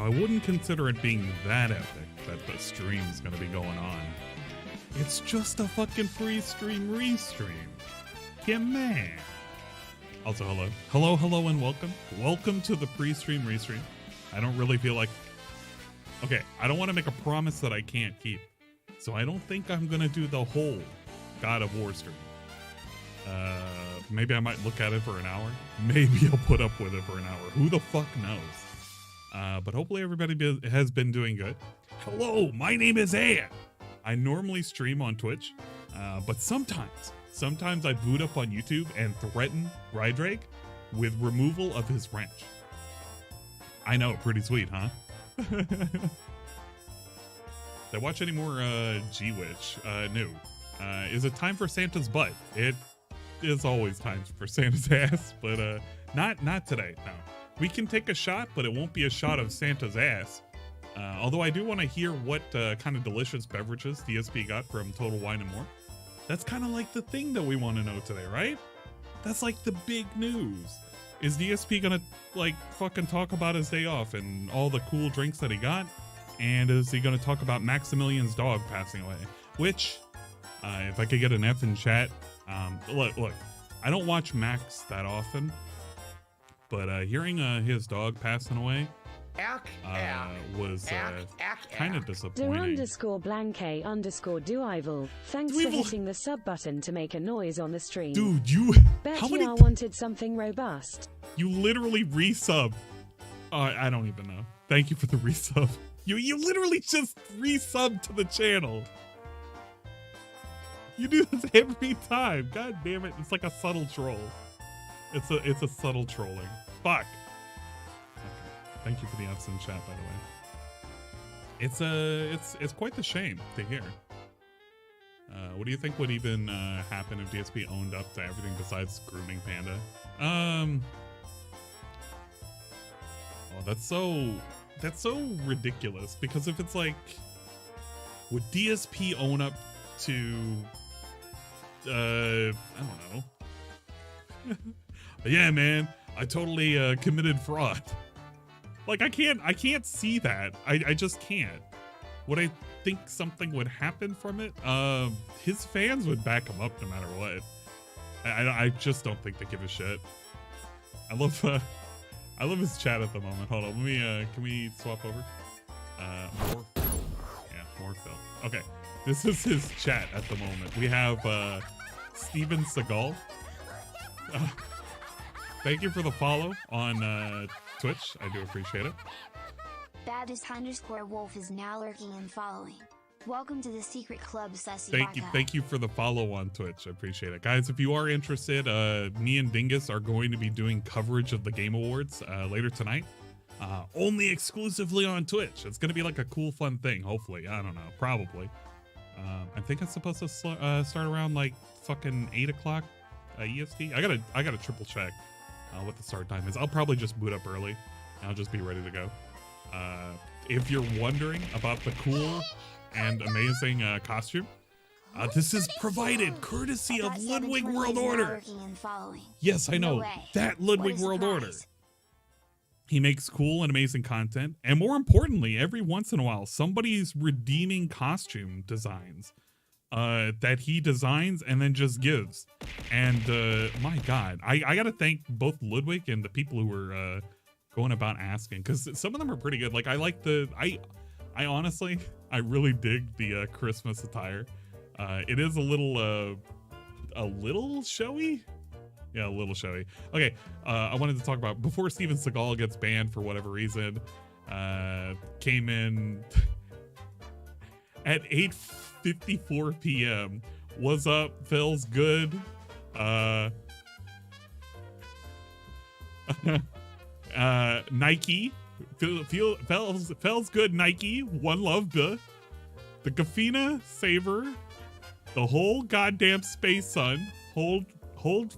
Now, I wouldn't consider it being that epic that the stream's gonna be going on. It's just a fucking free stream restream. Yeah, man. Also, hello, and welcome. Welcome to the pre-stream restream. I don't really feel like... Okay, I don't want to make a promise that I can't keep. So I don't think I'm gonna do the whole God of War stream. Maybe I might look at it for an hour. Maybe I'll put up with it for an hour. Who the fuck knows? But hopefully everybody has been doing good. Hello, my name is Ann. I normally stream on Twitch, but sometimes I boot up on YouTube and threaten Rydrake with removal of his ranch. I know, pretty sweet, huh? Did I watch any more G-Witch? No. Is it time for Santa's butt? It is always time for Santa's ass, but not today, no. We can take a shot, but it won't be a shot of Santa's ass. Although I do want to hear what kind of delicious beverages DSP got from Total Wine and More. That's kind of like the thing that we want to know today, right? That's like the big news. Is DSP gonna like fucking talk about his day off and all the cool drinks that he got? And is he gonna talk about Maximilian's dog passing away? Which, if I could get an F in chat, look, I don't watch Max that often, but hearing his dog passing away was kind of disappointing. Do_blank_duival. Thanks for hitting the sub button to make a noise on the stream. Dude, Bet you wanted something robust. You literally resub. I don't even know. Thank you for the resub. You literally just resub to the channel. You do this every time. God damn it. It's like a subtle troll. It's a subtle trolling. Fuck. Thank you for the F's in chat, by the way. It's quite the shame to hear. What do you think would even happen if DSP owned up to everything besides grooming Panda? Oh, that's so ridiculous, because if it's like, would DSP own up to I don't know. Yeah, man, I totally committed fraud. Like, I can't see that. I just can't. Would I think something would happen from it? His fans would back him up no matter what. I just don't think they give a shit. I love his chat at the moment. Hold on, let me can we swap over? More Phil. Okay, this is his chat at the moment. We have Steven Seagal. Thank you for the follow on Twitch. I do appreciate it. Baddest_wolf is now lurking and following. Welcome to the secret club, Sussy. Thank you for the follow on Twitch. I appreciate it. Guys, if you are interested, me and Dingus are going to be doing coverage of the Game Awards later tonight. Only exclusively on Twitch. It's going to be like a cool, fun thing, hopefully. I don't know. Probably. I think it's supposed to start around like fucking 8 o'clock EST. I gotta triple check what the start time is. I'll probably just boot up early. And I'll just be ready to go. If you're wondering about the cool and amazing costume, this is provided courtesy of Ludwig World Order. Yes, I know. That Ludwig World Order. He makes cool and amazing content. And more importantly, every once in a while, somebody's redeeming costume designs that he designs and then just gives. And my God, I got to thank both Ludwig and the people who were going about asking, because some of them are pretty good. Like, I like I honestly, I really dig the Christmas attire. It is a little showy. Yeah, a little showy. Okay, I wanted to talk about, before Steven Seagal gets banned for whatever reason, came in at 8:54 p.m. What's up, Phil's good? Nike, Fells good Nike, one love, the Gafina Saver, the whole goddamn Space Sun, hold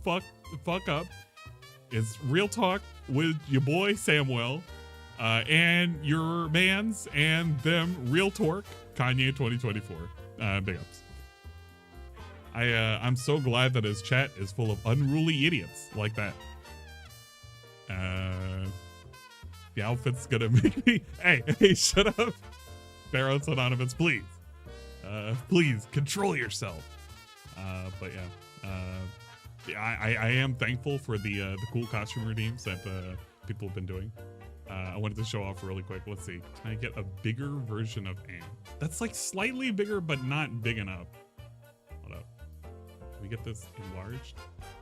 fuck up. It's Real Talk with your boy Samuel, and your mans and them Real Torque, Kanye 2024. Big ups. I'm so glad that his chat is full of unruly idiots like that. The outfit's gonna make me. Hey, shut up. Barrels Anonymous, please. Please control yourself. But yeah, I am thankful for the cool costume redeems that people have been doing. I wanted to show off really quick. Let's see. Can I get a bigger version of Anne? That's like slightly bigger, but not big enough. Hold up. Can we get this enlarged?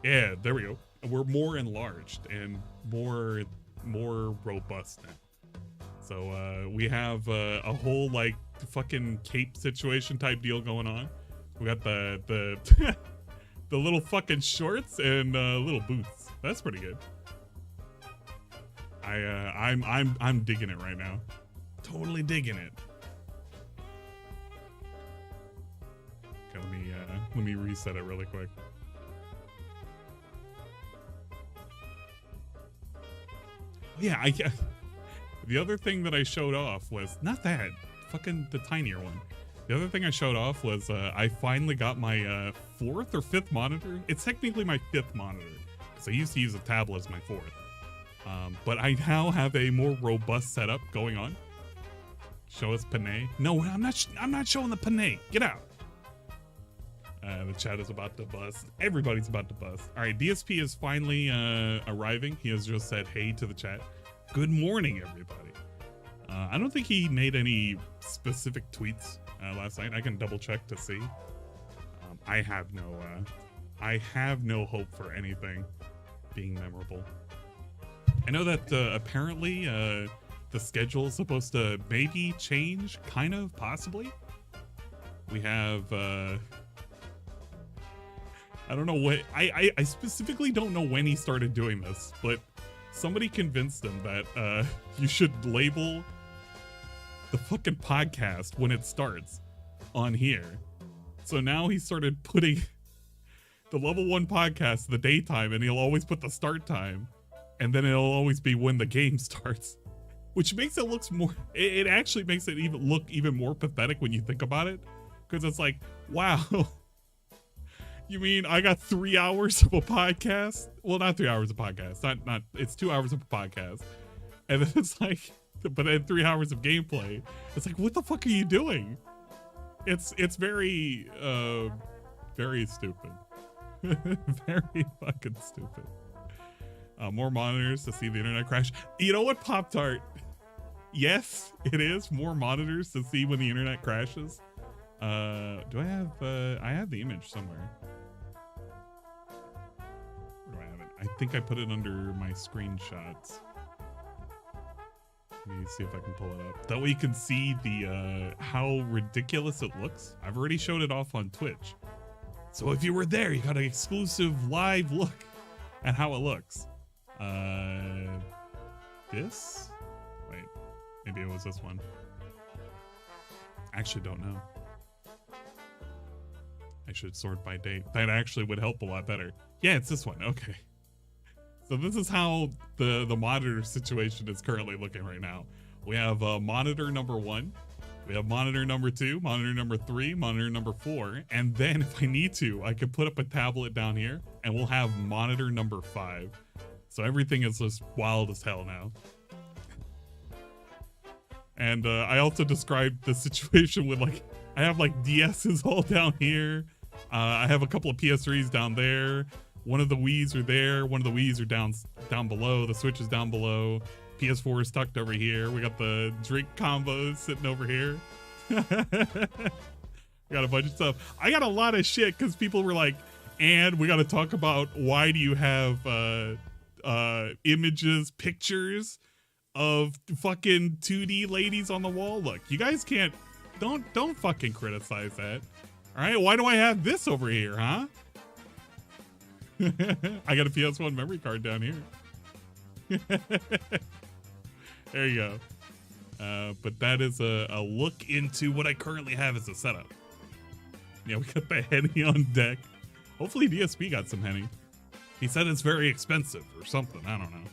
Yeah, there we go. We're more enlarged and more robust now. So we have a whole like fucking cape situation type deal going on. We got the the little fucking shorts and little boots. That's pretty good. I'm digging it right now. Totally digging it. Okay, let me reset it really quick. Yeah, the other thing that I showed off was not that fucking the tinier one. The other thing I showed off was I finally got my 4th or 5th monitor. It's technically my 5th monitor because I used to use a tablet as my 4th. But I now have a more robust setup going on. Show us Panay. No, I'm not showing the Panay. Get out. The chat is about to bust. Everybody's about to bust. All right, DSP is finally arriving. He has just said hey to the chat. Good morning, everybody. I don't think he made any specific tweets last night. I can double check to see. I have no hope for anything being memorable. I know that apparently the schedule is supposed to maybe change, kind of, possibly. We have, I don't know what, I specifically don't know when he started doing this, but somebody convinced him that you should label the fucking podcast when it starts on here. So now he started putting the level 1 podcast the daytime, and he'll always put the start time. And then it'll always be when the game starts, which makes it look more. It actually makes it look even more pathetic when you think about it, because it's like, wow, you mean I got 3 hours of a podcast? Well, not 3 hours of podcast. Not. It's 2 hours of a podcast, and then it's like, but then 3 hours of gameplay. It's like, what the fuck are you doing? It's very very stupid, very fucking stupid. More monitors to see the internet crash. You know what, Pop-Tart? Yes, it is. More monitors to see when the internet crashes. Do I have the image somewhere. Where do I have it? I think I put it under my screenshots. Let me see if I can pull it up. That way you can see the how ridiculous it looks. I've already showed it off on Twitch. So if you were there, you got an exclusive live look at how it looks. This? Wait, maybe it was this one. Actually don't know. I should sort by date. That actually would help a lot better. Yeah, it's this one. Okay. So this is how the monitor situation is currently looking right now. We have monitor number 1. We have monitor number 2, monitor number 3, monitor number 4. And then if I need to, I can put up a tablet down here and we'll have monitor number 5. So everything is just wild as hell now. And I also described the situation with like, I have like DSs all down here. I have a couple of PS3s down there. One of the Wii's are there. One of the Wii's are down below. The Switch is down below. PS4 is tucked over here. We got the drink combos sitting over here. We got a bunch of stuff. I got a lot of shit because people were like, and we got to talk about why do you have images, pictures of fucking 2D ladies on the wall? Look, you guys can't, don't fucking criticize that. All right, why do I have this over here, huh? I got a PS1 memory card down here. There you go. But that is a look into what I currently have as a setup. Yeah, we got the Henny on deck. Hopefully DSP got some Henny. He said it's very expensive or something. I don't know.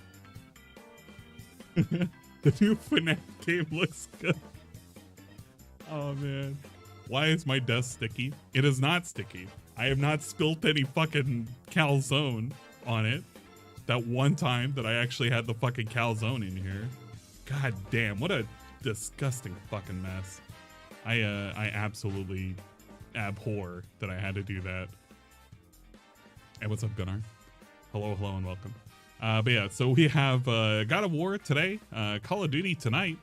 The new FNAF game looks good. Oh, man. Why is my desk sticky? It is not sticky. I have not spilt any fucking calzone on it. That one time that I actually had the fucking calzone in here. God damn, what a disgusting fucking mess. I absolutely abhor that I had to do that. Hey, what's up, Gunnar? Hello, and welcome. But yeah, so we have God of War today, Call of Duty tonight,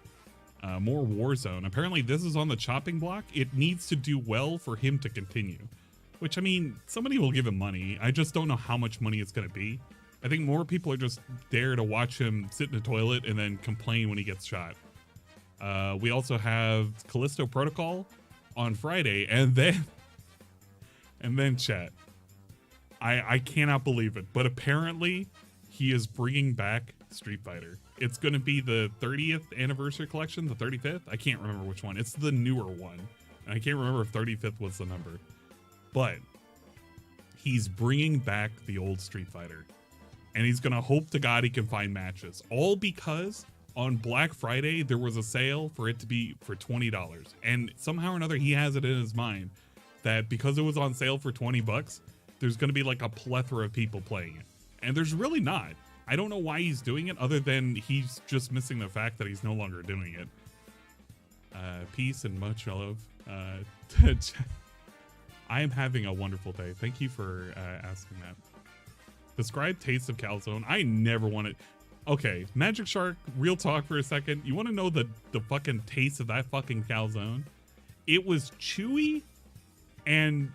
more Warzone. Apparently this is on the chopping block. It needs to do well for him to continue. Which, I mean, somebody will give him money. I just don't know how much money it's going to be. I think more people are just there to watch him sit in the toilet and then complain when he gets shot. We also have Callisto Protocol on Friday, and then chat. I cannot believe it, but apparently he is bringing back Street Fighter. It's going to be the 30th anniversary collection, the 35th. I can't remember which one. It's the newer one, and I can't remember if 35th was the number. But he's bringing back the old Street Fighter, and he's going to hope to God he can find matches. All because on Black Friday, there was a sale for it to be for $20. And somehow or another, he has it in his mind that because it was on sale for 20 bucks, there's going to be like a plethora of people playing it. And there's really not. I don't know why he's doing it other than he's just missing the fact that he's no longer doing it. Peace and much love. I am having a wonderful day. Thank you for asking that. Describe taste of calzone. I never wanted. Okay, Magic Shark, real talk for a second. You want to know the fucking taste of that fucking calzone? It was chewy and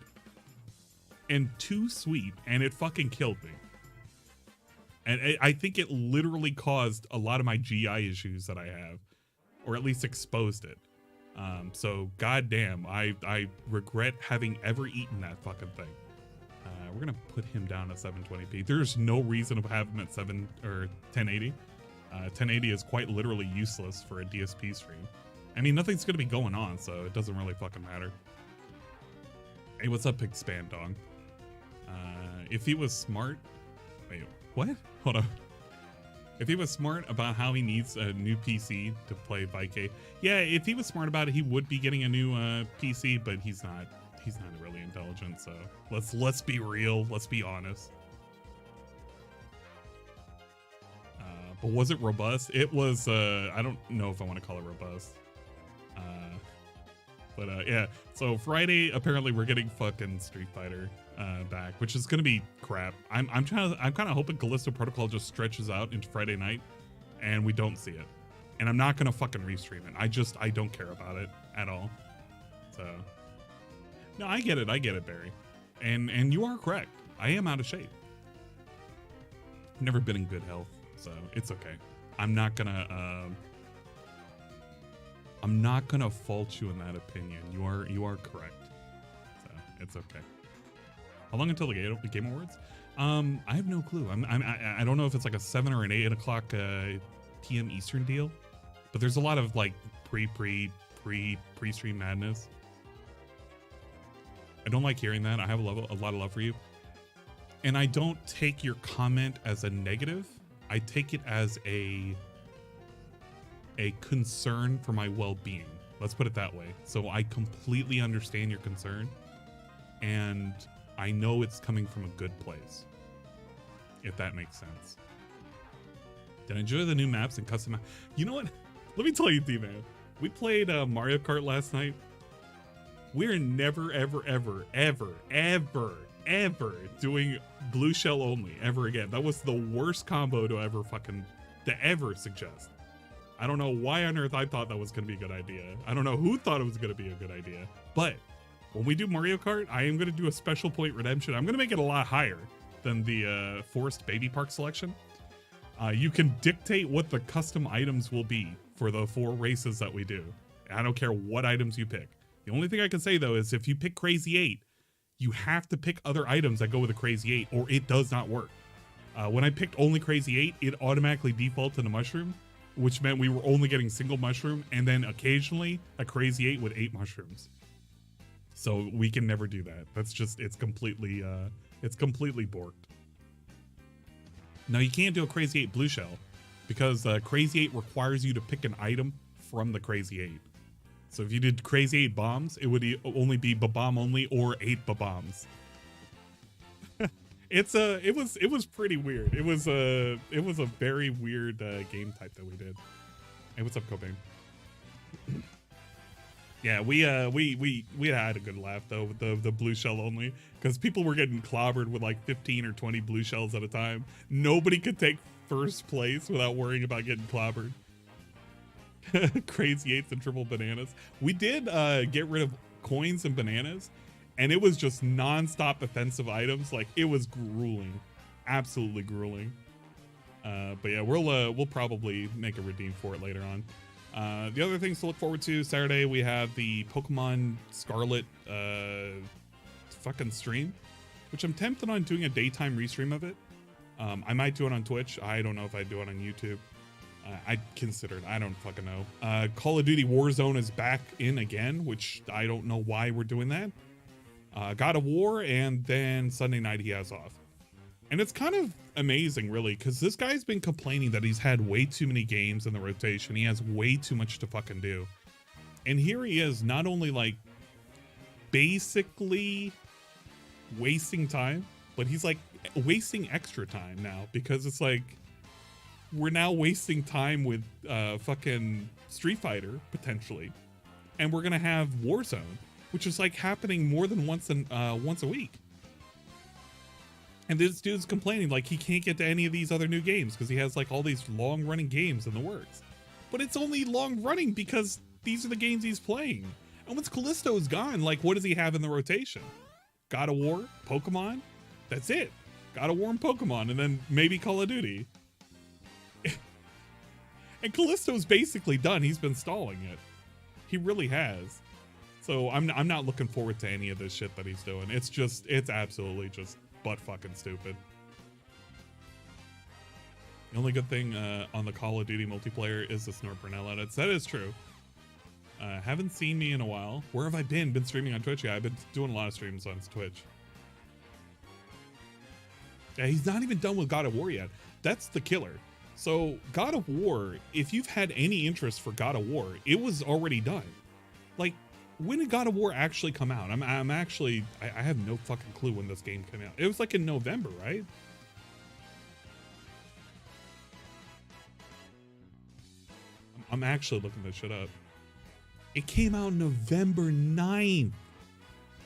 too sweet, and it fucking killed me. And I think it literally caused a lot of my GI issues that I have, or at least exposed it. So goddamn, I regret having ever eaten that fucking thing. We're gonna put him down at 720p. There's no reason to have him at 1080. 1080 is quite literally useless for a DSP stream. I mean, nothing's gonna be going on, so it doesn't really fucking matter. Hey, what's up, Expand Dog? If he was smart, wait, what? Hold on. If he was smart about how he needs a new PC to play Vike, yeah, if he was smart about it, he would be getting a new PC, but he's not. He's not really intelligent, so let's be real. Let's be honest. But was it robust? It was. I don't know if I want to call it robust. But yeah. So Friday, apparently, we're getting fucking Street Fighter back, which is gonna be crap. I'm kind of hoping Callisto Protocol just stretches out into Friday night, and we don't see it. And I'm not gonna fucking restream it. I don't care about it at all. So. No, I get it, Barry. And you are correct. I am out of shape. I've never been in good health, so it's okay. I'm not gonna fault you in that opinion. You are correct. So it's okay. How long until the Game Awards? I have no clue. I don't know if it's like a 7 or an 8 o'clock PM Eastern deal, but there's a lot of like pre-stream madness. I don't like hearing that. I have a lot of love for you. And I don't take your comment as a negative. I take it as a concern for my well-being. Let's put it that way. So I completely understand your concern. And I know it's coming from a good place. If that makes sense. Did I enjoy the new maps and custom maps? You know what? Let me tell you, D-Man. We played Mario Kart last night. We're never, ever doing blue shell only ever again. That was the worst combo to ever suggest. I don't know why on earth I thought that was going to be a good idea. I don't know who thought it was going to be a good idea. But when we do Mario Kart, I am going to do a special point redemption. I'm going to make it a lot higher than the Forest Baby Park selection. You can dictate what the custom items will be for the 4 races that we do. I don't care what items you pick. The only thing I can say, though, is if you pick Crazy 8, you have to pick other items that go with the Crazy 8, or it does not work. When I picked only Crazy 8, it automatically defaulted to mushroom, which meant we were only getting single mushroom, and then occasionally a Crazy 8 with 8 mushrooms. So we can never do that. That's just, it's completely borked. Now, you can't do a Crazy 8 blue shell, because Crazy 8 requires you to pick an item from the Crazy 8. So if you did Crazy 8 bombs, it would only be Ba-Bomb only or 8 Ba-Bombs. It was pretty weird. It was a very weird game type that we did. Hey, what's up, Cobain? Yeah, we had a good laugh though with the blue shell only, because people were getting clobbered with like 15 or 20 blue shells at a time. Nobody could take first place without worrying about getting clobbered. Crazy eights and triple bananas. We did get rid of coins and bananas, and it was just non-stop offensive items. Like, it was grueling, absolutely grueling. But yeah, we'll probably make a redeem for it later on. The other things to look forward to: Saturday we have the Pokemon Scarlet fucking stream, which I'm tempted on doing a daytime restream of it. I might do it on Twitch. I don't know if I'd do it on YouTube. I considered. I don't fucking know. Call of Duty Warzone is back in again, which I don't know why we're doing that. God of War, and then Sunday night he has off. And it's kind of amazing, really, because this guy's been complaining that he's had way too many games in the rotation. He has way too much to fucking do. And here he is, not only like basically wasting time, but he's like wasting extra time now, because it's like we're now wasting time with fucking Street Fighter potentially, and we're gonna have Warzone, which is like happening more than once a week. And this dude's complaining like he can't get to any of these other new games because he has like all these long running games in the works. But it's only long running because these are the games he's playing. And once Callisto is gone, like, what does he have in the rotation? God of War, Pokemon, that's it. God of War and Pokemon, and then maybe Call of Duty. And Callisto's basically done. He's been stalling it. He really has. So I'm not looking forward to any of this shit that he's doing. It's absolutely just butt fucking stupid. The only good thing on the Call of Duty multiplayer is the SNORT Brunel edits. That is true. Haven't seen me in a while. Where have I been? Been streaming on Twitch? Yeah, I've been doing a lot of streams on Twitch. Yeah, he's not even done with God of War yet. That's the killer. So God of War, if you've had any interest for God of War, it was already done. Like, when did God of War actually come out? I'm actually, I have no fucking clue when this game came out. It was like in November, right? I'm actually looking this shit up. It came out November 9th.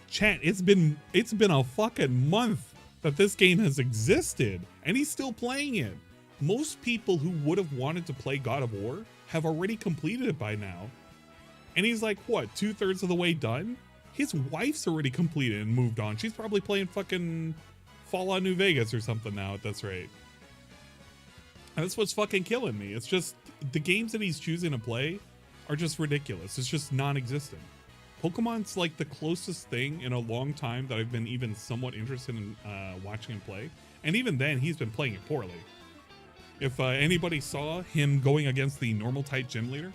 Chat, it's been a fucking month that this game has existed, and he's still playing it. Most people who would have wanted to play God of War have already completed it by now. And he's like, what, 2/3 of the way done? His wife's already completed and moved on. She's probably playing fucking Fallout New Vegas or something now at this rate. And that's what's fucking killing me. It's just the games that he's choosing to play are just ridiculous. It's just non-existent. Pokemon's like the closest thing in a long time that I've been even somewhat interested in watching him play. And even then, he's been playing it poorly. If anybody saw him going against the normal type gym leader,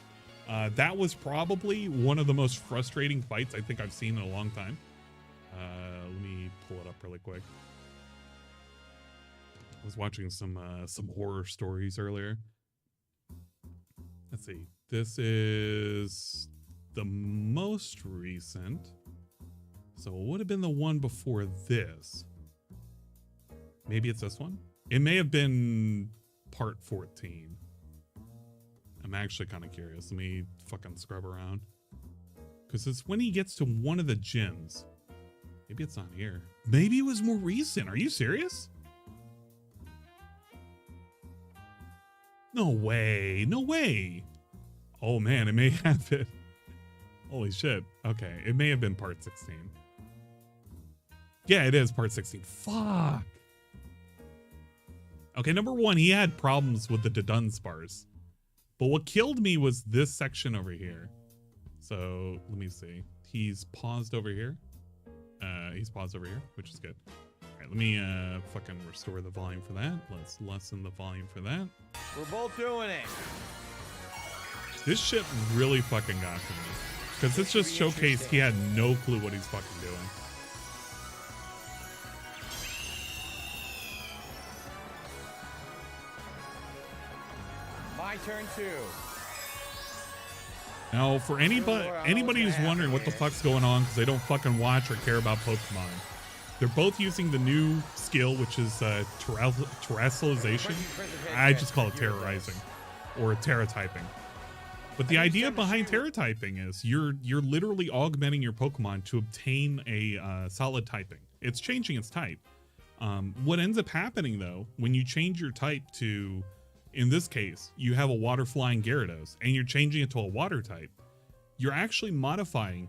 that was probably one of the most frustrating fights I think I've seen in a long time. Let me pull it up really quick. I was watching some horror stories earlier. Let's see. This is the most recent. So it would have been the one before this. Maybe it's this one? It may have been part 14. I'm actually kind of curious. Let me fucking scrub around. Because it's when he gets to one of the gyms. Maybe it's not here. Maybe it was more recent. Are you serious? No way. No way. Oh man, it may have been. Holy shit. Okay, it may have been part 16. Yeah, it is part 16. Fuck. Okay, number one, he had problems with the Dunsparce. But what killed me was this section over here. So let me see. He's paused over here. Which is good. All right, let me fucking restore the volume for that. Let's lessen the volume for that. We're both doing it. This shit really fucking got to me. Because this just showcased he had no clue what he's fucking doing. My turn too. Now, for anybody who's wondering what the fuck's going on because they don't fucking watch or care about Pokemon, they're both using the new skill, which is terrestrialization. I just call it terrorizing or terra typing. But the idea behind Terra typing is you're literally augmenting your Pokemon to obtain a solid typing. It's changing its type. What ends up happening though, when you change your type to, in this case, you have a water flying Gyarados and you're changing it to a water type, you're actually modifying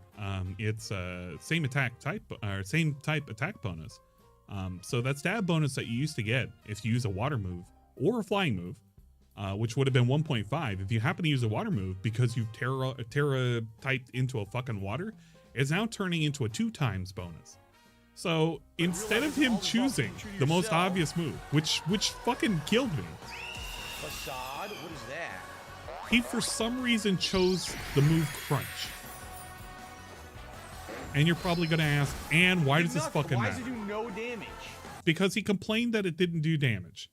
its same attack type or same type attack bonus. So that stab bonus that you used to get if you use a water move or a flying move, which would have been 1.5, if you happen to use a water move because you've Terra typed into a fucking water, is now turning into a 2x bonus. So instead of him choosing the most obvious move, which fucking killed me, Facade? What is that? he for some reason chose the move Crunch. And you're probably gonna ask, and why does this fucking Why matter? does it do no damage? Because he complained that it didn't do damage.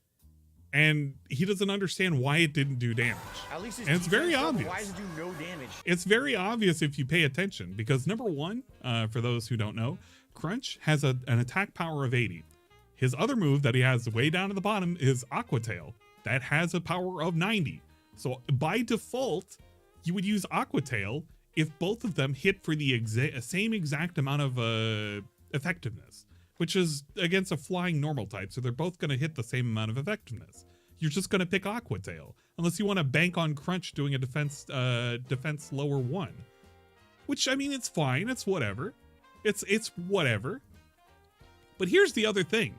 And he doesn't understand why it didn't do damage. At least And it's very obvious. Why does it do no damage? It's very obvious if you pay attention, because number one, for those who don't know, Crunch has an attack power of 80. His other move that he has way down at the bottom is Aqua Tail. That has a power of 90. So by default, you would use Aqua Tail if both of them hit for the same exact amount of effectiveness, which is against a flying normal type. So they're both going to hit the same amount of effectiveness. You're just going to pick Aqua Tail, unless you want to bank on Crunch doing a defense lower 1, which, I mean, it's fine. It's whatever. It's whatever. But here's the other thing.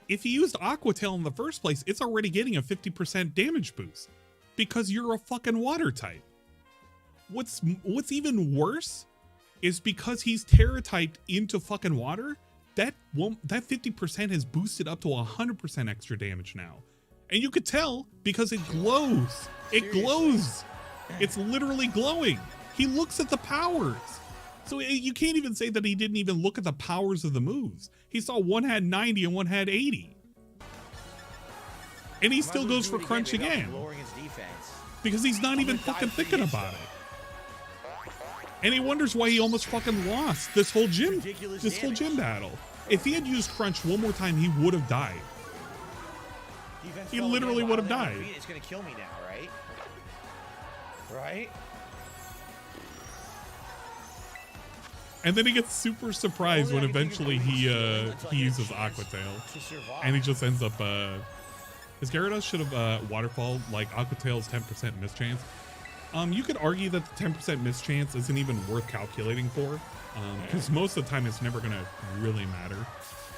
If you used Aqua Tail in the first place, it's already getting a 50% damage boost because you're a fucking water type. What's even worse is because he's Terra typed into fucking water, that 50% has boosted up to 100% extra damage now. And you could tell because it glows. It glows. It's literally glowing. He looks at the powers. So you can't even say that he didn't even look at the powers of the moves. He saw one had 90 and one had 80. And he still goes for Crunch again. Because he's not even fucking thinking about it. And he wonders why he almost fucking lost this whole gym battle. If he had used Crunch one more time, he would have died. He literally would have died. It's gonna kill me now, right? Right? And then he gets super surprised when eventually he uses Aqua Tail, and he just ends up his Gyarados should have waterfall like Aqua Tail's 10% miss chance. You could argue that the 10% miss chance isn't even worth calculating for, because most of the time it's never gonna really matter.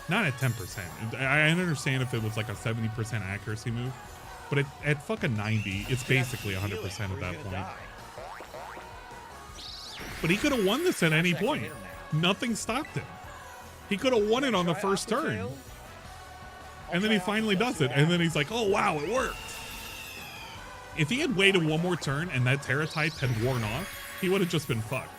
Not at 10%. I understand if it was like a 70% accuracy move, but at fucking 90, it's basically 100% at that point. But he could have won this at any point. Nothing stopped him. He could have won it on the first turn. And then he finally does it. And then he's like, oh, wow, it worked. If he had waited one more turn and that Terra type had worn off, he would have just been fucked.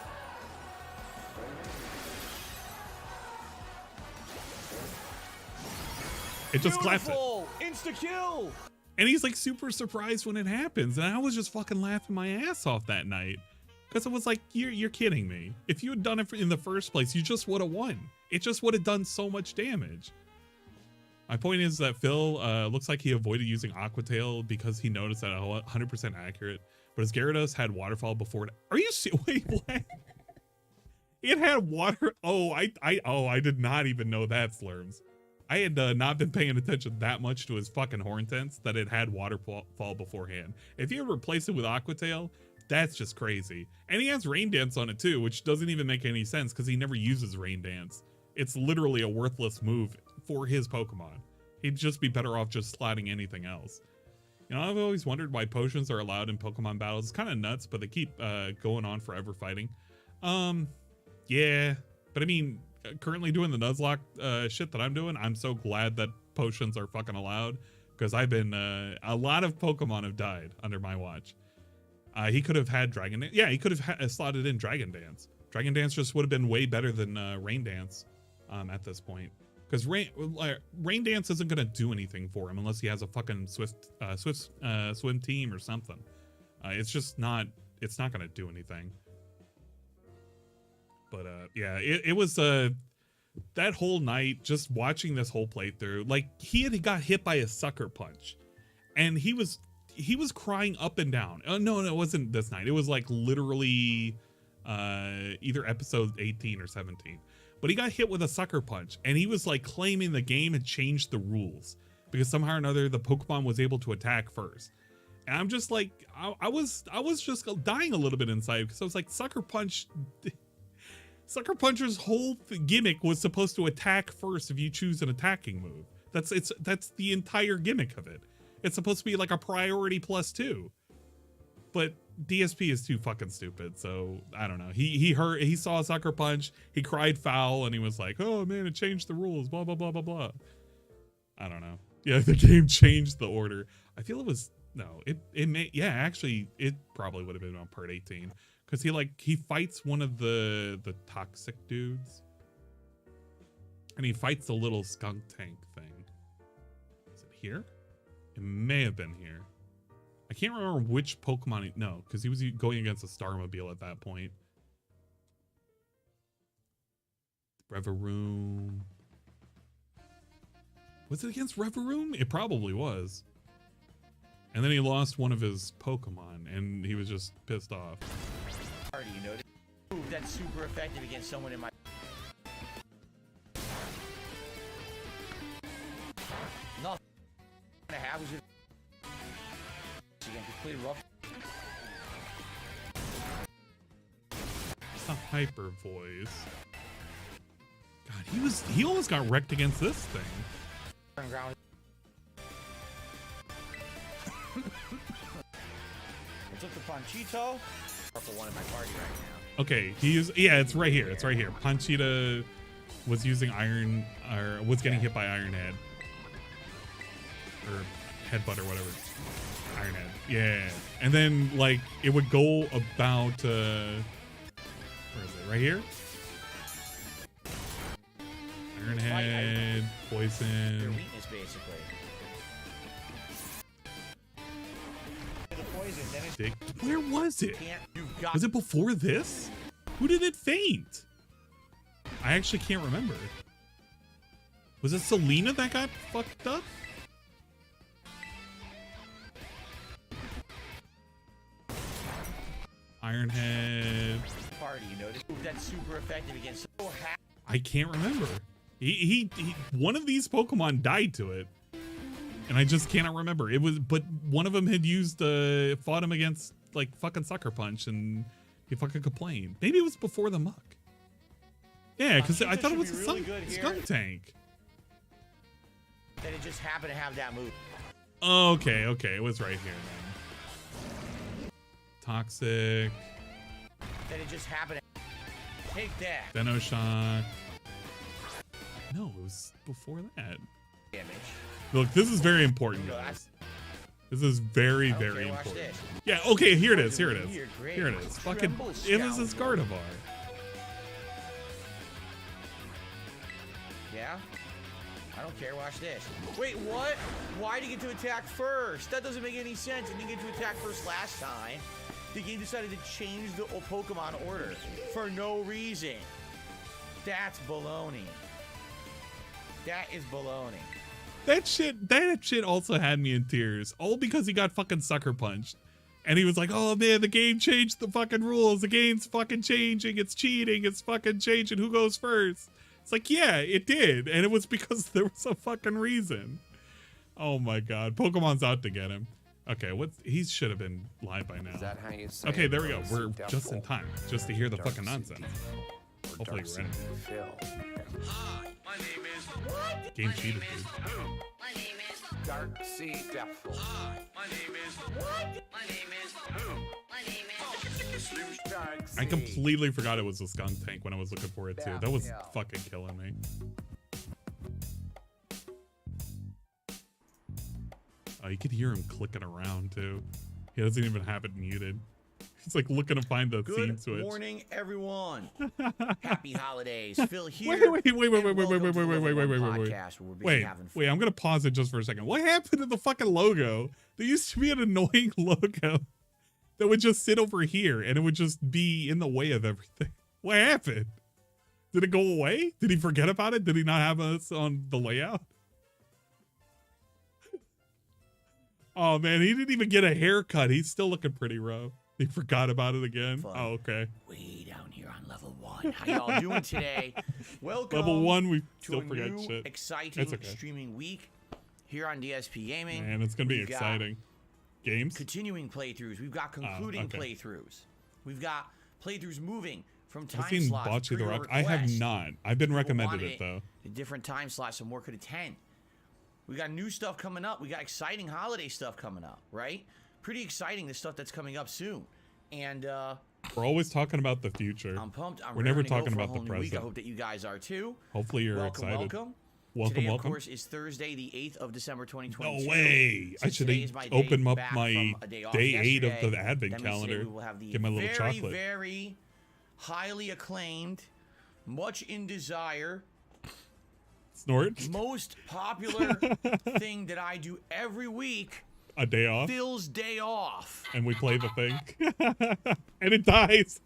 It just clapped it. Insta-kill! And he's like super surprised when it happens. And I was just fucking laughing my ass off that night. Because it was like, you're kidding me. If you had done it in the first place, you just would have won. It just would have done so much damage. My point is that Phil looks like he avoided using Aqua Tail because he noticed that 100% accurate. But his Gyarados had Waterfall before it. Are you wait, what? It had water. Oh, I did not even know that, Slurms. I had not been paying attention that much to his fucking Hortense that it had Waterfall beforehand. If you replace it with Aqua Tail, that's just crazy. And he has Rain Dance on it too, which doesn't even make any sense because he never uses Rain Dance. It's literally a worthless move for his Pokemon. He'd just be better off just sliding anything else. You know, I've always wondered why potions are allowed in Pokemon battles. It's kind of nuts, but they keep going on forever fighting. Yeah, but I mean, currently doing the Nuzlocke shit that I'm doing, I'm so glad that potions are fucking allowed because I've been, a lot of Pokemon have died under my watch. He could have had Dragon Dance. Yeah, he could have slotted in Dragon Dance. Dragon Dance just would have been way better than Rain Dance at this point. Because Rain Dance isn't going to do anything for him unless he has a fucking swim team or something. It's just not, it's not going to do anything. But yeah, it was that whole night, just watching this whole playthrough, like he got hit by a sucker punch. And he was he was crying up and down. No, it wasn't this night. It was like literally either episode 18 or 17. But he got hit with a sucker punch, and he was like claiming the game had changed the rules because somehow or another the Pokemon was able to attack first. And I'm just like, I was just dying a little bit inside because I was like, Sucker Puncher's whole gimmick was supposed to attack first if you choose an attacking move. That's the entire gimmick of it. It's supposed to be like a priority +2. But DSP is too fucking stupid, so I don't know. He saw a Sucker Punch, he cried foul, and he was like, oh man, it changed the rules, blah blah blah blah blah. I don't know. Yeah, the game changed the order. I feel it was it may, yeah, actually it probably would have been on part 18. Because he fights one of the toxic dudes. And he fights the little skunk tank thing. Is it here? It may have been here. I can't remember which Pokemon. No, because he was going against a Starmobile at that point. Reveroom. Was it against Reveroom? It probably was. And then he lost one of his Pokemon, and he was just pissed off. You know, move that's super effective against someone in my. Nothing to have is she can completely rough. It's a hyper voice. God, he almost got wrecked against this thing. I took the Panchito. For one in my party right now. Okay, it's right here. It's right here. Panchita was using iron, or was getting hit by Iron Head. Or Headbutt or whatever. Iron Head. Yeah. And then, like, it would go about, where is it? Right here? Iron Head, Their Poison. weakness, basically. The poison, then it's Dick. Where was it? you've got Was it before this? Who did it faint? I actually can't remember. Was it Selena that got fucked up? Iron Head. party, you notice? That's super effective against so I can't remember. He one of these Pokemon died to it. And I just cannot remember. It was, but one of them had used, fought him against, like, fucking Sucker Punch, and he fucking complained. Maybe it was before the muck. Yeah, because I thought it was a skunk tank. That it just happened to have that move. Okay, it was right here then. Toxic. That it just happened to take that Venoshock. No, it was before that. damage. Look, this is very important, No, guys. This is very, Okay, very watch important. this. Yeah, okay, here it is, here it is. You're great. Here it is. Fucking, Tremble, it was a scoundrel. Gardevoir. Yeah? I don't care, watch this. Wait, what? Why did he get to attack first? That doesn't make any sense. He didn't get to attack first last time. The game decided to change the Pokemon order for no reason. That's baloney. That is baloney. That shit also had me in tears. All because he got fucking sucker punched. And he was like, oh man, the game changed the fucking rules. The game's fucking changing. It's cheating. It's fucking changing. Who goes first? It's like, yeah, it did. And it was because there was a fucking reason. Oh my God. Pokemon's out to get him. Okay, he should have been live by now. Is that how you say Okay, it? there we go. Dark We're Sea just in Devil, time just to hear the Dark fucking Sea nonsense. Devil, or Hopefully Dark we're ready. Sea Phil. Hi, my name is... Game cheated, dude. My name is... Dark Sea Devil. Hi, my name is... What? My name is... Who? My name is... Dark Sea. I completely forgot it was a skunk tank when I was looking for it too. That was Yeah. fucking killing me. Oh, you could hear him clicking around too. He doesn't even have it muted. He's like looking to find the theme Good switch. morning, everyone. Happy holidays. Phil here. Wait. and welcome to the Level One Wait. podcast where we're busy Wait, having fun. wait, I'm gonna pause it just for a second. What happened to the fucking logo? There used to be an annoying logo that would just sit over here and it would just be in the way of everything. What happened? Did it go away? Did he forget about it? Did he not have us on the layout? Oh man, he didn't even get a haircut. He's still looking pretty rough. He forgot about it again. Fun. Oh, okay. Way down here on level 1. How y'all doing today? Welcome. Level 1, we to still a forget new, shit. exciting It's okay. streaming week here on DSP Gaming. Man, it's gonna be We've got exciting. Games? Continuing playthroughs. We've got concluding okay. playthroughs. We've got playthroughs moving from time I've seen slots. Bocce the per your Rock. I have request. not. I've been People recommended wanted it though. The different time slots, so more could attend. We got new stuff coming up. We got exciting holiday stuff coming up, right? Pretty exciting, the stuff that's coming up soon. And We're always talking about the future. I'm pumped. I'm We're never raring to go talking for a about the whole new week. I present. hope that you guys are too. Hopefully you're welcome, excited. Welcome. Welcome, Today, welcome. of course, is Thursday, the 8th of December, 2022. No way. I Since should today is my open day up back my from a day off day 8 of yesterday, the advent that means today calendar. we will have the Get my little very, chocolate. very highly acclaimed, much in desire, Snort? most popular thing that I do every week, A day off? Phil's Day Off. And we play the thing. And it dies.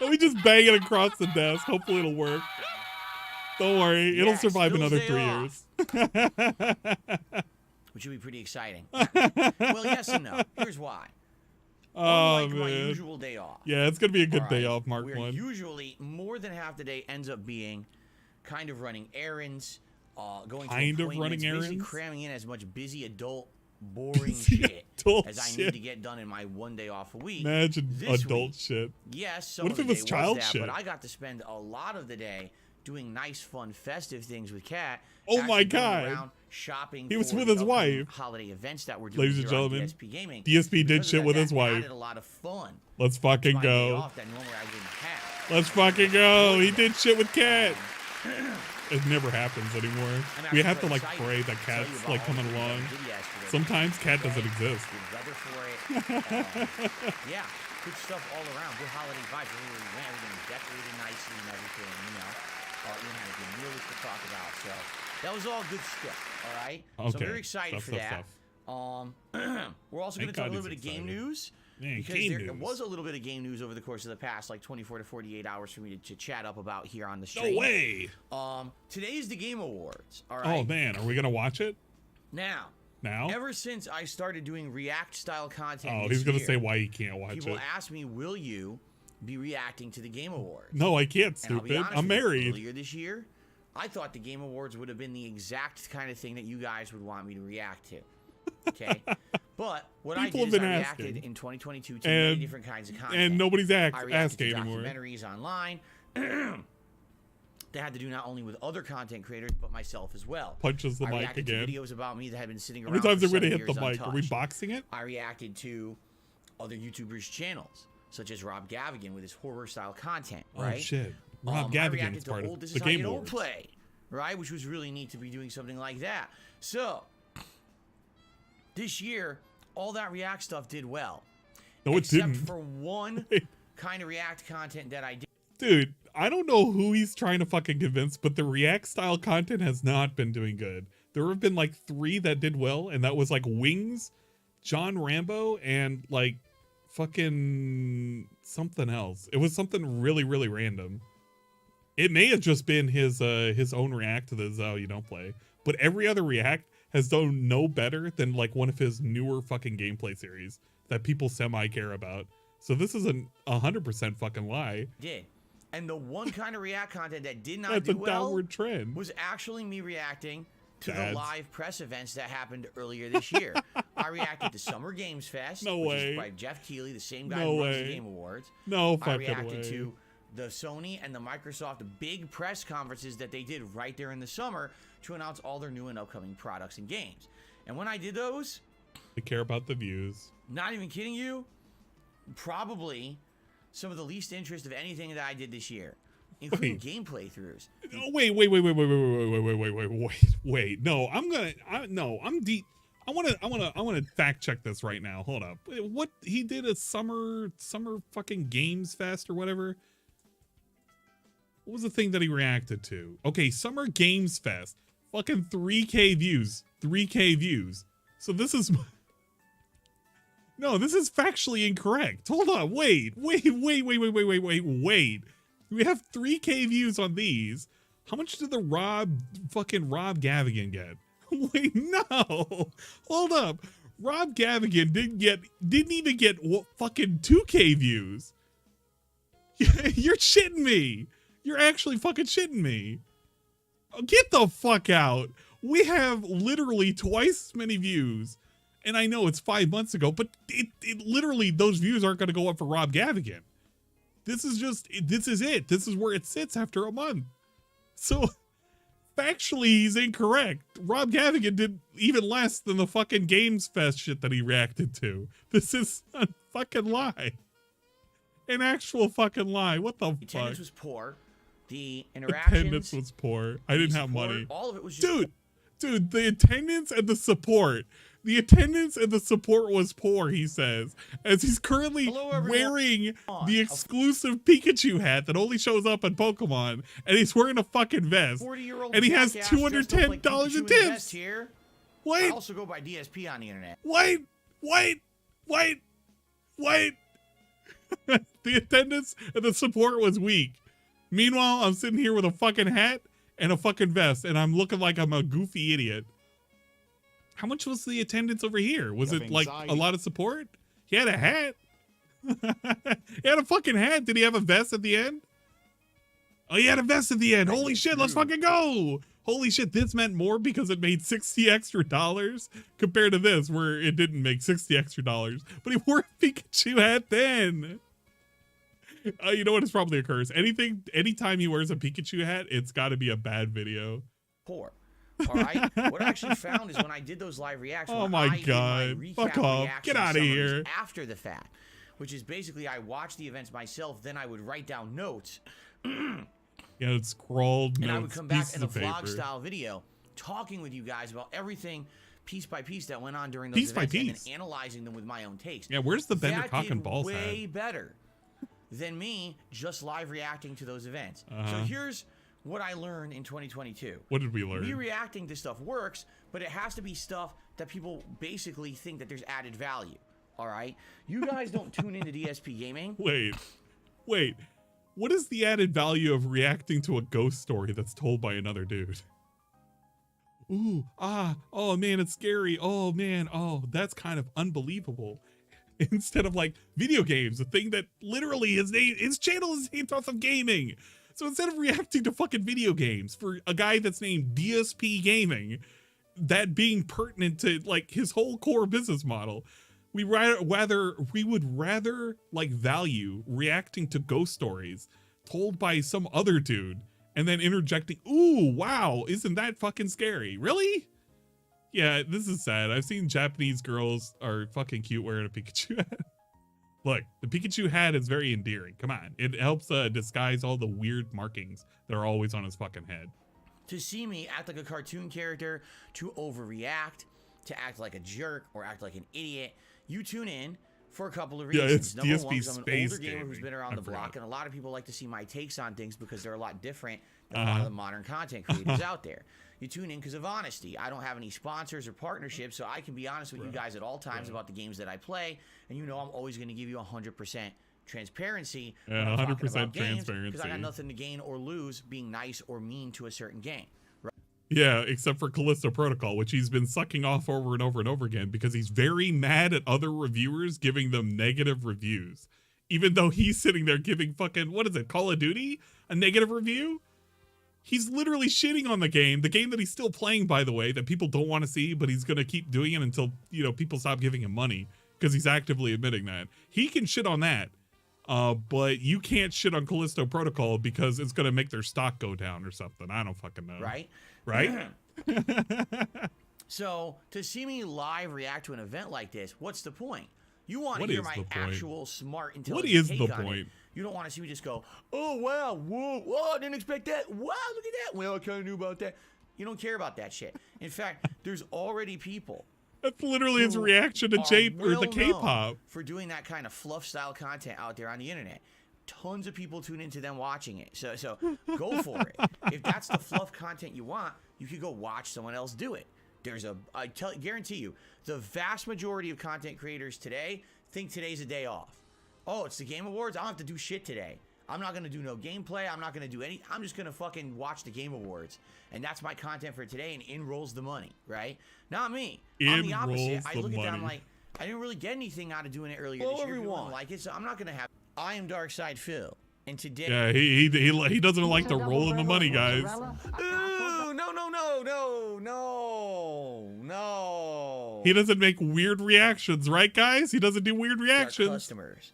And we just bang it across the desk. Hopefully it'll work. Don't worry. It'll Yes, survive Phil's another Day 3 Off. years. Which would be pretty exciting. Well, yes and no. Here's why. Oh, Unlike my man. usual day off. Yeah, it's going to be a good All day right, off, Mark where 1. usually more than half the day ends up being kind of running errands, going Kind to of running appointments, basically errands? cramming in as much busy adult boring Busy shit adult as I shit. need to get done in my one day off a week. Imagine This adult week, shit. Yes, some What of if the it was day child that, shit? but I got to spend a lot of the day doing nice, fun, festive things with Kat. Oh actually my going God. around shopping. He was for with the his upcoming wife. Holiday events that we're doing Ladies and here on gentlemen, DSP Gaming. DSP did Because of shit that, with his that wife. added a lot of fun. Let's fucking My day go. off that normally I wouldn't have. Let's fucking go. He did shit with Cat. It never happens anymore. I'm We actually have to quite like excited pray that to tell you Cat's about like all coming the things along. I did yesterday. Sometimes Cat doesn't Okay, exist. good weather for it. Yeah, good stuff all around. Good holiday vibes. Everywhere we went, everything was decorated nicely and everything. You know, Ian had a good meal to talk about. So that was all good stuff. All right. So I'm Okay, very excited for that. We're also going to Thank talk a God little he's bit of game excited. news. Man, Because game there news. was a little bit of game news over the course of the past, like 24 to 48 hours for me to chat up about here on the No stream. way. Today is the Game Awards. All right. Oh man, are we gonna watch it Now, now? ever since I started doing React style content, Oh, this he's gonna year, say why he can't watch people it. ask me, "Will you be reacting to the Game Awards?" No, I can't, And I'll be stupid. honest I'm with you, married. Earlier this year, I thought the Game Awards would have been the exact kind of thing that you guys would want me to react to. Okay, but what I People did have is been I reacted asking. in 2022 to many And- different kinds of content. And nobody's I reacted asking to anymore. documentaries online. That had to do not only with other content creators, but myself as well. Punches the I mic reacted again. to videos about me that had been sitting How around many times for are we gonna 7 hit the years mic? Are we untouched. boxing it? I reacted to other YouTubers' channels, such as Rob Gavigan with his horror-style content, right? Oh shit. Rob I Gavigan reacted is to part old of This the Is How You Game Don't Awards. Play, right? Which was really neat to be doing something like that. So, this year, all that React stuff did well. No, it except didn't. for one kind of React content that I did. Dude, I don't know who he's trying to fucking convince, but the React style content has not been doing good. There have been like 3 that did well, and that was like Wings, John Rambo, and like fucking something else. It was something really, really random. It may have just been his own React to the This Is How You Don't Play, but every other React has done no better than like one of his newer fucking gameplay series that people semi care about. So this is a 100% fucking lie. Did. And the one kind of React content that did not That's do a well downward trend. was actually me reacting to Dads. the live press events that happened earlier this year. I reacted to Summer Games Fest, No which way. is by Jeff Keighley, the same guy No who runs way. the Game Awards. No I fucking reacted way. to the Sony and the Microsoft big press conferences that they did right there in the summer to announce all their new and upcoming products and games. And when I did those, They care about the views. not even kidding you, probably some of the least interest of anything that I did this year, including game playthroughs. Oh, wait. No, I'm deep. I want to fact check this right now. Hold up. What he did a summer fucking games fest or whatever. What was the thing that he reacted to? Okay, Summer Games Fest. Fucking 3K views. 3K views. So this is... No, this is factually incorrect. Hold on. Wait. We have 3K views on these. How much did the fucking Rob Gavigan get? Wait, no. Hold up. Rob Gavigan didn't even get fucking 2K views. You're shitting me. You're actually fucking shitting me. Get the fuck out. We have literally twice as many views. And I know it's 5 months ago, but it literally, those views aren't going to go up for Rob Gavigan. This is it. This is where it sits after a month. So factually, he's incorrect. Rob Gavigan did even less than the fucking Games Fest shit that he reacted to. This is a fucking lie. An actual fucking lie. What the fuck? The attendance was poor. The interactions. Attendance was poor. I didn't have money. All of it was just Dude, the attendance and the support. The attendance and the support was poor, he says, as he's currently wearing the exclusive Pikachu hat that only shows up on Pokemon, and he's wearing a fucking vest, and he has $210 in tips. Here. Wait. I also go by DSP on the internet. Wait. The attendance and the support was weak. Meanwhile, I'm sitting here with a fucking hat and a fucking vest, and I'm looking like I'm a goofy idiot. How much was the attendance over here? Was it like a lot of support? He had a hat. He had a fucking hat. Did he have a vest at the end? Oh, he had a vest at the end. Holy shit, let's fucking go. Holy shit, this meant more because it made $60 extra compared to this, where it didn't make $60 extra. But he wore a Pikachu hat then. You know what is probably occurs? Anytime he wears a Pikachu hat, it's got to be a bad video. Poor. All right. What I actually found is when I did those live reactions. Oh my god! Fuck off! Get out of here! After the fact, which is basically I watched the events myself, then I would write down notes. Yeah, it's scrawled notes. And I would come back in a vlog style video, talking with you guys about everything piece by piece that went on during those events, and then analyzing them with my own takes. Yeah, where's the Bender cock and balls hat? Way hat? better than me just live reacting to those events. So here's what I learned in 2022. What did we learn? Me reacting to stuff works, but it has to be stuff that people basically think that there's added value. All right? You guys don't tune into DSP Gaming. Wait. What is the added value of reacting to a ghost story that's told by another dude? Ooh, oh man, it's scary. Oh man, oh, that's kind of unbelievable. Instead of like video games, a thing that literally his channel is named off of gaming. So instead of reacting to fucking video games for a guy that's named DSP Gaming, that being pertinent to like his whole core business model, we would rather like value reacting to ghost stories told by some other dude and then interjecting, ooh, wow, isn't that fucking scary? Really? Yeah, this is sad. I've seen Japanese girls are fucking cute wearing a Pikachu hat. Look, the Pikachu hat is very endearing. Come on. It helps disguise all the weird markings that are always on his fucking head. To see me act like a cartoon character, to overreact, to act like a jerk, or act like an idiot, you tune in for a couple of reasons. Yeah, it's Number DSP one, I'm an older gamer gaming. who's been around the block, and a lot of people like to see my takes on things because they're a lot different than a lot of the modern content creators out there. You tune in because of honesty. I don't have any sponsors or partnerships, so I can be honest with you guys at all times about the games that I play, and you know I'm always going to give you 100% transparency. Yeah, 100% transparency. Because I got nothing to gain or lose being nice or mean to a certain game. Yeah, except for Callisto Protocol, which he's been sucking off over and over and over again because he's very mad at other reviewers giving them negative reviews. Even though he's sitting there giving fucking, what is it, Call of Duty? A negative review? He's literally shitting on the game that he's still playing, by the way, that people don't want to see, but he's going to keep doing it until, you know, people stop giving him money because he's actively admitting that. He can shit on that, but you can't shit on Callisto Protocol because it's going to make their stock go down or something. I don't fucking know. Right? So to see me live react to an event like this, what's the point? You want to hear my actual smart, intelligent take on it. You don't want to see me just go, oh, wow, whoa, didn't expect that. Wow, look at that. Well, I kind of knew about that. You don't care about that shit. In fact, there's already people. That's literally his reaction to the K-pop. For doing that kind of fluff style content out there on the internet. Tons of people tune into them watching it. So go for it. If that's the fluff content you want, you could go watch someone else do it. I guarantee you, the vast majority of content creators today think today's a day off. Oh, it's the Game Awards? I don't have to do shit today. I'm not going to do no gameplay. I'm not going to do any. I'm just going to fucking watch the Game Awards. And that's my content for today. And in rolls the money, right? Not me. I'm the opposite. I look at that, I'm like, I didn't really get anything out of doing it earlier this year. People didn't like it, so I'm not going to have. I am Darkside Phil. And today. Yeah, he doesn't like to roll in the money, guys. Ooh, no. He doesn't make weird reactions, right, guys? He doesn't do weird reactions. Customers.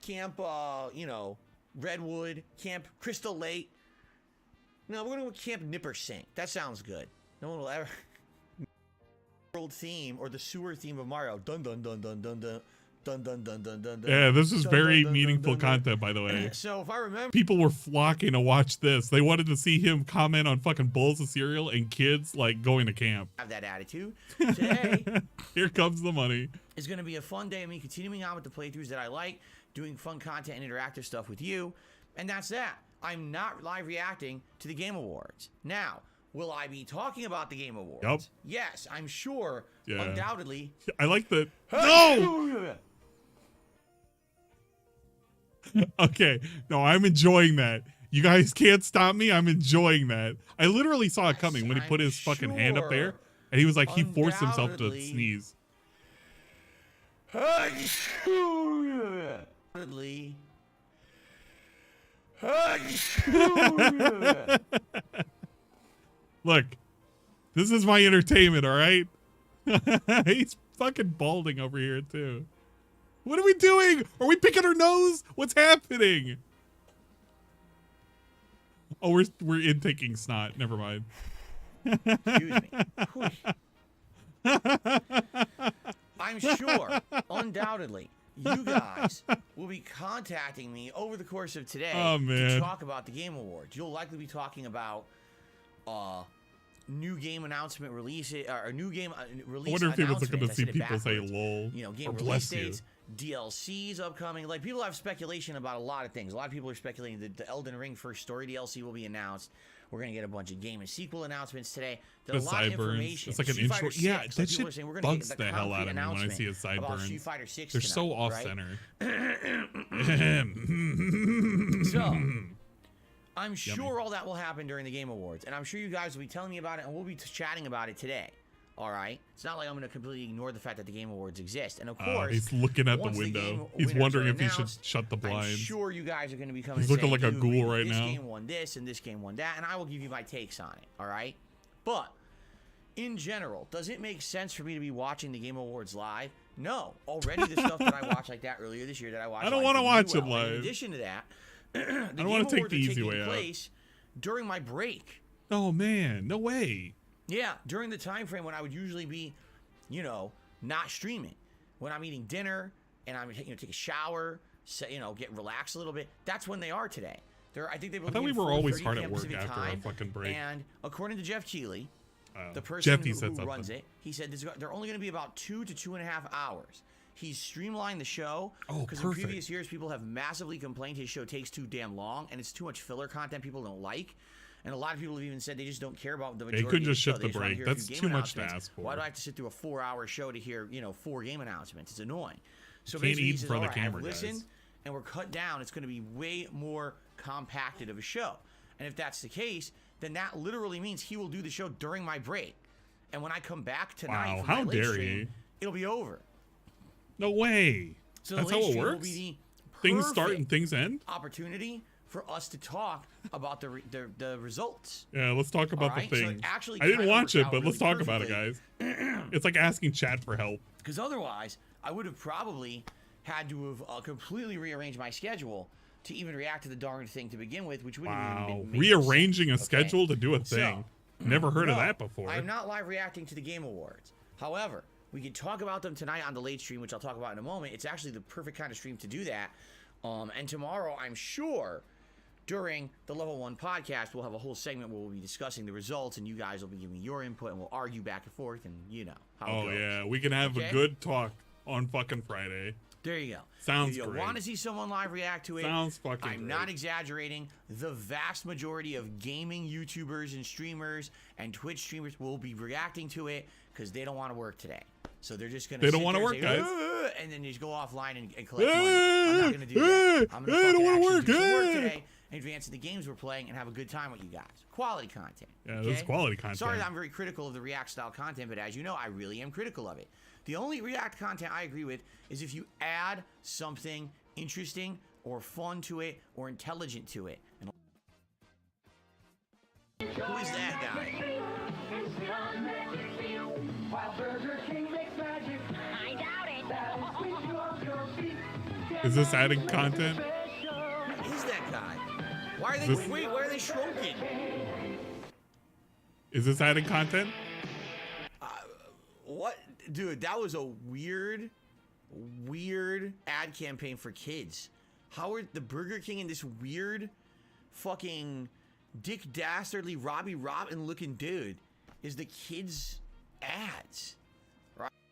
Camp, you know, Redwood, Camp Crystal Lake. No, we're gonna go Camp Nipper Sink. That sounds good. No one will ever. World theme or the sewer theme of Mario. Dun dun dun dun dun dun. Dun, dun, dun, dun, dun, dun. Yeah, this is very dun, meaningful dun, dun, content, by the way. So if I remember, People were flocking to watch this. They wanted to see him comment on fucking bowls of cereal and kids like going to camp. have that attitude. Today Here comes the money. is going to be a fun day of me continuing on with the playthroughs that I like, doing fun content and interactive stuff with you, and that's that. I'm not live reacting to the Game Awards. Now, will I be talking about the Game Awards? Yep. Yes, I'm sure. Yeah. Undoubtedly. I like the no. Okay, no, I'm enjoying that. You guys can't stop me. I'm enjoying that. I literally saw it coming when he put his fucking hand up there, and he was like, he forced himself to sneeze. Undoubtedly. Look, this is my entertainment, all right? He's fucking balding over here too. What are we doing? Are we picking our nose? What's happening? Oh, we're intaking snot. Never mind. Excuse me. I'm sure, undoubtedly, you guys will be contacting me over the course of today to talk about the Game Awards. You'll likely be talking about new game announcement release or new game release. I wonder if anyone's looking to I see said it people say backwards. "lol." You know, game or release bless you. dates, DLCs upcoming. Like people have speculation about a lot of things. A lot of people are speculating that the Elden Ring first story DLC will be announced. We're gonna get a bunch of game and sequel announcements today. There's a lot of information. It's like an Street intro. Fighter Yeah, 6, that people are shit saying we're gonna bugs get the hell out of me when I announcement see his about sideburns. Street Fighter 6 They're tonight, so off right? center. So, I'm sure all that will happen during the Game Awards, and I'm sure you guys will be telling me about it, and we'll be chatting about it today. All right? It's not like I'm going to completely ignore the fact that the Game Awards exist. And of course, he's looking at the once window. game He's winners wondering are if he should announced, shut the blinds. I'm sure you guys are going to be coming. He's and looking saying, like a "You ghoul agree right this now." This game won this, and this game won that, and I will give you my takes on it. All right? But in general, does it make sense for me to be watching the Game Awards live? No. Already the stuff that I watched like that earlier this year that I watched. I don't want to watch it it live. In addition to that, I don't want to take the easy way out. During my break. Oh man, no way. Yeah, during the time frame when I would usually be, you know, not streaming, when I'm eating dinner and I'm take a shower, get relaxed a little bit. That's when they are today. I think they. I thought we were always hard at work after our fucking break. And according to Jeff Keighley, the person who runs it, he said they're only going to be about 2 to 2.5 hours. He's streamlined the show because in previous years people have massively complained his show takes too damn long and it's too much filler content people don't like. And a lot of people have even said they just don't care about the majority. They couldn't just shift the break. That's too much to ask for. Why do I have to sit through a 4-hour show to hear 4 game announcements? It's annoying. So can't basically, eat he says, for the I've camera, listened, guys. and we're cut down. It's going to be way more compacted of a show. And if that's the case, then that literally means he will do the show during my break. And when I come back tonight, wow, for my how late dare stream, he? It'll be over. No way. So that's the how late it stream will works. be the Things start and perfect things end. opportunity for us to talk about the results. Yeah, let's talk about the right? So it things. actually I didn't kinda watch worked it, out but let's really talk about it, guys. perfectly. It's like asking chat for help. Because otherwise, I would have probably had to have completely rearranged my schedule to even react to the darn thing to begin with, which would have even been Rearranging sense, a schedule to do a thing. Never heard of that before. I'm not live reacting to the Game Awards. However, we can talk about them tonight on the late stream, which I'll talk about in a moment. It's actually the perfect kind of stream to do that. And tomorrow, I'm sure, during the Level 1 podcast, we'll have a whole segment where we'll be discussing the results, and you guys will be giving me your input, and we'll argue back and forth, and you know how it goes. Yeah, we can have a good talk on fucking Friday. There you go. Sounds if you great. want to see someone live react to it, Sounds fucking I'm not exaggerating. The vast majority of gaming YouTubers and streamers and Twitch streamers will be reacting to it because they don't want to work today. So they're just gonna. They don't want to work, guys. And then you just go offline and collect money. I'm not gonna do that. I'm gonna fucking actually do some work today and advance the games we're playing and have a good time with you guys. Quality content. Yeah, this is quality content. Sorry that I'm very critical of the React style content, but as you know, I really am critical of it. The only React content I agree with is if you add something interesting or fun to it or intelligent to it. And who is that guy? Is this adding content? Who is that guy? Why are they? Wait, why are they shrunken? Is this adding content? What, dude? That was a weird ad campaign for kids. How are the Burger King and this weird, fucking Dick Dastardly Robbie Robin looking dude is the kids' ads?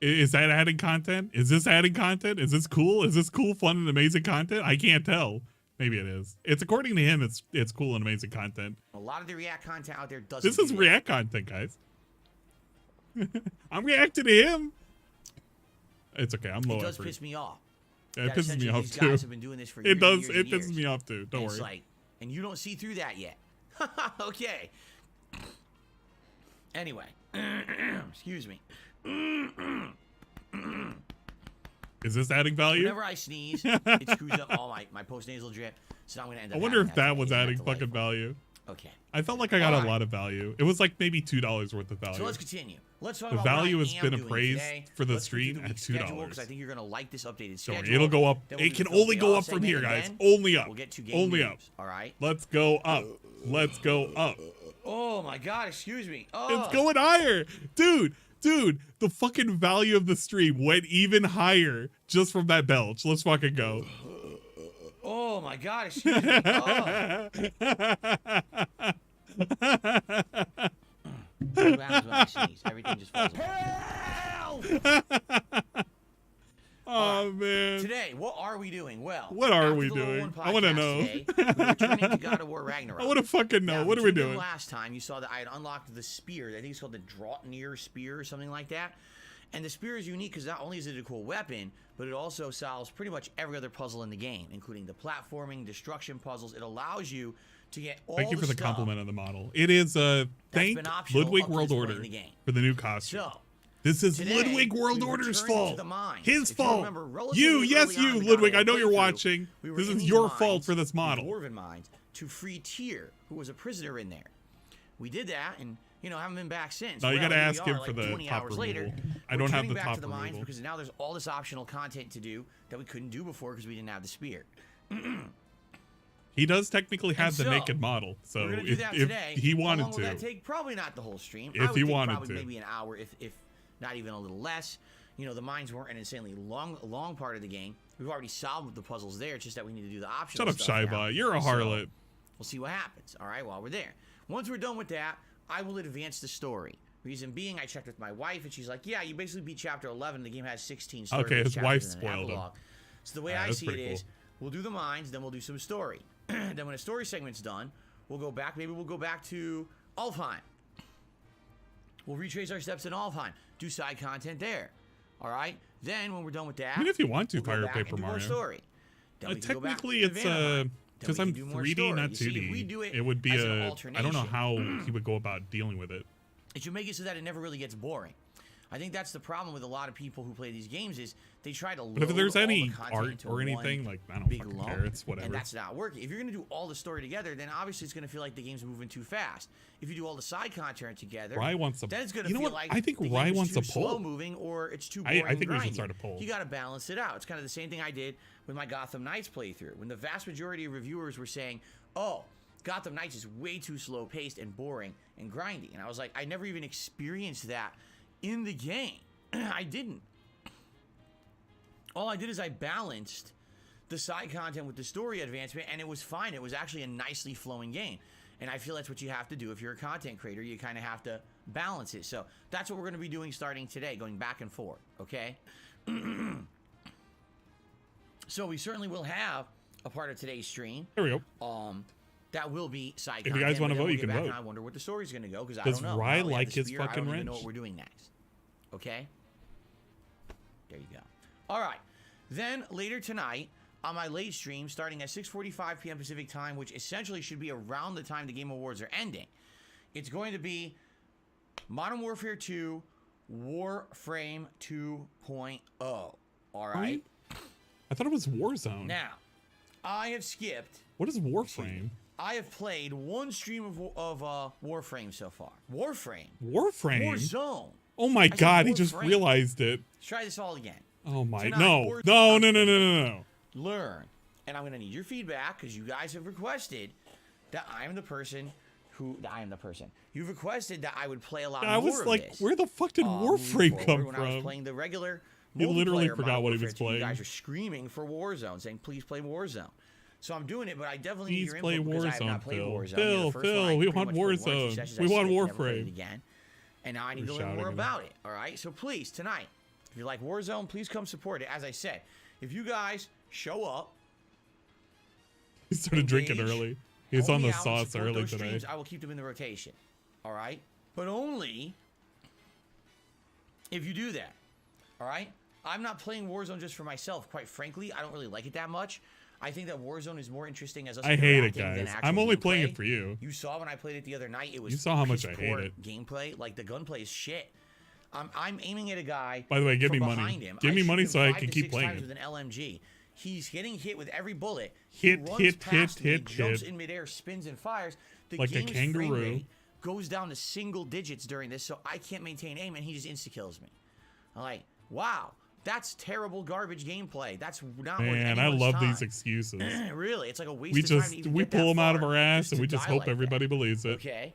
Is that adding content? Is this adding content? Is this cool? Is this cool, fun, and amazing content? I can't tell. Maybe it is. It's according to him. It's cool and amazing content. A lot of the React content out there doesn't. This is React content, guys. I'm reacting to him. It's okay. I'm low. It does piss me off. Yeah, it pisses me off these too. guys have been doing this for it does. years It and pisses years. me off too. Don't worry. It's like, and you don't see through that yet. Okay. Anyway, excuse me. Is this adding value? Whenever I sneeze, it screws up all my post-nasal drip. So I'm gonna end up. I wonder having if that today. was Isn't adding that fucking delightful? value. Okay. I felt like I got a Alright. lot of value. It was like maybe $2 worth of value. So let's continue. Let's talk The about value what I has am been doing appraised today. for the Let's get stream through the at week schedule, $2. because I think you're gonna like this updated Don't schedule. worry, it'll go up. Then we'll It do can the only go up segment, from here, and guys. then Only up. We'll get to game Only news, up. All right. Let's go up. Let's go up. Oh my God! Excuse me. Oh. It's going higher. Dude, the fucking value of the stream went even higher just from that belch. Let's fucking go. Oh my God! Excuse me. Oh. What happens when I sneeze? Everything just falls apart. Oh, man. Today, what are we doing? Well, What are after we the Level doing? 1 I wanna podcast know. Today, we're returning to God of War Ragnarok. I want to fucking know. Now, What if are we you tuned in doing? Last time, you saw that I had unlocked the spear. I think it's called the Draughtnir spear or something like that. And the spear is unique because not only is it a cool weapon, but it also solves pretty much every other puzzle in the game, including the platforming, destruction puzzles. It allows you to get all Thank you for the stuff compliment on the model. It is thank been optional Ludwig up to World this point Order in the game. for the new costume. So, This is today, Ludwig World we Order's return to fault. the mines. His If you fault. remember, relatively You, yes, early on in you, the Ludwig. God I of know War you're playthrough, watching. we were This in is these your mines, fault for this the model. Dwarven mines, to free Tyr, who was a prisoner in there. We did that, and haven't been back since. No, you Well, gotta here we ask him are, for like the 20 top hours later, removal. I we're don't have turning the back top to the mines removal. because now there's all this optional content to do that we couldn't do before because we didn't have the spear. He does technically have the so, naked model, so We're gonna do that if today. he How wanted long will that to. take? Probably not the whole stream. If I would he think wanted probably to. maybe an hour, if not even a little less. The mines weren't an insanely long part of the game. We've already solved the puzzles there. It's just that we need to do the optional Shut up, stuff now. Shyba. You're a So, harlot. we'll see what happens. All right, while we're there. Once we're done with that, I will advance the story. Reason being, I checked with my wife, and she's like, "Yeah, you basically beat chapter 11. The game has 16 story Okay, his chapters wife and an spoiled him. epilogue." So the way I that's see it pretty is, cool. we'll do the mines, then we'll do some story. Then when a story segment's done, we'll go back. Maybe we'll go back to Alfheim. We'll retrace our steps in Alfheim. Do side content there. All right. Then when we're done with that, I mean, if you want to, we'll go Fire back Paper and do more Mario. story. Then we can go back Technically, to it's Vanaheim. Then because we I'm can do more 3D, story. not You see, 2D. if we do It would be as an I don't know alternation, how he would go about dealing with it. it should make it so that it never really gets boring. I think that's the problem with a lot of people who play these games is they try to load But if there's all any the content art into or one anything, like, I don't big fucking lump, care. It's whatever. and that's not working. If you're going to do all the story together, then obviously it's going to feel like the game's moving too fast. If you do all the side content together, Rye wants a- then it's going to you know feel what? like I think the Rye game is wants too a poll. slow moving or it's too I boring. think we should and start a grindy. poll. You got to balance it out. It's kind of the same thing I did with my Gotham Knights playthrough. When the vast majority of reviewers were saying, "Oh, Gotham Knights is way too slow paced and boring and grindy," and I was like, I never even experienced that in the game. I didn't. All I did is I balanced the side content with the story advancement, and it was fine. It was actually a nicely flowing game. And I feel that's what you have to do if you're a content creator. You kind of have to balance it. So that's what we're going to be doing starting today, going back and forth, okay? So we certainly will have a part of today's stream. There we go. That will be side If you content. guys wanna but then vote, we'll you get can back vote. and I wonder what the story's going to go because I Does don't know. Rye Now we have like the his spear. fucking I don't even know wrench? what we're doing next. Okay? There you go. All right. Then later tonight on my late stream, starting at 6:45 p.m. Pacific time, which essentially should be around the time the Game Awards are ending, it's going to be Modern Warfare 2 Warframe 2.0. All right. I thought it was Warzone. Now, I have skipped. What is Warframe? I have played one stream of Warframe so far. Warframe. Warframe? Warzone. Oh my said God, he just Warframe. realized it. Let's try this all again. Oh my, Tonight, no. Warzone. No, no, no, no, no, no. Learn. And I'm going to need your feedback because you guys have requested that I am the person who... You've requested that I would play a lot I more was of like, this. where the fuck did moving Warframe forward. come When I was from? playing the regular He literally multiplayer forgot Modern what he Warfare was 2, playing. You guys are screaming for Warzone, saying, please play Warzone. So I'm doing it, but I definitely need Please your play input because I have Warzone, not played Phil. Warzone. Phil, You're the first Phil, one I we pretty want much played 1 or 2 Warzone. sessions. We I want skipped, never played it Warframe. again. And now I need We're to learn more shouting about it, all right? So please, tonight, if you like Warzone, please come support it. As I said, if you guys show up... He started drinking engage, early. He was help on me the out, sauce support early those today. streams, I will keep them in the rotation, all right? But only if you do that, all right? I'm not playing Warzone just for myself. Quite frankly, I don't really like it that much. I think that Warzone is more interesting as us I hate it, interacting than guys. actual I'm only gameplay. playing it for you. You saw when I played it the other night. It was You saw how much I piss-poor hate it. gameplay. Like, the gunplay is shit. I'm aiming at a guy. By the way, give from me money. behind him. Give me shoot money him so I 5 can to keep 6 playing times it. with an LMG. He's getting hit with every bullet. Hit, he runs hit, past hit, me, hit, jumps hit. in midair, spins and fires. The Like a game's frame kangaroo. rate goes down to single digits during this, so I can't maintain aim, and he just insta-kills me. I'm like, wow, that's terrible garbage gameplay. That's not worth Man, I anyone's love time. these excuses. Really, it's like a waste We of time just to even we get pull that them out of far our ass just and to we just die hope like that. everybody believes it. Okay,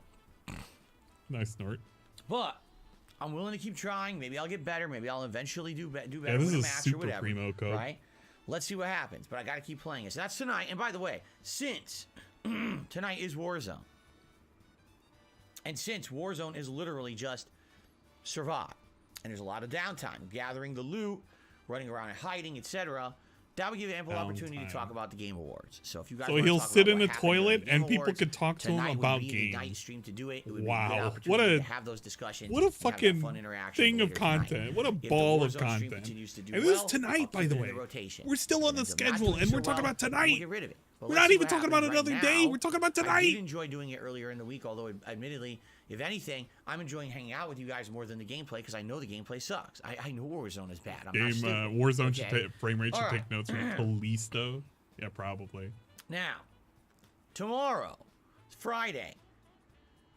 Nice snort. but I'm willing to keep trying. Maybe I'll get better. Maybe I'll eventually do better. Yeah, this win a is match super or whatever, primo code. right? Let's see what happens. But I got to keep playing it. So that's tonight. And by the way, since tonight is Warzone, and since Warzone is literally just survive, and there's a lot of downtime, gathering the loot, running around and hiding, etc., that would give you ample opportunity to talk about the Game Awards. So if you guys So wanna he'll talk sit about in what a happened during toilet the Game and people Awards, could talk to him tonight would about be the night games. stream to do it. It would be a Wow. good What opportunity a- to have those discussions. What a and have that fucking fun interaction thing of later tonight. content. What a If the ball of Warzone stream content. continues to do And this is well, tonight, I'll by keep the it in way. rotation. We're still on the If the match schedule, doesn't and we're show talking well, about tonight. We'll get rid of it. But We're let's not see even what talking about happens another right day. now. We're talking about I did tonight. enjoy doing it earlier in the week, although admittedly, if anything, I'm enjoying hanging out with you guys more than the gameplay because I know the gameplay sucks. I know Warzone is bad. I'm not Game stupid. Warzone should Okay? take frame rate should All take right. notes from Callisto. Yeah, probably. Now, tomorrow, Friday,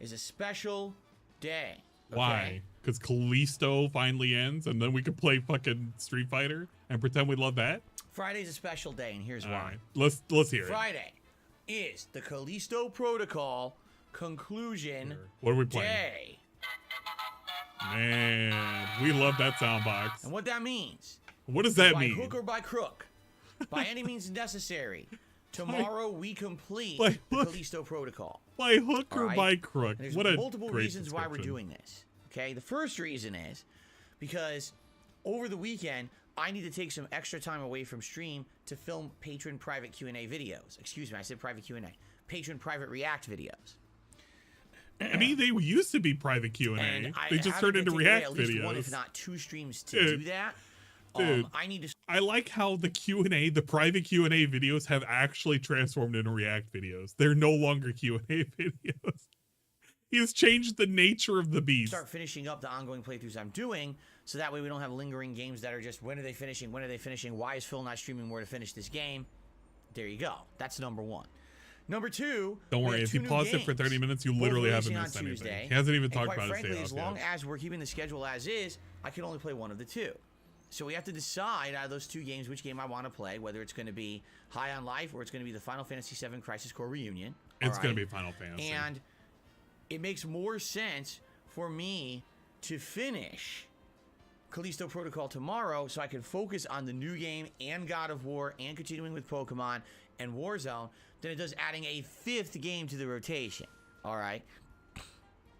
is a special day. Okay? Why? Because Callisto finally ends, and then we could play fucking Street Fighter and pretend we love that. Friday's a special day, and here's All why. right, let's hear it. Friday is the Callisto Protocol conclusion What are we playing? day. Man, we love that sound box. And what that means, What does that by mean? hook or by crook, by any means necessary, tomorrow we complete by the hook- Callisto Protocol. By hook All or right? by crook? And there's What a multiple great reasons why we're description. doing this. Okay, the first reason is because over the weekend I need to take some extra time away from stream to film patron private Q&A videos. Excuse me, I said private Q&A. Patron private react videos. I mean, they used to be private Q&A. And They just having turned to into take away React at least videos. one, if not two streams to Dude. do that. Dude. I need to. I like how the Q&A, the private Q&A videos have actually transformed into React videos. They're no longer Q&A videos. He's changed the nature of the beast. Start finishing up the ongoing playthroughs I'm doing, so that way we don't have lingering games that are just when are they finishing? When are they finishing? Why is Phil not streaming more to finish this game? There you go. That's number one. Number two. Don't we worry, have if you two new pause it for games, 30 minutes, you both literally haven't releasing missed on anything. Tuesday. He hasn't even And talked quite about his frankly, day as off long yet. as we're keeping the schedule as is, I can only play one of the two. So we have to decide out of those two games which game I want to play, whether it's going to be High on Life or it's going to be the Final Fantasy VII Crisis Core Reunion. It's All going to right? be Final Fantasy. And it makes more sense for me to finish Callisto Protocol tomorrow so I can focus on the new game and God of War and continuing with Pokemon and Warzone than it does adding a fifth game to the rotation. All right?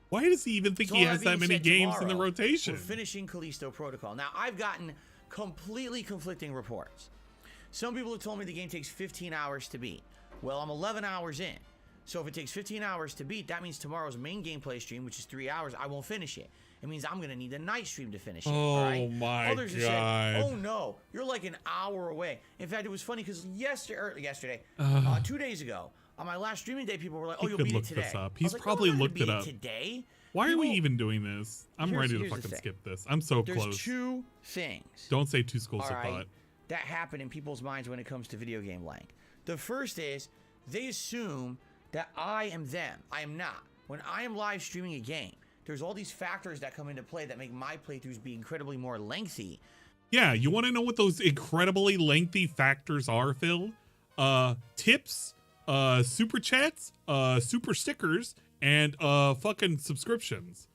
Why does he even think So he all has being that many said, games in the tomorrow, rotation? We're finishing Callisto Protocol. Now, I've gotten completely conflicting reports. Some people have told me the game takes 15 hours to beat. Well, I'm 11 hours in. So if it takes 15 hours to beat, that means tomorrow's main gameplay stream, which is 3 hours, I won't finish it. It means I'm going to need a night stream to finish it. All right? My Others have God. said, oh no, you're like an hour away. In fact, it was funny because yesterday, 2 days ago, on my last streaming day, people were like, oh, He you'll could beat look it today. this up. I He's was like, probably no, I'm not looked gonna it beat up. today. Why are we People- even doing this? I'm Here's- ready to here's the fucking thing. skip this. I'm so There's close. 2 things. Don't say 2 schools All of right, thought. that happen in people's minds when it comes to video game length. The first is they assume that I am them. I am not. When I am live streaming a game, there's all these factors that come into play that make my playthroughs be incredibly more lengthy. Yeah, you want to know what those incredibly lengthy factors are, Phil? Tips, super chats, super stickers, and fucking subscriptions.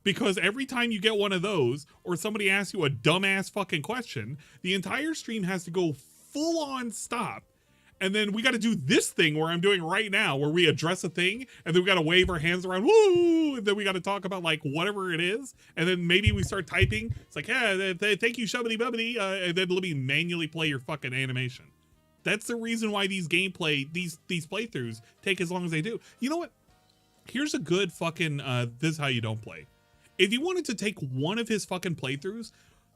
Because every time you get one of those, or somebody asks you a dumbass fucking question, the entire stream has to go full on stop. And then we got to do this thing where I'm doing right now, where we address a thing, and then we got to wave our hands around, woo, and then we got to talk about like whatever it is, and then maybe we start typing. It's like, yeah, thank you, shubbity bubbity, and then let me manually play your fucking animation. That's the reason why these playthroughs take as long as they do. You know what? Here's a good fucking this is how you don't play. If you wanted to take one of his fucking playthroughs,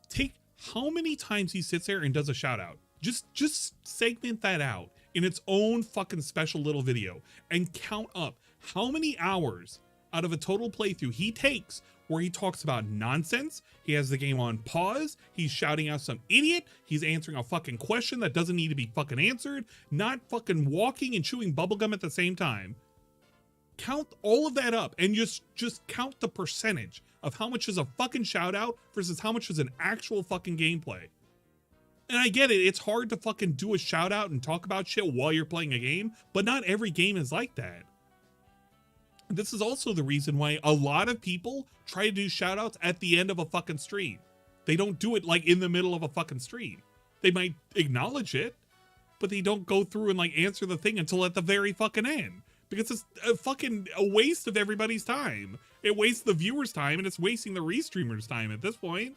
take how many times he sits there and does a shout out. Just segment that out in its own fucking special little video and count up how many hours out of a total playthrough he takes where he talks about nonsense. He has the game on pause. He's shouting out some idiot. He's answering a fucking question that doesn't need to be fucking answered. Not fucking walking and chewing bubblegum at the same time. Count all of that up and just count the percentage of how much is a fucking shout out versus how much is an actual fucking gameplay. And I get it, it's hard to fucking do a shout out and talk about shit while you're playing a game, but not every game is like that. This is also the reason why a lot of people try to do shout outs at the end of a fucking stream. They don't do it like in the middle of a fucking stream. They might acknowledge it, but they don't go through and like answer the thing until at the very fucking end. Because it's a waste of everybody's time. It wastes the viewer's time and it's wasting the restreamer's time at this point.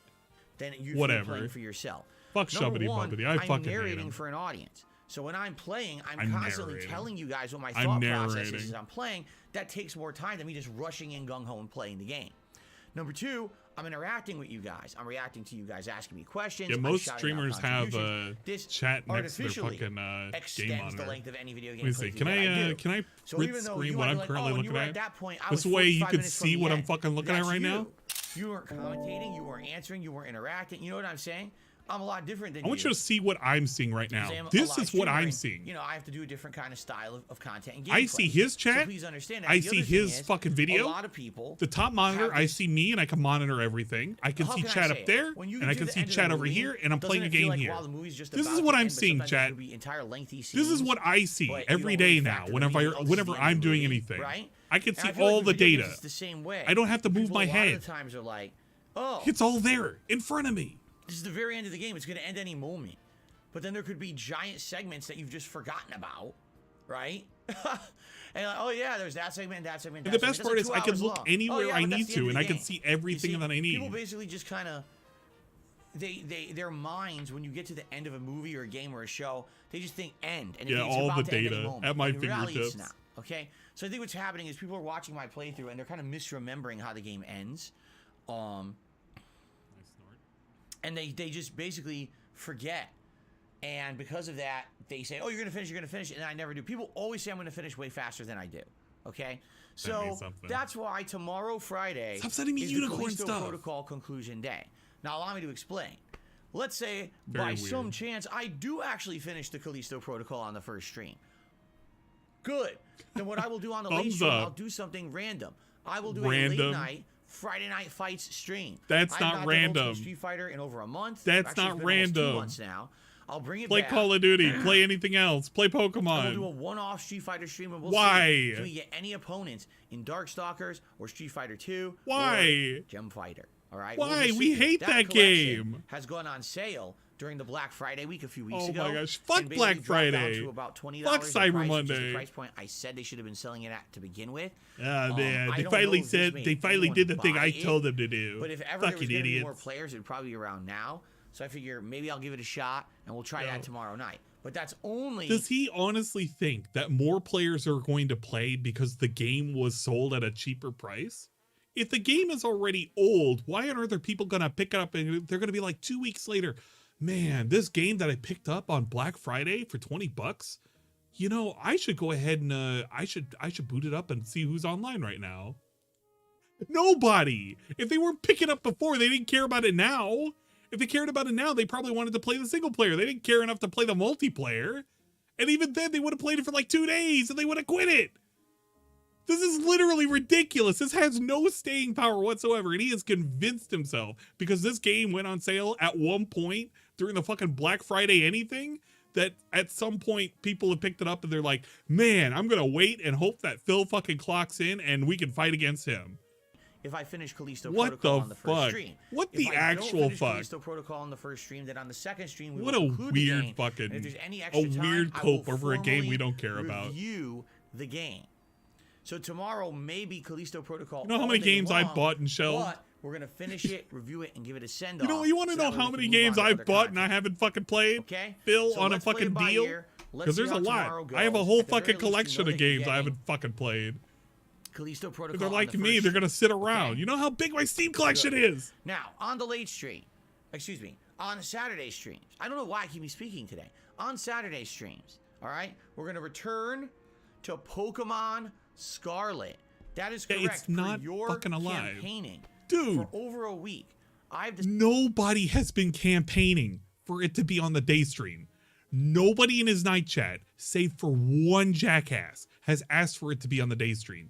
Then you're playing for yourself. Fuck Number shubbity one, bubbity. I I'm fucking hate narrating him. for an audience. So when I'm playing, I'm constantly narrating. telling you guys what my I'm thought process narrating. is as I'm playing. That takes more time than me just rushing in gung-ho and playing the game. Number 2, I'm interacting with you guys. I'm reacting to you guys asking me questions. Yeah, I'm most shouting out streamers have contributions. This chat next to their artificially fucking game extends the monitor. length of any video game Let me see. playthrough Can that I do. can I So print even though screen you what might I'm be like, currently oh, when looking you were at? at that point, I This was way you 45 could minutes from see the what I'm end. fucking looking at That's right you. now. You weren't commentating, you weren't answering, you weren't interacting. You know what I'm saying? I'm a lot different than I want you to see what I'm seeing right now. I'm a This live is what streamer I'm and, seeing. You know, I have to do a different kind of style of content and gameplay. I see his So chat. please understand that. I The see other thing his is, fucking video. A lot of people. The top monitor, have I this- see me and I can monitor everything. I can How see can I chat say up it? there When you and get I to can the see end of chat the over movie, here and I'm doesn't playing a it feel game like here. while the movie's just This about is to what I'm end, but seeing, sometimes chat. it could be entire lengthy This is scenes, what I see but you every don't really day now factor the whenever video until whenever the end I'm of the doing movie, anything. right? I can And see I feel like all with the video games, data. It's the same way. I don't have to move People my a lot head. of the times are like, oh, It's all there in front of me. this is the very end of the game. It's going to end any moment. But then there could be giant segments that you've just forgotten about, right? And like, oh yeah, there's that segment, that segment, that And the segment. best That's part like is 2 I can hours look long. anywhere Oh, yeah, I but that's need the to end of and the I can game. see You everything that I need. People basically just kind of their minds, when you get to the end of a movie or a game or a show, they just think end. And Yeah, it's all about the to end any data moment. at my In reality, it's fingertips. not. Okay, so I think what's happening is people are watching my playthrough and they're kind of misremembering how the game ends, and they just basically forget. And because of that, they say, "Oh, you're gonna finish," and I never do. People always say I'm gonna finish way faster than I do. Okay, so means something. that's why tomorrow, Friday, Stop sending me is unicorn the Callisto stuff. Protocol conclusion day. Now, allow me to explain. Let's say Very by weird. some chance I do actually finish the Callisto Protocol on the first stream. Good. Then what I will do on the late Thumbs stream, up. I'll do something random. I will do a Random. late night Friday Night Fights stream. That's I've not done random. Ultimate Street Fighter in over a month. That's Actually, not it's been almost 2 random. months now. I'll bring it Play back. Call of Duty. Play anything else. Play And we'll do a Pokemon. one-off Street Fighter stream, and we'll Why? see if we get any opponents in Darkstalkers or Street Fighter 2 Why? or Gem Fighter. All right. Why? just We see. hate that collection game. Has gone on sale during the Black Friday week a few weeks Oh ago. my gosh. Fuck and Black basically dropped down Friday. to about $20 Fuck the Cyber price, which is Monday. the price point I said they should have been selling it at to begin with. Ah, man. I They don't know finally if this said made they finally anyone did the thing buy I it, told them to do. But if ever there was Fucking going to be idiots. more players, it would probably be around now. So I figure maybe I'll give it a shot, and we'll try that tomorrow night. But that's only... Does he honestly think that more players are going to play because the game was sold at a cheaper price? If the game is already old, why on earth are people going to pick it up and they're going to be like 2 weeks later, man, this game that I picked up on Black Friday for $20, you know, I should go ahead and I should boot it up and see who's online right now. Nobody. If they weren't picking up before, they didn't care about it now. If they cared about it now, they probably wanted to play the single player. They didn't care enough to play the multiplayer. And even then, they would have played it for like 2 days and they would have quit it. This is literally ridiculous. This has no staying power whatsoever. And he has convinced himself because this game went on sale at one point during the fucking Black Friday anything that at some point people have picked it up and they're like, man, I'm going to wait and hope that Phil fucking clocks in and we can fight against him. If I finish Callisto What Protocol the on the first fuck? stream. What the if I actual don't finish fuck? Callisto Protocol on the first stream, then on the second stream we What will a conclude the weird game. fucking, And if there's any a extra time, weird I will cope over a game we formally don't care about. Review the game. So tomorrow maybe Callisto Protocol. You know how all many day games long, I've bought and shelved? But we're gonna finish it, review it, and give it a send off. You want to know how many games I've bought and I haven't fucking played? Okay. Phil, So on a let's play fucking it by deal? ear. Let's Because see there's a how lot. tomorrow I have a goes. whole At the very fucking least, you know collection that of you're games I getting haven't fucking played. Callisto Protocol. If they're on like the me, first they're gonna sit stream. around. Okay? You know how big my Steam collection is. Now, on the late stream, on Saturday streams, I don't know why I keep me speaking today. On Saturday streams, all right, we're going to return to Pokemon Scarlet. That is correct. It's not for your fucking alive. campaigning. Dude. For over a week. Nobody has been campaigning for it to be on the day stream. Nobody in his night chat, save for one jackass, has asked for it to be on the day stream.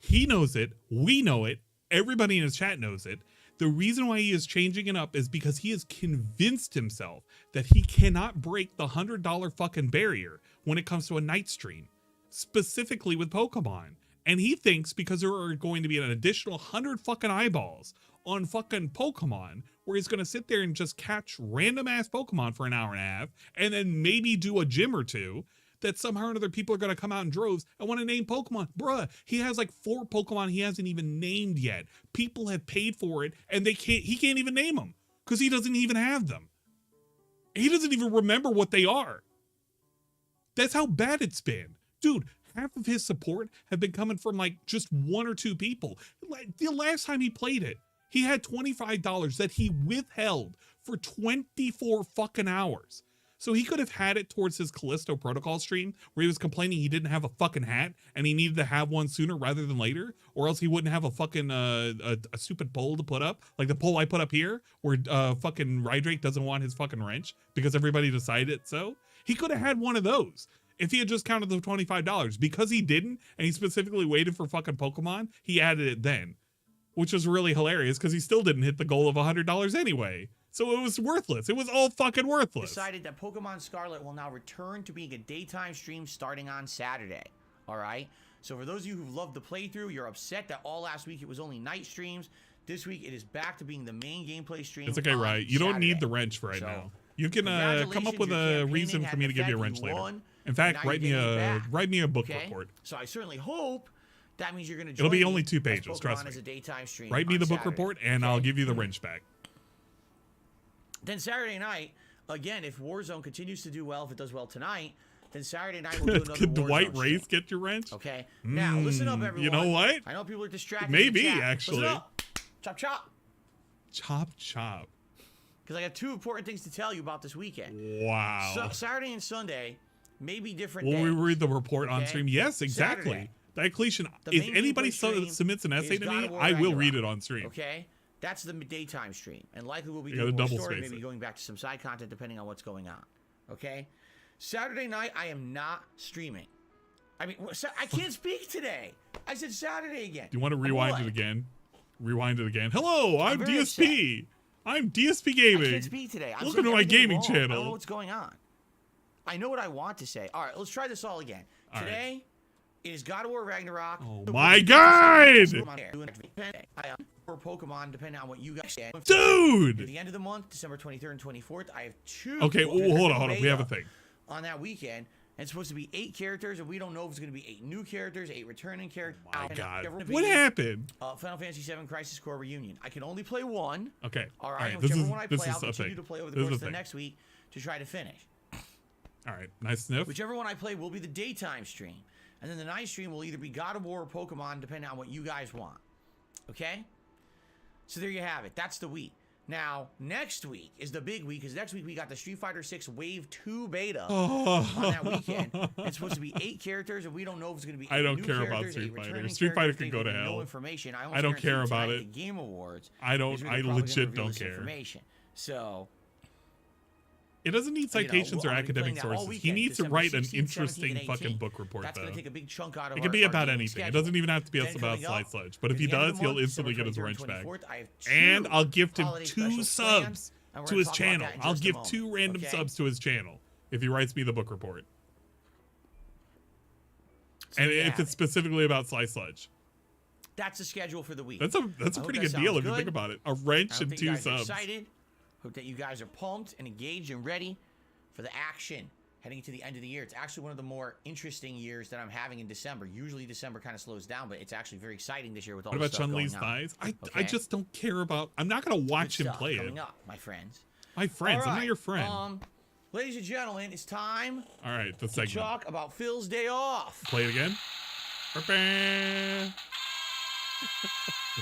He knows it. We know it. Everybody in his chat knows it. The reason why he is changing it up is because he has convinced himself that he cannot break the $100 fucking barrier when it comes to a night stream, specifically with Pokemon. And he thinks because there are going to be an additional 100 fucking eyeballs on fucking Pokemon, where he's going to sit there and just catch random ass Pokemon for an hour and a half, and then maybe do a gym or two, that somehow or another people are going to come out in droves and want to name Pokemon. Bruh, he has like 4 Pokemon he hasn't even named yet. People have paid for it and he can't even name them because he doesn't even have them. He doesn't even remember what they are. That's how bad it's been. Dude, half of his support have been coming from like just 1 or 2 people. Like the last time he played it, he had $25 that he withheld for 24 fucking hours. So he could have had it towards his Callisto Protocol stream where he was complaining he didn't have a fucking hat and he needed to have one sooner rather than later, or else he wouldn't have a fucking a stupid poll to put up, like the poll I put up here where fucking Rydrake doesn't want his fucking wrench because everybody decided it. So he could have had one of those if he had just counted the $25. Because he didn't, and he specifically waited for fucking Pokemon, he added it then, which was really hilarious because he still didn't hit the goal of $100 anyway. So it was worthless. It was all fucking worthless. Decided that Pokemon Scarlet will now return to being a daytime stream starting on Saturday. All right? So for those of you who've loved the playthrough, you're upset that all last week it was only night streams. This week it is back to being the main gameplay stream. It's okay, right? You don't need the wrench for right now. You can come up with a reason for me to give you a wrench later. In fact, write me a book report. So I certainly hope that means you're going to join. It'll be only 2 pages, trust me. As a daytime stream write me the book Saturday. report and I'll give you the wrench back. Then Saturday night, again, if Warzone continues to do well, if it does well tonight, then Saturday night we'll do another Could Warzone Dwight Race stream. get your wrench? Okay. Now, listen up, everyone. You know what? I know people are distracted. Maybe, in the chat. actually. Listen up. Chop, chop. Chop, chop. Because I got 2 important things to tell you about this weekend. Wow. So Saturday and Sunday may be different Will we days. read the report on Okay? stream? Yes, exactly. Saturday. Diocletian, The if main anybody gameplay stream submits an essay is to God me, of War I will Ragnarok. read it on stream. Okay? That's the daytime stream. And likely we'll be You gotta doing more double story, space maybe it. going back to some side content depending on what's going on. Okay? Saturday night, I am not streaming. I mean, I can't speak today. I said Saturday again. Do you want to rewind it again? Rewind it again. Hello, I'm very DSP. I'm DSP I Gaming. can't speak today. I'm Welcome saying to my everything gaming wrong. I don't know channel. what's going on. I know what I want to say. All right, let's try this all again. All Today is God of War Ragnarok. Oh my god! Or Pokemon, depending on what you guys say. At Dude! the end of the month, December 23rd and 24th, I have 2. Okay, hold on. We have a thing. On that weekend, and it's supposed to be 8 characters, and we don't know if it's going to be 8 new characters, 8 returning characters. My god. Whichever What happened? Final Fantasy VII Crisis Core Reunion. I can only play one. Okay. All right. This Whichever is one I this play, is I'll a continue thing. to play over the This is course a of the thing. next week to try to finish. All All right, nice sniff. Whichever one I play will be the daytime stream. And then the night stream will either be God of War or Pokemon, depending on what you guys want. Okay? So there you have it. That's the week. Now, next week is the big week, because next week we got the Street Fighter 6 Wave 2 beta on that weekend. It's supposed to be 8 characters, and we don't know if it's going to be 8 I don't new care about characters, Street 8 Fighter. returning Street Fighter characters. can go to They have hell. No information. I don't care about it. The Game Awards. I legit don't care. Information. So it doesn't need citations or I'm gonna be playing academic that all sources. He weekend, needs to December write an 16th, interesting 17th, and fucking 18th. book report, That's though. going to take a big chunk out of It can be our about gaming anything. It schedule. doesn't even have to be Then about coming Slice up, Sledge. But if at he the end of does, the he'll month, instantly get his December wrench 23rd back. and 24th, I have And 2 I'll gift him holiday 2 specials subs planned, and we're to gonna his talk about channel. that in I'll just a give moment, 2 random okay? subs to his channel if he writes me the book report. So And there you if have it's it. specifically about Slice Sledge. That's the schedule for the week. That's a I pretty hope good that deal sounds if you good. think about it. A I wrench hope and that you 2 guys are subs. excited. Hope that you guys are pumped and engaged and ready for the action heading into the end of the year. It's actually one of the more interesting years that I'm having in December. Usually December kind of slows down, but it's actually very exciting this year with all What the about stuff Chun-Li's going on. thighs? I Okay? just don't care about. I'm not going to watch Good him stuff play it. coming up, my friends. My friends. All I'm not right, your friend. Ladies and gentlemen, it's time All right, the to segment. talk about Phil's day off. Play it again.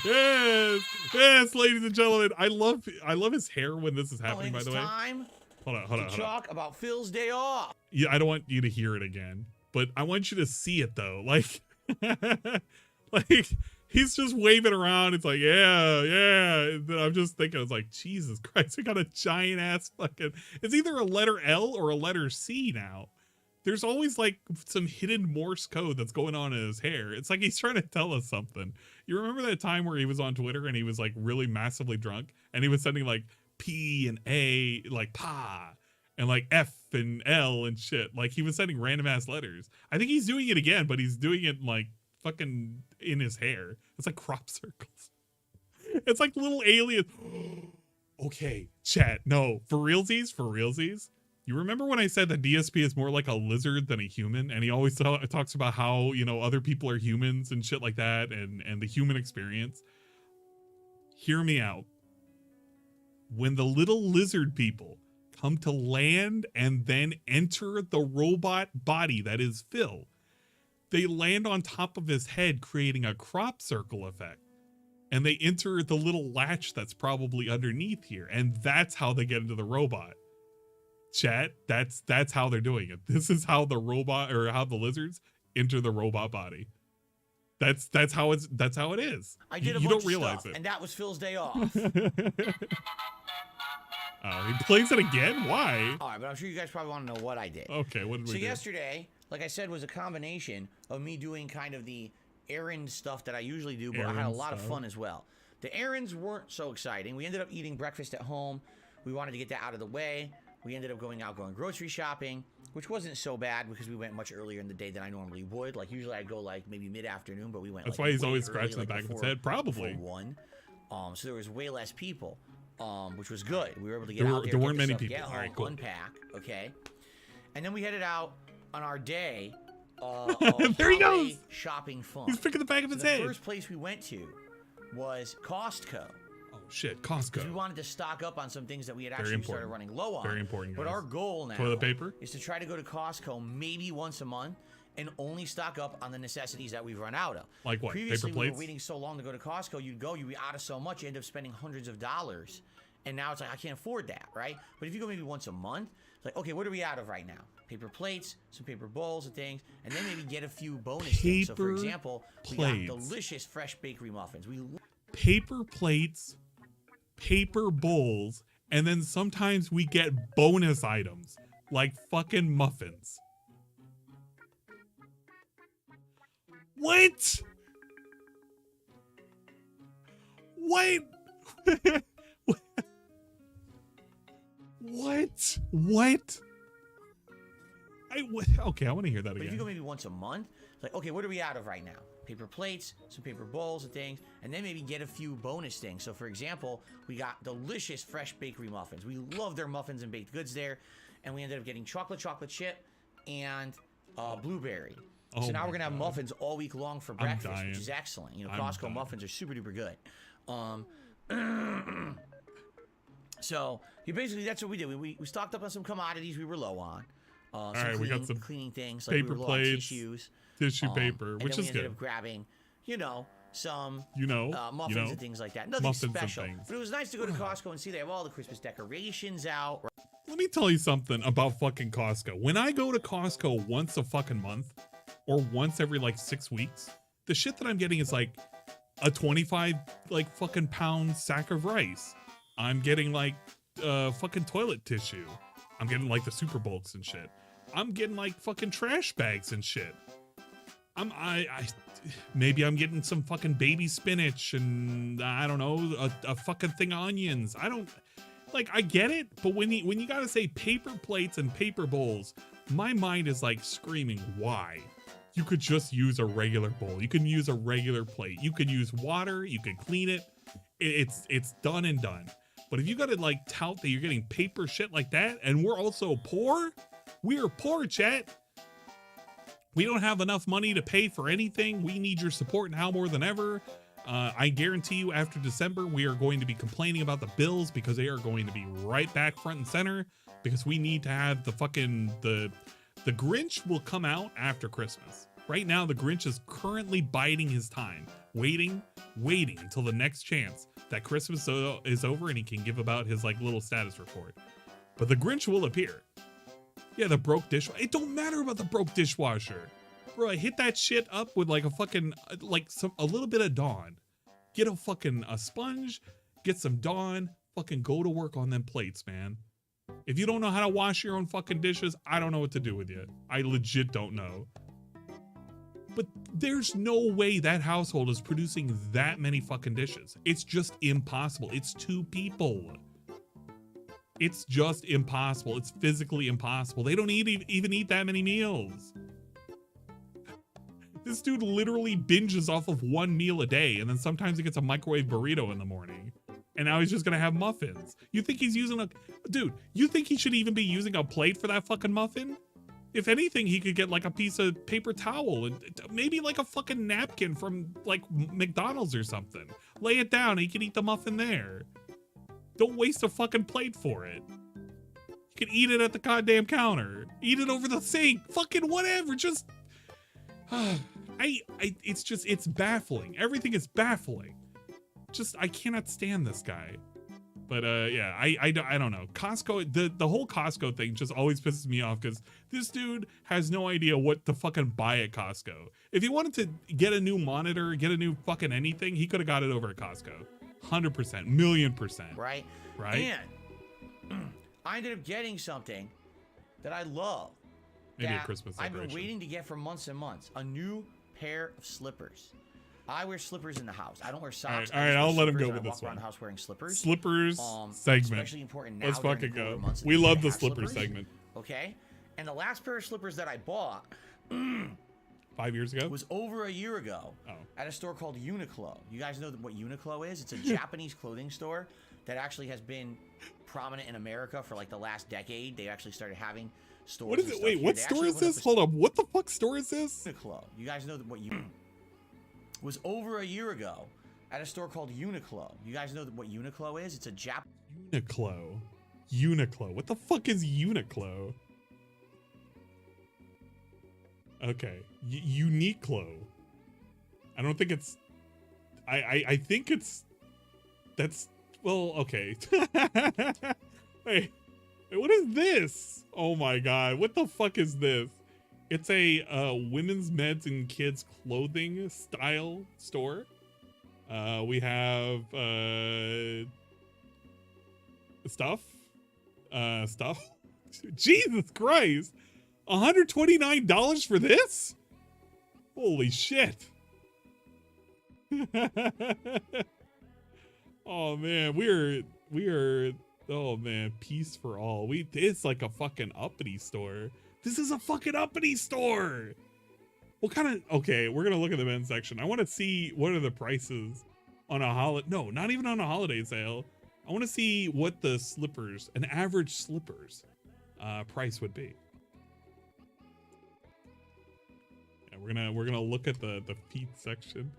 Yes, ladies and gentlemen. I love his hair when this is happening. By It's the way, time hold on. to talk about Phil's day off. Yeah, I don't want you to hear it again, but I want you to see it though. Like, like he's just waving around. It's like, yeah. And then I'm just thinking, I was like, Jesus Christ, we got a giant ass fucking. It's either a letter L or a letter C now. There's always like some hidden Morse code that's going on in his hair. It's like he's trying to tell us something. You remember that time where he was on Twitter and he was like really massively drunk and he was sending like P and A, like pa, and like F and L and shit. Like he was sending random ass letters. I think he's doing it again, but he's doing it like fucking in his hair. It's like crop circles. It's like little aliens. Okay, chat. No, for realsies. You remember when I said that DSP is more like a lizard than a human? And he always talks about how, you know, other people are humans and shit like that and the human experience. Hear me out. When the little lizard people come to land and then enter the robot body that is Phil, they land on top of his head, creating a crop circle effect. And they enter the little latch that's probably underneath here. And that's how they get into the robot. Chat, that's how they're doing it. This is how the robot or how the lizards enter the robot body. That's how it is. I did a you bunch don't realize of stuff, it. and that was Phil's day off. Oh, he plays it again? Why? All right, but I'm sure you guys probably want to know what I did. Okay, what did we So do? yesterday, like I said, was a combination of me doing kind of the errand stuff that I usually do, but I had a Errand lot of stuff. fun as well. The errands weren't so exciting. We ended up eating breakfast at home. We wanted to get that out of the way. We ended up going grocery shopping, which wasn't so bad because we went much earlier in the day than I normally would. Like usually I'd go like maybe mid-afternoon, but we went. That's like, why he's way always early, scratching like the back of his before- head. Probably. before 1. So there was way less people, which was good. We were able to get There out there. weren't get the many stuff, people. Get home, All right, cool. unpack. Okay, and then we headed out on our day. There he holiday goes. Shopping fun. He's picking the back of So his the head. first place we went to was Costco. Oh shit, Because we Costco. wanted to stock up on some things that we had Very actually started important. running low on. Very important, But guys. our goal now Toilet paper? is to try to go to Costco maybe once a month and only stock up on the necessities that we've run out of. Like what? Previously, Paper we plates? were waiting so long to go to Costco, you'd be out of so much, you end up spending hundreds of dollars. And now it's like, I can't afford that, right? But if you go maybe once a month, it's like, okay, what are we out of right now? Paper plates, some paper bowls and things, and then maybe get a few bonus things. So, for Paper example, we plates. got delicious fresh bakery muffins. Paper plates, paper bowls, and then sometimes we get bonus items like fucking muffins. What? What? What? Okay, I want to hear that But if you again. go maybe once a month, it's like, okay, what are we out of right now? Paper plates, some paper bowls and things, and then maybe get a few bonus things. So, for example, we got delicious fresh bakery muffins. We love their muffins and baked goods there, and we ended up getting chocolate chip and blueberry. Oh So now my we're gonna have God. muffins all week long for breakfast, dying. which is excellent. You know, I'm Costco dying. muffins are super duper good. So you basically, that's what we did. We stocked up on some commodities we were low on. All right, we got some cleaning things like paper we were low on plates, tissues, tissue paper, and which then is we ended good. up grabbing, some you muffins know, and things like that. Nothing muffins and special, things. but it was nice to go to Costco and see they have all the Christmas decorations out. Let me tell you something about fucking Costco. When I go to Costco once a fucking month or once every like 6 weeks, the shit that I'm getting is like a 25 like fucking pound sack of rice. I'm getting like fucking toilet tissue. I'm getting like the super bulks and shit. I'm getting like fucking trash bags and shit. Maybe I'm getting some fucking baby spinach and I don't know, a fucking thing of onions. I get it, but when you gotta say paper plates and paper bowls, my mind is like screaming, why? You could just use a regular bowl. You can use a regular plate. You could use water. You could clean it. It's done and done. But if you gotta like tout that you're getting paper shit like that, and we're also poor, we're poor, chat. We don't have enough money to pay for anything. We need your support now more than ever. I guarantee you after December, we are going to be complaining about the bills because they are going to be right back front and center because we need to have the fucking, the Grinch will come out after Christmas. Right now, the Grinch is currently biding his time, waiting until the next chance that Christmas is over and he can give about his like little status report. But the Grinch will appear. Yeah, the broke dishwasher. It don't matter about the broke dishwasher. Bro, I hit that shit up with like a fucking, a little bit of Dawn. Get a sponge, get some Dawn, fucking go to work on them plates, man. If you don't know how to wash your own fucking dishes, I don't know what to do with you. I legit don't know. But there's no way that household is producing that many fucking dishes. It's just impossible. It's 2 people. It's just impossible. It's physically impossible. They don't even eat that many meals. This dude literally binges off of 1 meal a day, and then sometimes he gets a microwave burrito in the morning. And now he's just gonna have muffins. You think he's using dude, you think he should even be using a plate for that fucking muffin? If anything, he could get like a piece of paper towel and maybe like a fucking napkin from like McDonald's or something. Lay it down, and he can eat the muffin there. Don't waste a fucking plate for it. You can eat it at the goddamn counter. Eat it over the sink. Fucking whatever, just... it's baffling. Everything is baffling. I cannot stand this guy. But yeah, I don't know. Costco, the whole Costco thing just always pisses me off because this dude has no idea what to fucking buy at Costco. If he wanted to get a new monitor, get a new fucking anything, he could have got it over at Costco. 100%, 1,000,000%. Right? Right? And I ended up getting something that I love. Maybe a Christmas I've celebration. been waiting to get for months and months. A new pair of slippers. I wear slippers in the house. I don't wear socks. All right, I'll let him go with with this walk around one. the house wearing slippers. Slippers segment. Especially important now. Let's during fucking the colder go. months We that love have the slipper slippers. segment. Okay? And the last pair of slippers that I bought 5 years ago? was over a year ago at a store called Uniqlo. You guys know what Uniqlo is? It's a Japanese clothing store that actually has been prominent in America for like the last decade. They actually started having stores. What is it? Wait, what store is this? Hold up. What the fuck store is this? Uniqlo. You guys know what was over a year ago at a store called Uniqlo. You guys know what Uniqlo is? It's a Uniqlo. What the fuck is Uniqlo? Okay. Uniqlo. I don't think it's... I think it's... That's... Well, okay. Wait, what is this? Oh my god. What the fuck is this? It's a women's, men's, and kids clothing style store. We have stuff. Jesus Christ. $129 for this? Holy shit. Oh man, we are oh man, peace for all. It's like a fucking uppity store. This is a fucking uppity store. What kind of... Okay, we're gonna look at the men's section. I want to see what are the prices on a holiday... No, not even on a holiday sale. I want to see what the slippers, an average slippers price would be. Yeah, we're gonna look at the feet section.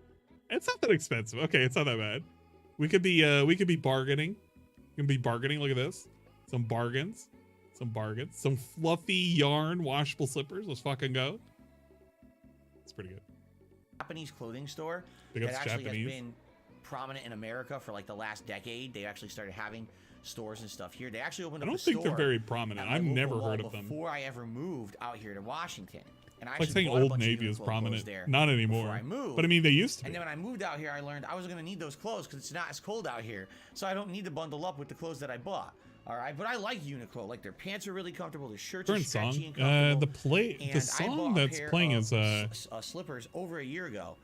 It's not that expensive. Okay, it's not that bad. We could be bargaining. We can be bargaining. Look at this. Some bargains. Some bargains. Some fluffy yarn washable slippers. Let's fucking go. It's pretty good. Japanese clothing store Big that ups actually Japanese. has been prominent in America for like the last decade. They actually started having stores and stuff here. They actually opened I up don't a think they're store very prominent. at my I've local never mall heard of them. before I ever moved out here to Washington. And I Like actually saying bought a Old bunch of Navy is Uniqlo prominent. clothes there Not anymore. before I moved. But I mean, they used to And be. then when I moved out here, I learned I was going to need those clothes because it's not as cold out here. So I don't need to bundle up with the clothes that I bought. All right, but I like Uniqlo. Like their pants are really comfortable. Their shirts are Current song. stretchy and comfortable. The And I song bought a that's pair playing of is slippers over a year ago.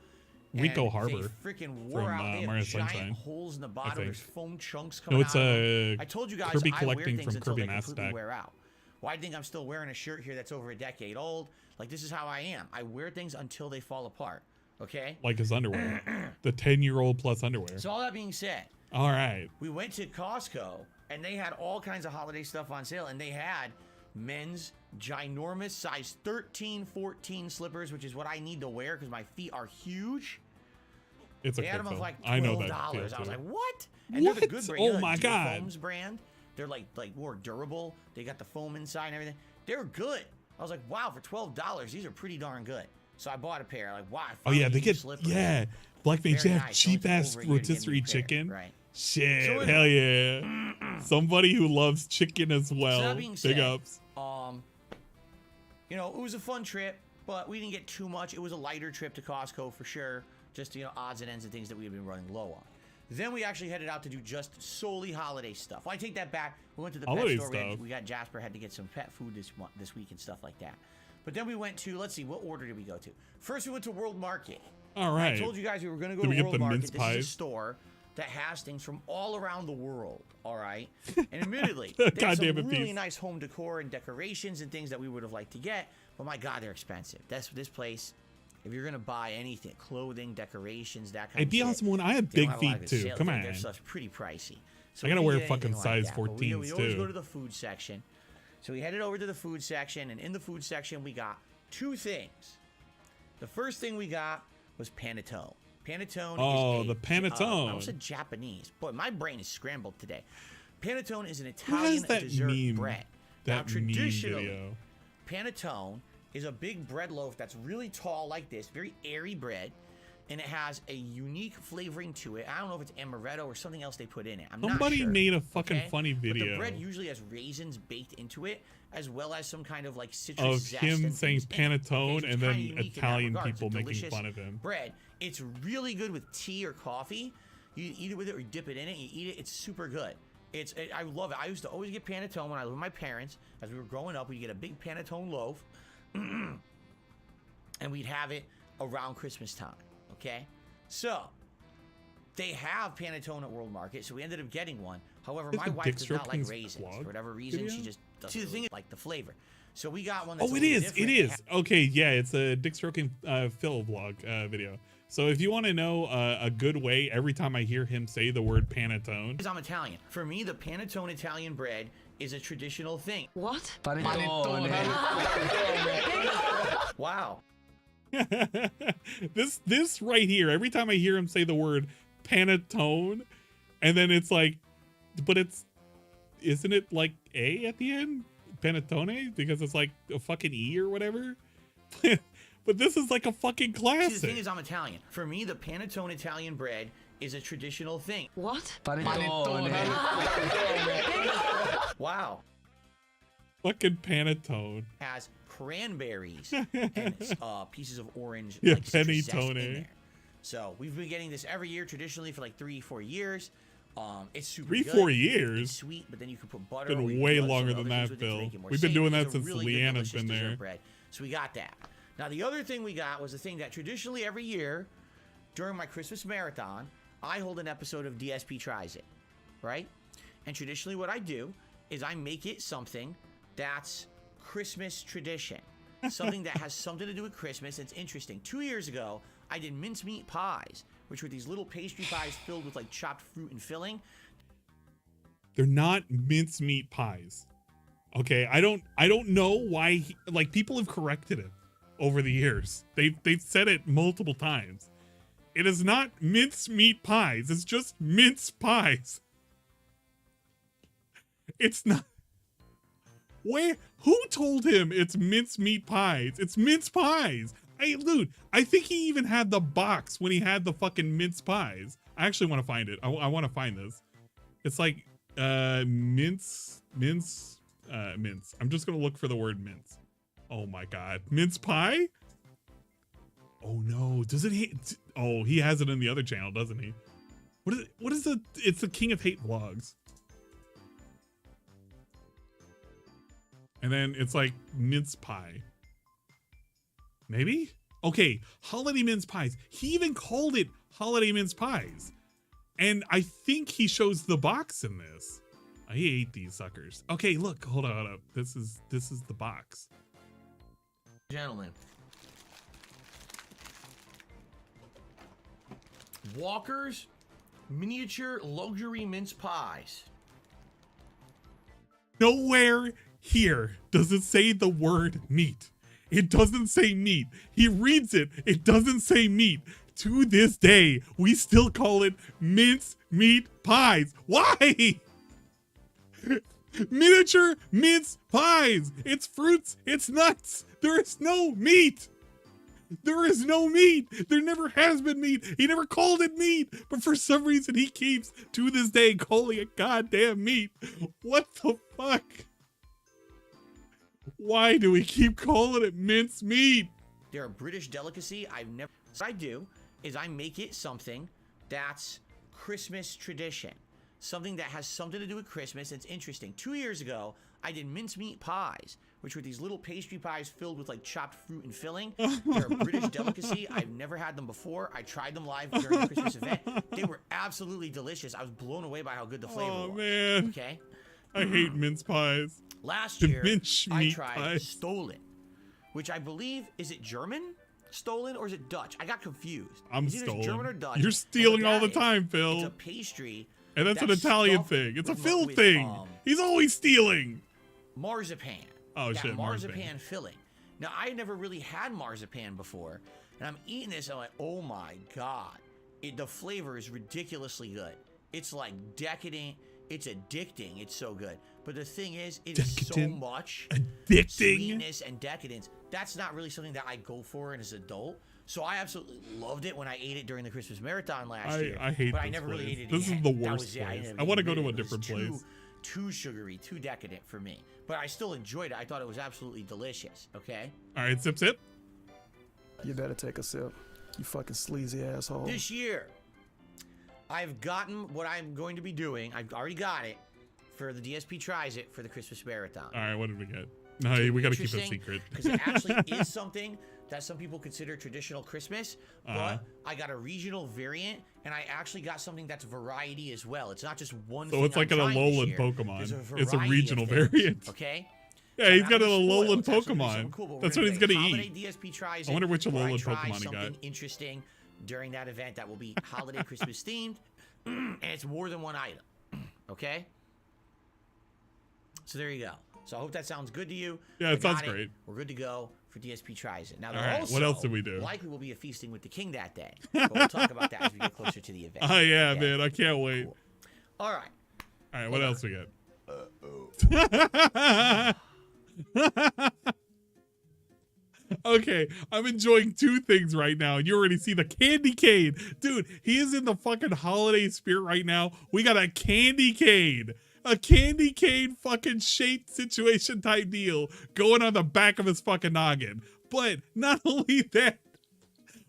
Rico and Harbor They freaking wore from, out. They have Mario giant Sunshine, holes in the bottom. think. There's foam chunks coming No, it's out. of them. I told you guys Kirby I wear Collecting things from until Kirby they Mass completely Stack. wear out. Why do you think I'm still wearing a shirt here that's over a decade old? Like this is how I am. I wear things until they fall apart. Okay. Like his underwear. The 10-year-old plus underwear. So all that being said, All right. we went to Costco and they had all kinds of holiday stuff on sale, and they had men's ginormous size 13, 14 slippers, which is what I need to wear because my feet are huge. It's a They had them quick for fill. like $12. I know that. I was feel, like, too. what? And they're the good What? brand. Oh You know, my Deer God. Foam's brand. They're like more durable. They got the foam inside and everything. They're good. I was like, wow, for $12, these are pretty darn good. So I bought a pair. Like, wow. I Oh yeah, finally they need get slippers. Black Mage, Very they have nice. It only took cheap ass over a year to get a new rotisserie pair, chicken. right. Shit, So hell yeah. Somebody who loves chicken as well. So that being Big said, ups. You know, it was a fun trip, but we didn't get too much. It was a lighter trip to Costco for sure. Just, you know, odds and ends and things that we had been running low on. Then we actually headed out to do just solely holiday stuff. Well, I take that back. We went to the Holiday pet store. stuff. We got Jasper had to get some pet food this week and stuff like that. But then we went to, let's see, what order did we go to? First, we went to World Market. All right. I told you guys we were going to go Did we to get World the Market. mince This pies? is a store that has things from all around the world, all right? And admittedly, they have Goddamn some it, really Beast. nice home decor and decorations and things that we would have liked to get, but my God, they're expensive. That's this place. If you're gonna buy anything, clothing, decorations, that kind It'd of be shit, awesome when I have they don't big have a lot of feet good too. sales. Come Their on. stuff's pretty pricey. So I gotta we wear didn't get fucking anything like size that, but we 14s always too. go to the food section. So we headed over to the food section, and in the food section, we got two things. The first thing we got was panettone. Panettone Oh, is the panettone. I almost said Japanese. Boy, my brain is scrambled today. Panettone is an Who has Italian that dessert meme? bread. Now, That meme traditionally, video. panettone is a big bread loaf that's really tall like this, very airy bread, and it has a unique flavoring to it. I don't know if it's amaretto or something else they put in it. I'm Somebody not sure. made a fucking okay? funny But the video bread usually has raisins baked into it, as well as some kind of like citrus of zest him and saying things in it. panettone Okay, so and it's then kinda unique in that Italian regard. It's a people making delicious fun of him. bread. It's really good with tea or coffee. You eat it with it or dip it in it. You eat it. It's super good. I love it. I used to always get panettone when I lived with my parents. As we were growing up, we'd get a big panettone loaf, and we'd have it around Christmas time. Okay, so they have panettone at World Market, so we ended up getting one. However, Is my the wife Dick does not like Stroking's raisins vlog for whatever reason. video? She just doesn't really like the flavor. So we got one. That's Oh, a it little is. different. It is. Okay, yeah, it's a Dick Stroking Phil vlog video. So if you want to know a good way, every time I hear him say the word panettone, Because I'm Italian. For me, the panettone Italian bread is a traditional thing. What? Wow. this right here, every time I hear him say the word panettone, and then it's like, but isn't it like A at the end? Panettone? Because it's like a fucking E or whatever? But this is like a fucking See, the thing classic. is, I'm Italian. For me, the panettone Italian bread is a traditional thing. What? Wow. Fucking panettone. Has cranberries and pieces of orange. Yeah, like, citrus zest in panettone. there. So we've been getting this every year, traditionally for like 3-4 years. It's super 3-4 good. years? It's sweet, but then you can put butter. Been or you can way do some longer other than things that, with it to Phil. make it more We've been doing savory. that It's a since really good, Leanna's delicious been dessert there. bread. So we got that. Now the other thing we got was the thing that traditionally every year during my Christmas marathon, I hold an episode of DSP Tries It, right? And traditionally what I do is I make it something that's Christmas tradition. Something that has something to do with Christmas. It's interesting. 2 years ago, I did mince meat pies, which were these little pastry pies filled with like chopped fruit and filling. They're not mincemeat pies. Okay, I don't know why like people have corrected it over the years. They've said it multiple times. It is not mincemeat pies. It's just mince pies. It's not. Where? Who told him it's mince meat pies? It's mince pies. Dude, I think he even had the box when he had the fucking mince pies. I actually want to find it. I want to find this. It's like mince. I'm just gonna look for the word mince. Oh my god, mince pie. Oh no, does it? Oh, he has it in the other channel, doesn't he? What is the? It's the King of Hate vlogs. And then it's like mince pie. Maybe? Okay, holiday mince pies. He even called it holiday mince pies. And I think he shows the box in this. I hate these suckers. Okay, look, hold on. This is the box. Gentlemen. Walker's miniature luxury mince pies. Nowhere here does it say the word meat. It doesn't say meat. He reads it. It doesn't say meat. To this day, we still call it mince meat pies. Why? Miniature mince pies. It's fruits. It's nuts. There is no meat. There is no meat. There never has been meat. He never called it meat. But for some reason, he keeps, to this day, calling it goddamn meat. What the fuck? Why do we keep calling it mince meat? They're a British delicacy. What I do is I make it something that's Christmas tradition. Something that has something to do with Christmas. It's interesting. 2 years ago, I did mince meat pies, which were these little pastry pies filled with like chopped fruit and filling. They're a British delicacy. I've never had them before. I tried them live during the Christmas event. They were absolutely delicious. I was blown away by how good the flavor was. Oh man. Okay. I hate mince pies. Last The year, mince I meat tried pies. Stolen, which I believe, is it German? Stolen, or is it Dutch? I got confused. I'm It's either stolen. German or Dutch. You're And stealing what all the that time, is, Phil. It's a pastry. And that's an Italian stuffed thing. It's a with Phil with, thing. He's always stealing. Marzipan. Oh, that shit, marzipan marzipan. filling. Now, I never really had marzipan before, and I'm eating this, and I'm like, oh my god. The flavor is ridiculously good. It's like decadent. It's addicting. It's so good. But the thing is, it is so Decadent? much Addicting? sweetness and decadence. That's not really something that I go for as an adult. So I absolutely loved it when I ate it during the Christmas marathon last year. I hate but this I never place. really ate it This again. is the That worst was it. place. never I want to go ate to it. a It was different place. Too sugary, too decadent for me. But I still enjoyed it. I thought it was absolutely delicious. Okay. All right, sip, sip. You better take a sip, you fucking sleazy asshole. This year, I've gotten what I'm going to be doing. I've already got it for the DSP Tries It for the Christmas Marathon. All right, what did we get? No, we got to keep it secret. Because it actually is something that some people consider traditional Christmas, but I got a regional variant, and I actually got something that's variety as well. It's not just one thing. So it's like an I'm trying this Alolan year. Pokemon. There's It's a variety regional of things, variant. Okay? Yeah, So he's I'm got not an gonna spoil it. Alolan It's actually gonna be Pokemon. something cool, but That's we're what he's gonna gonna holiday eat. DSP tries I wonder it, which where I Alolan try Pokemon he got. something interesting during that event that will be holiday Christmas themed, and it's more than one item. Okay? So there you go. So I hope that sounds good to you. Yeah, I it sounds got great. We're good to go for DSP Tries It. Now, All there right, also what else did we do? likely will be a feasting with the king that day. But we'll talk about that as we get closer to the event. Oh yeah, Okay? man, I can't wait. Cool. All right. All right, what else we got? Okay, I'm enjoying two things right now. You already see the candy cane. Dude, he is in the fucking holiday spirit right now. We got a candy cane. A candy cane fucking shaped situation type deal going on the back of his fucking noggin. But not only that,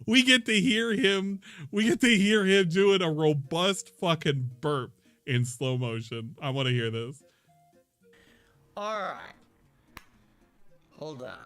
we get to hear him doing a robust fucking burp in slow motion. I want to hear this. All right. Hold on.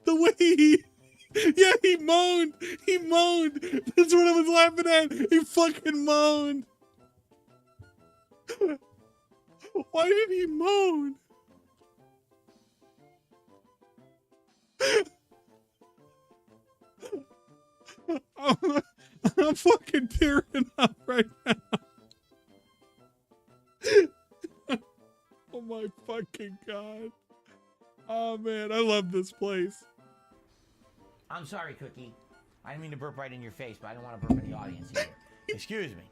The way he moaned. He moaned. That's what I was laughing at. He fucking moaned. Why did he moan? I'm fucking tearing up right now. Oh my fucking god. Oh man, I love this place. I'm sorry, Cookie. I didn't mean to burp right in your face, but I don't want to burp in the audience either. Excuse me.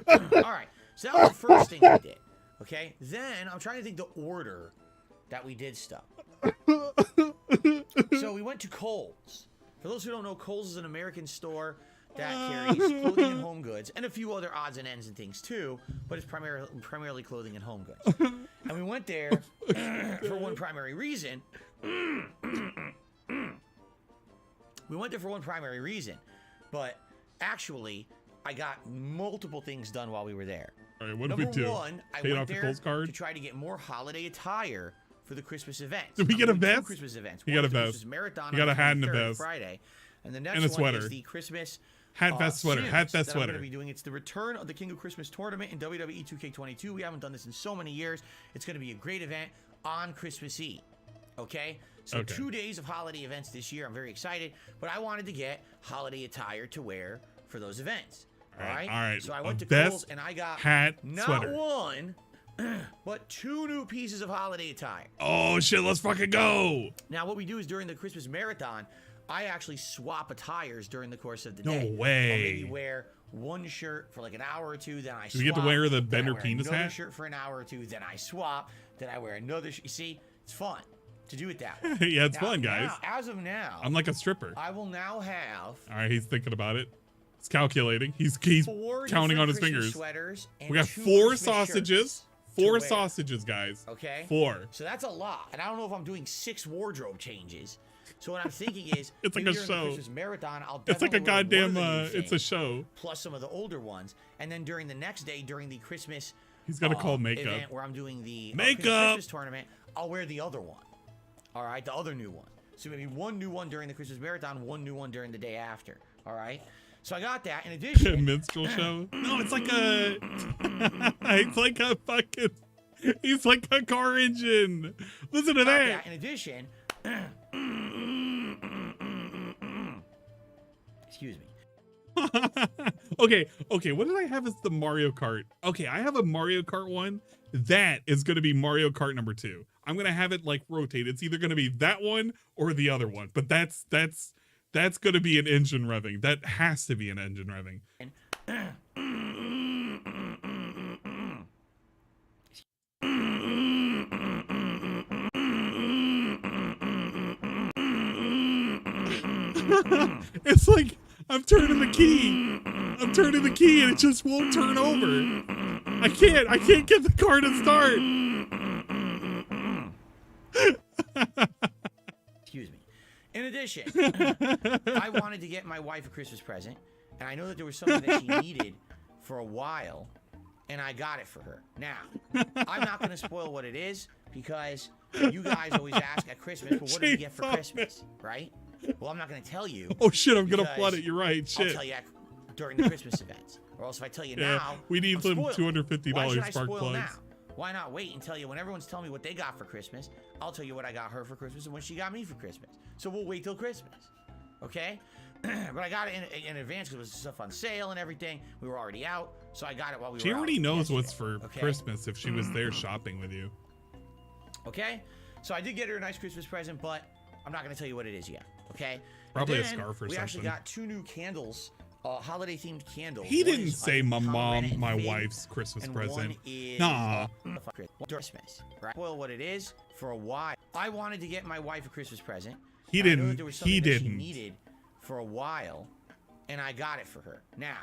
All right, so that was the first thing we did. Okay, then I'm trying to think the order that we did stuff. So we went to Kohl's. For those who don't know, Kohl's is an American store that carries clothing and home goods and a few other odds and ends and things too, but it's primarily clothing and home goods. And we went there for one primary reason. We went there for one primary reason, but actually, I got multiple things done while we were there. All right, what did Number we do? one, I Paid went off your there Kohl's card? to try to get more holiday attire for the Christmas events. Did we get a vest? Christmas events. You got a One is the vest. Christmas marathon You got on a hat and a 23rd, vest. Friday, and the And next a one sweater. is the Christmas Hat, vest, sweater. series Hat, vest, that I'm sweater. going to be doing. It's the return of the King of Christmas tournament in WWE 2K22. We haven't done this in so many years. It's going to be a great event on Christmas Eve. Okay? So Okay. 2 days of holiday events this year. I'm very excited, but I wanted to get holiday attire to wear for those events. All right. So I went to vest, Kohl's and I got hat, not sweater. one, but 2 new pieces of holiday attire. Oh shit, let's fucking go. Now, what we do is during the Christmas marathon, I actually swap attires during the course of the No day. way. I'll maybe wear one shirt for like an hour or two, then I swap. Do we get to wear the then I Bender wear penis another hat? shirt for an hour or two, then I swap, then I wear another shirt. You see, it's fun to do it that way. Yeah, it's Now- fun, guys. now, as of now, I'm like a stripper. I will now have All right, he's thinking about it. He's calculating. He's 4 counting on different his Christmas fingers. sweaters and We got 2 4 Christmas sausages. shirts to 4 wear. sausages, guys. Okay. 4. So that's a lot. And I don't know if I'm doing 6 wardrobe changes. So what I'm thinking is, It's like maybe a during show. the Christmas marathon, I'll It's like a definitely wear one goddamn. of the new It's a things, show. plus some of the older ones, and then during the next day, during the Christmas He's gonna call makeup. event where I'm doing the Makeup! Christmas tournament, I'll wear the other one. All right, the other new one. So maybe one new one during the Christmas marathon, one new one during the day after. All right. So I got that. In addition, Minstrel show. No, it's like a. It's like a fucking. He's like a car engine. Listen to that. in addition, excuse me. Okay. What did I have as the Mario Kart? Okay, I have a Mario Kart one. That is going to be Mario Kart number 2. I'm going to have it like rotate. It's either going to be that one or the other one. But that's going to be an engine revving. That has to be an engine revving. It's like I'm turning the key. I'm turning the key and it just won't turn over. I can't get the car to start. Excuse me. In addition, I wanted to get my wife a Christmas present, and I know that there was something that she needed for a while, and I got it for her. Now, I'm not going to spoil what it is because you guys always ask at Christmas, well, what do we get for Christmas, right? Well, I'm not going to tell you. Oh shit, I'm gonna because flood it. You're right. I'll Shit. tell you during the Christmas events, or else if I tell you Yeah, now, we need I'm some spoiling. $250 Why should I spark spoil plugs. now? Why not wait and tell you when everyone's telling me what they got for Christmas? I'll tell you what I got her for Christmas and what she got me for Christmas. So we'll wait till Christmas, okay? But I got it in advance because it was stuff on sale and everything. We were already out, so I got it while we She were already out knows what's yesterday, for okay? Christmas if she was there shopping with you. Okay? So I did get her a nice Christmas present, but I'm not going to tell you what it is yet, okay? Probably a And then scarf or we actually something. got 2 new candles, holiday-themed candles. He One didn't is, say my pomegranate mom, and my fig, wife's Christmas and present. one is, Nah. Christmas. Right? Spoil what it is for a while. I wanted to get my wife a Christmas present. He and I know didn't. that there was He something that she didn't. needed for a while, and I got it for her. Now,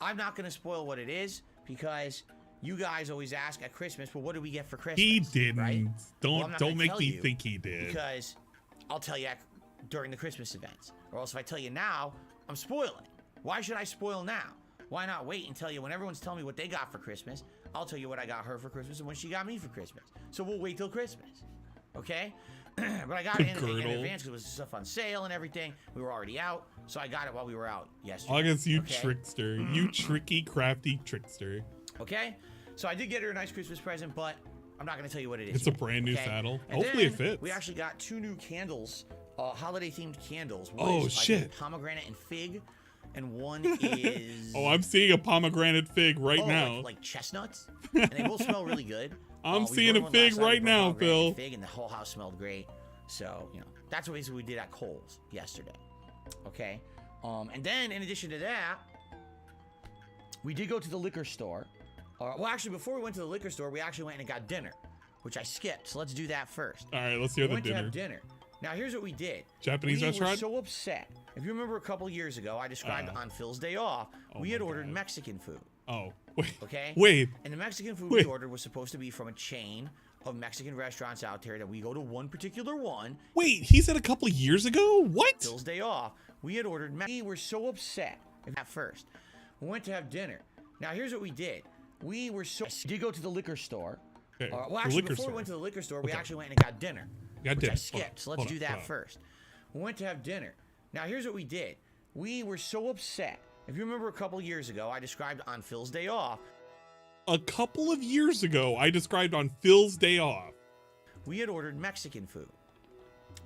I'm not going to spoil what it is because you guys always ask at Christmas, well, what do we get for Christmas? He didn't. Right? Well, I'm not Don't gonna make tell me you think he did. Because I'll tell you during the Christmas events. Or else if I tell you now, I'm spoiling. Why should I spoil now? Why not wait and tell you when everyone's telling me what they got for Christmas? I'll tell you what I got her for Christmas and what she got me for Christmas. So we'll wait till Christmas. Okay? But I got it in advance because it was stuff on sale and everything. We were already out. So I got it while we were out yesterday. August, you okay? trickster. You tricky, crafty trickster. Okay? So I did get her a nice Christmas present, but I'm not going to tell you what it is It's yet, a brand new okay? saddle. And Hopefully it then fits. We actually got 2 new candles, holiday-themed candles. One Oh, is, shit. pomegranate and fig. and one is. Oh, I'm seeing a pomegranate fig right now. Like chestnuts, and they both smell really good. I'm We seeing burned a one fig last night, right we burned now, pomegranate Phil. and Fig, and the whole house smelled great. So that's what we did at Kohl's yesterday. Okay, and then in addition to that, we did go to the liquor store. Well, actually, before we went to the liquor store, we actually went and got dinner, which I skipped. So let's do that first. All right, let's hear We the went to dinner. have dinner. Now, here's what we did. Japanese we restaurant? We were so upset. If you remember a couple years ago, I described on Phil's day off, we had ordered Mexican food. Oh, wait. Okay? Wait. And the Mexican food we ordered was supposed to be from a chain of Mexican restaurants out there that we go to one particular one. Wait, he said a couple of years ago? What? Phil's day off. We had ordered. We were so upset at first. We went to have dinner. Now, here's what we did. We were so. We did go to the liquor store. Okay. Well, actually, before we went to the liquor store, we actually went and got dinner. Which I skipped. So let's do that first. We went to have dinner. Now, here's what we did. We were so upset. If you remember a couple years ago, I described on Phil's day off. A couple of years ago, I described on Phil's day off. We had ordered Mexican food.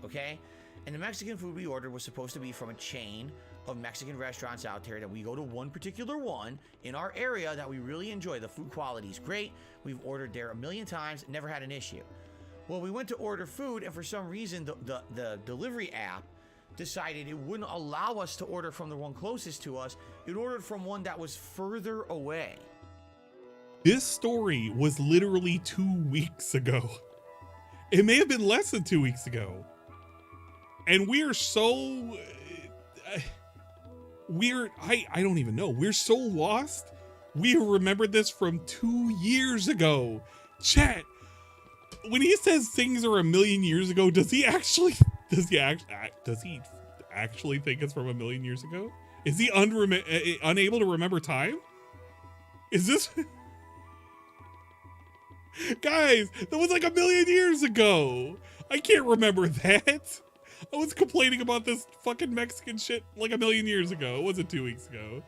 Okay? And the Mexican food we ordered was supposed to be from a chain of Mexican restaurants out there that we go to one particular one in our area that we really enjoy. The food quality is great. We've ordered there a million times, never had an issue. Well, we went to order food, and for some reason, the delivery app decided it wouldn't allow us to order from the one closest to us. It ordered from one that was further away. This story was literally 2 weeks ago. It may have been less than 2 weeks ago. And we're so... I don't even know. We're so lost. We remembered this from 2 years ago. Chat, when he says things are a million years ago, does he actually think it's from a million years ago? Is he unable to remember time? Is this... Guys, that was like a million years ago. I can't remember that. I was complaining about this fucking Mexican shit like a million years ago. It wasn't 2 weeks ago.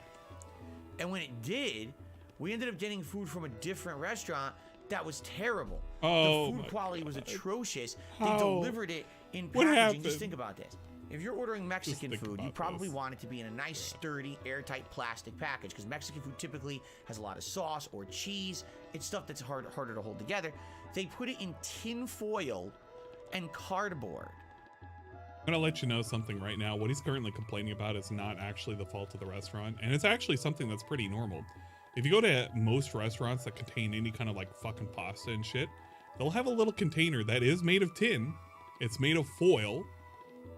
And when it did, we ended up getting food from a different restaurant that was terrible. Oh, the food quality was atrocious. How? They delivered it in What packaging. happened? Just think about this. If you're ordering Mexican think food, you about probably this. want it to be in a nice, sturdy, airtight plastic package because Mexican food typically has a lot of sauce or cheese. It's stuff that's harder to hold together. They put it in tin foil and cardboard. I'm gonna let you know something right now. What he's currently complaining about is not actually the fault of the restaurant, and it's actually something that's pretty normal. If you go to most restaurants that contain any kind of like fucking pasta and shit, they'll have a little container that is made of tin. It's made of foil.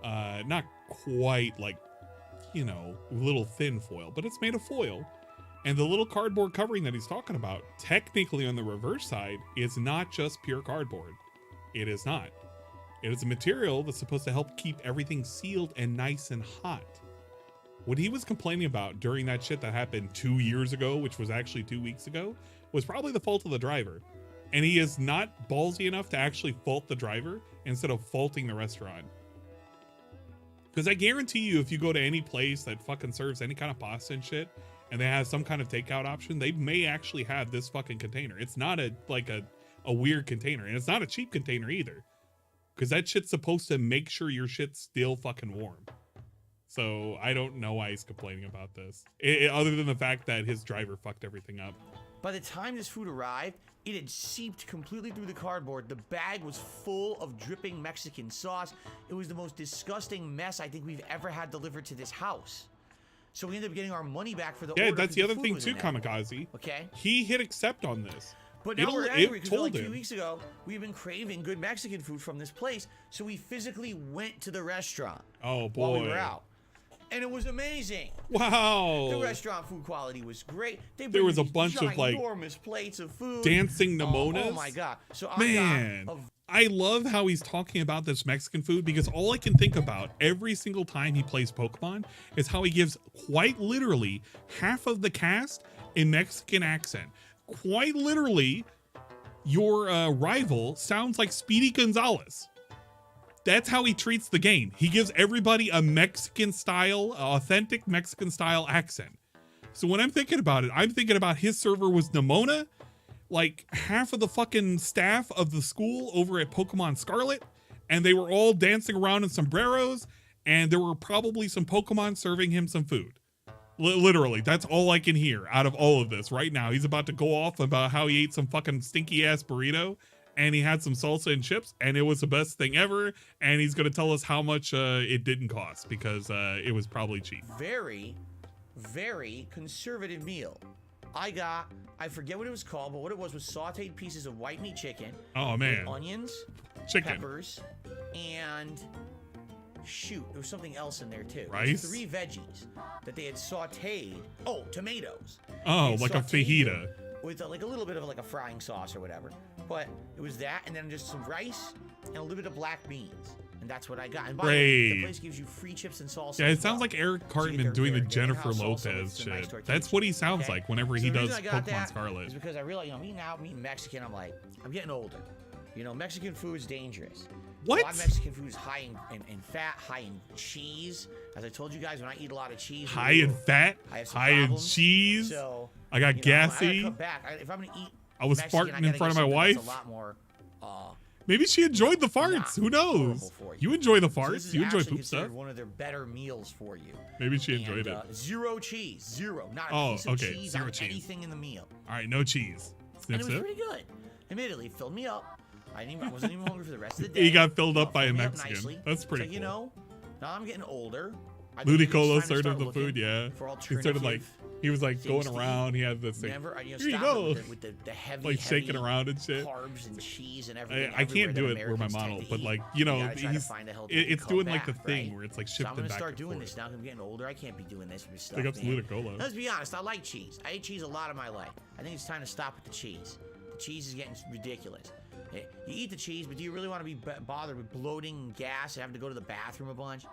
Not quite like, you know, little thin foil, but it's made of foil. And the little cardboard covering that he's talking about, technically on the reverse side, is not just pure cardboard. It is not. It is a material that's supposed to help keep everything sealed and nice and hot. What he was complaining about during that shit that happened 2 years ago, which was actually 2 weeks ago, was probably the fault of the driver. And he is not ballsy enough to actually fault the driver instead of faulting the restaurant. Because I guarantee you, if you go to any place that fucking serves any kind of pasta and shit, and they have some kind of takeout option, they may actually have this fucking container. It's not a weird container, and it's not a cheap container either. Because that shit's supposed to make sure your shit's still fucking warm. So I don't know why he's complaining about this. Other than the fact that his driver fucked everything up. By the time this food arrived, it had seeped completely through the cardboard. The bag was full of dripping Mexican sauce. It was the most disgusting mess I think we've ever had delivered to this house. So we ended up getting our money back for the order. Yeah, that's the other food thing was too, in there. Kamikaze. Okay. He hit accept on this. But now we're angry because told like 2 him. weeks ago, we've been craving good Mexican food from this place. So we physically went to the restaurant. Oh, boy. While we were out. And it was amazing. Wow. The restaurant food quality was great. There was a bunch of like enormous plates of food. dancing Emotes. Oh my god. So Man, I love how he's talking about this Mexican food because all I can think about every single time he plays Pokemon is how he gives quite literally half of the cast a Mexican accent. Quite literally, your rival sounds like Speedy Gonzalez. That's how he treats the game. He gives everybody a Mexican style, authentic Mexican style accent. So when I'm thinking about it, I'm thinking about his server was Nimona, like half of the fucking staff of the school over at Pokemon Scarlet, and they were all dancing around in sombreros, and there were probably some Pokemon serving him some food. Literally, that's all I can hear out of all of this right now. He's about to go off about how he ate some fucking stinky ass burrito and he had some salsa and chips and it was the best thing ever. And he's going to tell us how much it didn't cost because it was probably cheap. Very, very conservative meal. I forget what it was called, but what it was sauteed pieces of white meat chicken. Oh, man. With onions, Chicken. peppers, and shoot, there was something else in there too. Rice? 3 veggies that they had sauteed. Oh, tomatoes. Oh, like a fajita. With like a little bit of like a frying sauce or whatever. But it was that, and then just some rice and a little bit of black beans. And that's what I got. And by the way, the place gives you free chips and salsa. Yeah, it sounds like Eric Cartman doing the Jennifer Lopez shit. That's what he sounds like whenever he does Pokemon Scarlet. Is because I realize, you know, I'm eating Mexican. I'm like, I'm getting older. You know, Mexican food is dangerous. What? A lot of Mexican food is high in fat, high in cheese. As I told you guys, when I eat a lot of cheese, high in fat, high in cheese. So I got gassy. I gotta cut back. If I'm gonna eat, I was Mexican, farting in front of my wife. A lot more. Maybe she enjoyed the farts. Who knows? You enjoy the farts. So you enjoy poop stuff. One of their better meals for you. Maybe she enjoyed it. Zero cheese. Zero. Not a piece of cheese Zero on cheese. anything in the meal. All right, no cheese. And it was pretty good. Admittedly, it filled me up. I wasn't even hungry for the rest of the day. He got filled up by a Mexican. That's pretty cool. You know, now I'm getting older. Ludicolo started the food, yeah. He started like, he was like going around. He had this thing. Here you go. With the heavy, like shaking around and shit. Carbs and cheese and everything. I can't do it where my model, but like, you know, it's doing like the thing where it's like shifting back. So I'm gonna start doing this now. I'm getting older. I can't be doing this with stuff. Big ups to Ludicolo. Let's be honest. I like cheese. I ate cheese a lot of my life. I think it's time to stop with the cheese. The cheese is getting ridiculous. You eat the cheese, but do you really want to be bothered with bloating and gas and having to go to the bathroom a bunch?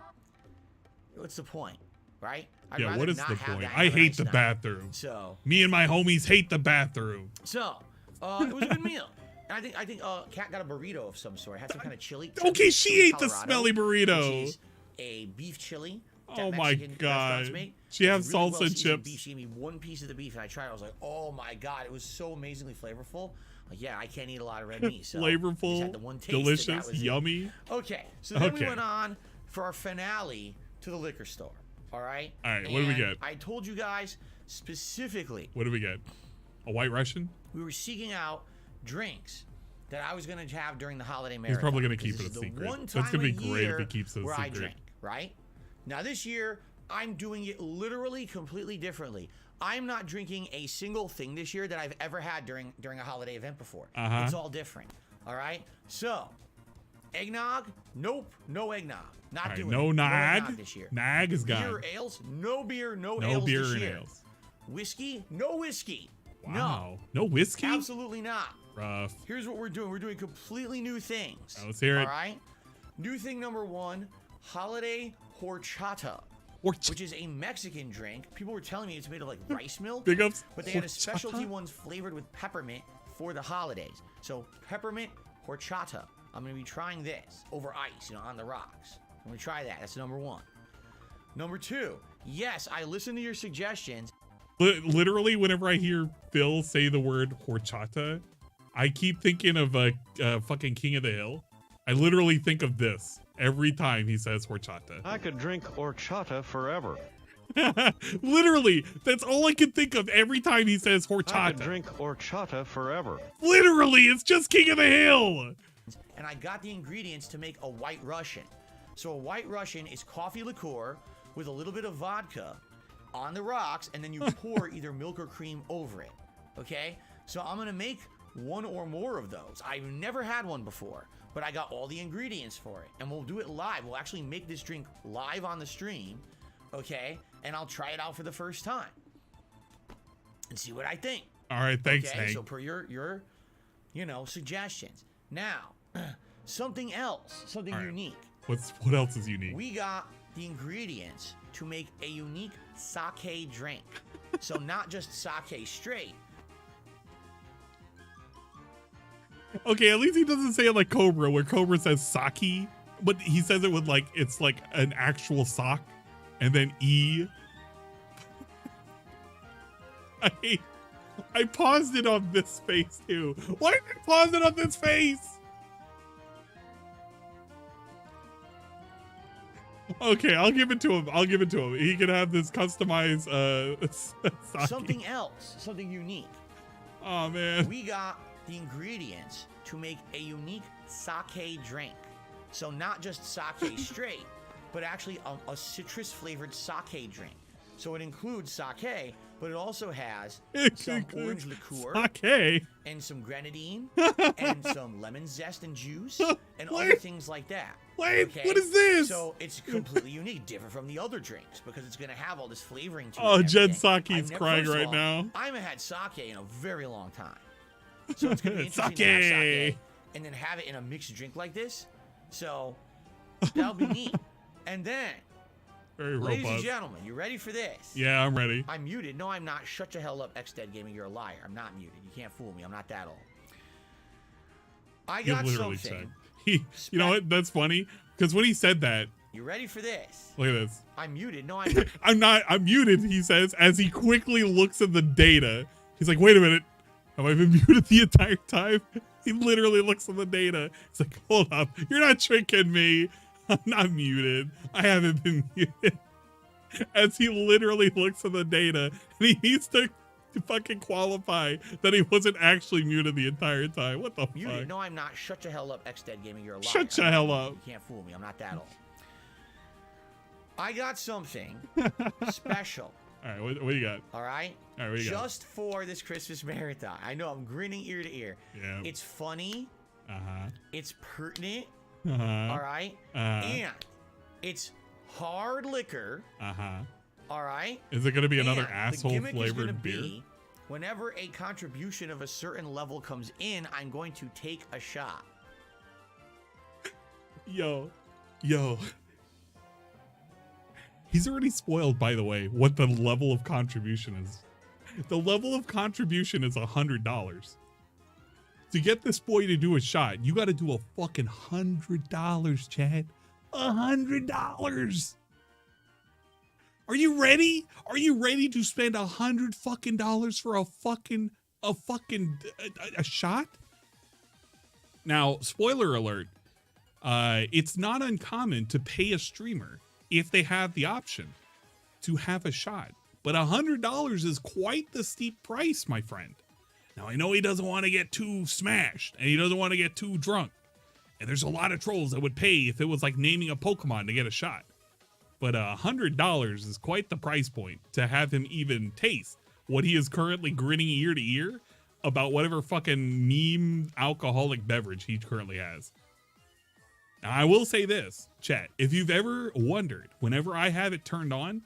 What's the point, right? Yeah, what is the point? I hate the bathroom. So me and my homies hate the bathroom. So it was a good meal. And I think Kat got a burrito of some sort. It had some kind of chili. Okay, she ate the smelly burrito. Which is a beef chili. Oh my god. She has really salsa and chips. Beef. She gave me one piece of the beef and I tried it. I was like, oh my god, it was so amazingly flavorful. Like, yeah, I can't eat a lot of red meat. So flavorful, delicious, yummy. Okay, so then we went on for our finale to the liquor store. All right. All right. What do we get? I told you guys specifically. What do we get? A White Russian? We were seeking out drinks that I was going to have during the holiday marathon. He's probably going to keep it a secret. That's going to be great if he keeps it a secret. I drink, right? Now this year, I'm doing it literally completely differently. I'm not drinking a single thing this year that I've ever had during a holiday event before. It's all different. All right. So, eggnog? Nope. No eggnog. Not doing no it. Nag. No eggnog this year. Nag is gone. Beer or ales? No beer. No ales this and year. Ales. Whiskey? No whiskey. Wow. No whiskey? Absolutely not. Rough. Here's what we're doing. We're doing completely new things. Let's hear it. All right. New thing number 1: holiday horchata. Which is a Mexican drink. People were telling me it's made of like rice milk. Big ups. But they had a specialty ones flavored with peppermint for the holidays. So peppermint horchata. I'm gonna be trying this over ice, on the rocks. I'm gonna try that. That's number 1. Number 2. Yes, I listened to your suggestions. Literally, whenever I hear Phil say the word horchata, I keep thinking of fucking King of the Hill. I literally think of this every time he says horchata. I could drink horchata forever. Literally, that's all I can think of every time he says horchata. I could drink horchata forever. Literally, it's just King of the Hill. And I got the ingredients to make a White Russian. So a White Russian is coffee liqueur with a little bit of vodka on the rocks, and then you pour either milk or cream over it. Okay? So I'm gonna make one or more of those. I've never had one before, but I got all the ingredients for it, and we'll do it live. We'll actually make this drink live on the stream, okay? And I'll try it out for the first time and see what I think. All right, thanks, okay? Hank. So per your suggestions. Now, something else, something unique. What else is unique? We got the ingredients to make a unique sake drink. So not just sake straight. Okay, at least he doesn't say it like Cobra, where Cobra says sake, but he says it with like, it's like an actual sock, and then E. I paused it on this face too. Why did I pause it on this face? Okay, I'll give it to him. I'll give it to him. He can have this customized sake. Something else, something unique. Oh man. We got the ingredients to make a unique sake drink. So not just sake straight, but actually a citrus flavored sake drink. So it includes sake, but it also has some orange liqueur Sake. and some grenadine and some lemon zest and juice and other things like that. Wait, what is this? So it's completely unique, different from the other drinks because it's going to have all this flavoring to it. Oh, and Jen everything. Saki's crying First of right all, now. I haven't had sake in a very long time. So it's going to be interesting to have Sake. sake and then have it in a mixed drink like this. So that'll be neat. And then, Very ladies and robust. gentlemen, you ready for this? Yeah, I'm ready. I'm muted. No, I'm not. Shut your hell up, X-Dead Gaming. You're a liar. I'm not muted. You can't fool me. I'm not that old. I He got literally something. checked. You know what? That's funny because when he said that, You ready for this? look at this. I'm muted. No, I'm not. I'm muted, he says, as he quickly looks at the data. He's like, wait a minute. Have I been muted the entire time? He literally looks at the data. He's like, hold up. You're not tricking me. I'm not muted. I haven't been muted. As he literally looks at the data, and he needs to fucking qualify that he wasn't actually muted the entire time. What the Muted. fuck? No, I'm not. Shut your hell up, X-Dead Gaming. You're a liar. Shut your hell up. You can't fool me. I'm not that old. I got something special. All right, what do you got? All right? All right, what do you got? Just for this Christmas marathon. I know I'm grinning ear to ear. Yeah. It's funny. Uh-huh. It's pertinent. Uh-huh. All right? Uh-huh. And it's hard liquor. Uh-huh. All right? Is it going to be another And the asshole gimmick is gonna flavored beer? be, whenever a contribution of a certain level comes in, I'm going to take a shot. Yo. He's already spoiled, by the way, what the level of contribution is. The level of contribution is $100. To get this boy to do a shot, you got to do a fucking $100, Chad. $100. Are you ready? Are you ready to spend $100 fucking dollars for a shot? Now, spoiler alert. It's not uncommon to pay a streamer if they have the option to have a shot. But $100 is quite the steep price, my friend. Now, I know he doesn't want to get too smashed and he doesn't want to get too drunk. And there's a lot of trolls that would pay if it was like naming a Pokemon to get a shot. But $100 is quite the price point to have him even taste what he is currently grinning ear to ear about whatever fucking meme alcoholic beverage he currently has. Now, I will say this, chat. If you've ever wondered, whenever I have it turned on,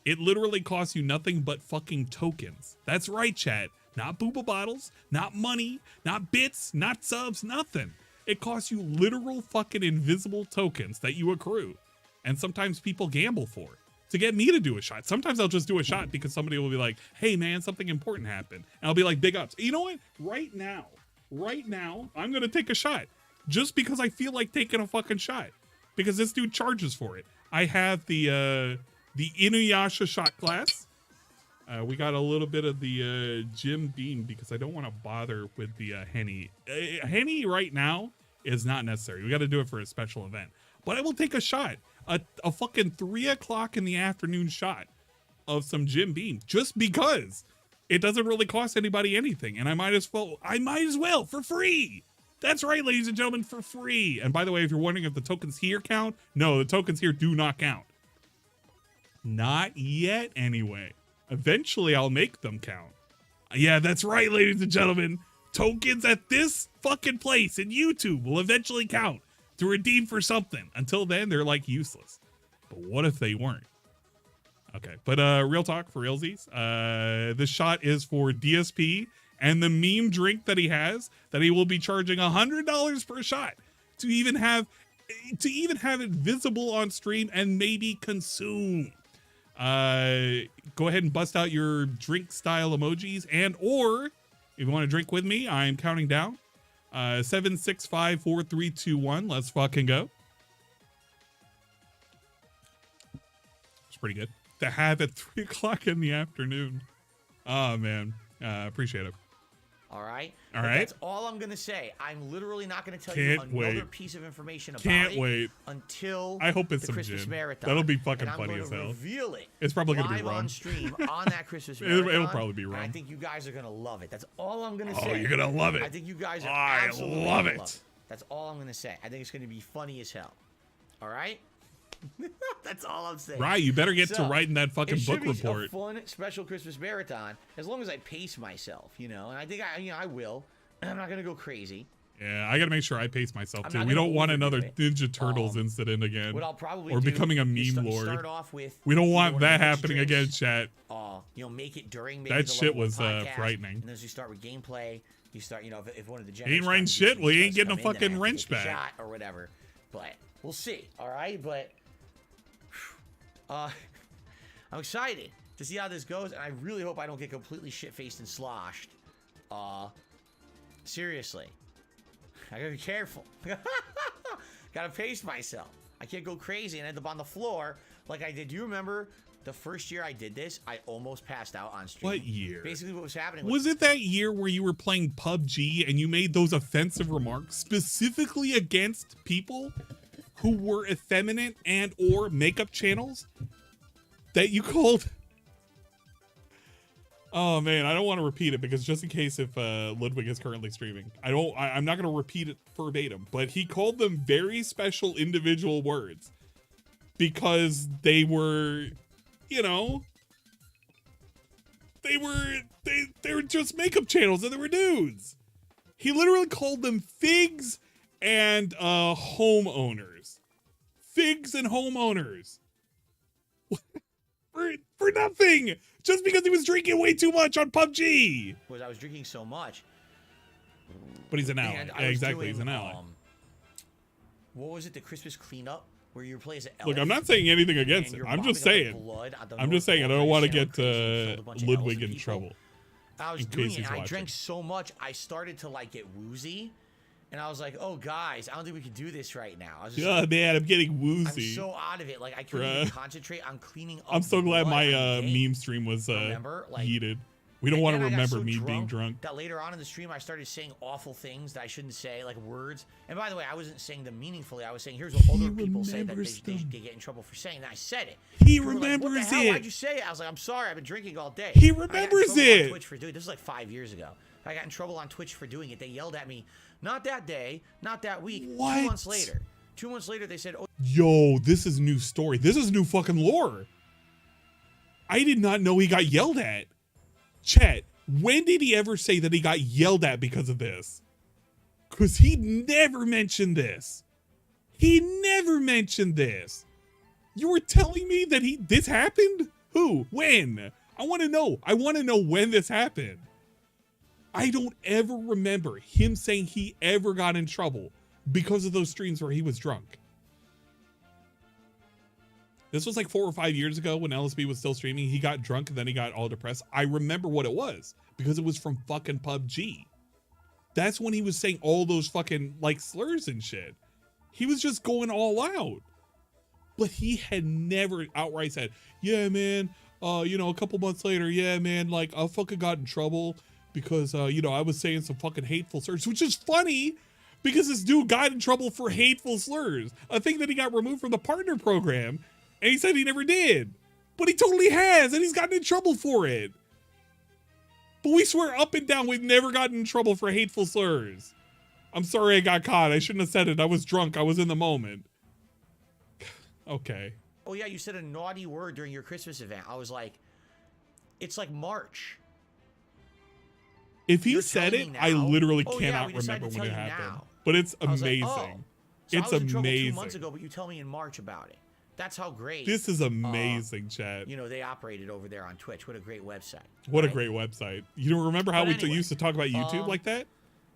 it literally costs you nothing but fucking tokens. That's right, chat. Not booba bottles, not money, not bits, not subs, nothing. It costs you literal fucking invisible tokens that you accrue. And sometimes people gamble for to get me to do a shot. Sometimes I'll just do a shot because somebody will be like, hey man, something important happened. And I'll be like, big ups. You know what? Right now, I'm going to take a shot. Just because I feel like taking a fucking shot. Because this dude charges for it. I have the Inuyasha shot glass. We got a little bit of the Jim Beam because I don't want to bother with the Henny. Henny right now is not necessary. We got to do it for a special event. But I will take a shot. A fucking 3 o'clock in the afternoon shot of some Jim Beam. Just because it doesn't really cost anybody anything. And I might as well for free. That's right, ladies and gentlemen, for free. And by the way, if you're wondering if the tokens here count, no, the tokens here do not count. Not yet, anyway. Eventually, I'll make them count. Yeah, that's right, ladies and gentlemen. Tokens at this fucking place in YouTube will eventually count to redeem for something. Until then, they're like useless. But what if they weren't? Okay, but real talk for realsies. This shot is for DSP and the meme drink that he has that he will be charging $100 per shot to even have it visible on stream and maybe consume. Go ahead and bust out your drink style emojis and or if you want to drink with me, I'm counting down. 7, 6, 5, 4, 3, 2, 1. Let's fucking go. It's pretty good to have at 3 o'clock in the afternoon. Oh man, appreciate it. All right? All But right. That's all I'm going to say. I'm literally not going to tell Can't you another wait. piece of information about Can't it wait. until I hope it's the some Christmas gin. marathon. That'll be fucking And I'm funny going as to hell. reveal it. It's probably gonna be live rum. on stream on that Christmas It'll marathon. probably be and I rum. think you guys are going to love it. That's all I'm going to Oh, say. you're gonna love it. I think you guys are I absolutely love gonna it. That's all I'm going to say. I think it's going to be funny as hell. All right? That's all I'm saying. Right, you better get to So, writing that fucking it should book be report. a fun, special Christmas marathon, as long as I pace myself, you know. And I think I will. I'm not gonna go crazy. Yeah, I gotta make sure I pace myself I'm too. not We gonna don't want overdo another it. Ninja Turtles incident again. What I'll probably or do becoming a is meme lord. Start off with. We don't either want one of that the happening drinks, again, chat. Make it during maybe That the shit level one was podcast, frightening. And then as you start with gameplay, you start, if one of the Ain't generals writing comes, shit, you we just ain't getting a come in, then I fucking have to wrench take a back. shot or whatever. But we'll see. All right, but I'm excited to see how this goes, and I really hope I don't get completely shit-faced and sloshed. Seriously. I gotta be careful. Gotta pace myself. I can't go crazy and end up on the floor like I did. Do you remember the first year I did this? I almost passed out on stream. What year? Basically what was happening Was it that year where you were playing PUBG and you made those offensive remarks specifically against people who were effeminate and or makeup channels that you called? Oh man, I don't want to repeat it because just in case if Ludwig is currently streaming, I'm not going to repeat it verbatim, but he called them very special individual words because they were, you know, they were just makeup channels and they were dudes. He literally called them figs and homeowners. Figs and homeowners. For nothing. Just because he was drinking way too much on PUBG. was I was drinking so much. But he's an ally. And I Yeah, was exactly, doing, he's an ally. What was it? The Christmas cleanup where you play as an elf. Look, I'm not saying anything and against it. you're I'm just mopping up the saying. blood on the I'm just North saying I Pole, don't and want to you're get crazy, killed a bunch of Ludwig elves in and people. trouble. I was in doing case it. he's I watching. drank so much, I started to like get woozy, and I was like, "Oh, guys, I don't think we can do this right now." I was just Oh like, man, I'm getting I'm woozy. so out of it. Like I couldn't Bruh. even concentrate on cleaning up. I'm so the glad blood my on the game. meme stream was Remember? Like, heated. We don't and want to then I got remember so me being drunk. That later on in the stream, I started saying awful things that I shouldn't say, like words. And by the way, I wasn't saying them meaningfully. I was saying, here's what other people say that they get in trouble for saying. And I said it. He People were like, what remembers the hell? it. Why'd you say it? I was like, I'm sorry. I've been drinking all day. He I got in remembers trouble it. On Twitch for doing this. Is like 5 years ago. I got in trouble on Twitch for doing it. They yelled at me. Not that day. Not that week. What? 2 months later. 2 months later, they said, "Oh, Yo, this is new story. This is new fucking lore. I did not know he got yelled at. Chet, when did he ever say that he got yelled at because of this? Because he never mentioned this. He never mentioned this. You were telling me that this happened? Who? When? I want to know. I want to know when this happened. I don't ever remember him saying he ever got in trouble because of those streams where he was drunk. This was like 4 or 5 years ago when LSB was still streaming. He got drunk and then he got all depressed. I remember what it was because it was from fucking PUBG. That's when he was saying all those fucking like slurs and shit. He was just going all out. But he had never outright said, yeah, man, a couple months later, yeah, man, like I fucking got in trouble because, I was saying some fucking hateful slurs, which is funny because this dude got in trouble for hateful slurs, a thing that he got removed from the partner program. And he said he never did. But he totally has, and he's gotten in trouble for it. But we swear up and down we've never gotten in trouble for hateful slurs. I'm sorry I got caught. I shouldn't have said it. I was drunk. I was in the moment. Okay. oh yeah, you said a naughty word during your Christmas event." I was like, "It's like March." If he You're said telling it, me I now? literally Oh, yeah, cannot we decided remember to when it tell you happened. now. But it's I was like, amazing. "Oh." So It's I was in trouble 2 amazing. months ago, but you tell me in March about it. That's how great. This is amazing, chat. They operated over there on Twitch. What a great website. What a right? great website. You don't remember how But we anyway, used to talk about YouTube like that?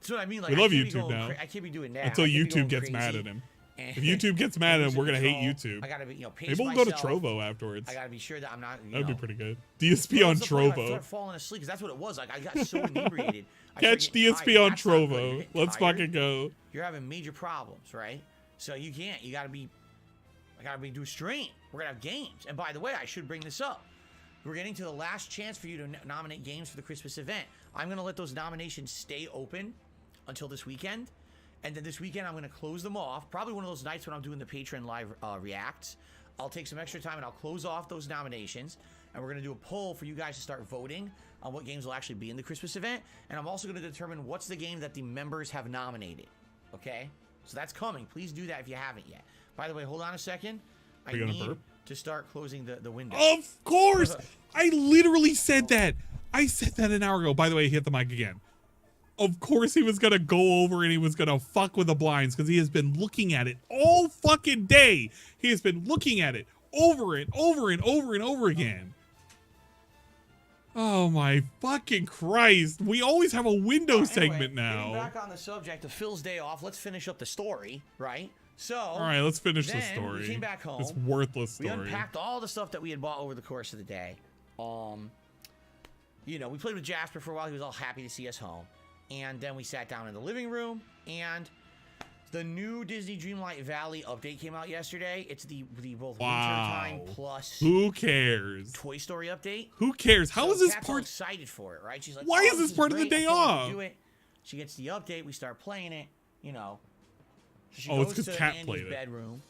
That's what I mean. Like, We I love can't be YouTube going now. I can't be doing that. Until I can't be YouTube going gets mad crazy. at him. And- If YouTube gets mad at him, lose we're going to hate control. YouTube. I gotta be, pace Maybe we'll go to myself. Trovo afterwards. I gotta be sure that I'm not. That'd be pretty good. Well, DSP on that's the point. I Trovo. started falling asleep because that's what it was. Like I got so inebriated. I Catch started getting DSP tired. on That's not good. You're Trovo. getting Let's tired. fucking go. You're having major problems, right? So you can't. I gotta be do stream. We're gonna have games. And by the way, I should bring this up. we're getting to the last chance for you to nominate games for the Christmas event. I'm going to let those nominations stay open until this weekend. And then this weekend, I'm going to close them off. Probably one of those nights when I'm doing the Patreon live reacts. I'll take some extra time and I'll close off those nominations. And we're going to do a poll for you guys to start voting on what games will actually be in the Christmas event. And I'm also going to determine what's the game that the members have nominated. Okay? So that's coming. Please do that if you haven't yet. By the way, hold on a second. I need to start closing the window. Of course! I literally said that. I said that an hour ago. By the way, hit the mic again. Of course he was going to go over and he was going to fuck with the blinds because he has been looking at it all fucking day. He has been looking at it over and over and over and over again. Oh my fucking Christ. We always have a window segment now. Getting back on the subject of Phil's day off, let's finish up the story, right? So, all right, let's finish the story. We came back home. This worthless story. We unpacked all the stuff that we had bought over the course of the day. You know, we played with Jasper for a while. He was all happy to see us home. And then we sat down in the living room, and the new Disney Dreamlight Valley update came out yesterday. It's the both wintertime plus who cares Toy Story update. Who cares? How is this Kat's part excited for it, right? She's like, why is this part of the day off? Do it. She gets the update. We start playing it. You know. So she it's goes because to Kat Andy's played it. bedroom.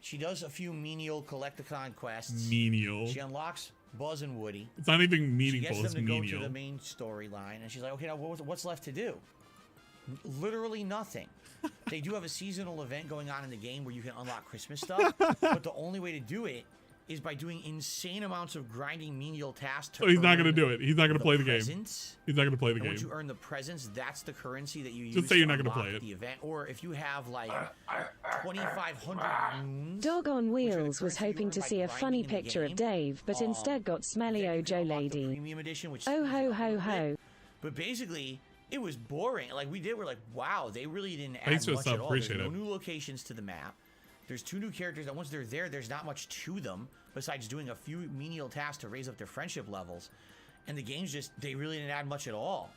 She does a few menial collectathon quests. Menial. She unlocks Buzz and Woody. It's not even meaningful. She gets them to menial. go to the main storyline, and she's like, "Okay, now what's left to do?" Literally nothing. They do have a seasonal event going on in the game where you can unlock Christmas stuff, but the only way to do it is by doing insane amounts of grinding menial tasks. So he's not going to do it. He's not going to play the game. He's not going to play the and game. Once you earn the presents, that's the currency that you use. Just say you're not going to play it. The event, or if you have like 2,500 moons. Dog on Wheels was hoping to see a funny picture of Dave, but instead got smelly Ojo Lady. Premium edition, which oh ho ho ho. But basically, it was boring. Like we're like, wow, they really didn't add much at all. There's no new locations to the map. There's 2 new characters that once they're there, there's not much to them besides doing a few menial tasks to raise up their friendship levels. And the game's just, they really didn't add much at all.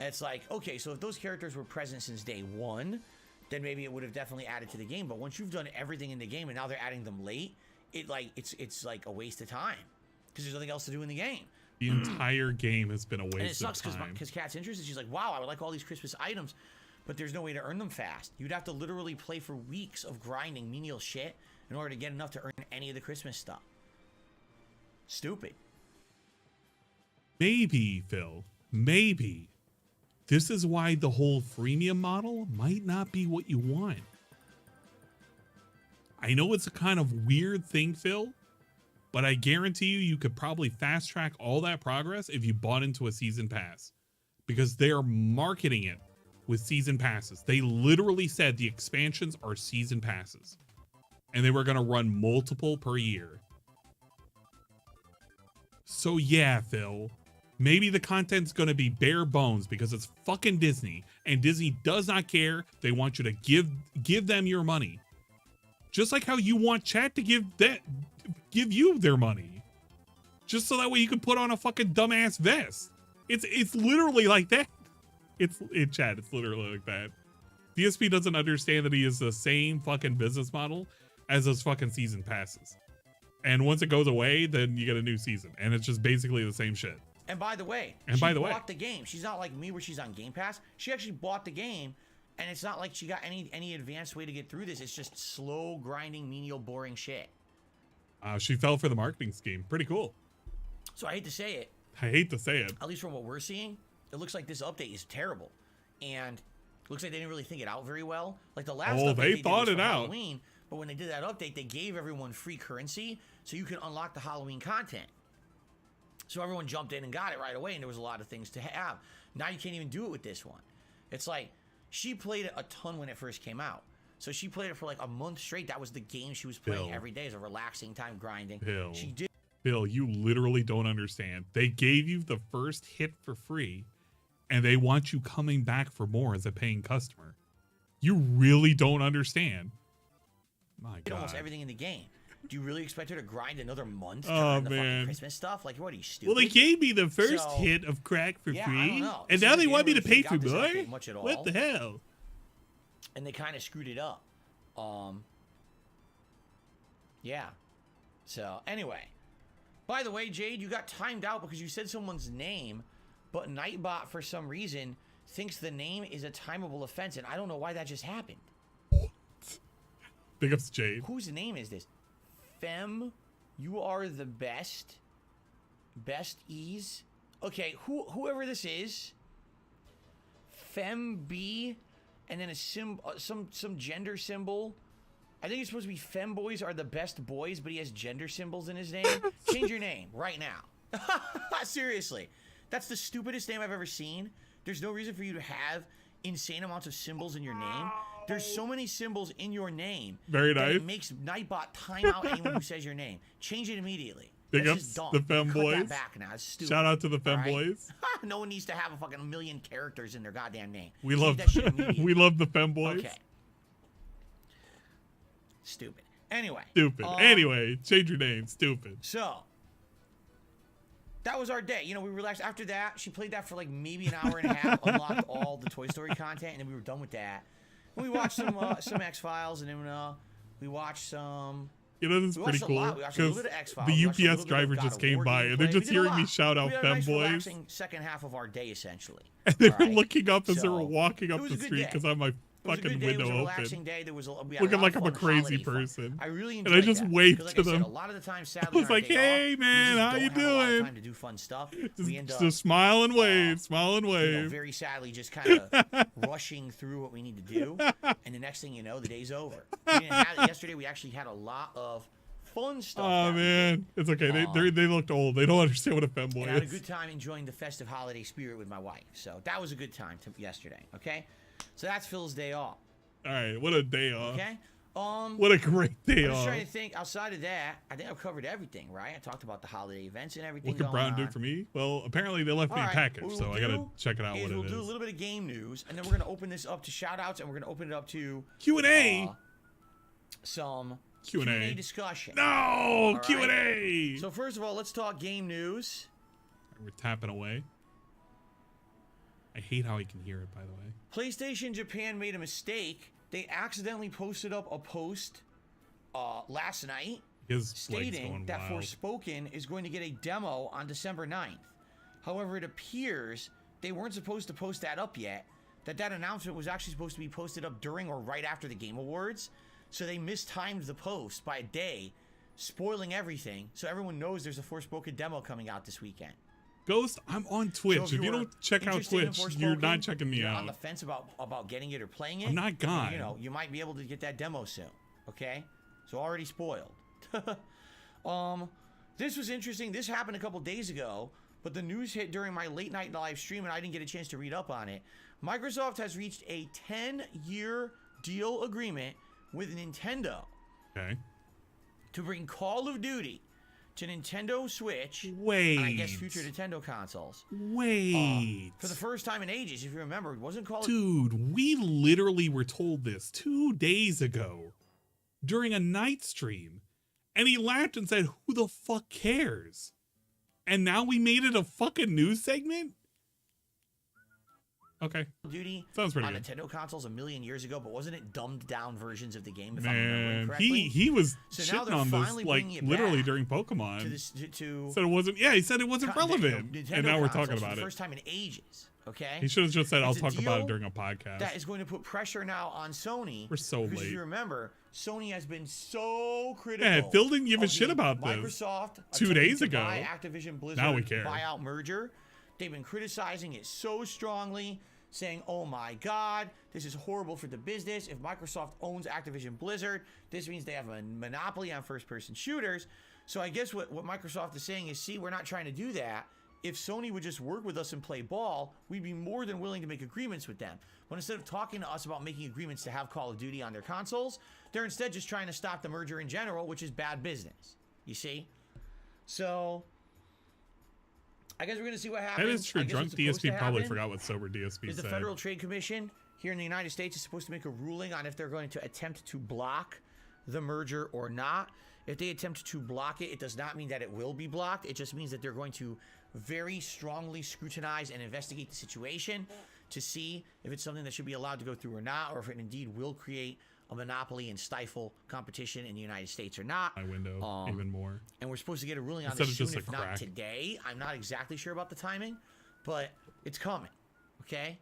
And it's like, okay, so if those characters were present since day 1, then maybe it would have definitely added to the game. But once you've done everything in the game and now they're adding them late, it's like a waste of time because there's nothing else to do in the game. The entire game has been a waste of time. And it sucks because Kat's interested. She's like, wow, I would like all these Christmas items, but there's no way to earn them fast. You'd have to literally play for weeks of grinding menial shit in order to get enough to earn any of the Christmas stuff. Stupid. Maybe, Phil, maybe this is why the whole freemium model might not be what you want. I know it's a kind of weird thing, Phil, but I guarantee you could probably fast track all that progress if you bought into a season pass, because they are marketing it with season passes. They literally said the expansions are season passes and they were going to run multiple per year. So yeah, Phil, maybe the content's going to be bare bones because it's fucking Disney and Disney does not care. They want you to give them your money. Just like how you want chat to give you their money. Just so that way you can put on a fucking dumbass vest. It's literally like that. It's in chat, it's literally like that. DSP doesn't understand that he is the same fucking business model as those fucking season passes. And once it goes away, then you get a new season. And it's just basically the same shit. And by the way, she bought the game. She's not like me where she's on Game Pass. She actually bought the game. And it's not like she got any advanced way to get through this. It's just slow, grinding, menial, boring shit. She fell for the marketing scheme. Pretty cool. So I hate to say it. At least from what we're seeing, it looks like this update is terrible. And it looks like they didn't really think it out very well. Like the last update they thought it out. Halloween, but when they did that update, they gave everyone free currency so you can unlock the Halloween content. So everyone jumped in and got it right away, and there was a lot of things to have. Now you can't even do it with this one. It's like, she played it a ton when it first came out. So she played it for like a month straight. That was the game she was playing every day as a relaxing time grinding. Bill, you literally don't understand. They gave you the first hit for free, and they want you coming back for more as a paying customer. You really don't understand. My God. Almost everything in the game. Do you really expect her to grind another month to earn the fucking Christmas stuff? Like, what are you, stupid? Well, they gave me the first hit of crack for free, I don't know. and now they want me to pay for more? What the hell? And they kind of screwed it up. Yeah. So, anyway. By the way, Jade, you got timed out because you said someone's name, but Nightbot, for some reason, thinks the name is a timeable offense, and I don't know why that just happened. Big ups, Jade. Whose name is this? Fem, you are the best. Best ease. Okay, whoever this is. Fem B, and then a some gender symbol. I think it's supposed to be femboys are the best boys, but he has gender symbols in his name. Change your name right now. Seriously, that's the stupidest name I've ever seen. There's no reason for you to have insane amounts of symbols in your name. There's so many symbols in your name. Very nice. It makes Nightbot time out anyone who says your name. Change it immediately. Big That's ups, just dumb. the Cut femboys. that back now. It's stupid. Shout out to the All right? femboys. No one needs to have a fucking million characters in their goddamn name. We Change love that shit immediately. we love the femboys. Okay. Stupid. Anyway. Stupid. Anyway, change your name. Stupid. So that was our day. You know, we relaxed. After that, she played that for like maybe an hour and a half, unlocked all the Toy Story content, and then we were done with that. And we watched some X-Files, and then we watched some. You know, this is We pretty watched a cool lot. We watched a little because bit of X-Files. the We watched a little UPS bit driver of God just of came War by, and gameplay. they're We just did a hearing me lot. shout out We had a nice, femboys. relaxing second half of our day, essentially. And they're All right? looking up as they So, were walking it up was the a good street day. because I have my It was a fucking good day. It was window a open. relaxing day. There was we had a Looking lot like of I'm a fun crazy holiday fun. person. I really And enjoyed I just that. waved 'Cause like to I said, them. a lot of the time, I sadly, was on our like, day "Hey, off, man, we how just you don't have a lot of doing?" time to do fun stuff. We end up, Just smile and wave, smile and you know, wave. very sadly, just kind of rushing through what we need to do, and the next thing you know, the day's over. We didn't have it yesterday. We actually had a lot of fun stuff. Oh that we did. man, it's okay. They looked old. They don't understand what a femboy And I had a is. good time enjoying the festive holiday spirit with my wife. So that was a good time yesterday. Okay, so that's Phil's day off. All right, what a day off. Okay. What a great day I'm just off. trying to think. Outside of that, I think I've covered everything, right? I talked about the holiday events and everything. What could going Brown on. do for me? Well, apparently they left me a All right, package, what so we'll I gotta do check it out. is What it we'll is. do a little bit of game news, and then we're gonna open this up to shout outs, and we're gonna open it up to Q&A. some Q&A discussion. No, All Q&A. So first of all, let's talk game news. We're tapping away. I hate how I can hear it, by the way. PlayStation Japan made a mistake. They accidentally posted up a post last night His leg's stating going that wild. Forspoken is going to get a demo on December 9th. However, it appears they weren't supposed to post that up yet, that announcement was actually supposed to be posted up during or right after the Game Awards, so they mistimed the post by a day, spoiling everything, so everyone knows there's a Forspoken demo coming out this weekend. Ghost, I'm on Twitch. So if you were don't check out interested in Twitch, you're not Forspoken, checking me you're on the out. fence about getting it or playing it. I'm not gone. You know, you might be able to get that demo soon. Okay, so already spoiled. This was interesting. This happened a couple days ago, but the news hit during my late night live stream, and I didn't get a chance to read up on it. Microsoft has reached a 10-year deal agreement with Nintendo Okay. to bring Call of Duty to Nintendo Switch. Wait. And I guess future Nintendo consoles. Wait. For the first time in ages, if you remember, it wasn't Call of Dude, we literally were told this 2 days ago during a night stream. And he laughed and said, who the fuck cares? And now we made it a fucking news segment? Okay. Duty Sounds pretty on good. Nintendo consoles a million years ago, but wasn't it dumbed down versions of the game? If I'm remembering Man, correctly? he was So now shitting they're on this finally like bringing it literally back during Pokemon. to this to Said it wasn't. Yeah, he said it wasn't relevant, Nintendo and now we're consoles talking for about the it. first time in ages. Okay, He should have just said, "I'll It's a talk about it deal during a podcast." that is going to put pressure now on Sony. We're so because late. If you remember, Sony has been so critical. Yeah, Phil didn't give a of shit the about this Microsoft 2 attempting days to ago. buy Activision Blizzard Now we care. buyout merger. They've been criticizing it so strongly, saying, "Oh my God, this is horrible for the business. If Microsoft owns Activision Blizzard, this means they have a monopoly on first-person shooters." So I guess what Microsoft is saying is, see, we're not trying to do that. If Sony would just work with us and play ball, we'd be more than willing to make agreements with them. But instead of talking to us about making agreements to have Call of Duty on their consoles, they're instead just trying to stop the merger in general, which is bad business. You see? So I guess we're going to see what happens. That is true. I guess Drunk what's supposed DSP to probably happen forgot what sober DSP is the said. Federal Trade Commission here in the United States is supposed to make a ruling on if they're going to attempt to block the merger or not. If they attempt to block it, it does not mean that it will be blocked. It just means that they're going to very strongly scrutinize and investigate the situation to see if it's something that should be allowed to go through or not, or if it indeed will create a monopoly and stifle competition in the United States or not. My window even more. And we're supposed to get a ruling on Instead this of soon, just if a not crack. today. I'm not exactly sure about the timing, but it's coming, okay?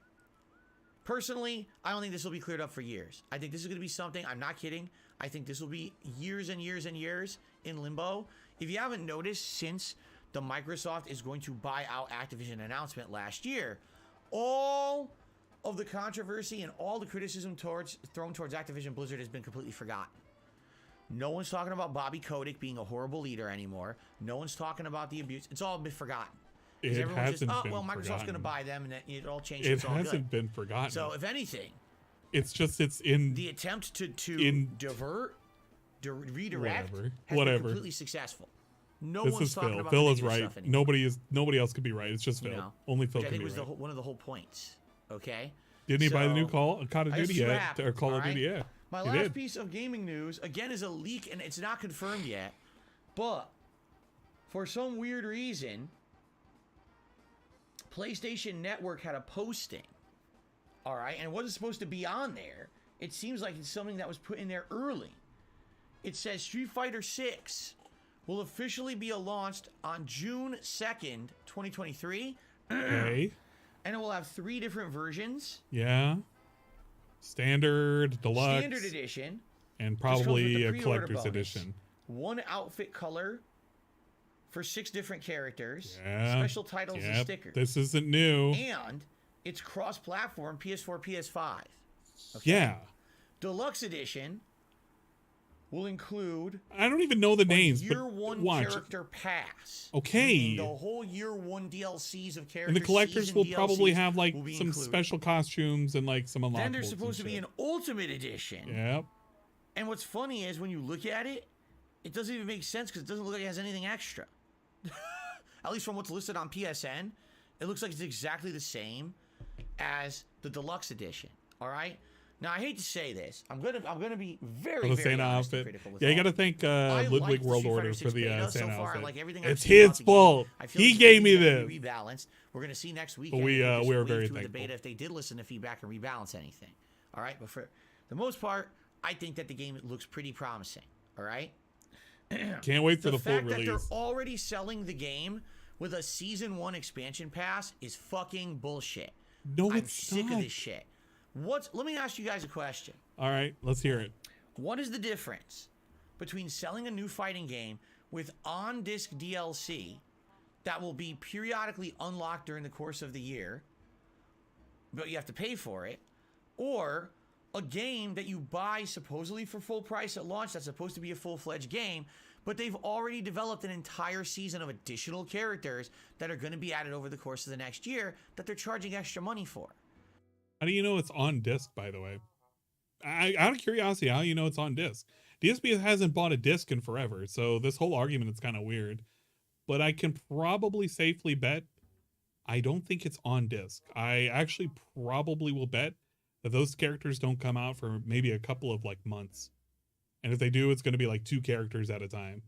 Personally, I don't think this will be cleared up for years. I think this is going to be something, I'm not kidding, I think this will be years and years and years in limbo. If you haven't noticed, since the Microsoft is going to buy out Activision announcement last year, all of the controversy and all the criticism thrown towards Activision Blizzard has been completely forgotten. No one's talking about Bobby Kotick being a horrible leader anymore. No one's talking about the abuse. It's all been forgotten. It Everyone's hasn't just, been well, Microsoft's going to forgotten. buy them, and it all changes. It It's all hasn't good. been forgotten. So, if anything, it's just it's in the attempt to redirect Whatever. has Whatever. been completely successful. No this one's is talking Phil. about Phil the is negative right. stuff anymore. Nobody else could be right. It's just Phil. You know? Only Phil Which I can think be was right. one of the whole points. Okay. Didn't he buy the new So, Call of Duty yet? strapped, Or Call of alright? Duty? Yeah. My he last did. piece of gaming news, again, is a leak, and it's not confirmed yet. But for some weird reason, PlayStation Network had a posting. All right, and it wasn't supposed to be on there. It seems like it's something that was put in there early. It says Street Fighter 6 will officially be launched on June 2nd, 2023. Okay. And it will have 3 different versions. Yeah. Standard, deluxe, Standard edition. and comes with probably the a pre-order collector's bonus. edition. 1 outfit color for 6 different characters. Yeah. Special titles and Yep. stickers. This isn't new. And it's cross-platform, PS4, PS5. Okay? Yeah. Deluxe edition will include I don't even know the names, year but one watch. character pass. Okay. Meaning the whole year one DLCs of characters. And the collectors season will probably DLCs have like will be some included. special costumes and like some unlockables. Then there's supposed to and be shit. an ultimate edition. Yep. And what's funny is when you look at it, it doesn't even make sense because it doesn't look like it has anything extra. At least from what's listed on PSN, it looks like it's exactly the same as the deluxe edition. All right. Now I hate to say this, I'm gonna be very, For the very Santa honest and outfit. critical with Yeah, you all got to of thank I Ludwig like the World Street Fighter Order 6 for the beta Santa so far. I outfit. like everything I've It's seen about his the game. fault. I feel He it's gave me gonna this. be rebalanced. We're gonna see next week. But we are very the thankful. beta if they did listen to feedback and rebalance anything. All right, but for the most part, I think that the game looks pretty promising. All right. Can't wait for the full fact that release. they're already selling the game with a season 1 expansion pass is fucking bullshit. No, I'm it's sick not. of this shit. Let me ask you guys a question. All right, let's hear it. What is the difference between selling a new fighting game with on-disc DLC that will be periodically unlocked during the course of the year, but you have to pay for it, or a game that you buy supposedly for full price at launch that's supposed to be a full-fledged game, but they've already developed an entire season of additional characters that are going to be added over the course of the next year that they're charging extra money for? How do you know it's on disc, by the way? Out of curiosity, how do you know it's on disc? DSP hasn't bought a disc in forever, so this whole argument is kind of weird. But I can probably safely bet I don't think it's on disc. I actually probably will bet that those characters don't come out for maybe a couple of like months. And if they do, it's going to be like 2 characters at a time.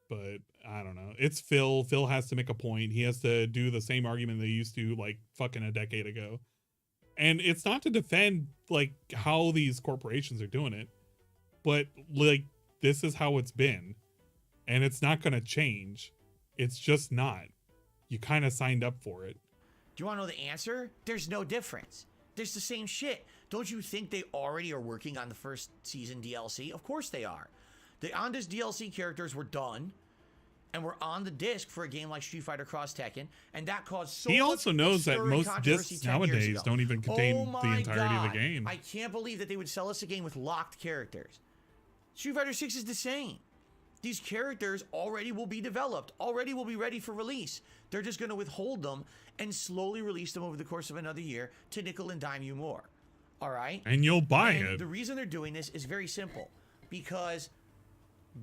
But I don't know. It's Phil. Phil has to make a point. He has to do the same argument they used to like fucking a decade ago. And it's not to defend like how these corporations are doing it, but like this is how it's been, and it's not going to change. It's just not. You kind of signed up for it. Do you want to know the answer? There's no difference. There's the same shit. Don't you think they already are working on the first season DLC? Of course they are. The on-disc DLC characters were done and were on the disc for a game like Street Fighter Cross Tekken, and that caused so He much also knows that stir and most controversy discs 10 years nowadays ago. don't even contain Oh the my entirety of God. the game. I can't believe that they would sell us a game with locked characters. Street Fighter 6 is the same. These characters already will be developed, already will be ready for release. They're just going to withhold them and slowly release them over the course of another year to nickel and dime you more. All right? And you'll buy And it. the reason they're doing this is very simple. Because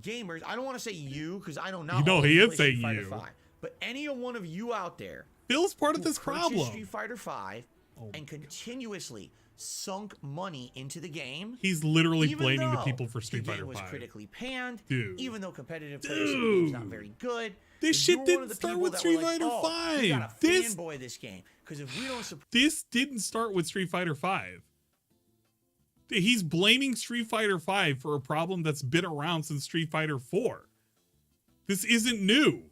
gamers, I don't want to say you, because I don't know. You know, he is play saying Street Fighter you. 5, but any one of you out there Phil's part of who this purchased problem. Street Fighter 5 Oh. and continuously sunk money into the game. He's literally Even blaming the though people for Street the Fighter game was 5. critically panned, Dude. even though competitive play of the game is not very good. This if shit you're one didn't of the start people with that Street were like, Fighter "Oh, we 5. gotta This- fanboy this game because if we don't support This didn't start with Street Fighter 5. He's blaming Street Fighter V for a problem that's been around since Street Fighter 4. This isn't new.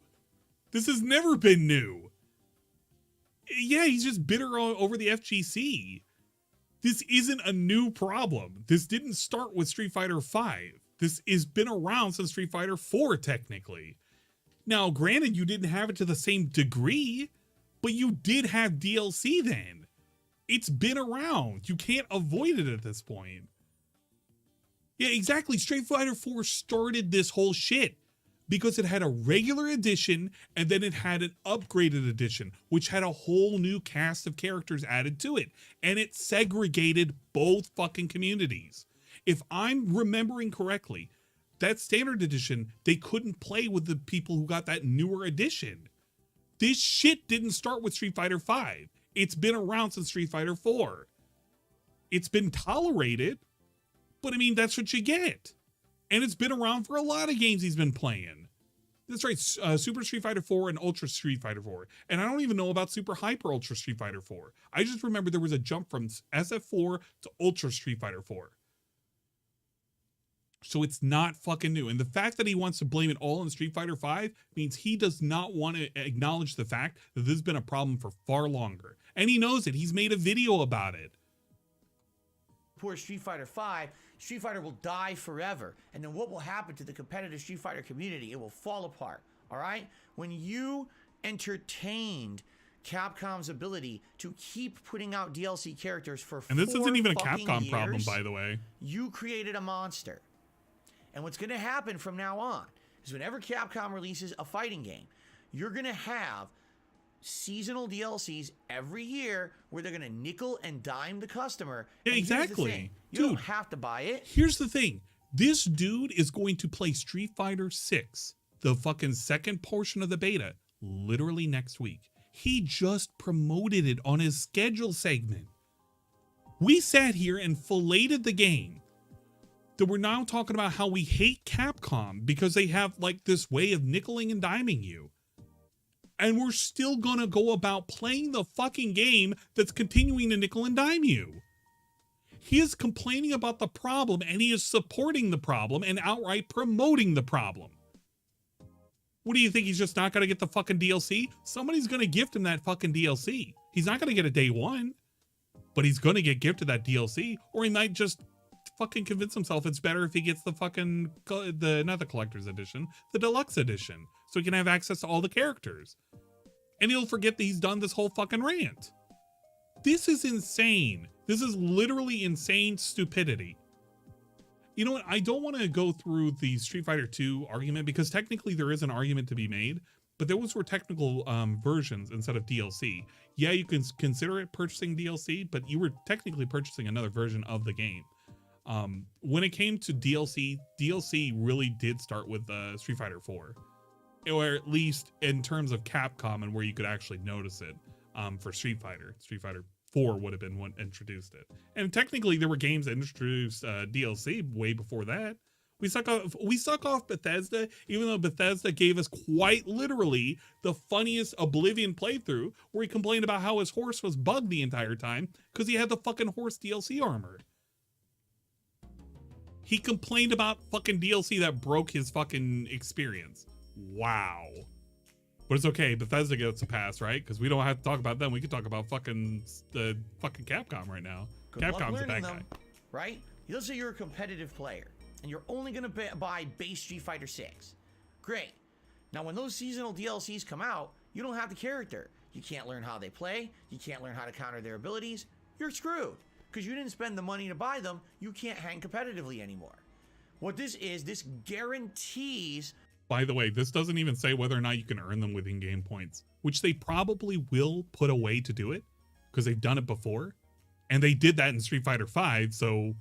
This has never been new. Yeah, he's just bitter over the FGC. This isn't a new problem. This didn't start with Street Fighter V. This has been around since Street Fighter 4, technically. Now, granted, you didn't have it to the same degree, but you did have DLC then. It's been around. You can't avoid it at this point. Yeah, exactly. Street Fighter 4 started this whole shit because it had a regular edition and then it had an upgraded edition, which had a whole new cast of characters added to it. And it segregated both fucking communities. If I'm remembering correctly, that standard edition, they couldn't play with the people who got that newer edition. This shit didn't start with Street Fighter V. It's been around since Street Fighter 4. It's been tolerated, but I mean, that's what you get. And it's been around for a lot of games he's been playing. That's right, Super Street Fighter 4 and Ultra Street Fighter 4. And I don't even know about Super Hyper Ultra Street Fighter 4. I just remember there was a jump from SF4 to Ultra Street Fighter 4. So it's not fucking new. And the fact that he wants to blame it all on Street Fighter V means he does not want to acknowledge the fact that this has been a problem for far longer. And he knows it. He's made a video about it. Poor Street Fighter 5, Street Fighter will die forever. And then what will happen to the competitive Street Fighter community? It will fall apart, all right? When you entertained Capcom's ability to keep putting out DLC characters for 4 And this isn't even a fucking Capcom years, problem, by the way. You created a monster. And what's going to happen from now on is whenever Capcom releases a fighting game, you're going to have seasonal DLCs every year where they're going to nickel and dime the customer. Yeah, And here's the exactly. thing, you Dude, don't have to buy it. Here's the thing. This dude is going to play Street Fighter 6, the fucking second portion of the beta, literally next week. He just promoted it on his schedule segment. We sat here and filleted the game. That we're now talking about how we hate Capcom because they have like this way of nickeling and diming you. And we're still gonna go about playing the fucking game that's continuing to nickel and dime you. He is complaining about the problem and he is supporting the problem and outright promoting the problem. What do you think? He's just not gonna get the fucking DLC? Somebody's gonna gift him that fucking DLC. He's not gonna get it day one, but he's gonna get gifted that DLC, or he might just fucking convince himself it's better if he gets the fucking, not the collector's edition, the deluxe edition, so he can have access to all the characters. And he'll forget that he's done this whole fucking rant. This is insane. This is literally insane stupidity. You know what? I don't want to go through the Street Fighter 2 argument because technically there is an argument to be made, but those were technical versions instead of DLC. Yeah, you can consider it purchasing DLC, but you were technically purchasing another version of the game. When it came to DLC really did start with Street Fighter 4, or at least in terms of Capcom and where you could actually notice it. For Street Fighter 4 would have been what introduced it, and technically there were games that introduced DLC way before that. We suck off Bethesda, even though Bethesda gave us quite literally the funniest Oblivion playthrough where he complained about how his horse was bugged the entire time because he had the fucking horse DLC armor. He complained about fucking DLC that broke his fucking experience. Wow. But it's okay. Bethesda gets a pass, right? Because we don't have to talk about them. We can talk about fucking Capcom right now. Good luck Capcom's a learning bad guy. them, right? Let's say you're a competitive player and you're only going to buy base Street Fighter 6. Great. Now, when those seasonal DLCs come out, you don't have the character. You can't learn how they play. You can't learn how to counter their abilities. You're screwed. Because you didn't spend the money to buy them, you can't hang competitively anymore. What this is, this guarantees... By the way, this doesn't even say whether or not you can earn them with in-game points, which they probably will put a way to do it, because they've done it before. And they did that in Street Fighter V, so...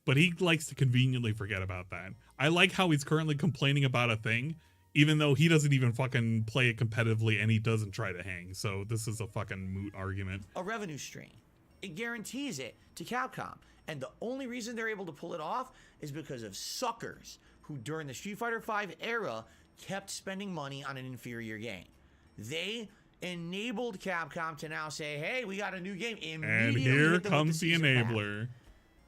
But he likes to conveniently forget about that. I like how he's currently complaining about a thing, even though he doesn't even fucking play it competitively and he doesn't try to hang. So this is a fucking moot argument. A revenue stream. It guarantees it to Capcom. And the only reason they're able to pull it off is because of suckers who during the Street Fighter V era kept spending money on an inferior game. They enabled Capcom to now say, hey, we got a new game. And here comes the enabler.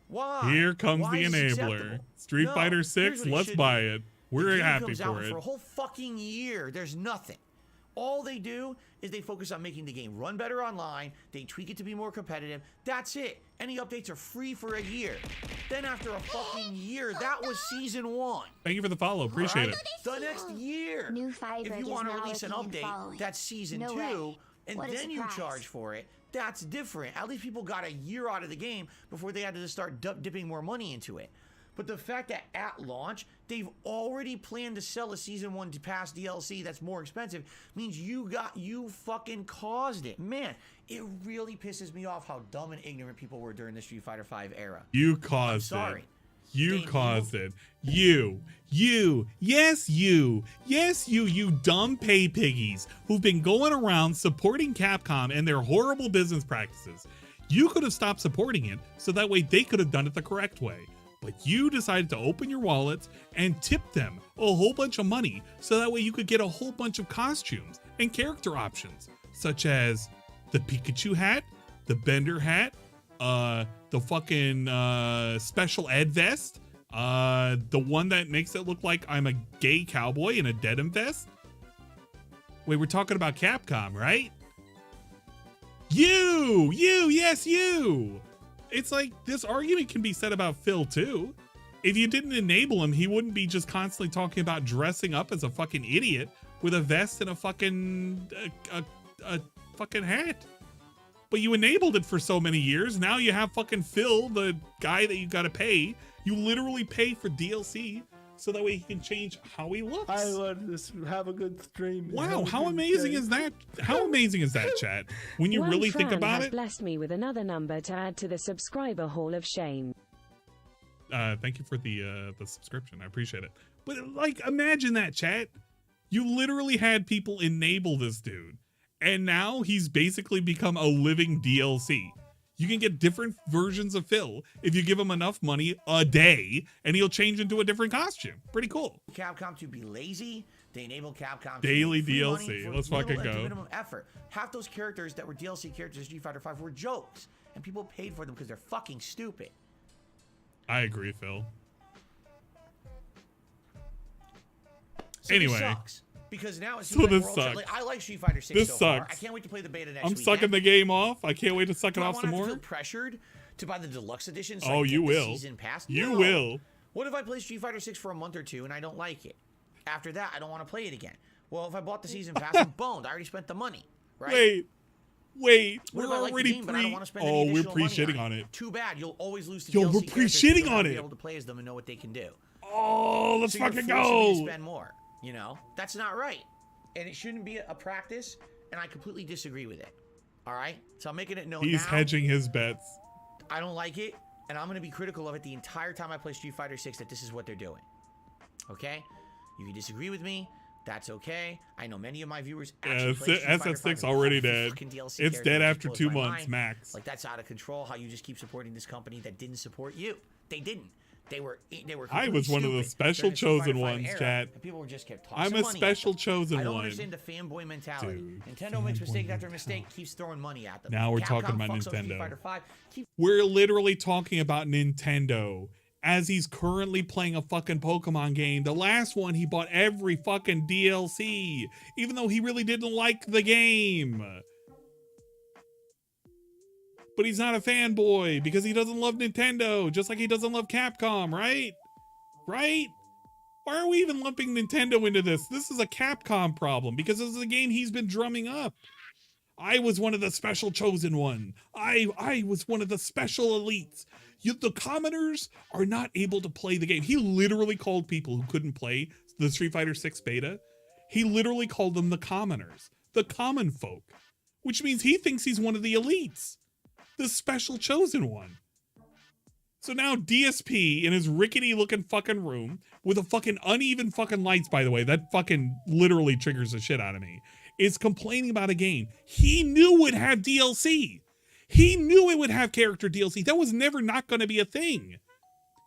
Why? Here comes Why the is this enabler. acceptable? Street No, Fighter here's 6, what it let's should buy be. it. The We're game happy comes for out it. For a whole fucking year, there's nothing. All they do is they focus on making the game run better online. They tweak it to be more competitive. That's it. Any updates are free for a year. Then after a fucking year, that was season 1. Thank you for the follow. Appreciate it. The next year, New Firebird if you is want to now release an looking and update, following. that's season No 2, way. and What a then you surprise. charge for it. That's different. At least people got a year out of the game before they had to start dipping more money into it. But the fact that at launch, they've already planned to sell a season 1 pass DLC that's more expensive means you fucking caused it. Man, it really pisses me off how dumb and ignorant people were during the Street Fighter V era. You caused it. Sorry. You They caused it. Yes, you dumb pay piggies who've been going around supporting Capcom and their horrible business practices. You could have stopped supporting it so that way they could have done it the correct way. But you decided to open your wallets and tip them a whole bunch of money so that way you could get a whole bunch of costumes and character options, such as the Pikachu hat, the Bender hat, the fucking special ed vest, the one that makes it look like I'm a gay cowboy in a denim vest. Wait, we're talking about Capcom, right? Yes, you. It's like this argument can be said about Phil too. If you didn't enable him, he wouldn't be just constantly talking about dressing up as a fucking idiot with a vest and a fucking a fucking hat. But you enabled it for so many years. Now you have fucking Phil, the guy that you gotta pay. You literally pay for DLC so that way he can change how he looks. I want to have a good stream. Wow, how amazing is that? How amazing is that, chat? When you One really think Fran about has it. blessed me with another number to add to the subscriber hall of shame. Thank you for the subscription. I appreciate it. But like, imagine that, chat. You literally had people enable this dude, and now he's basically become a living DLC. You can get different versions of Phil if you give him enough money a day, and he'll change into a different costume. Pretty cool. Capcom to be lazy. They enable Capcom Daily to make free DLC. money for Let's little fucking and to go. minimum effort. Half those characters that were DLC characters in Street Fighter V were jokes, and people paid for them because they're fucking stupid. I agree, Phil. So Anyway. this sucks. Because now it So seems like this we're all sucks. like, I like Street Fighter 6 This so far. sucks. I can't wait to play the beta next I'm weekend. sucking the game off. I can't wait to suck it Do I off wanna some have to more. feel pressured to buy the deluxe edition so Oh, I get you the will. season pass? You No. will. What if I play Street Fighter 6 for a month or two and I don't like it? After that, I don't want to play it again. Well, if I bought the season pass, I'm boned. I already spent the money, right? Wait. What We're if I like the already game, but I don't want to spend Oh, any we're additional money pre-shitting on it. Too bad. You'll always lose to Yo, DLC we're characters pre-shitting because you'll on not be it. able to play as them and know what they can do. Oh, let's So you're fucking forcing me to go. spend more. You know, that's not right, and it shouldn't be a practice. And I completely disagree with it. All right, so I'm making it known He's now. hedging his bets. I don't like it, and I'm going to be critical of it the entire time I play Street Fighter 6 that this is what they're doing. Okay? You can disagree with me. That's okay. I know many of my viewers actually play Street Fighter SF6 5 already and love the dead. fucking DLC It's character, dead which after blows 2 my months, mind. max. Like, that's out of control how you just keep supporting this company that didn't support you. They didn't. They were I was one of the completely special stupid during the Street chosen Fighter ones, V era, chat. and people were just kept tossing I'm a money at special them. chosen I don't one. understand the fanboy mentality. Dude, Nintendo makes fanboy mistake after mentality. mistake, keeps throwing money at them. Now we're Capcom talking about fucks up Street Nintendo. Fighter 5, keep We're literally talking about Nintendo as he's currently playing a fucking Pokemon game. The last one, he bought every fucking DLC, even though he really didn't like the game. But he's not a fanboy because he doesn't love Nintendo, just like he doesn't love Capcom, right? Right? Why are we even lumping Nintendo into this? This is a Capcom problem because this is a game he's been drumming up. I was one of the special chosen one. I was one of the special elites. The commoners are not able to play the game. He literally called people who couldn't play the Street Fighter 6 beta. He literally called them the commoners, the common folk, which means he thinks he's one of the elites, the special chosen one. So now DSP in his rickety looking fucking room with a fucking uneven fucking lights, by the way, that fucking literally triggers the shit out of me, is complaining about a game he knew would have DLC. He knew it would have character DLC. That was never not going to be a thing.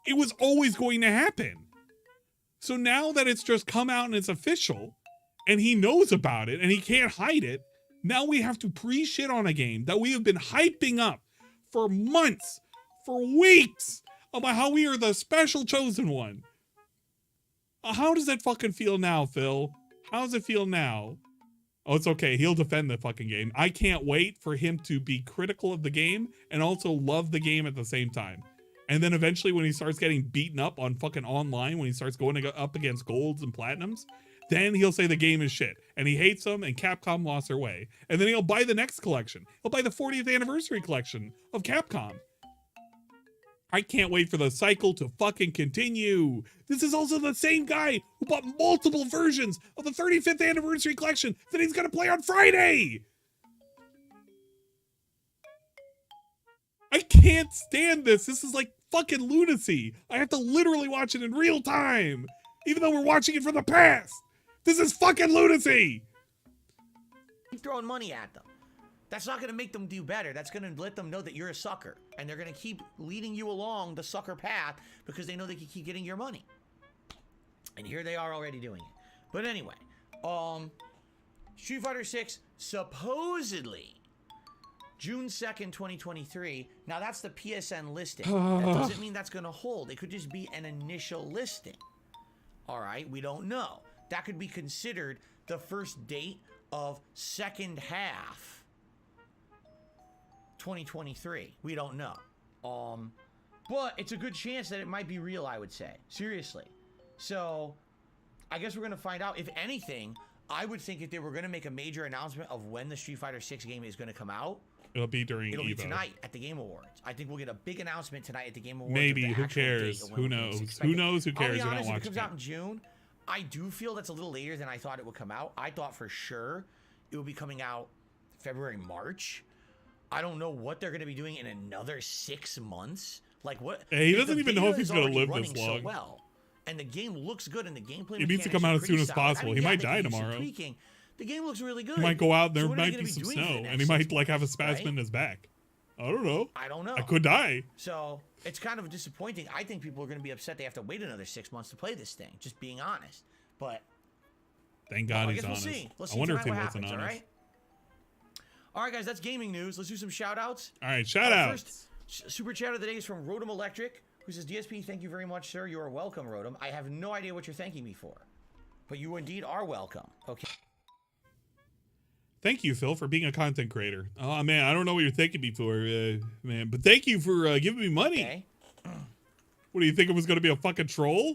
It was always going to happen. So now that it's just come out and it's official and he knows about it and he can't hide it, now we have to pre-shit on a game that we have been hyping up for months, for weeks, about how we are the special chosen one. How does that fucking feel now, Phil? How does it feel now? Oh, it's okay. He'll defend the fucking game. I can't wait for him to be critical of the game and also love the game at the same time. And then eventually when he starts getting beaten up on fucking online, when he starts going up against golds and platinums, then he'll say the game is shit. And he hates them and Capcom lost their way. And then he'll buy the next collection. He'll buy the 40th anniversary collection of Capcom. I can't wait for the cycle to fucking continue. This is also the same guy who bought multiple versions of the 35th anniversary collection that he's gonna play on Friday. I can't stand this. This is like fucking lunacy. I have to literally watch it in real time, even though we're watching it from the past. This is fucking lunacy. Keep throwing money at them. That's not going to make them do better. That's going to let them know that you're a sucker. And they're going to keep leading you along the sucker path because they know they can keep getting your money. And here they are already doing it. But anyway, Street Fighter 6 supposedly June 2nd, 2023. Now that's the PSN listing. That doesn't mean that's going to hold. It could just be an initial listing. All right, we don't know. That could be considered the first date of second half 2023. We don't know. But it's a good chance that it might be real, I would say. Seriously. So, I guess we're going to find out. If anything, I would think if they were going to make a major announcement of when the Street Fighter 6 game is going to come out, it'll be during it'll be Evo. Tonight at the Game Awards. I think we'll get a big announcement tonight at the Game Awards. Maybe. Who cares? Who knows? Who knows? Who cares? I'll be You're not honest, if it watching comes out in June, I do feel that's a little later than I thought it would come out. I thought for sure it would be coming out February, March. I don't know what they're going to be doing in another 6 months. Like what? Hey, he doesn't even know if he's going to live this long. So well, and the game looks good, and the gameplay. It needs to come out as soon as possible. He might die tomorrow. The game looks really good. He might go out and there So might be some snow, and he might like have a spasm in his back. I don't know. I could die. So it's kind of disappointing. I think people are going to be upset they have to wait another 6 months to play this thing. Just being honest, but thank God he's we'll honest. See. Let's see I wonder if he what wasn't happens, honest. All right, guys, that's gaming news. Let's do some shout outs. All right, shout outs. First super chat of the day is from Rotom Electric, who says, DSP, thank you very much, sir. You are welcome, Rotom. I have no idea what you're thanking me for, but you indeed are welcome. Okay. Thank you, Phil, for being a content creator. Oh, man, I don't know what you're thanking me for, man, but thank you for giving me money. Okay. What, do you think it was going to be a fucking troll?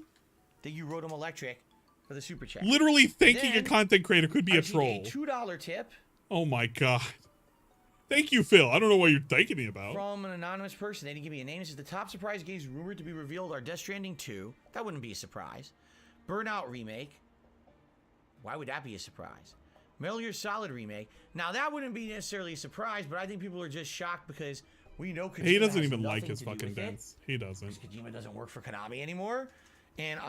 Thank you, Rotom Electric, for the super chat. Literally thanking a content creator could be a troll. A $2 tip. Oh, my God. Thank you, Phil. I don't know what you're thanking me about. From an anonymous person. They didn't give me a name. This is the top surprise games rumored to be revealed are Death Stranding 2. That wouldn't be a surprise. Burnout Remake. Why would that be a surprise? Metal Gear Solid Remake. Now, that wouldn't be necessarily a surprise, but I think people are just shocked because we know Kojima he doesn't has even nothing like his to do fucking with it. dance. He doesn't. Kojima doesn't work for Konami anymore. And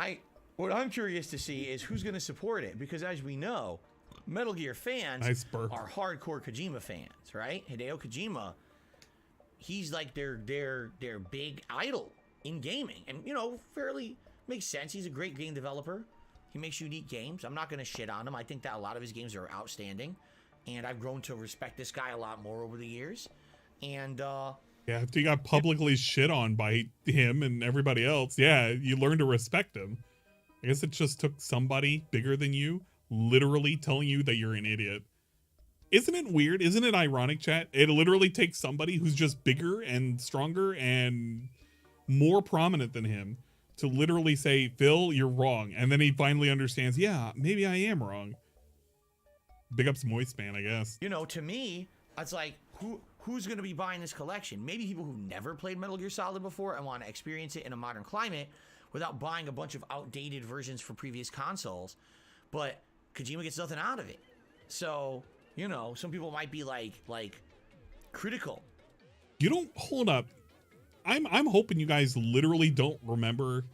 what I'm curious to see is who's going to support it, because as we know, Metal Gear fans are hardcore Kojima fans, right? Hideo Kojima, he's like their big idol in gaming, and fairly makes sense. He's a great game developer. He makes unique games. I'm not going to shit on him. I think that a lot of his games are outstanding, and I've grown to respect this guy a lot more over the years. And yeah, after you got publicly shit on by him and everybody else, yeah, you learn to respect him. I guess it just took somebody bigger than you literally telling you that you're an idiot. Isn't it weird? Isn't it ironic, chat? It literally takes somebody who's just bigger and stronger and more prominent than him to literally say, Phil, you're wrong. And then he finally understands, yeah, maybe I am wrong. Big ups Moist Man, I guess. To me, it's like, who's going to be buying this collection? Maybe people who never played Metal Gear Solid before and want to experience it in a modern climate without buying a bunch of outdated versions for previous consoles. But Kojima gets nothing out of it. So, some people might be like critical. You don't hold up. I'm hoping you guys literally don't remember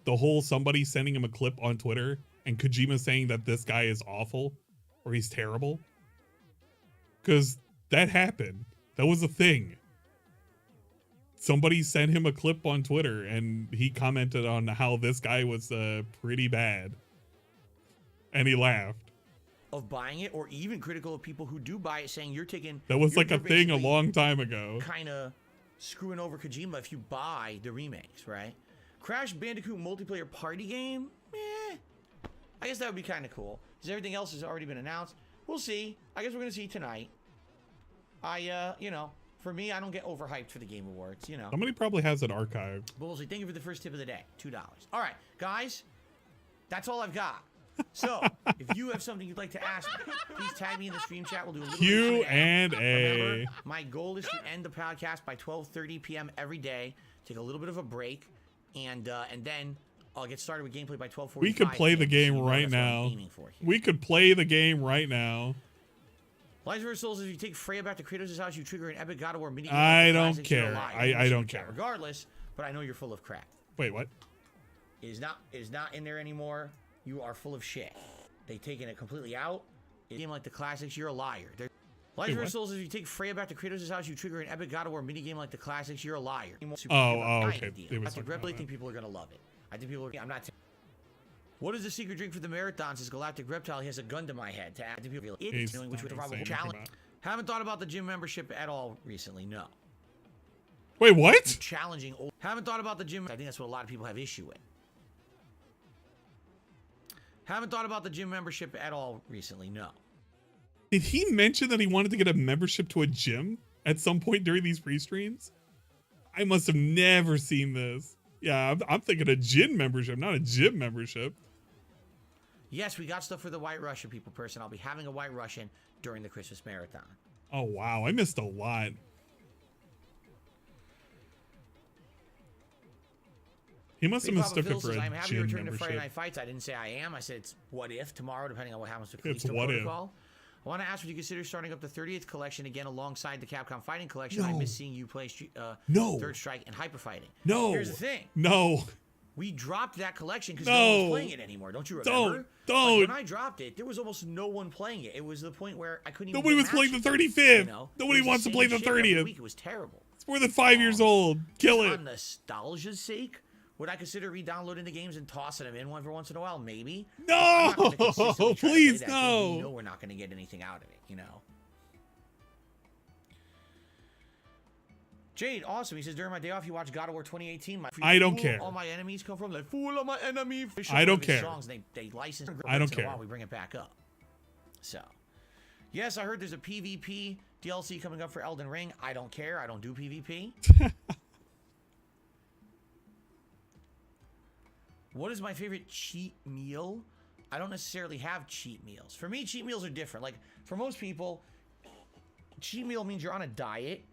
the whole somebody sending him a clip on Twitter and Kojima saying that this guy is awful or he's terrible. Because that happened. That was a thing. Somebody sent him a clip on Twitter and he commented on how this guy was pretty bad. And he laughed. Of buying it, or even critical of people who do buy it, saying you're that was like a thing a long time ago. Kind of screwing over Kojima if you buy the remakes, right? Crash Bandicoot multiplayer party game? Eh. I guess that would be kind of cool. Because everything else has already been announced. We'll see. I guess we're going to see tonight. You know, for me, I don't get overhyped for the Game Awards, you know. Somebody probably has it archived. But we'll see. Thank you for the first tip of the day. $2. All right, guys. That's all I've got. So, if you have something you'd like to ask me, please tag me in the stream chat. We'll do a little Q&A. Remember, my goal is to end the podcast by 12:30 p.m. every day. Take a little bit of a break, and then I'll get started with gameplay by 12:45. We could play the game right now. We could play the game right now. Lies vs. Souls, if you take Freya back to Kratos' house, you trigger an epic God of War mini. I don't care. I don't care. Regardless, but I know you're full of crap. Wait, what? It is not in there anymore. You are full of shit. They've taken it completely out. A game like the classics, you're a liar. Lies vs. Souls, if you take Freya back to Kratos' house, you trigger an epic God of War mini game like the classics, you're a liar. Okay. I really think people are gonna love it. I think people are. I'm not. What is the secret drink for the marathon? Says Galactic Reptile. He has a gun to my head to add to people. It's doing, which would probably challenge. Haven't thought about the gym membership at all recently. No. Wait, what? Challenging. Haven't thought about the gym. I think that's what a lot of people have issue with. Haven't thought about the gym membership at all recently. No. Did he mention that he wanted to get a membership to a gym at some point during these free streams? I must have never seen this. Yeah, I'm thinking a gym membership, not a gym membership. Yes, we got stuff for the White Russian people person. I'll be having a White Russian during the Christmas marathon. Oh, wow. I missed a lot. He must have mistook it for a I'm happy to gym return to membership. Friday Night Fights. I didn't say I am. I said it's what if tomorrow, depending on what happens to It's Callisto what if. Protocol. I want to ask, would you consider starting up the 30th collection again alongside the Capcom Fighting Collection? No. I miss seeing you play No. Third Strike and Hyper Fighting. No. Here's the thing. No. We dropped that collection because No. no one's playing it anymore. Don't you remember? Don't. Like when I dropped it, there was almost no one playing it. It was the point where I couldn't even. Nobody was playing the 35th. You know? Nobody wants to play the 30th. Week. It was terrible. It's more than 5 years old. Kill it. On nostalgia's sake, would I consider re-downloading the games and tossing them in one once in a while? Maybe. No. I'm not gonna consistently try to play Please, that no. game. You know we're not going to get anything out of it. You know. Jade, awesome. He says, during my day off, you watch God of War 2018. I don't care. All my enemies come from like, fool of my enemy. I don't care. Songs, they license. I don't care. We bring it back up. So, yes, I heard there's a PvP DLC coming up for Elden Ring. I don't care. I don't do PvP. What is my favorite cheat meal? I don't necessarily have cheat meals. For me, cheat meals are different. Like, for most people, cheat meal means you're on a diet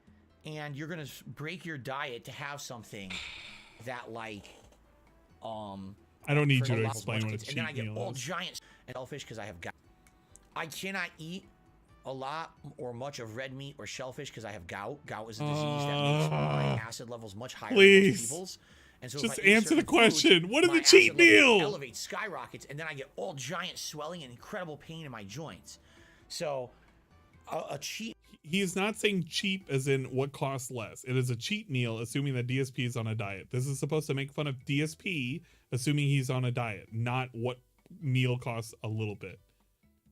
and you're gonna break your diet to have something that, like, I don't need you to explain what a cheat meal is. And then I get all giant and shellfish because I have gout. I cannot eat a lot or much of red meat or shellfish because I have gout. Gout is a disease that makes my acid levels much higher than most people's. And so just if I eat answer the certain question. foods, What is my the cheat acid level meal? Elevates, skyrockets, and then I get all giant swelling and incredible pain in my joints. So, a cheat. He is not saying cheap as in what costs less. It is a cheat meal, assuming that DSP is on a diet. This is supposed to make fun of DSP, assuming he's on a diet, not what meal costs a little bit.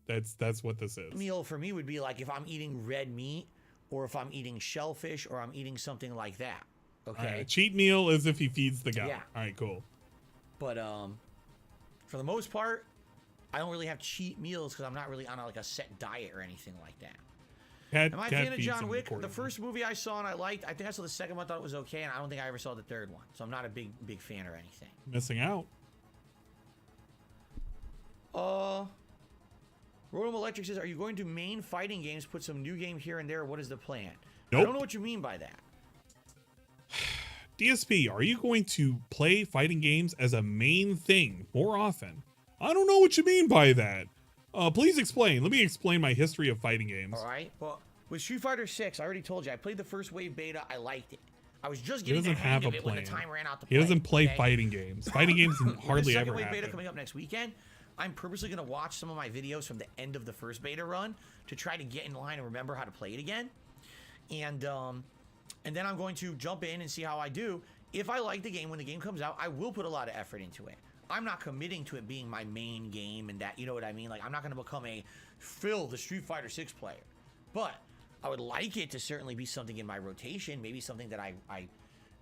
That's what this is. Meal for me would be like if I'm eating red meat, or if I'm eating shellfish, or I'm eating something like that. Okay. All right, cheat meal is if he feeds the guy. Yeah. All right, cool. But for the most part, I don't really have cheat meals because I'm not really on like a set diet or anything like that. Am I a fan of John Wick? The first movie I saw and I liked. I think I saw the second one, thought it was okay, and I don't think I ever saw the third one. So I'm not a big fan or anything. Missing out. Rodom Electric says, "Are you going to main fighting games? Put some new game here and there. What is the plan?" Nope. I don't know what you mean by that. DSP, are you going to play fighting games as a main thing more often? I don't know what you mean by that. Please explain. Let me explain my history of fighting games. All right. Well, with Street Fighter 6, I already told you I played the first wave beta. I liked it. I was just He getting the doesn't hang have a of it when plan. the time ran out to He doesn't play okay? fighting games. Fighting games hardly the ever second wave beta happen. coming up next weekend. I'm purposely going to watch some of my videos from the end of the first beta run to try to get in line and remember how to play it again. And then I'm going to jump in and see how I do. If I like the game when the game comes out, I will put a lot of effort into it. I'm not committing to it being my main game and that, you know what I mean? Like, I'm not going to become a Phil, the Street Fighter 6 player. But I would like it to certainly be something in my rotation, maybe something that I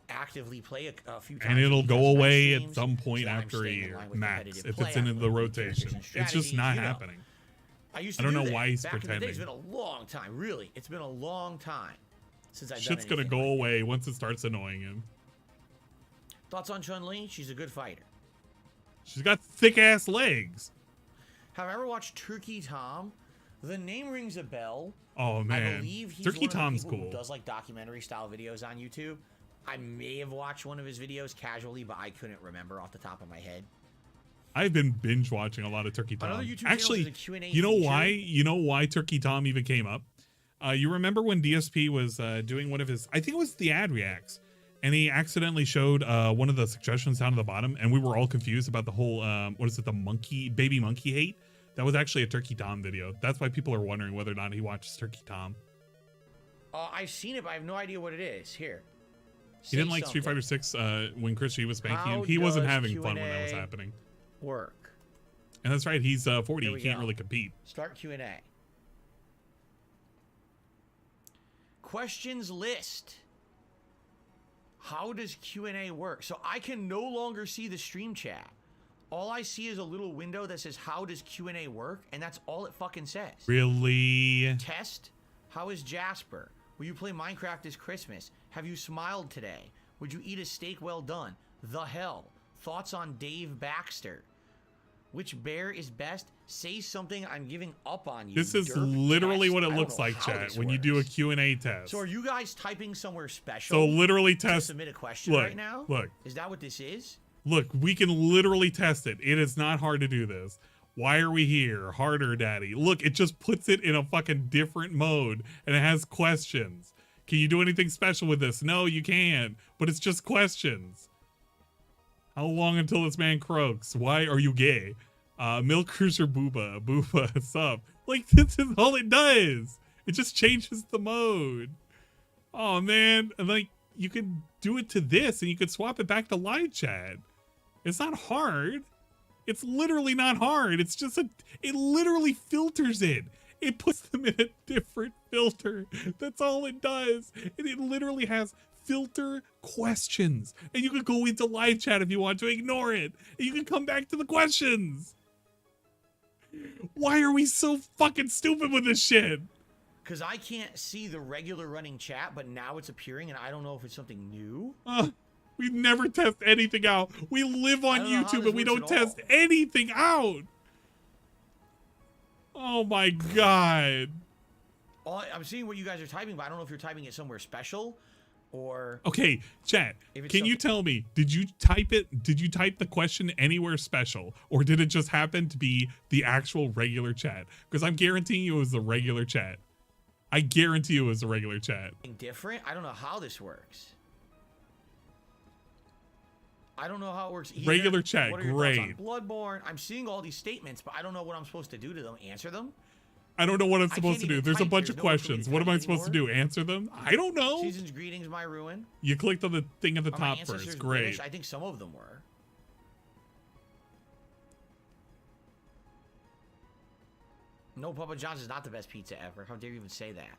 actively play a few times. And it'll go away at streams, some point so that I'm after a staying in year, line with max, competitive if play. it's I'm in the looking at rotation. characters It's just and not strategies, happening. I used to I don't do know that. why he's Back in the day, pretending. it's been a long time, really. It's been a long time since I've Shit's done gonna anything go like away once it starts annoying him. that. Thoughts on Chun-Li? She's a good fighter. She's got thick ass legs. Have I ever watched Turkey Tom? The name rings a bell. Oh I man, believe he's Turkey one of the Tom's people cool. who does like documentary style videos on YouTube. I may have watched one of his videos casually, but I couldn't remember off the top of my head. I've been binge watching a lot of Turkey Tom. Another YouTube channel Actually, is a Q&A you know feature. why? You know why Turkey Tom even came up? You remember when DSP was doing one of his, I think it was the ad reacts, and he accidentally showed one of the suggestions down at the bottom, and we were all confused about the whole, what is it, the baby monkey hate? That was actually a Turkey Tom video. That's why people are wondering whether or not he watches Turkey Tom. I've seen it, but I have no idea what it is. Here. He didn't like Street Fighter 6 when Chris G was spanking him. How He wasn't does having fun when that was Q&A happening. work. And that's right, he's 40. There He we can't go. really compete. Start Q&A. Questions list. How does Q&A work? So I can no longer see the stream chat. All I see is a little window that says, how does Q&A work? And that's all it fucking says. Really? Test. How is Jasper? Will you play Minecraft this Christmas? Have you smiled today? Would you eat a steak well done? The hell. Thoughts on Dave Baxter? Which bear is best? Say something, I'm giving up on you. This is Derp literally test. what I it don't looks know like, how chat, this when you do a works. Q&A test. So are you guys typing somewhere special? So literally to test. submit a question Look, right now? look. Is that what this is? Look, we can literally test it. It is not hard to do this. Why are we here? Harder, daddy. Look, it just puts it in a fucking different mode, and it has questions. Can you do anything special with this? No, you can't. But it's just questions. How long until this man croaks? Why are you gay? Milk Cruiser Booba. Booba, sup? Like, this is all it does. It just changes the mode. Oh, man. And, like, you could do it to this, and you could swap it back to live chat. It's not hard. It's literally not hard. It's just it literally filters it. It puts them in a different filter. That's all it does. And it literally has filter questions. And you can go into live chat if you want to ignore it. And you can come back to the questions. Why are we so fucking stupid with this shit? Because I can't see the regular running chat, but now it's appearing, and I don't know if it's something new. We never test anything out. We live on I don't know how YouTube this and we works don't at all. test anything out. Oh my God. I'm seeing what you guys are typing, but I don't know if you're typing it somewhere special or... Okay, chat, If it's can you tell me, did you type the question anywhere special, or did it just happen to be the actual regular chat? Because I'm guaranteeing you it was the regular chat. I guarantee you it was the regular chat. different? I don't know how this works. I don't know how it works either. Regular chat, What are your thoughts on great. Bloodborne. I'm seeing all these statements, but I don't know what I'm supposed to do to them. Answer them? I don't know what I'm I supposed can't to do. even There's a type. bunch There's of nowhere for me to questions. What am type I supposed to do? Answer them? I don't know. Season's greetings, my ruin. You clicked on the thing at the Are my top ancestors first. British? Great. I think some of them were. No, Papa John's is not the best pizza ever. How dare you even say that?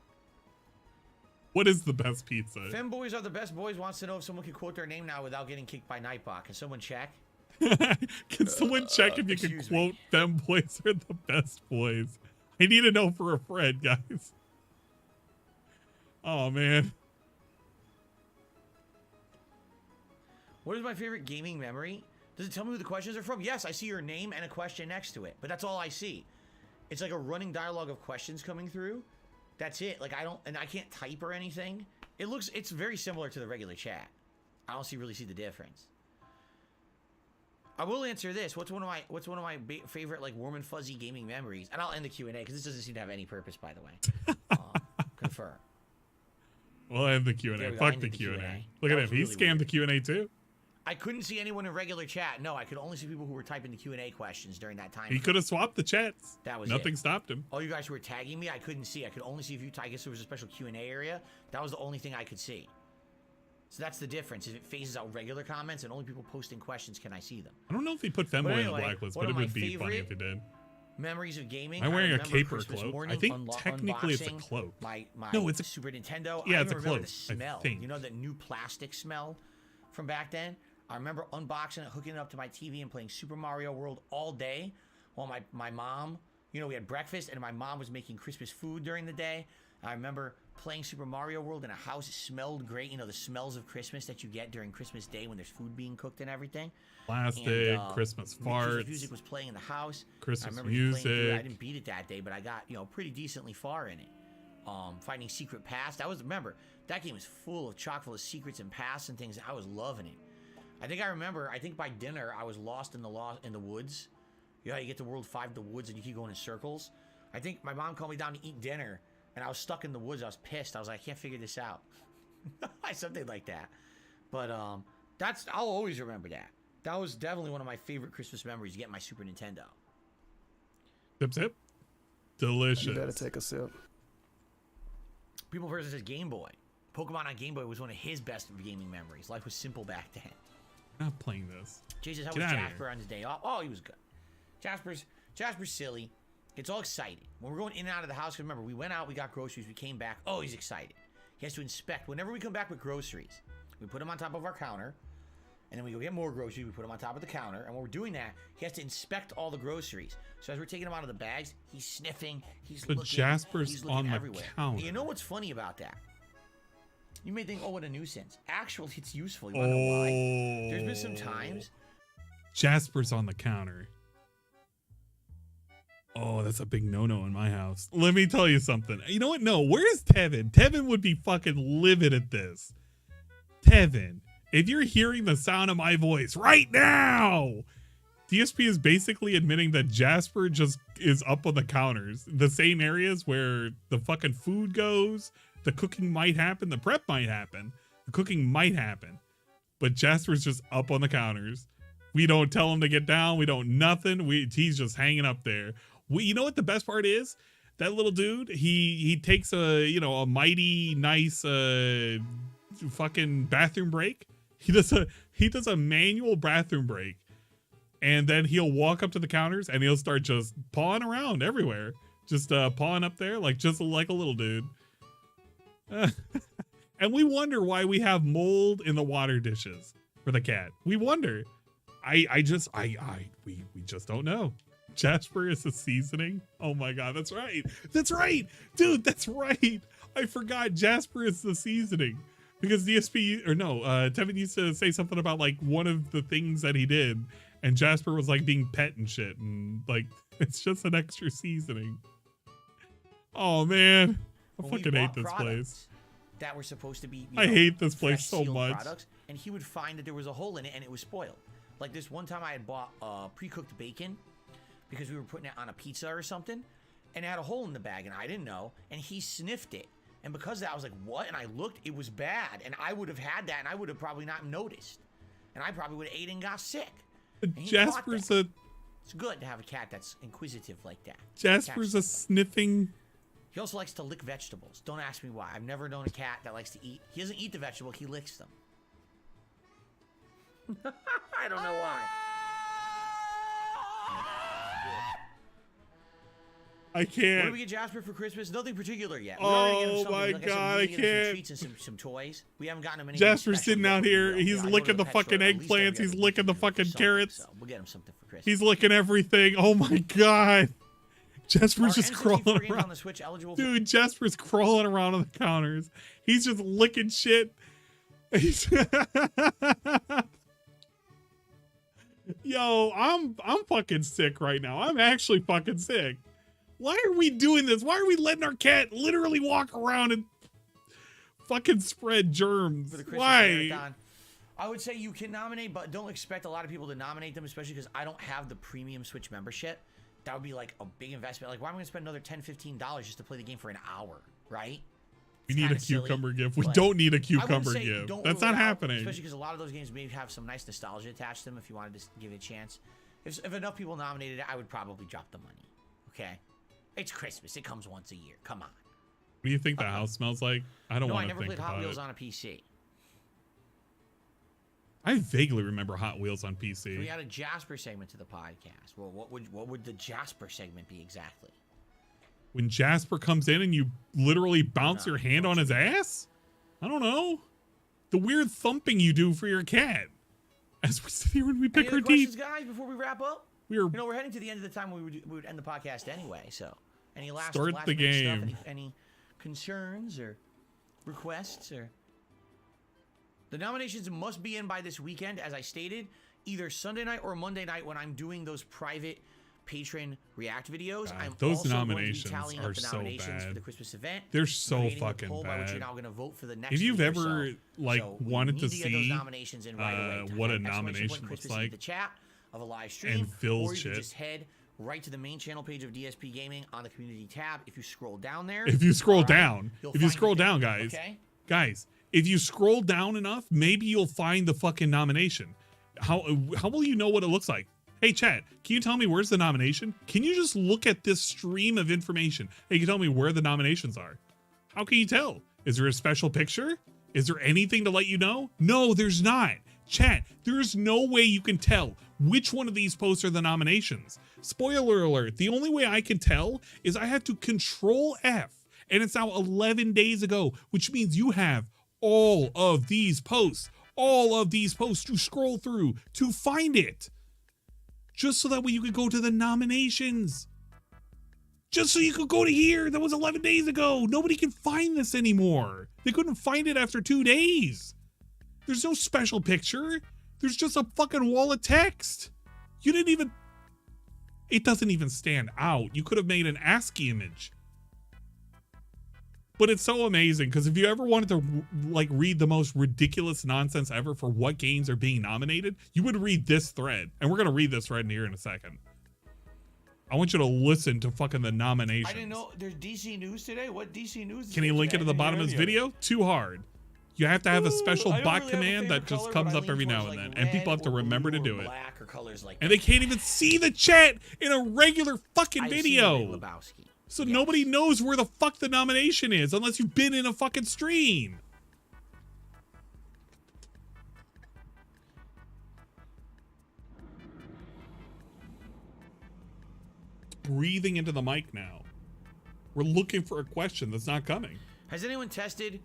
What is the best pizza? Femboys are the best boys. Wants to know if someone can quote their name now without getting kicked by Nightbot. Can someone check? Can someone check if you can excuse me. quote femboys are the best boys? I need to know for a friend, guys. Oh man. What is my favorite gaming memory? Does it tell me who the questions are from? Yes, I see your name and a question next to it, but that's all I see. It's like a running dialogue of questions coming through. That's it. Like I can't type or anything. It's very similar to the regular chat. I don't really see the difference. I will answer this. What's one of my favorite like warm and fuzzy gaming memories? And I'll end the Q&A because this doesn't seem to have any purpose, by the way. Confirm. We'll end the Q&A. There we go. Fuck I the ended the Q&A. Q&A. Look That at was him. He really scammed weird. the Q&A too. I couldn't see anyone in regular chat. No, I could only see people who were typing the Q&A questions during that time. He could have swapped the chats. That was Nothing it. stopped him. All you guys who were tagging me, I couldn't see. I could only see if you. I guess there was a special Q&A area. That was the only thing I could see. So that's the difference. If it phases out regular comments and only people posting questions can I see them. I don't know if he put femboy in the anyway, blacklist, one but it of my would be funny if favorite he did. memories of gaming. Am I wearing a remember cape or a Christmas cloak? morning I think technically it's a unboxing cloak. My No, it's a Super Nintendo. yeah, I it's a even remember cloak, the smell. I think. You know that new plastic smell from back then? I remember unboxing it, hooking it up to my TV and playing Super Mario World all day while my mom, you know, we had breakfast and my mom was making Christmas food during the day. I remember playing Super Mario World in a house. It smelled great. You know, the smells of Christmas that you get during Christmas Day when there's food being cooked and everything. Plastic, Christmas farts. Music was playing in the house. Christmas I remember just playing through it. I music. didn't beat it that day, but I got, you know, pretty decently far in it. Finding secret paths. Remember, that game was chock full of secrets and paths and things. I was loving it. I think by dinner I was lost in the woods. You know how you get to World 5, the woods, and you keep going in circles? I think my mom called me down to eat dinner, and I was stuck in the woods. I was pissed. I was like, I can't figure this out. Something like that. But I'll always remember that. That was definitely one of my favorite Christmas memories, getting my Super Nintendo. Sip, sip. Delicious. You better take a sip. People versus his Game Boy. Pokemon on Game Boy was one of his best gaming memories. Life was simple back then. I'm not playing this. Jesus, how Get was outta Jasper here. on his day off? Oh, he was good. Jasper's silly. Gets all excited. When we're going in and out of the house, 'cause remember, we went out, we got groceries, we came back. Oh, he's excited. He has to inspect. Whenever we come back with groceries, we put them on top of our counter, and then we go get more groceries, we put them on top of the counter, and when we're doing that, he has to inspect all the groceries. So as we're taking them out of the bags, he's sniffing, he's But looking. Jasper's he's looking on the everywhere. counter. You know what's funny about that? You may think, oh, what a nuisance. Actually, it's useful. You wanna know why? There's been some times. Jasper's on the counter. Oh, that's a big no-no in my house. Let me tell you something. You know what? No, where's Tevin? Tevin would be fucking livid at this. Tevin, if you're hearing the sound of my voice right now, DSP is basically admitting that Jasper just is up on the counters. The same areas where the fucking food goes, the cooking might happen, the prep might happen, the cooking might happen. But Jasper's just up on the counters. We don't tell him to get down. We don't nothing. He's just hanging up there. You know what the best part is? That little dude, he takes a mighty nice fucking bathroom break. He does a manual bathroom break, and then he'll walk up to the counters and he'll start just pawing around everywhere, just pawing up there just like a little dude. And we wonder why we have mold in the water dishes for the cat. We wonder. We just don't know. Jasper is the seasoning. Oh my god, that's right. That's right. Dude, that's right. I forgot Jasper is the seasoning. Because DSP, or no, Tevin used to say something about like one of the things that he did, and Jasper was like being pet and shit, and like it's just an extra seasoning. Oh man, I fucking hate this place. That were supposed to be. I hate this place so sealed much. Products, and he would find that there was a hole in it, and it was spoiled. Like this one time, I had bought pre-cooked bacon because we were putting it on a pizza or something, and it had a hole in the bag, and I didn't know, and he sniffed it. And because of that, I was like, what? And I looked, it was bad. And I would have had that, and I would have probably not noticed. And I probably would have ate and got sick. And Jasper's it's good to have a cat that's inquisitive like that. Jasper's a sniffing. He also likes to lick vegetables. Don't ask me why. I've never known a cat that likes to eat. He doesn't eat the vegetable, he licks them. I don't know why. I can't. What did we get Jasper for Christmas? Nothing particular yet. Oh my god, I can't. Treats and some toys. We haven't gotten him any. Jasper's sitting out here. He's licking the fucking eggplants. He's licking the fucking carrots. So we'll get him something for Christmas. He's licking everything. Oh my god. Jasper's just crawling around. On the Switch eligible Dude, Jasper's crawling around on the counters. He's just licking shit. Yo, I'm fucking sick right now. I'm actually fucking sick. Why are we doing this? Why are we letting our cat literally walk around and fucking spread germs? Why? Marathon? I would say you can nominate, but don't expect a lot of people to nominate them, especially because I don't have the premium Switch membership. That would be like a big investment. Like, why am I going to spend another $10, $15 just to play the game for an hour, right? We need a cucumber gift. We don't need a cucumber gift. That's not happening. Especially because a lot of those games maybe have some nice nostalgia attached to them if you wanted to give it a chance. If enough people nominated it, I would probably drop the money. Okay? It's Christmas. It comes once a year. Come on. What do you think the house smells like? I don't want to think about it. No, I never played Hot Wheels it. on a PC. I vaguely remember Hot Wheels on We PC. had a Jasper segment to the podcast. Well, what would the Jasper segment be exactly? When Jasper comes in and you literally bounce your hand on his ass? I don't know. The weird thumping you do for your cat. As we sit here and we pick Any our other questions, teeth. guys, before we wrap up? We're We're heading to the end of the time we would end the podcast anyway. So, any last Start last the minute game. Stuff, any concerns or requests or? The nominations must be in by this weekend, as I stated, either Sunday night or Monday night when I'm doing those private patron react videos. I'm those also nominations going to be tallying are up the so nominations for bad. the Christmas event. They're We're so creating a fucking poll by which you're bad. now going to vote for the next If you've week or ever so. like So we wanted to need get those see nominations in right away. Type what a exclamation point nomination looks Christmas in like the chat of a live stream, and Phil's or you can shit. just head right to the main channel page of DSP Gaming on the community tab. If you scroll down there, If you scroll all right, down, you'll if you find scroll the down, thing, guys, okay? guys, if you scroll down enough, maybe you'll find the fucking nomination. How will you know what it looks like? Hey, chat, can you tell me where's the nomination? Can you just look at this stream of information? Hey, can you tell me where the nominations are? How can you tell? Is there a special picture? Is there anything to let you know? No, there's not. Chat, there's no way you can tell which one of these posts are the nominations. Spoiler alert, the only way I can tell is I have to Control F, and it's now 11 days ago, which means you have all of these posts to scroll through to find it. Just so that way you could go to the nominations. Just so you could go to here. That was 11 days ago. Nobody can find this anymore. They couldn't find it after 2 days. There's no special picture. There's just a fucking wall of text. You didn't even... It doesn't even stand out. You could have made an ASCII image. But it's so amazing because if you ever wanted to like read the most ridiculous nonsense ever for what games are being nominated, you would read this thread. And we're going to read this right in here in a second. I want you to listen to fucking the nominations. I didn't know there's DC News today. What DC News is Can he there link it today? to the I didn't bottom hear of his any of it. video? Too hard. You have to have a special I don't bot really have a command that favorite just color, comes but I up lean every now towards, and like, then. And people have red to or remember to blue do or it. black or colors like And that. they can't even see the chat in a regular fucking I've seen video. the Big Lebowski. So Yes. nobody knows where the fuck the nomination is unless you've been in a fucking stream. Breathing into the mic now. We're looking for a question that's not coming. Has anyone tested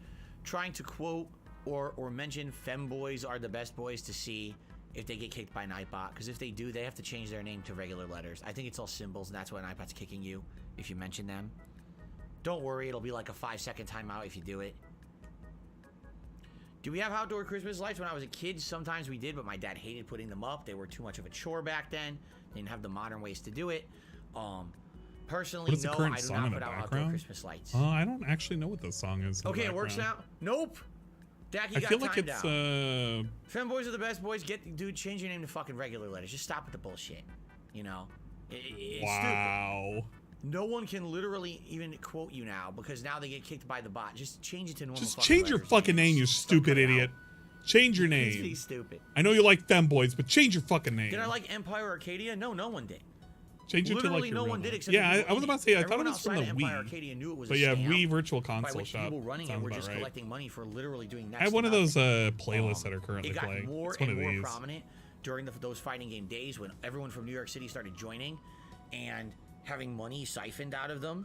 trying to quote or mention femboys are the best boys to see if they get kicked by Nightbot? Because if they do, they have to change their name to regular letters. I think it's all symbols, and that's why Nightbot's kicking you if you mention them. Don't worry, it'll be like a 5-second timeout if you do it. Do we have outdoor Christmas lights? When I was a kid, sometimes we did, but my dad hated putting them up. They were too much of a chore back then. They didn't have the modern ways to do it. Personally, What is the no, current I do song not in the put out outdoor background? Christmas lights. I don't actually know what the song is. in the Okay, it works now. background. Nope. Dacky I got feel like timed it's out. Femboys are the best boys. Dude, change your name to fucking regular letters. Just stop with the bullshit. You know, it's stupid. wow. No one can literally even quote you now because now they get kicked by the bot. Just change it to normal. Just fucking change your letters, fucking man. name, you Just stupid cut it idiot. out. Change your It's name. stupid. I know you like femboys, but change your fucking name. Did I like Empire Arcadia? No, no one did. Change it to Literally like your no real one did name. except Yeah, the people I was in about to say I thought it Everyone was from the outside of Empire Wii. Arcadia knew it was But a yeah, scam, Wii Virtual by Console which Shop. people running it Sounds were about just right. collecting money for literally doing next I have to one of those nothing. playlists that are currently It got playing. more It's one and of more these. prominent during those fighting game days when everyone from New York City started joining and having money siphoned out of them.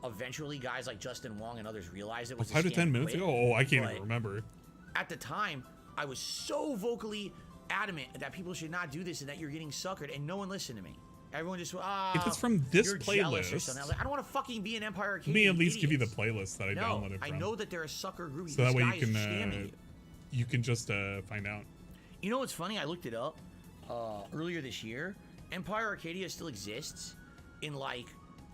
Eventually, guys like Justin Wong and others realized it was 5 to 10 minutes ago? Oh, I can't But even remember. at the time, I was so vocally adamant that people should not do this and that you're getting suckered, and no one listened to me. Everyone just If it's from this you're jealous or playlist, something. I was like, I don't want to fucking be an Empire Arcadia. let me at you least give you the idiots. playlist that I No, downloaded I from. know that they're a sucker group. So that This way guy you can is scamming you can just find out. You know what's funny? I looked it up earlier this year. Empire Arcadia still exists in like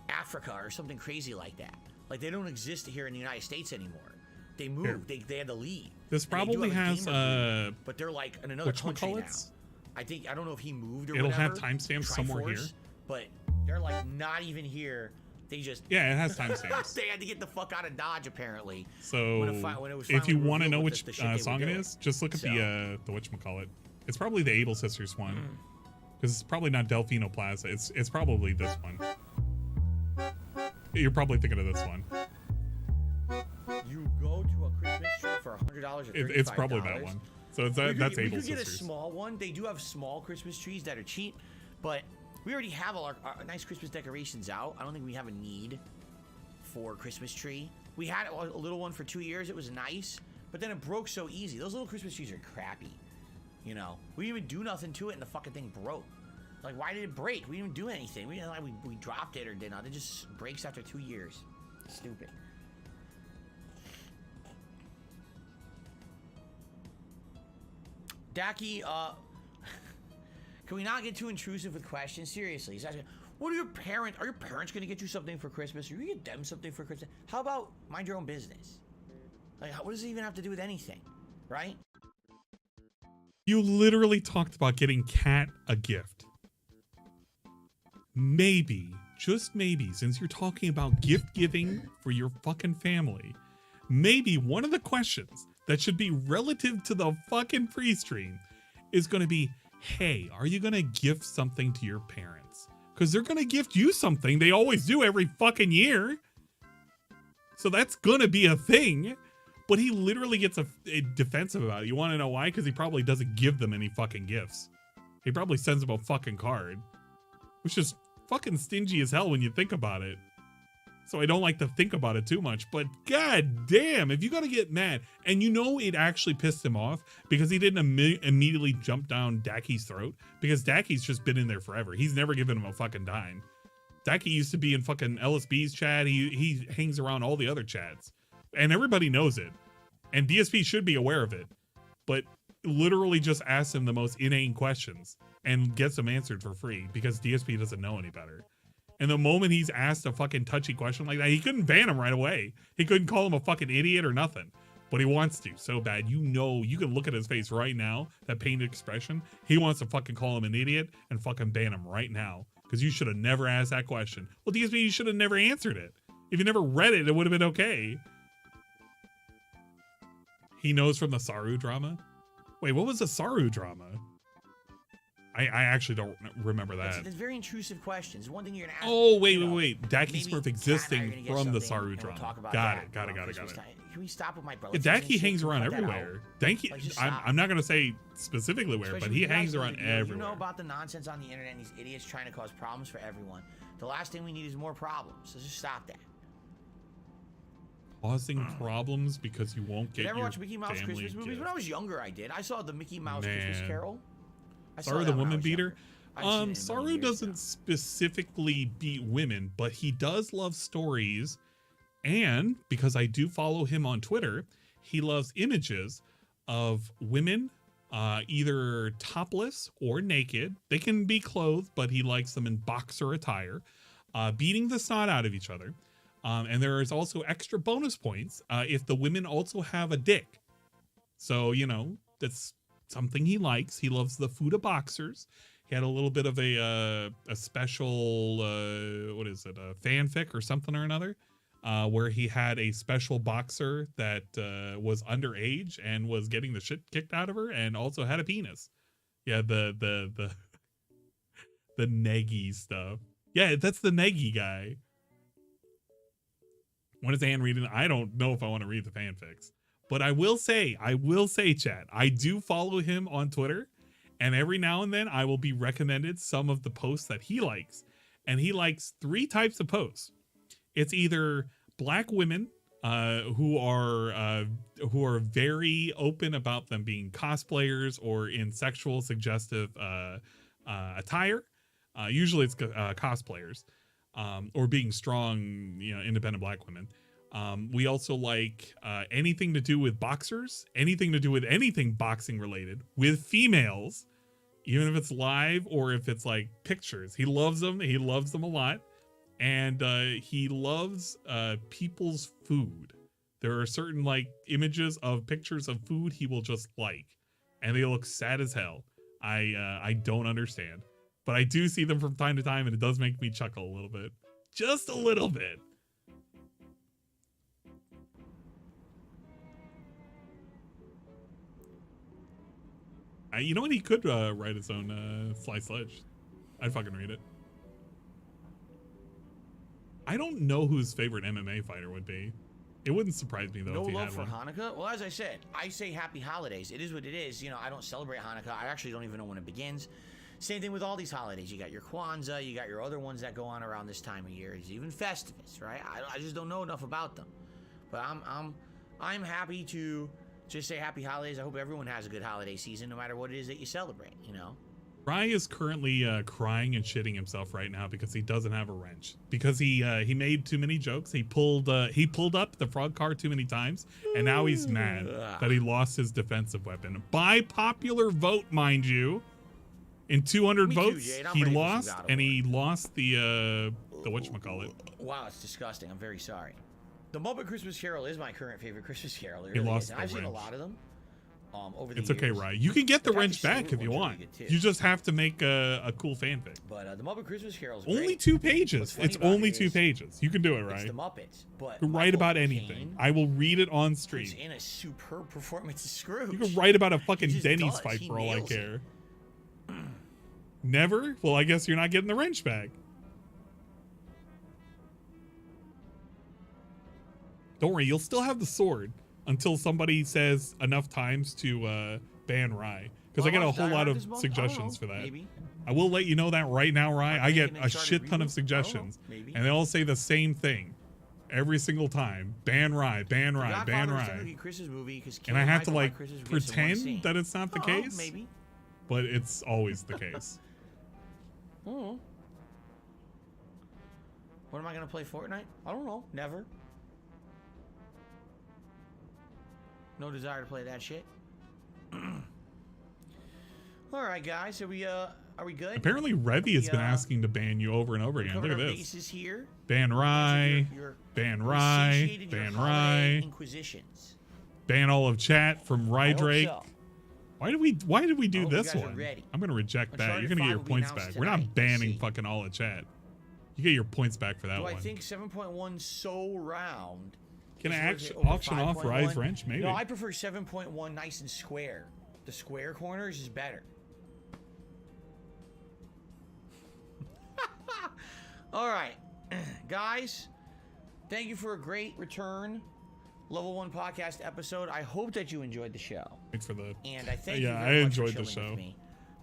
Africa or something crazy like that. Like they don't exist here in the United States anymore. They moved. They had to leave. This And they do probably have a has gamer group, but they're like in another country now. whatchamacallits? I don't know if he moved or It'll have whatever. timestamps somewhere Triforce, here. But they're like not even here. They just Yeah, it has timestamps. they had to get the fuck out of Dodge apparently. So when it was if you finally want to know revealed which the shit they were song it doing. is, just look at So- the whatchamacallit. It's probably the Able Sisters one. Mm. Because it's probably not Delfino Plaza. It's probably this one. You're probably thinking of this one. You go to a Christmas tree for $100 or $35. It's probably that one. So that's we Abel's could get a sisters. small one. They do have small Christmas trees that are cheap, but we already have all our nice Christmas decorations out. I don't think we have a need for a Christmas tree. We had a little one for 2 years. It was nice, but then it broke so easy. Those little Christmas trees are crappy. You know, we didn't even do nothing to it, and the fucking thing broke. Like, why did it break? We didn't do anything. We didn't like we dropped it or did not. It just breaks after 2 years. Stupid. Daki, can we not get too intrusive with questions? Seriously, he's asking, what are your parents going to get you something for Christmas? Are you going to get them something for Christmas? How about mind your own business? Like, what does it even have to do with anything, right? You literally talked about getting Kat a gift. Maybe, just maybe, since you're talking about gift giving for your fucking family, maybe one of the questions that should be relative to the fucking pre-stream is going to be, hey, are you going to gift something to your parents? Because they're going to gift you something. They always do every fucking year. So that's going to be a thing. But he literally gets a defensive about it. You want to know why? Because he probably doesn't give them any fucking gifts. He probably sends them a fucking card. Which is fucking stingy as hell when you think about it. So I don't like to think about it too much, but god damn, if you gotta get mad, and you know it actually pissed him off because he didn't immediately jump down Daki's throat, because Daki's just been in there forever. He's never given him a fucking dime. Daki used to be in fucking LSB's chat. He hangs around all the other chats, and everybody knows it. And DSP should be aware of it, but literally just asks him the most inane questions and gets them answered for free because DSP doesn't know any better. And the moment he's asked a fucking touchy question like that, he couldn't ban him right away. He couldn't call him a fucking idiot or nothing. But he wants to so bad. You know, you can look at his face right now, that pained expression. He wants to fucking call him an idiot and fucking ban him right now. Because you should have never asked that question. Well, DSP, you should have never answered it. If you never read it, it would have been okay. He knows from the Saru drama? Wait, what was the Saru drama? I actually don't remember that. It's very intrusive questions. One thing you're gonna ask. Oh, wait. Daki maybe Smurf existing Kat and I are gonna get from the something, Saru and we'll drama. talk about Got that it. around Christmas time. Can we stop with my brother? Daki hangs around everywhere. Daki, Like, just stop. I'm not going to say specifically where, Especially but he you guys hangs know around the deal. everywhere. You know about the nonsense on the internet and these idiots trying to cause problems for everyone. The last thing we need is more problems. So just stop that. Causing problems because you won't get Did you ever your watch Mickey Mouse family Christmas movies? gift. When I was younger, I did. I saw the Mickey Mouse Christmas Man. Carol. I saw Saru that the when I woman was beater? younger. I've seen it in a million Saru years doesn't now. specifically beat women, but he does love stories. And because I do follow him on Twitter, he loves images of women, either topless or naked. They can be clothed, but he likes them in boxer attire, beating the snot out of each other. And there is also extra bonus points if the women also have a dick. So, you know, that's something he likes. He loves the Fuda boxers. He had a little bit of a special, what is it, a fanfic or something or another, where he had a special boxer that was underage and was getting the shit kicked out of her and also had a penis. Yeah, the Negi stuff. Yeah, that's the Negi guy. What is Anne reading? I don't know if I want to read the fanfics. But I will say, chat, I do follow him on Twitter. And every now and then I will be recommended some of the posts that he likes. And he likes 3 types of posts. It's either black women who are very open about them being cosplayers or in sexual suggestive attire. Usually it's cosplayers or being strong, you know, independent black women. We also like anything to do with boxers, anything to do with anything boxing related with females, even if it's live or if it's like pictures. He loves them. He loves them a lot. And he loves people's food. There are certain like images of pictures of food he will just like, and they look sad as hell. I don't understand, but I do see them from time to time, and it does make me chuckle a little bit, just a little bit. You know what? He could write his own Sly Sledge. I'd fucking read it. I don't know who his favorite MMA fighter would be. It wouldn't surprise me though No if you love had for one. Hanukkah? Well, as I said, I say happy holidays. It is what it is. You know, I don't celebrate Hanukkah. I actually don't even know when it begins. Same thing with all these holidays. You got your Kwanzaa, you got your other ones that go on around this time of year. It's even Festivus, right? I just don't know enough about them. But I'm happy to just say happy holidays. I hope everyone has a good holiday season, no matter what it is that you celebrate, you know? Rye is currently crying and shitting himself right now because he doesn't have a wrench. Because he made too many jokes. He pulled up the frog car too many times, and now he's mad that he lost his defensive weapon. By popular vote, mind you. In 200 Me too, votes, Jade. I'm he ready for some lost, God of and War. he lost the whatchamacallit. Wow, it's disgusting. I'm very sorry. The Muppet Christmas Carol is my current favorite Christmas Carol. It He really lost is. And the I've seen a wrench. lot of them over the It's years. okay, Rye. You can get the The wrench Kathy back if you Stewart want. one's really good, too. You just have to make a cool fanfic. But the Muppet Christmas Carol is Only great. 2 pages. What's funny It's about only it 2 is pages. You can do it, It's right? the Muppets. But You can write Michael about Caine anything. I will read it on puts stream. in a superb performance of Scrooge. You can write about a fucking just Denny's does. fight He for all I nails it. care. Never? Well, I guess you're not getting the wrench back. Don't worry, you'll still have the sword until somebody says enough times to ban Rye. Because I get a whole lot of suggestions for that. Maybe. I will let you know that right now, Rye. I get an a Uncharted shit ton reboot? of I don't know. suggestions. Maybe. And they all say the same thing every single time. Ban Rye, ban The Rye, ban Godfather was Rye. technically Chris's movie because And I have to like Chris's pretend that it's not the case, Maybe. but it's always the case. Oh. When am I gonna play Fortnite? I don't know. Never. No desire to play that shit. All right, guys. Are we good? Apparently, Revy has been Yeah. asking to ban you over and over again. Covered Look at our this. bases here. Ban Rye, Your ban Rye, satiated your ban holiday Rye, Inquisitions. ban all of chat from I Rye hope Drake. so. Why did we do hope you this guys are one? ready. I'm gonna reject that. Uncharted You're gonna get 5 your will be points announced back. We're tonight. not banning Let's see. fucking all of chat. You get your points back for that Do one. I think 7.1 so round? Can I is worth it actually over auction off 5.1? Rye's wrench? Maybe. No, I prefer 7.1 nice and square. The square corners is better. All right, guys, thank you for a great return Level 1 podcast episode. I hope that you enjoyed the show. Thanks for the. And I thank you Yeah, very I much for enjoyed the chilling with show. me.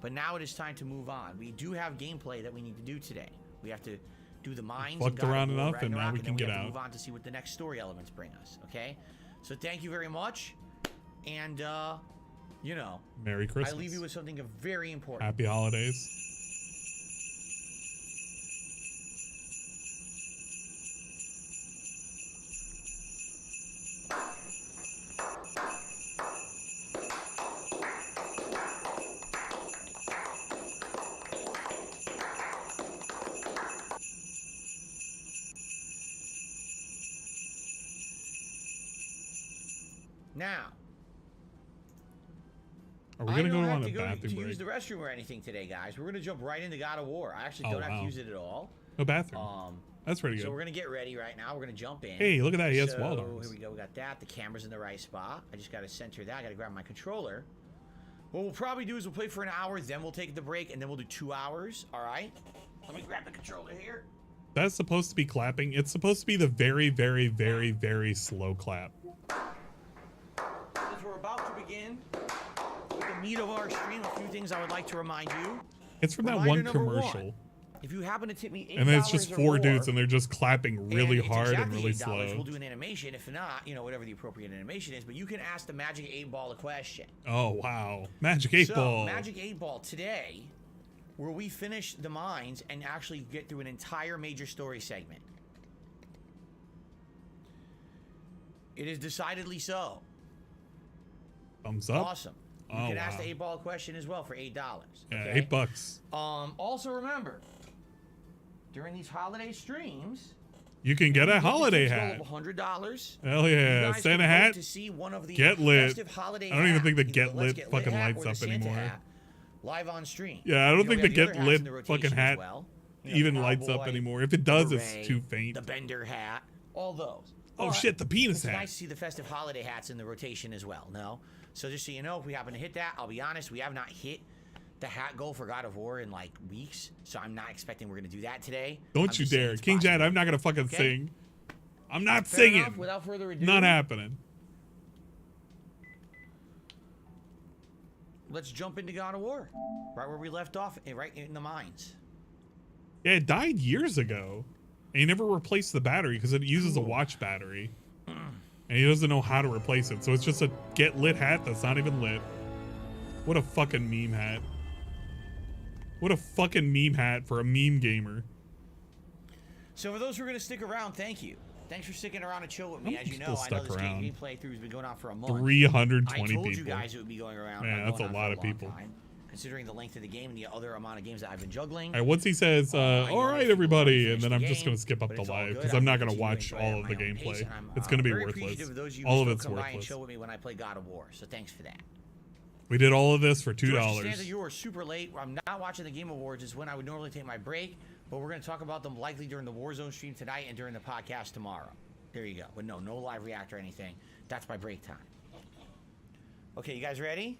But now it is time to move on. We do have gameplay that we need to do today. We have to do the mines. Fucked and God around of War enough, and now Ragnarok, we then can get have to out. move on to see what the next story elements bring us. Okay, so thank you very much, and you know, Merry Christmas. I leave you with something very important. Happy holidays. Now, Are we I gonna don't go have on to a go bathroom to break? use the restroom or anything today, guys. We're gonna jump right into God of War. I actually Oh, don't have wow. to use it at all. No bathroom. That's pretty So good. we're gonna get ready right now. We're gonna jump in. Hey, look at that. He has so, wall arms. Here we go. We got that. The camera's in the right spot. I just gotta center that. I gotta grab my controller. What we'll probably do is we'll play for an hour, then we'll take the break, and then we'll do 2 hours. All right. Let me grab the controller here. That's supposed to be clapping. It's supposed to be the very, very, very, very slow clap. Since we're about to begin with the meat of our stream, a few things I would like to remind you. It's from that Reminder one number commercial. one. If you happen to tip me $8 And then it's just or 4 more, dudes and they're just clapping really it's hard and exactly really $8, slow. We'll do an animation. If not, you know, whatever the appropriate animation is. But you can ask the Magic 8 Ball a question. Oh, wow. Magic 8 Ball. Magic 8 Ball today, where we finish the mines and actually get through an entire major story segment. It is decidedly so. Thumbs up. Awesome. You Oh, can ask wow. the 8 Ball a question as well for $8. Yeah, okay? $8. Also remember, during these holiday streams, You can get a holiday total hat. of $100. Hell You yeah. guys Santa can vote hat. to see one of the Get lit. festive holiday I don't even think the hat, Get either Let's Lit fucking hat lights or up Santa anymore. hat, live on stream. Yeah, I don't You know, think we the have Get other hats in Lit the fucking rotation as hat well. You know, even the lights up cowboy, anymore. If it does, the it's beret, too faint. The Bender hat, all those. Oh, But shit, the penis it's hat. nice to see the festive holiday hats in the rotation as well. No, so just so you know, if we happen to hit that, I'll be honest, we have not hit the hat goal for God of War in like weeks, so I'm not expecting we're gonna do that today. Don't I'm you just saying dare. it's King Jad, possible. I'm not going to fucking Okay? sing. I'm not Fair singing. enough, without further ado, Not happening. let's jump into God of War. Right where we left off, right in the mines. Yeah, it died years ago. And he never replaced the battery because it uses a watch battery. And he doesn't know how to replace it. So it's just a get lit hat that's not even lit. What a fucking meme hat. What a fucking meme hat for a meme gamer. So for those who are going to stick around, thank you. Thanks for sticking around and chill with me. I'm As you still know, I know stuck this around. game playthrough has been going on for a month. 320 I told people. you guys it would be going around. Man, that's a lot of people. Time, considering the length of the game and the other amount of games that I've been juggling. All right, once he says, all right, everybody, and then I'm just going to skip up the live because I'm not going to watch all of the gameplay. It's going to be worthless. All of it's worthless. Chill with me when I play God of War, so thanks for that. We did all of this for $2. George, you were super late. I'm not watching the Game Awards. It's when I would normally take my break, but we're going to talk about them likely during the Warzone stream tonight and during the podcast tomorrow. There you go. But no live react or anything. That's my break time. Okay, you guys ready?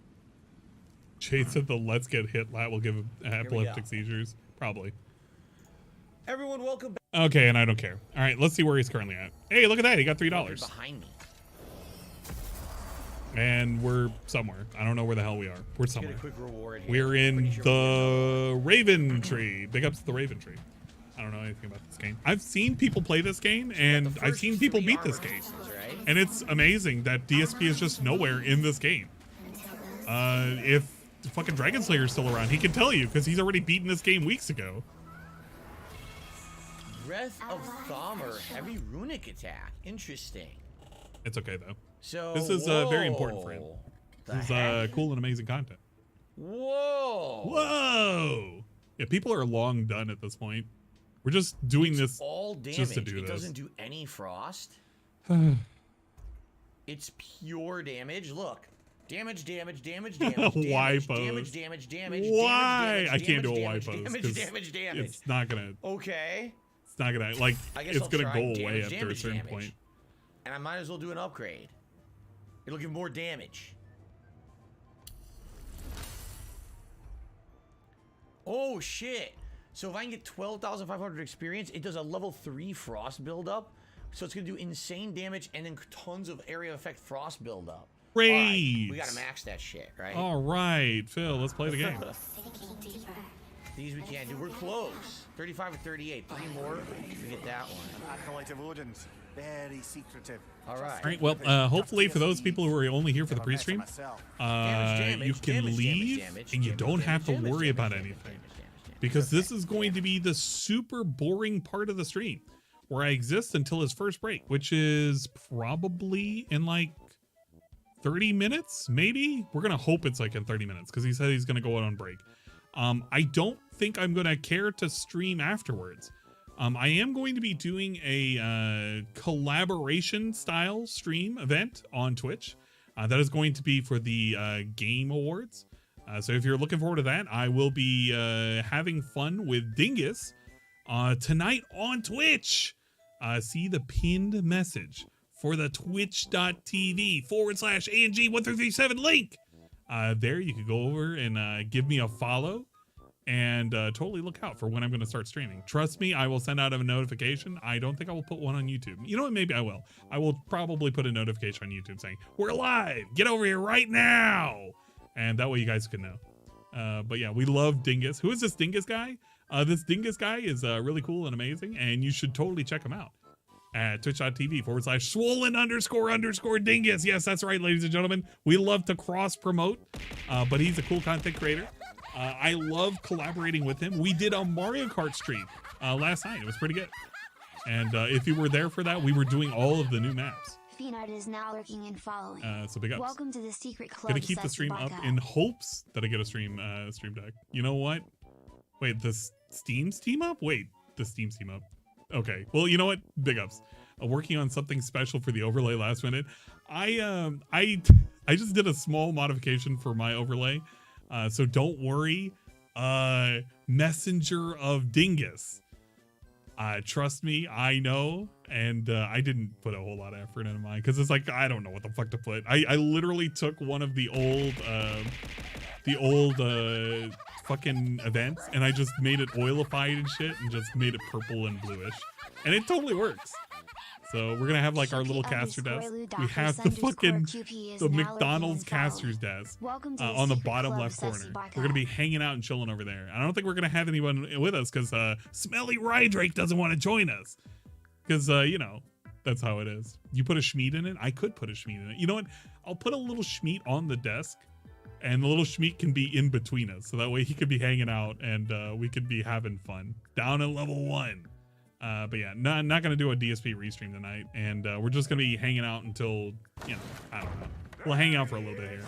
Chase said the let's get hit lat will give him epileptic seizures. Probably. Everyone, welcome back. Okay, and I don't care. All right, let's see where he's currently at. Hey, look at that. He got $3. Behind me. And we're somewhere. I don't know where the hell we are. We're Let's get somewhere. a quick reward here. We're in Pretty sure the Raven Tree. Big ups to the Raven Tree. I don't know anything about this game. I've seen people play this game, and I've seen people beat this game. Right? And it's amazing that DSP is just nowhere in this game. If the fucking Dragon Slayer's still around, he can tell you, because he's already beaten this game weeks ago. Breath of Thamur, heavy runic attack. Interesting. It's okay, though. So This is very important for him. The This is heck? cool and amazing content. Whoa. Whoa! Yeah, people are long done at this point. We're just doing this all damage. just to do it this. Doesn't do any frost. It's pure damage. Look. Damage. Why damage, pose? damage. Why? I can't do a damage, Y pose. Damage, 'cause damage. It's not gonna. Okay. It's not gonna like. I guess It's I'll gonna try go away damage, after a certain point. And I might as well do an upgrade. It'll give more damage. Oh shit. So if I can get 12,500 experience, it does a level 3 frost buildup. So it's gonna do insane damage and then tons of area effect frost buildup. Raids. Right, we gotta max that shit, right? All right, Phil, let's play the game. These we can't do. We're close. 35 or 38. 3 more. We get that one. Acolyte of Odin's. Very secretive. All right. All right. Well, hopefully for those people who are only here for the pre-stream, you can leave and you don't have to worry about anything, because this is going to be the super boring part of the stream where I exist until his first break, which is probably in like 30 minutes, maybe. We're gonna hope it's like in 30 minutes because he said he's gonna go out on break. I don't think I'm gonna care to stream afterwards. I am going to be doing a collaboration style stream event on Twitch. That is going to be for the Game Awards. So if you're looking forward to that, I will be having fun with Dingus tonight on Twitch. See the pinned message for the twitch.tv/ANG1337 link. There you can go over and give me a follow. And totally look out for when I'm going to start streaming. Trust me, I will send out a notification. I don't think I will put one on YouTube. You know what? Maybe I will. I will probably put a notification on YouTube saying, we're live. Get over here right now. And that way you guys can know. But yeah, we love Dingus. Who is this Dingus guy? This Dingus guy is really cool and amazing. And you should totally check him out at twitch.tv/swollen__dingus. Yes, that's right, ladies and gentlemen. We love to cross promote, but he's a cool content creator. I love collaborating with him. We did a Mario Kart stream last night. It was pretty good. And if you were there for that, we were doing all of the new maps. Phoenard is now lurking and following. So big ups. Welcome to the secret club. Gonna keep the stream up in hopes that I get a stream deck. You know what? Wait, the Steam's team up? Wait, the Steam's team up. Okay. Well, you know what? Big ups. Working on something special for the overlay last minute. I just did a small modification for my overlay. So don't worry, Messenger of Dingus. Trust me, I know, and I didn't put a whole lot of effort into mine because it's like I don't know what the fuck to put. I literally took one of the old fucking events and I just made it oilified and shit and just made it purple and bluish, and it totally works. So we're gonna have like our little caster desk. We have the fucking McDonald's caster's desk on the bottom left corner. We're gonna be hanging out and chilling over there. I don't think we're gonna have anyone with us because Smelly Rydrake doesn't want to join us because you know that's how it is. You put a Schmeat in it. I could put a Schmeat in it. You know what? I'll put a little Schmeat on the desk, and the little Schmeat can be in between us, so that way he could be hanging out and we could be having fun down at level 1. But yeah, not gonna do a DSP restream tonight, and we're just gonna be hanging out until, you know, I don't know. We'll hang out for a little bit here.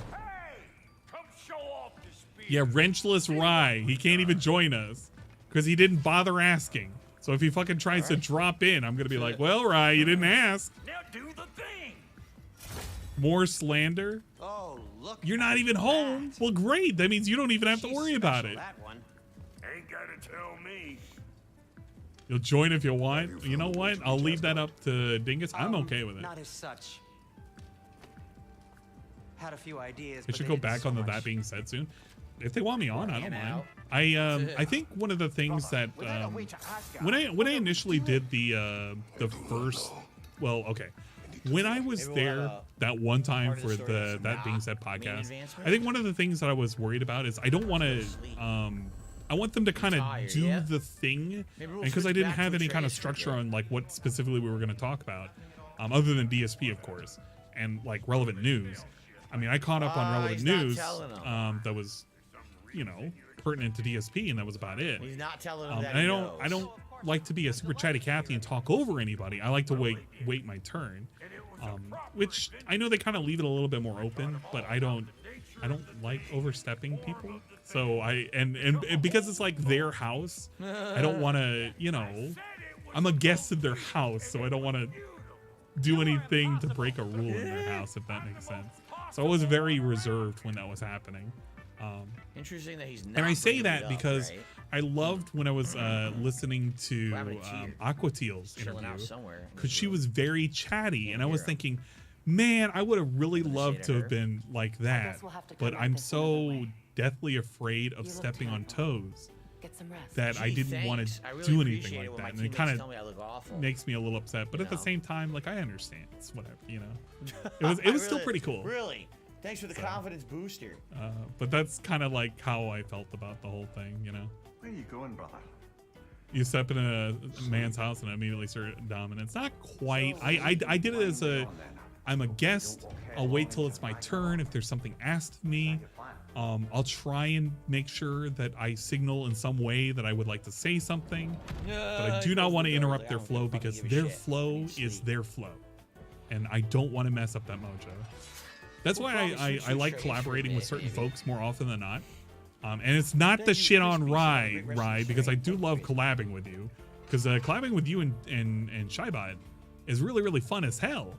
Yeah, Wrenchless Rye, he can't even join us because he didn't bother asking. So if he fucking tries to drop in, I'm gonna be like, well, Rye, you didn't ask. Now do the thing. More slander? Oh, look. You're not even home. Well, great. That means you don't even have to worry about it. That one. Ain't gotta tell me. You'll join if you want. You know what? I'll leave that up to Dingus. I'm okay with it. Not as such. Had a few ideas. I should go back on the that being said soon. If they want me on, I don't mind. I think one of the things that when I initially did the first, well, okay, when I was there that one time for the That Being Said podcast, I think one of the things that I was worried about is I don't want to I want them to kind of do the thing, and because I didn't have any kind of structure on like what specifically we were going to talk about, other than DSP, of course, and like relevant news. I mean, I caught up on relevant news that was, you know, pertinent to DSP, and that was about it. He's not telling him that and I don't like to be a super chatty Cathy and talk over anybody. I like to wait my turn, which I know they kind of leave it a little bit more open, but I don't like overstepping people. So and because it's like their house, I don't want to, you know, I'm a guest in their house, so I don't want to do anything to break a rule in their house, if that makes sense. So I was very reserved when that was happening. Interesting that he's not. And I say that because I loved when I was listening to Aqua Teal's interview, because she was very chatty, and I was thinking, man, I would have really loved to have been like that, but I'm so deathly afraid of stepping on toes that I didn't want to do anything like that, and it kind of makes me a little upset. But at the same time, like, I understand. It's whatever, you know. It was still pretty cool. Really, thanks for the confidence booster. But that's kind of like how I felt about the whole thing, you know. Where are you going, brother? You step in a man's house and immediately start dominance. Not quite. I did it as I'm a guest. I'll wait till it's my turn. If there's something asked of me, I'll try and make sure that I signal in some way that I would like to say something. But I do not want to interrupt their flow, because their flow is their flow. And I don't want to mess up that mojo. That's why I like collaborating with certain folks more often than not. And it's not the shit on Rye, because I do love collabing with you. Because collabing with you and Shybot is really, really fun as hell.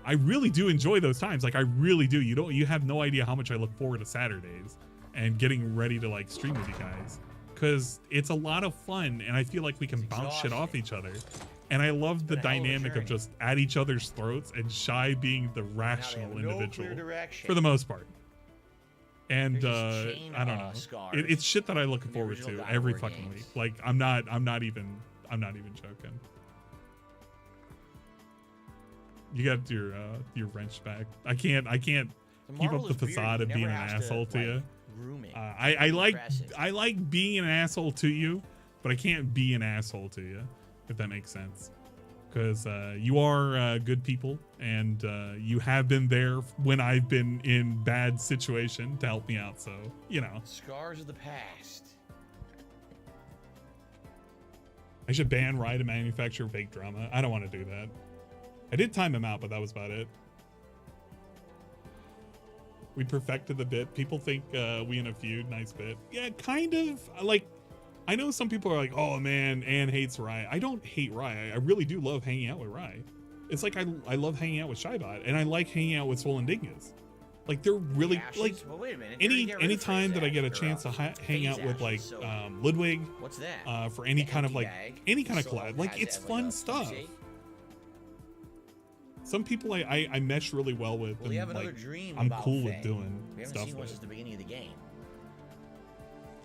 I really do enjoy those times. Like, I really do. You have no idea how much I look forward to Saturdays and getting ready to like stream with you guys, because it's a lot of fun, and I feel like we can bounce shit off each other. And I love the dynamic of just at each other's throats, and Shy being the rational individual for the most part. And I don't know. It's shit that I look forward to every fucking week. Like, I'm not even joking. You got your wrench back. I can't keep up the facade of being an asshole to you. I like being an asshole to you, but I can't be an asshole to you, if that makes sense. Because you are good people, and you have been there when I've been in bad situation to help me out. So, you know. Scars of the past. I should ban Rye to manufacture fake drama. I don't want to do that. I did time him out, but that was about it. We perfected the bit. People think we in a feud. Nice bit. Yeah, kind of. Like, I know some people are like, oh man, Ann hates Rye. I don't hate Rye. I really do love hanging out with Rye. It's like I love hanging out with Shybot, and I like hanging out with Swollen Dingus. Like, they're really like, well, wait a minute. any time that I get a chance to hang out with like Ludwig, what's that? For any kind of like any kind of collab, like, it's fun stuff. Some people I mesh really well with, and like, I'm cool with doing stuff with. Since the beginning of the game.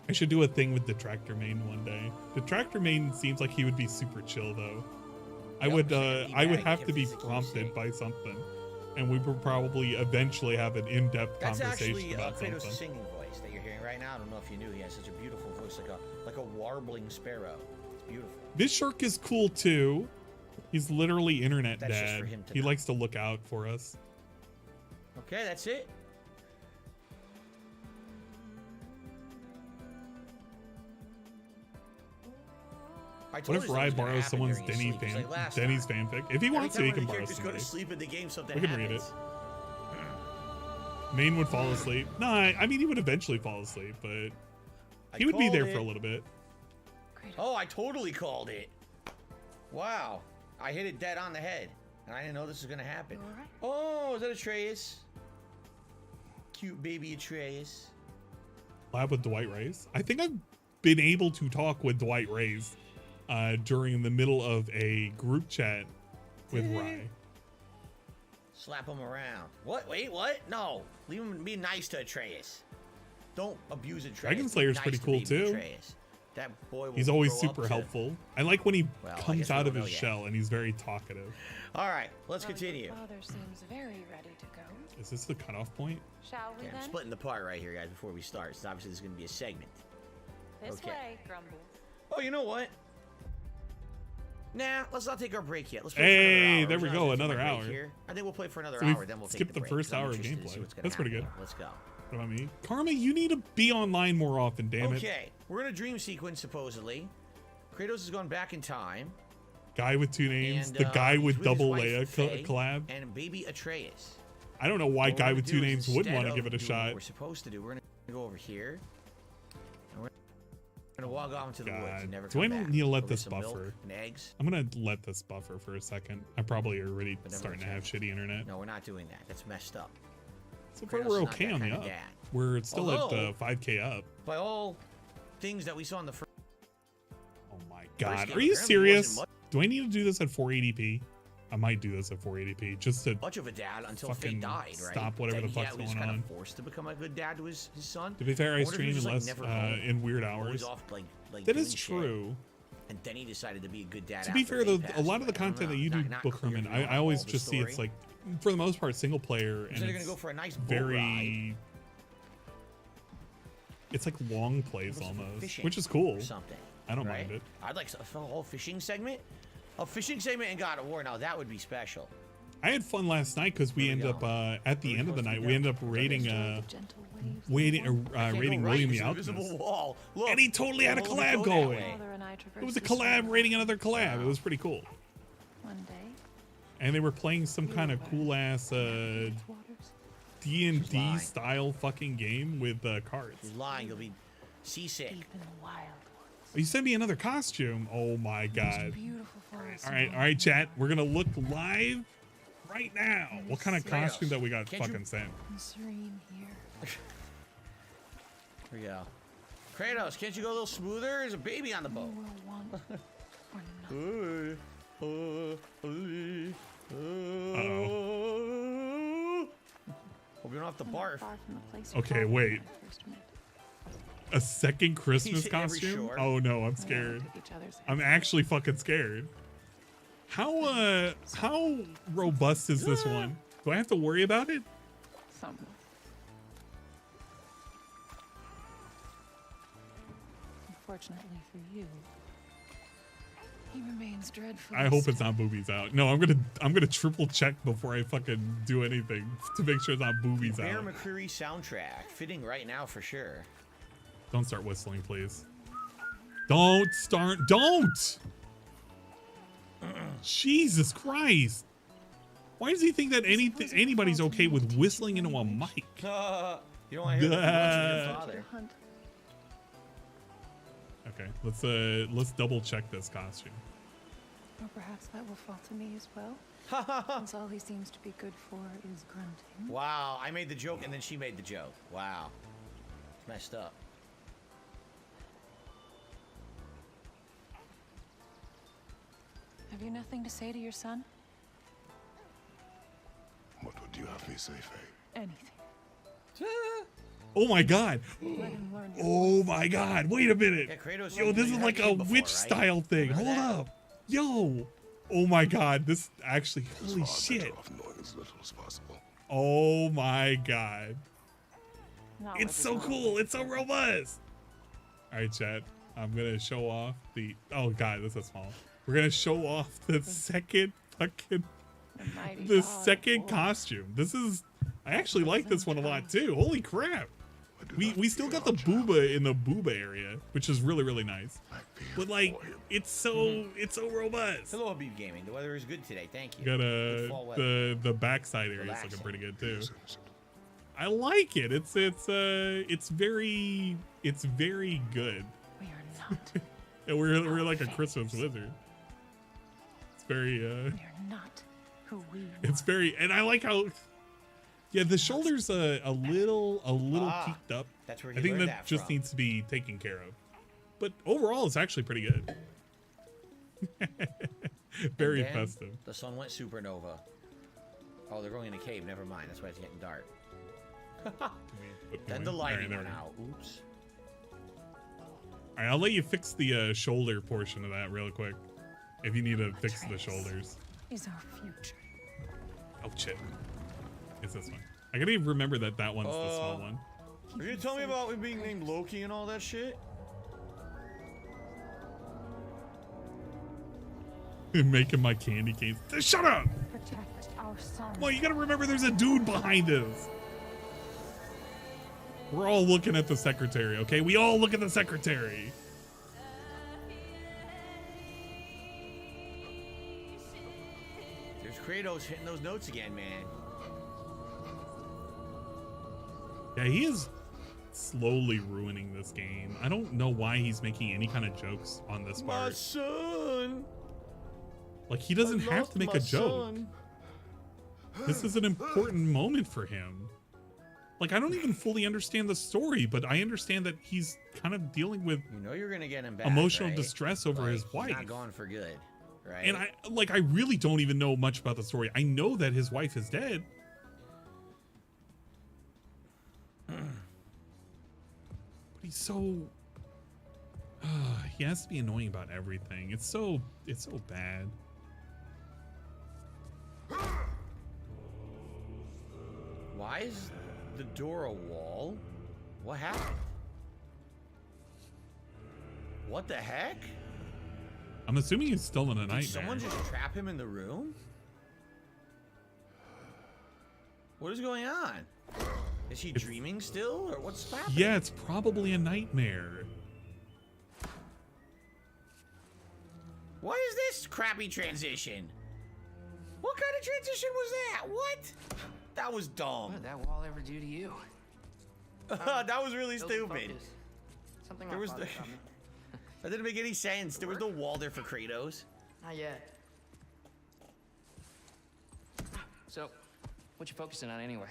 I should do a thing with Detractor Main one day. Detractor Main seems like he would be super chill though. I would have to be prompted by something, and we would probably eventually have an in-depth That's conversation actually about Kratos' something. singing voice that you're hearing right now. I don't know if you knew he has such a beautiful voice, like a warbling sparrow. It's beautiful. This shark is cool too. He's literally internet That's just dad. for him to He know. likes to look out for us. Okay, that's it. I What if Rye borrows someone's Denny's fanfic? If he wants to, he can borrow Just go to somebody. sleep in the game. Something We can read happens. it. Maine would fall asleep. No, I mean, he would eventually fall asleep, but he would be there for a little bit. Oh, I totally called it. Wow. I hit it dead on the head. And I didn't know this was going to happen. Oh, is that Atreus? Cute baby Atreus. Lab with Dwight Rays. I think I've been able to talk with Dwight Rays during the middle of a group chat with Rye. Slap him around. What? Wait, what? No. Leave him be nice to Atreus. Don't abuse Atreus. Dragon Be Slayer's nice pretty to cool baby too. Atreus. That boy will He's always grow up super to- helpful. I like when he Well, I comes guess we out don't of his know yet. shell and he's very talkative. All right, let's continue. Father seems very ready to go. Is this the cutoff point? Shall we Okay, I'm then? splitting the part right here, guys, before we start. So obviously this is going to be a segment. This Okay. way, Grumbles. Oh, you know what? Nah, let's not take our break yet. Let's play Hey, for there another we hour. go, We're just gonna another take my break hour. here. I think we'll play for another So we've hour, then we'll take skipped the the break, first 'cause I'm hour of interested to see gameplay. what's gonna That's pretty happen. good. Let's go. What about me? Karma, you need to be online more often, damn it. Okay, we're in a dream sequence, supposedly. Kratos is going back in time. Guy with two names. And, The guy he's with his double wife, Leia Faye, collab. And baby Atreus. I don't know why What Guy we're with gonna two do is names wouldn't want to instead give it a of doing what shot. we're supposed to do. We're going to go over here. And we're going to walk off into the woods God. and never Do come I back. need to let Go get this some milk buffer? and eggs. I'm gonna let this buffer for a second. I probably already But never starting to return. have shitty internet. No, we're not doing that. That's messed up. So far Kratos we're is not okay that on the kind of up. dad. We're still at Although- 5K up. By all things that we saw in the first Oh my god. game, Are you apparently serious? wasn't Do I need to do this at 480p? I might do this at 480p just to much of a dad until Faye fucking died, right? stop whatever Then the fuck's he was going kind on. of forced to become a good dad to his son. To be fair, I wonder if he stream was just, unless like, never home, in weird always hours. off, like That doing is shit. true. And then he decided to be a good dad. To be after fair, Faye though, a passed lot of the away. I don't content know. that you do, Not Bookman, clear I always all the just see it's story. like, for the most part, single player, and So they're it's gonna go for a nice boat very. ride. It's like long plays Go for almost, fishing which is cool. or something. I don't right? mind it. I'd like a whole fishing segment. A fishing segment in God of War. Now that would be special. I had fun last night because we Where we ended up going? at the Where we end of the supposed to night. be We going? ended up rating Gentle waves. Can't go rating right, William there's the an invisible Alchemist. wall. Look, And he totally had a we'll only collab go that going. way. Father and I traversed It was a the collab sea. rating another collab. It was pretty cool. One day, And they were playing some kind of cool ass waters. D&D lying. style fucking game with cards. He's lying. You'll be seasick. Deep in the wild You sent me another costume. Oh my god. beautiful forest. All right, chat. We're gonna look live right now. What kind of Kratos, costume that we got can't you- fucking sent? And serene here. Here we go. Kratos, can't you go a little smoother? There's a baby on the You boat. will want for nothing. Hope you don't have to We're not barf. far from the place we Okay, called home wait. when I first met. A second Christmas hit every costume? shore. Oh no, I'm We all scared. took each other's I'm hands. actually fucking scared. How robust is this one? Do I have to worry about it? Somewhat. Unfortunately for you, he remains dreadfully I hope it's still. not boobies out. No, I'm gonna triple check before I fucking do anything to make sure it's not boobies Bear out. McCreary soundtrack. Fitting right now for sure. Don't start whistling, please. Don't start. Don't! Jesus Christ. Why does he think that anybody's okay with whistling into a mic? You don't want to hear the of your father. Hunt. Okay, let's double check this costume. Or perhaps that will fall to me as well. Since all he seems to be good for is grunting. Wow, I made the joke and then she made the joke. Wow. It's messed up. Have you nothing to say to your son? What would you have me say, Faye? Anything. Oh my god. Let him learn your Oh my god. Wait a minute. Yeah, Kratos, Yo, you this is had like the a game before, witch right? style thing. Remember Hold that? up. Yo. Oh my god, this actually, holy shit. Oh my god. It's so cool. It's so robust. All right, chat. I'm going to show off the, oh god, this is small. We're going to show off the second fucking, the second costume. This is, I actually like this one a lot too. Holy crap. We still got the booba in the booba area, which is really, really nice. But like, it's so robust. Hello, Habib Gaming. The weather is good today. Thank you. Got the backside area is looking pretty good too. I like it. It's very good. We are not. And we're like a Christmas wizard. It's very We are not who we want. it's very, and I like how, yeah, the shoulder's a little peaked up. That's where I think that just from. needs to be taken care of. But overall, it's actually pretty good. Very festive. The sun went supernova. Oh, they're going in a cave. Never mind. That's why it's getting dark. Then the lighting went out. Oops. All right, I'll let you fix the shoulder portion of that real quick. If you need to fix the shoulders. Is our future. Oh shit. It's this one. I gotta even remember that that one's the small one. Are you gonna tell me about me being named Loki and all that shit? Making my candy canes. Shut up! Protect our son. Well, you gotta remember there's a dude behind us. We're all looking at the secretary, okay? We all look at the secretary. There's Kratos hitting those notes again, man. Yeah, he is slowly ruining this game. I don't know why he's making any kind of jokes on this part. My son. Like, he doesn't have to make a joke. Son. This is an important moment for him. Like, I don't even fully understand the story, but I understand that he's kind of dealing with You're gonna get him back, emotional right? distress over his wife. He's not gone for good, right? And I really don't even know much about the story. I know that his wife is dead. But he's so he has to be annoying about everything. It's so bad. Why is the door a wall? What happened? What the heck? I'm assuming he's still in a Did nightmare. someone just trap him in the room? What is going on? Is he dreaming still, or what's happening? Yeah, it's probably a nightmare. What is this crappy transition? What kind of transition was that? What? That was dumb. What did that wall ever do to you? That was really stupid. Something There was the... That didn't make any sense. There was no wall there for Kratos. Not yet. So, what you focusing on anyway?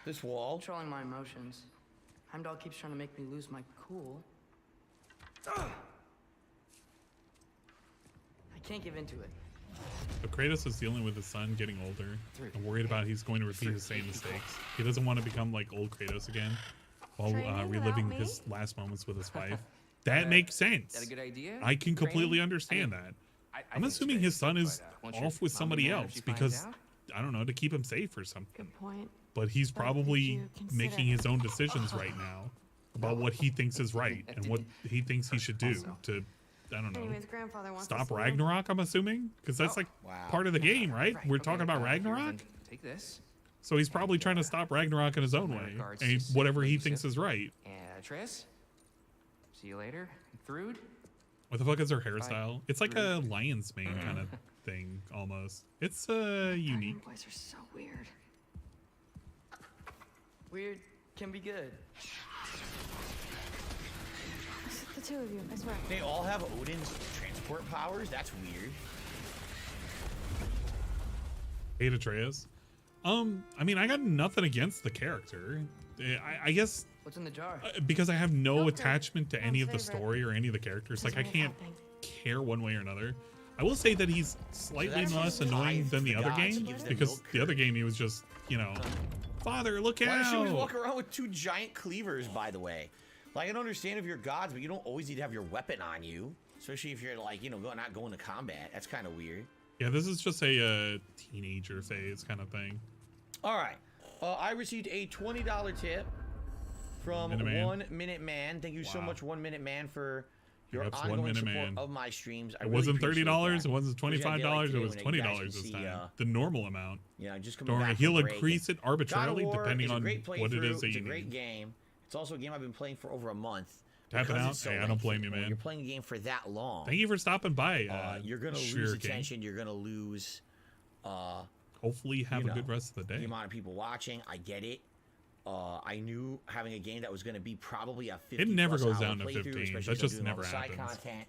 This wall? Controlling my emotions. Heimdall keeps trying to make me lose my cool. I can't give into it. So Kratos is dealing with his son getting older and worried about he's going to repeat the same mistakes. He doesn't want to become like old Kratos again while reliving his last moments with his wife. That makes sense. Is that a good idea? I can completely understand that. I'm assuming his son is off with somebody else because, I don't know, to keep him safe or something. Good point. But he's probably making his own decisions right now about what he thinks is right and what he thinks he should do to, I don't know, stop Ragnarok, I'm assuming? Because that's like part of the game, right? We're talking about Ragnarok? Take this. So he's probably trying to stop Ragnarok in his own way, and whatever he thinks is right. And Tris. See you later. Thrud. What the fuck is her hairstyle? It's like a lion's mane kind of thing, almost. It's unique. Boys are so weird. Weird can be good. The two of you, I swear. They all have Odin's transport powers? That's weird. Hey, Atreus. I mean, I got nothing against the character. I guess What's in the jar? because I have no attachment to any of the story or any of the characters. Like, I can't care one way or another. I will say that he's slightly less annoying than the other game, because the other game he was just, you know, father, look out. Why does she always walk around with two giant cleavers, by the way? Like, I don't understand if you're gods, but you don't always need to have your weapon on you. especially if you're like, you know, not going to combat. That's kind of weird. Yeah, this is just a teenager phase kind of thing. All right. I received a $20 tip from 1 Minute Man. Thank you so much, 1 Minute Man, for your ongoing support of my streams. It wasn't $30. It wasn't $25. It was $20 this time. The normal amount. Yeah, just coming back. He'll increase it arbitrarily depending on what it is that you need. It's a great game. It's also a game I've been playing for over a month. Tap it out. Hey, I don't blame you, man. You're playing a game for that long. Thank you for stopping by. You're gonna lose attention. You're gonna lose. Hopefully, have a good rest of the day. The amount of people watching, I get it. I knew having a game that was going to be probably a 50. It never goes down to 15. That just never happens. Content,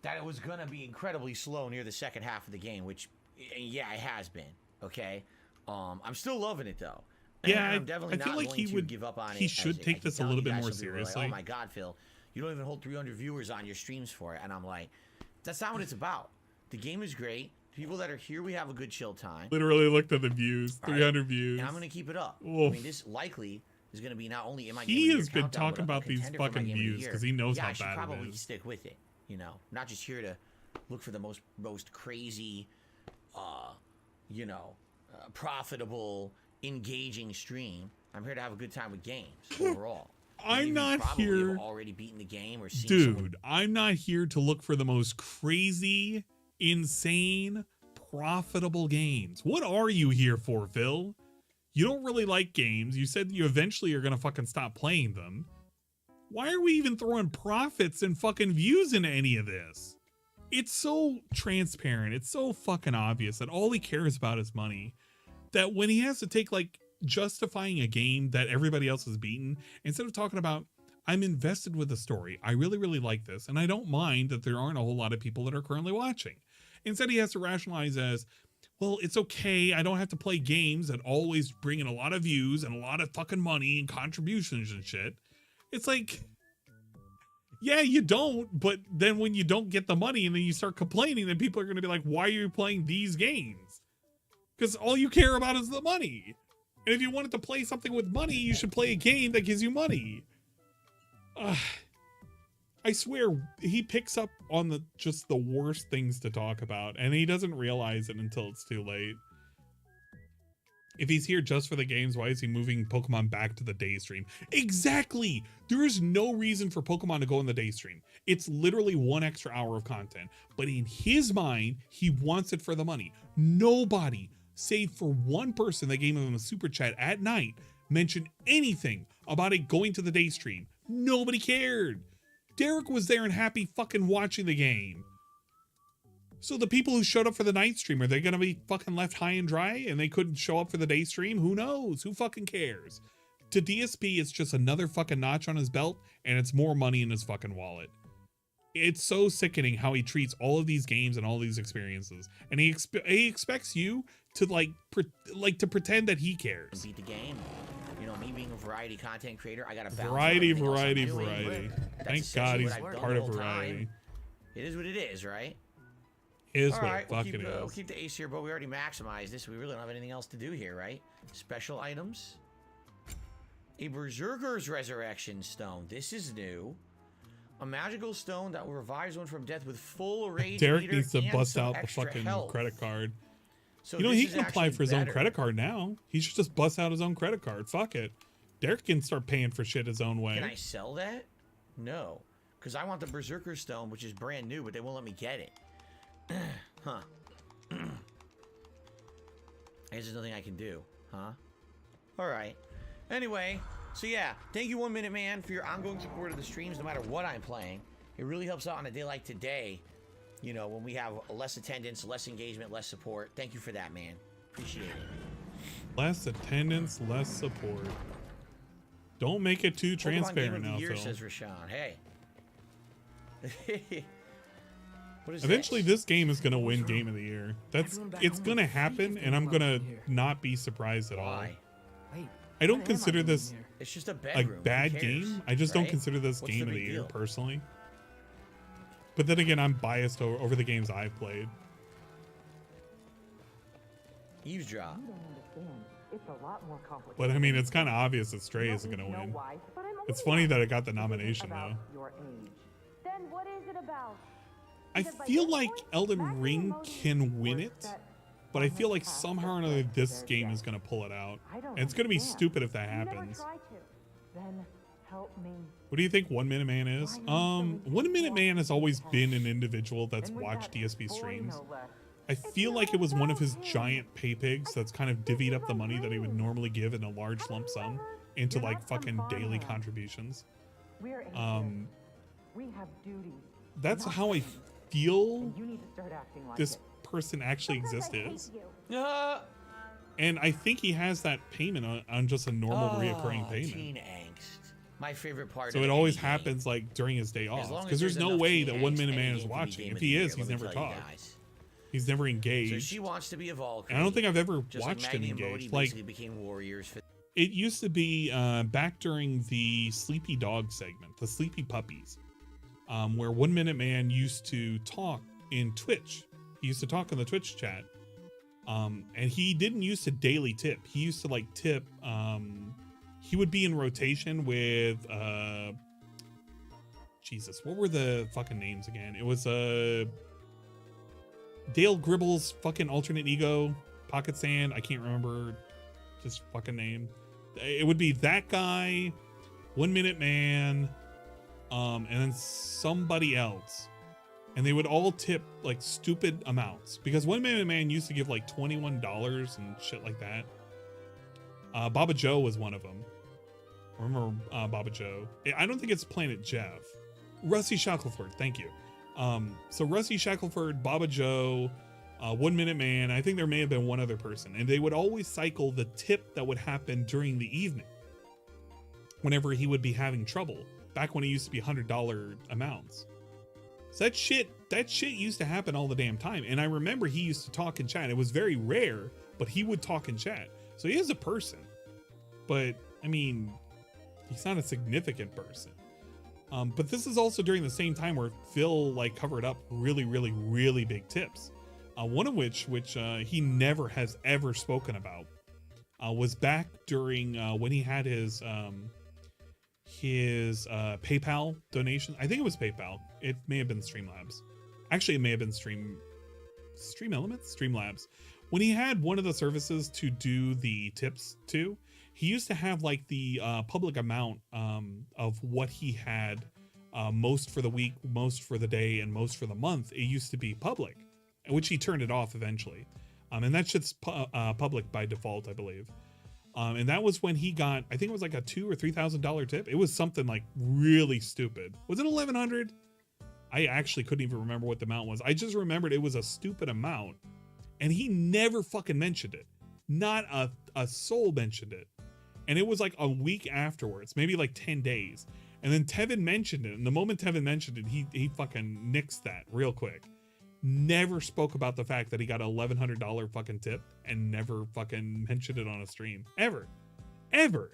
that it was going to be incredibly slow near the second half of the game, which, yeah, it has been. Okay, I'm still loving it though. Yeah, I'm definitely I feel like he would give up on it. He should take this a little bit more seriously. Like, oh my God, Phil, you don't even hold 300 viewers on your streams for it, and I'm like, that's not what it's about. The game is great. People that are here, we have a good chill time. Literally looked at the views, 300 views. And I'm going to keep it up. Oof. I mean, this likely is going to be not only in my He has been talking about these fucking views because he knows how bad it is. I should probably stick with it, you know. Not just here to look for the most crazy, you know, profitable, engaging stream. I'm here to have a good time with games overall. I'm not here already beaten the game or dude, I'm not here to look for the most crazy, insane, profitable games. What are you here for, Phil? You don't really like games. You said you eventually are gonna fucking stop playing them. Why are we even throwing profits and fucking views into any of this? It's so transparent. It's so fucking obvious that all he cares about is money. That when he has to take like justifying a game that everybody else has beaten, instead of talking about, I'm invested with the story, I really, really like this, and I don't mind that there aren't a whole lot of people that are currently watching. Instead, he has to rationalize as, well, it's okay, I don't have to play games that always bring in a lot of views and a lot of fucking money and contributions and shit. It's like, yeah, you don't, but then when you don't get the money and then you start complaining, then people are going to be like, why are you playing these games? Because all you care about is the money. And if you wanted to play something with money, you should play a game that gives you money. I swear, he picks up on just the worst things to talk about, and he doesn't realize it until it's too late. If he's here just for the games, why is he moving Pokemon back to the day stream? Exactly! There is no reason for Pokemon to go in the day stream. It's literally 1 extra hour of content. But in his mind, he wants it for the money. Nobody, save for one person that gave him a super chat at night, mentioned anything about it going to the day stream. Nobody cared. Derek was there and happy fucking watching the game. So the people who showed up for the night stream, are they gonna be fucking left high and dry and they couldn't show up for the day stream? Who knows? Who fucking cares? To DSP, it's just another fucking notch on his belt, and it's more money in his fucking wallet. It's so sickening how he treats all of these games and all these experiences, and he expects you to to pretend that he cares. Beat the game. You know, me being a variety content creator, I got to variety. Thank God he's part of variety. It is what it is, right? It is what it fucking is. We'll keep the ace here, but we already maximized this. We really don't have anything else to do here, right? Special items. A Berserker's Resurrection Stone. This is new. A magical stone that will revive one from death with full rage. Derek needs to bust out the fucking credit card. So you know, he can apply for his own credit card now. He should just bust out his own credit card. Fuck it. Derek can start paying for shit his own way. Can I sell that? No. Because I want the Berserker Stone, which is brand new, but they won't let me get it. Huh. I guess there's nothing I can do. Huh? Alright. Anyway, so yeah. Thank you, 1 Minute Man, for your ongoing support of the streams, no matter what I'm playing. It really helps out on a day like today. You know, when we have less attendance, less engagement, less support. Thank you for that, man. Appreciate it. Less attendance, less support. Don't make it too transparent now, Phil. Says Rashawn. Hey. What is Eventually, this game is gonna win Game of the Year. It's gonna happen, and I'm gonna not be surprised at all. I don't consider this it's just a bad game. I just don't consider this Game of the Year personally. But then again, I'm biased over the games I've played. Eavesdrop. But I mean, it's kind of obvious that Stray isn't going to win. It's funny that it got the nomination, though. Then what is it about? I feel like Elden Ring can win it, but I feel like somehow or another this game is going to pull it out. And it's going to be stupid if that happens. Then help me. What do you think 1 Minute Man is? 1 Minute Man has always been an individual that's watched DSP streams. I feel like it was one of his giant pay pigs that's kind of divvied up the money that he would normally give in a large lump sum into like fucking daily contributions. We have duties. That's how I feel this person actually exists. And I think he has that payment on just a normal reoccurring payment. Teen angst. My favorite part. So it always happens like during his day off, because there's no way that 1 Minute Man is watching. If he is, he's never talked. He's never engaged. So she wants to be a Valkyrie. And I don't think I've ever watched him engage. Like, became warriors. it used to be back during the Sleepy Dog segment, the Sleepy Puppies, where 1 Minute Man used to talk in Twitch. He used to talk in the Twitch chat. And he didn't used to daily tip. He used to like tip. He would be in rotation with Jesus, what were the fucking names again? It was Dale Gribble's fucking alternate ego, Pocket Sand. I can't remember his fucking name. It would be that guy, 1 Minute Man, and then somebody else. And they would all tip like stupid amounts because 1 Minute Man used to give like $21 and shit like that. Baba Joe was one of them. Remember Baba Joe? I don't think it's Planet Jeff. Rusty Shackleford, thank you. So Rusty Shackleford, Baba Joe, 1 Minute Man, I think there may have been one other person, and they would always cycle the tip that would happen during the evening whenever he would be having trouble, back when it used to be $100 amounts. So that shit used to happen all the damn time. And I remember he used to talk in chat. It was very rare, but he would talk in chat. So he is a person, but I mean, he's not a significant person. But this is also during the same time where Phil like covered up really, really, really big tips. One of which he never has ever spoken about, was back during when he had his PayPal donation. I think it was PayPal. It may have been Streamlabs. Actually, it may have been Streamlabs. When he had one of the services to do the tips to, he used to have like the public amount of what he had, most for the week, most for the day, and most for the month. It used to be public, which he turned it off eventually. And that shit's public by default, I believe. And that was when he got, I think it was like a $2,000 or $3,000 tip. It was something like really stupid. Was it 1,100? I actually couldn't even remember what the amount was. I just remembered it was a stupid amount, and he never fucking mentioned it. Not a soul mentioned it. And it was like a week afterwards, maybe like 10 days. And then Tevin mentioned it. And the moment Tevin mentioned it, he fucking nixed that real quick. Never spoke about the fact that he got a $1,100 fucking tip and never fucking mentioned it on a stream. Ever. And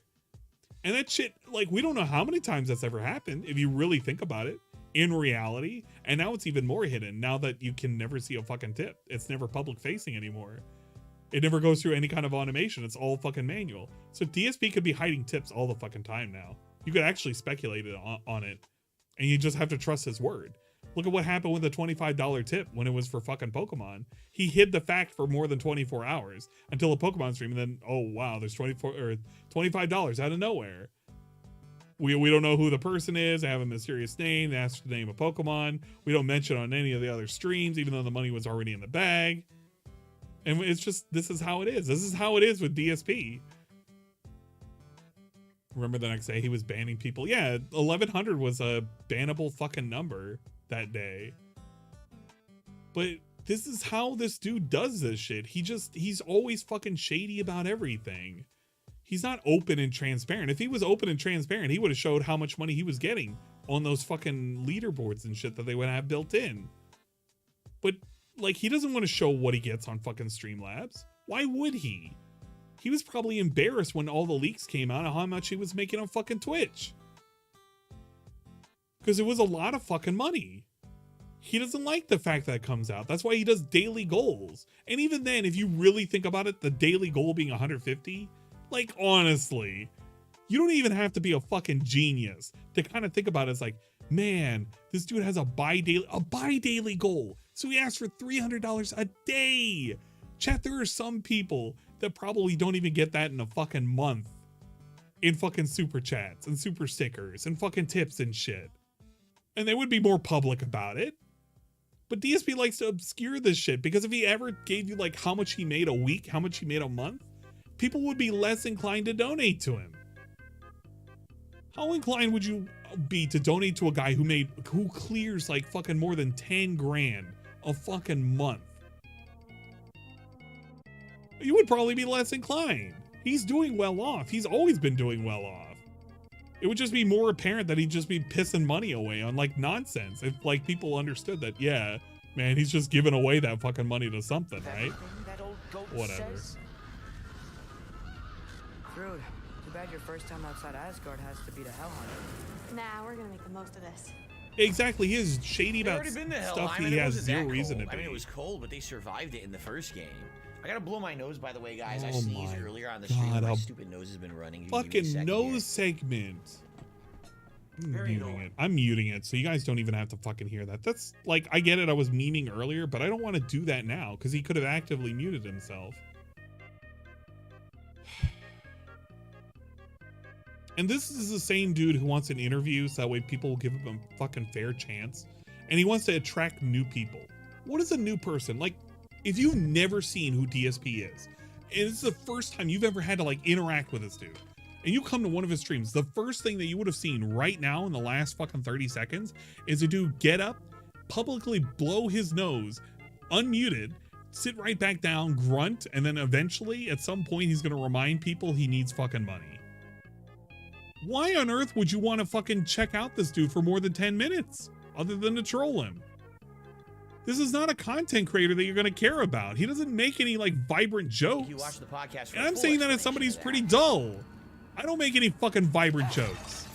that shit, like, we don't know how many times that's ever happened if you really think about it in reality. And now it's even more hidden now that you can never see a fucking tip. It's never public facing anymore. It never goes through any kind of automation. It's all fucking manual. So DSP could be hiding tips all the fucking time now. You could actually speculate on it, and you just have to trust his word. Look at what happened with the $25 tip when it was for fucking Pokemon. He hid the fact for more than 24 hours until a Pokemon stream, and then, oh wow, there's $25 out of nowhere. We don't know who the person is. They have a mysterious name. They ask the name of Pokemon. We don't mention on any of the other streams, even though the money was already in the bag. And it's just, this is how it is. This is how it is with DSP. Remember the next day he was banning people? Yeah, 1,100 was a bannable fucking number that day. But this is how this dude does this shit. He's always fucking shady about everything. He's not open and transparent. If he was open and transparent, he would have showed how much money he was getting on those fucking leaderboards and shit that they would have built in. But like, he doesn't want to show what he gets on fucking Streamlabs. Why would he? He was probably embarrassed when all the leaks came out of how much he was making on fucking Twitch. Because it was a lot of fucking money. He doesn't like the fact that it comes out. That's why he does daily goals. And even then, if you really think about it, the daily goal being 150, like, honestly, you don't even have to be a fucking genius to kind of think about it as like, man, this dude has a buy daily goal. So he asked for $300 a day. Chat, there are some people that probably don't even get that in a fucking month in fucking super chats and super stickers and fucking tips and shit. And they would be more public about it. But DSP likes to obscure this shit because if he ever gave you like how much he made a week, how much he made a month, people would be less inclined to donate to him. How inclined would you be to donate to a guy who clears like fucking more than 10 grand a fucking month? You would probably be less inclined. He's doing well off. He's always been doing well off. It would just be more apparent that he'd just be pissing money away on like nonsense if like people understood that, yeah, man, he's just giving away that fucking money to something, right? Whatever. Rude. Too bad your first time outside Asgard has to be the Hell Hunter. Nah, we're gonna make the most of this. Exactly. He is shady about stuff he has zero reason to be. I mean, it was cold, but they survived it in the first game. I gotta blow my nose, by the way, guys. I sneezed earlier on the stream. My stupid nose has been running. Fucking nose segment. I'm muting it, so you guys don't even have to fucking hear that. That's like, I get it. I was memeing earlier, but I don't want to do that now because he could have actively muted himself. And this is the same dude who wants an interview so that way people will give him a fucking fair chance. And he wants to attract new people. What is a new person? Like, if you've never seen who DSP is, and it's the first time you've ever had to like interact with this dude, and you come to one of his streams, the first thing that you would have seen right now in the last fucking 30 seconds is a dude get up, publicly blow his nose, unmuted, sit right back down, grunt, and then eventually at some point he's going to remind people he needs fucking money. Why on earth would you want to fucking check out this dude for more than 10 minutes other than to troll him? This is not a content creator that you're going to care about. He doesn't make any like vibrant jokes. You watch the podcast and I'm saying that as somebody who's pretty dull. I don't make any fucking vibrant jokes.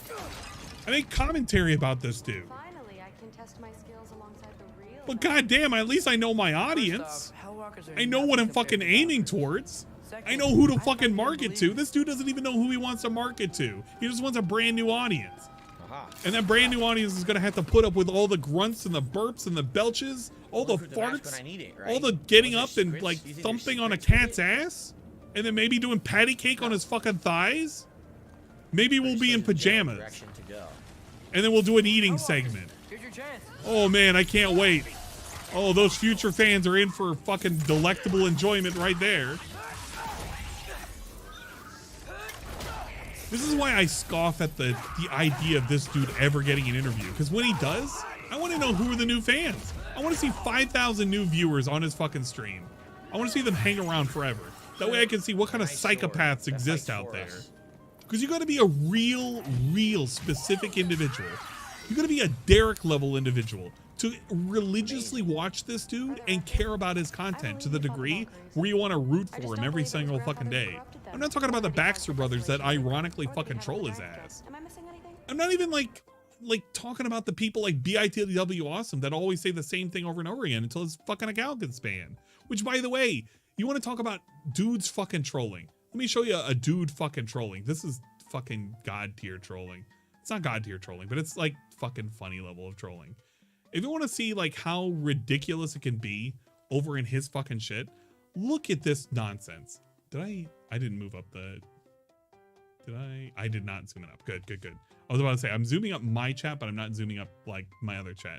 I make commentary about this dude. Finally, I can test my skills alongside the real. But goddamn, at least I know my audience. I know what I'm fucking aiming towards. I know who to fucking market to. This dude doesn't even know who he wants to market to. He just wants a brand new audience. And that brand new audience is going to have to put up with all the grunts and the burps and the belches, all the farts, all the getting up and like thumping on a cat's ass, and then maybe doing patty cake on his fucking thighs. Maybe we'll be in pajamas. And then we'll do an eating segment. Oh man, I can't wait. Oh, those future fans are in for fucking delectable enjoyment right there. This is why I scoff at the idea of this dude ever getting an interview. Because when he does, I want to know who are the new fans. I want to see 5,000 new viewers on his fucking stream. I want to see them hang around forever. That way I can see what kind of psychopaths exist out there. Because you got to be a real specific individual. You got to be a Derek level individual to religiously watch this dude and care about his content to the degree where you want to root for him every single fucking day. I'm not talking about the Baxter brothers that ironically fucking troll his ass. I'm not even like talking about the people like BTTV Awesome that always say the same thing over and over again until his fucking account gets banned. Which, by the way, you want to talk about dudes fucking trolling. Let me show you a dude fucking trolling. This is fucking god tier trolling. It's not god tier trolling, but it's like fucking funny level of trolling. If you want to see like how ridiculous it can be over in his fucking shit, look at this nonsense. I didn't move up the... Did I? I did not zoom it up. Good. I was about to say, I'm zooming up my chat, but I'm not zooming up like my other chat.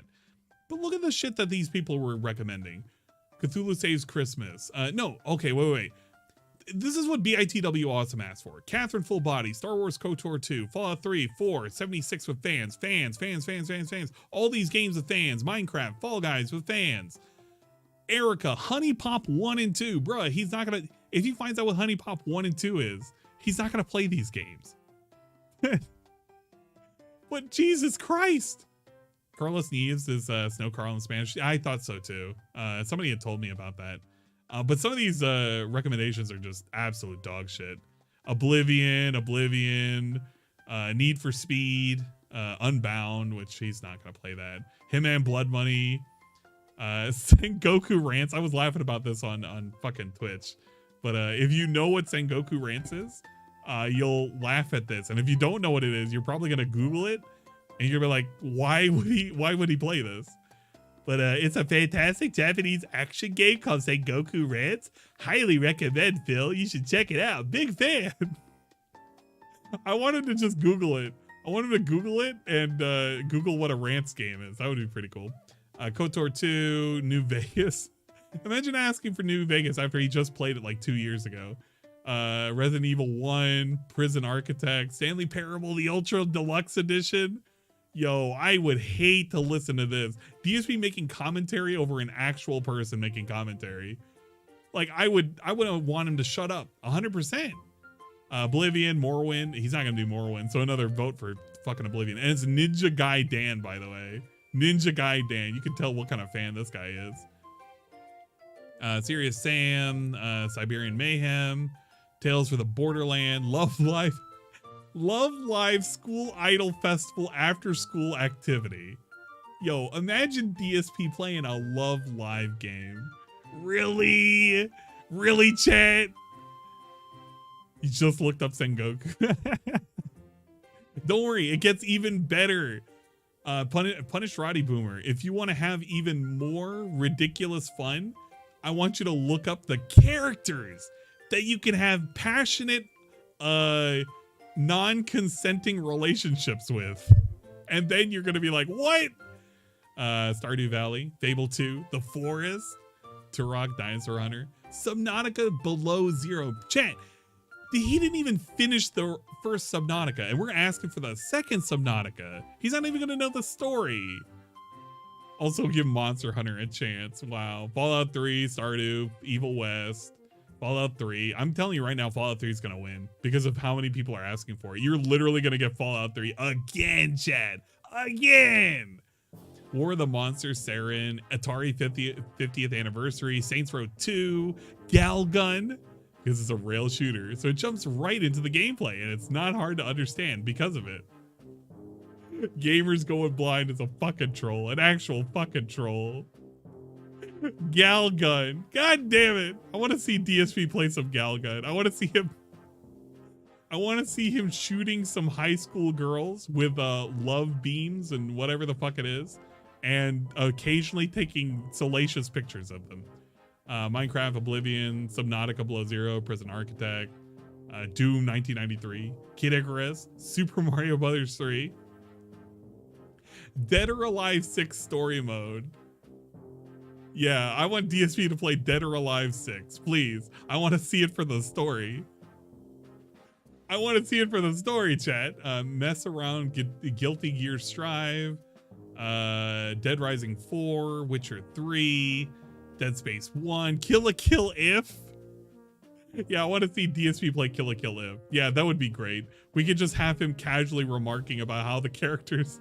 But look at the shit that these people were recommending. Cthulhu Saves Christmas. No, okay, wait. This is what BTTV Awesome asked for. Catherine Full Body, Star Wars KOTOR 2, Fallout 3, 4, 76 with fans. All these games with fans. Minecraft, Fall Guys with fans. Erica, Honey Pop 1 and 2. Bruh, he's not gonna... If he finds out what Honey Pop 1 and 2 is, he's not gonna play these games. But Jesus Christ. Carlos Neves is Snow Carl in Spanish. I thought so too. Somebody had told me about that. But some of these recommendations are just absolute dog shit. Oblivion, Need for Speed, Unbound, which he's not gonna play that. Hitman Blood Money, Sengoku Rants. I was laughing about this on fucking Twitch. But if you know what Sengoku Rants is, you'll laugh at this. And if you don't know what it is, you're probably gonna Google it And you're gonna be like, why would he play this? But it's a fantastic Japanese action game called Sengoku Rants. Highly recommend, Phil. You should check it out. Big fan. I wanted to just Google it. I wanted to Google it and Google what a Rants game is. That would be pretty cool. KOTOR 2, New Vegas. Imagine asking for New Vegas after he just played it like 2 years ago. Resident Evil 1, Prison Architect, Stanley Parable, the Ultra Deluxe Edition. Yo, I would hate to listen to this. DSP making commentary over an actual person making commentary. Like, I would want him to shut up 100%. Oblivion, Morrowind. He's not gonna do Morrowind, so another vote for fucking Oblivion. And it's Ninja Guy Dan, by the way. Ninja Guy Dan. You can tell what kind of fan this guy is. Serious Sam, Siberian Mayhem, Tales for the Borderland, Love Live School Idol Festival after school activity. Yo, imagine DSP playing a Love Live game. Really? Really, chat? You just looked up Sengoku. Don't worry, it gets even better. Punish Roddy Boomer. If you want to have even more ridiculous fun, I want you to look up the characters that you can have passionate, non-consenting relationships with. And then you're going to be like, what? Stardew Valley, Fable 2, The Forest, Turok, Dinosaur Hunter, Subnautica Below Zero. Chat, he didn't even finish the first Subnautica, and we're asking for the second Subnautica. He's not even going to know the story. Also give Monster Hunter a chance. Wow. Fallout 3, Stardew, Evil West, Fallout 3. I'm telling you right now, Fallout 3 is going to win because of how many people are asking for it. You're literally going to get Fallout 3 again, Chad. Again. War of the Monsters, Saren, Atari 50th Anniversary, Saints Row 2, Galgun, because it's a rail shooter. So it jumps right into the gameplay, and it's not hard to understand because of it. Gamers Going Blind is a fucking troll, an actual fucking troll. Galgun, god damn it! I want to see DSP play some Galgun. I want to see him shooting some high school girls with love beams and whatever the fuck it is, and occasionally taking salacious pictures of them. Minecraft, Oblivion, Subnautica Below Zero, Prison Architect, Doom 1993, Kid Icarus, Super Mario Bros. 3. Dead or Alive 6 story mode. Yeah, I want DSP to play Dead or Alive 6, please. I want to see it for the story. I want to see it for the story, chat. Mess Around, Guilty Gear Strive, Dead Rising 4, Witcher 3, Dead Space 1, Kill a Kill If. Yeah, I want to see DSP play Kill a Kill If. Yeah, that would be great. We could just have him casually remarking about how the characters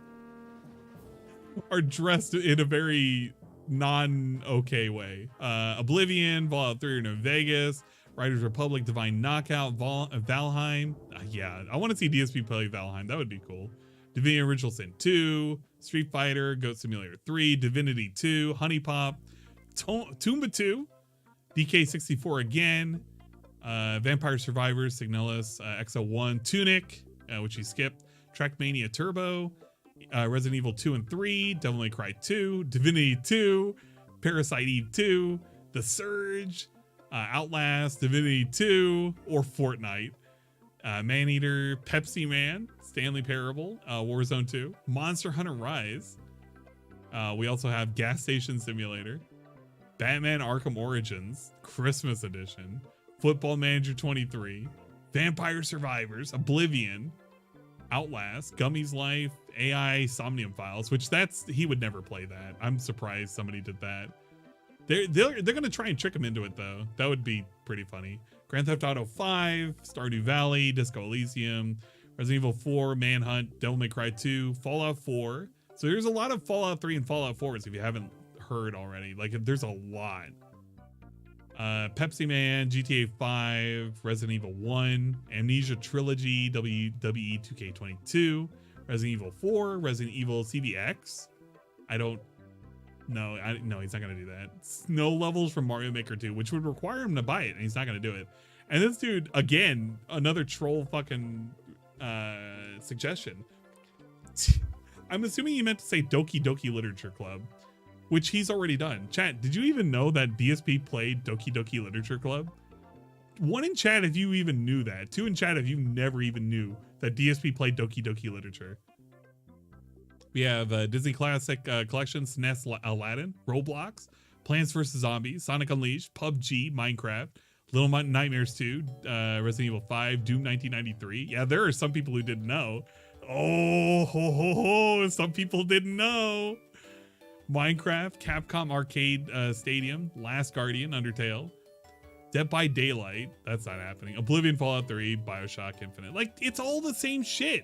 are dressed in a very non-okay way. Oblivion, Fallout 3 New Vegas, Riders Republic, Divine Knockout, Valheim. Yeah, I want to see DSP play Valheim. That would be cool. Divinity Original Sin 2, Street Fighter, Goat Simulator 3, Divinity 2, Honey Pop, Tomba 2, DK64 again, Vampire Survivors, Signalis, XO1, Tunic, which he skipped, Trackmania Turbo, Resident Evil 2 and 3, Devil May Cry 2, Divinity 2, Parasite Eve 2, The Surge, Outlast, Divinity 2, or Fortnite, Maneater, Pepsi Man, Stanley Parable, Warzone 2, Monster Hunter Rise. We also have Gas Station Simulator, Batman Arkham Origins, Christmas Edition, Football Manager 23, Vampire Survivors, Oblivion, Outlast, Gummy's Life, AI Somnium Files, which he would never play that. I'm surprised somebody did that. They're gonna try and trick him into it though. That would be pretty funny. Grand Theft Auto 5, Stardew Valley, Disco Elysium, Resident Evil 4, Manhunt, Devil May Cry 2, Fallout 4. So there's a lot of Fallout 3 and Fallout 4s if you haven't heard already. Like there's a lot. Pepsi Man, GTA 5, Resident Evil 1, Amnesia Trilogy, WWE 2K22, Resident Evil 4, Resident Evil CVX. No, he's not gonna do that. Snow levels from Mario Maker 2, which would require him to buy it, and he's not gonna do it. And this dude, again, another troll fucking suggestion. I'm assuming he meant to say Doki Doki Literature Club, which he's already done. Chat, did you even know that DSP played Doki Doki Literature Club? 1 in chat if you even knew that. 2 in chat if you never even knew that DSP played Doki Doki Literature. We have Disney Classic Collection, SNES Aladdin, Roblox, Plants vs. Zombies, Sonic Unleashed, PUBG, Minecraft, Little Nightmares 2, Resident Evil 5, Doom 1993. Yeah, there are some people who didn't know. Oh, ho, ho, ho, some people didn't know. Minecraft, Capcom Arcade Stadium, Last Guardian, Undertale, Dead by Daylight, that's not happening. Oblivion, Fallout 3, Bioshock Infinite. Like, it's all the same shit.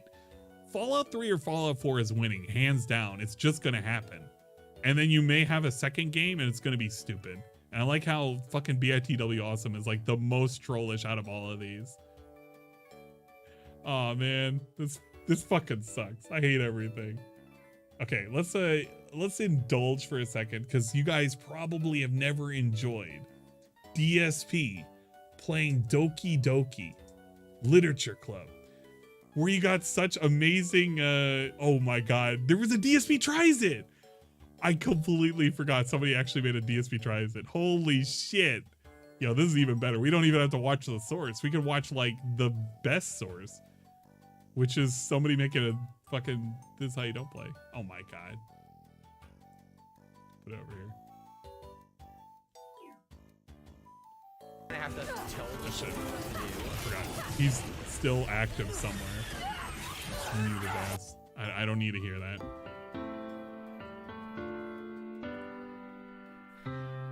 Fallout 3 or Fallout 4 is winning, hands down. It's just gonna happen. And then you may have a second game and it's gonna be stupid. And I like how fucking BITW Awesome is like the most trollish out of all of these. Oh man, this fucking sucks. I hate everything. Okay, let's indulge for a second because you guys probably have never enjoyed DSP playing Doki Doki Literature Club, where you got such amazing oh my god, there was a DSP Tries It. I completely forgot somebody actually made a DSP Tries It. Holy shit. Yo, this is even better. We don't even have to watch the source. We can watch like the best source, which is somebody making a fucking This Is How You Don't Play. Oh my god. Put it over here. I have to tell the shit. I forgot. He's still active somewhere. Mute his ass. I don't need to hear that.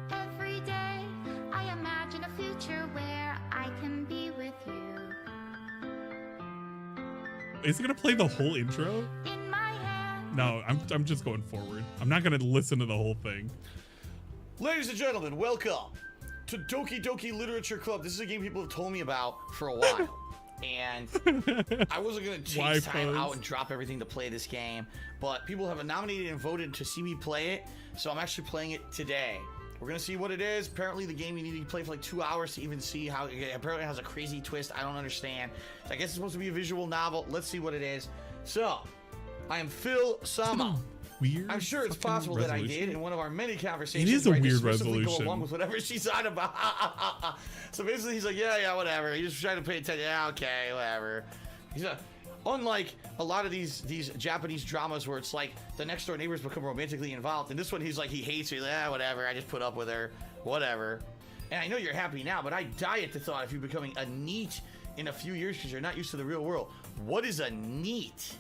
Every day, I imagine a future where I can be with you. Is it gonna play the whole intro? In my hand. No, I'm just going forward. I'm not gonna listen to the whole thing. Ladies and gentlemen, welcome to Doki Doki Literature Club. This is a game people have told me about for a while. And I wasn't going to take time out and drop everything to play this game. But people have nominated and voted to see me play it. So I'm actually playing it today. We're going to see what it is. Apparently the game you need to play for like 2 hours to even see how it apparently has a crazy twist. I don't understand. I guess it's supposed to be a visual novel. Let's see what it is. So, I am Phil Sama. Weird. I'm sure it's possible that I did in one of our many conversations. It is a weird resolution. Go along with whatever she's on about. So basically, he's like, yeah, whatever. He's just trying to pay attention. Yeah, okay, whatever. He's unlike a lot of these Japanese dramas where it's like the next door neighbors become romantically involved. In this one, he's like, he hates me. Like, whatever. I just put up with her. Whatever. And I know you're happy now, but I die at the thought of you becoming a NEET in a few years because you're not used to the real world. What is a NEET?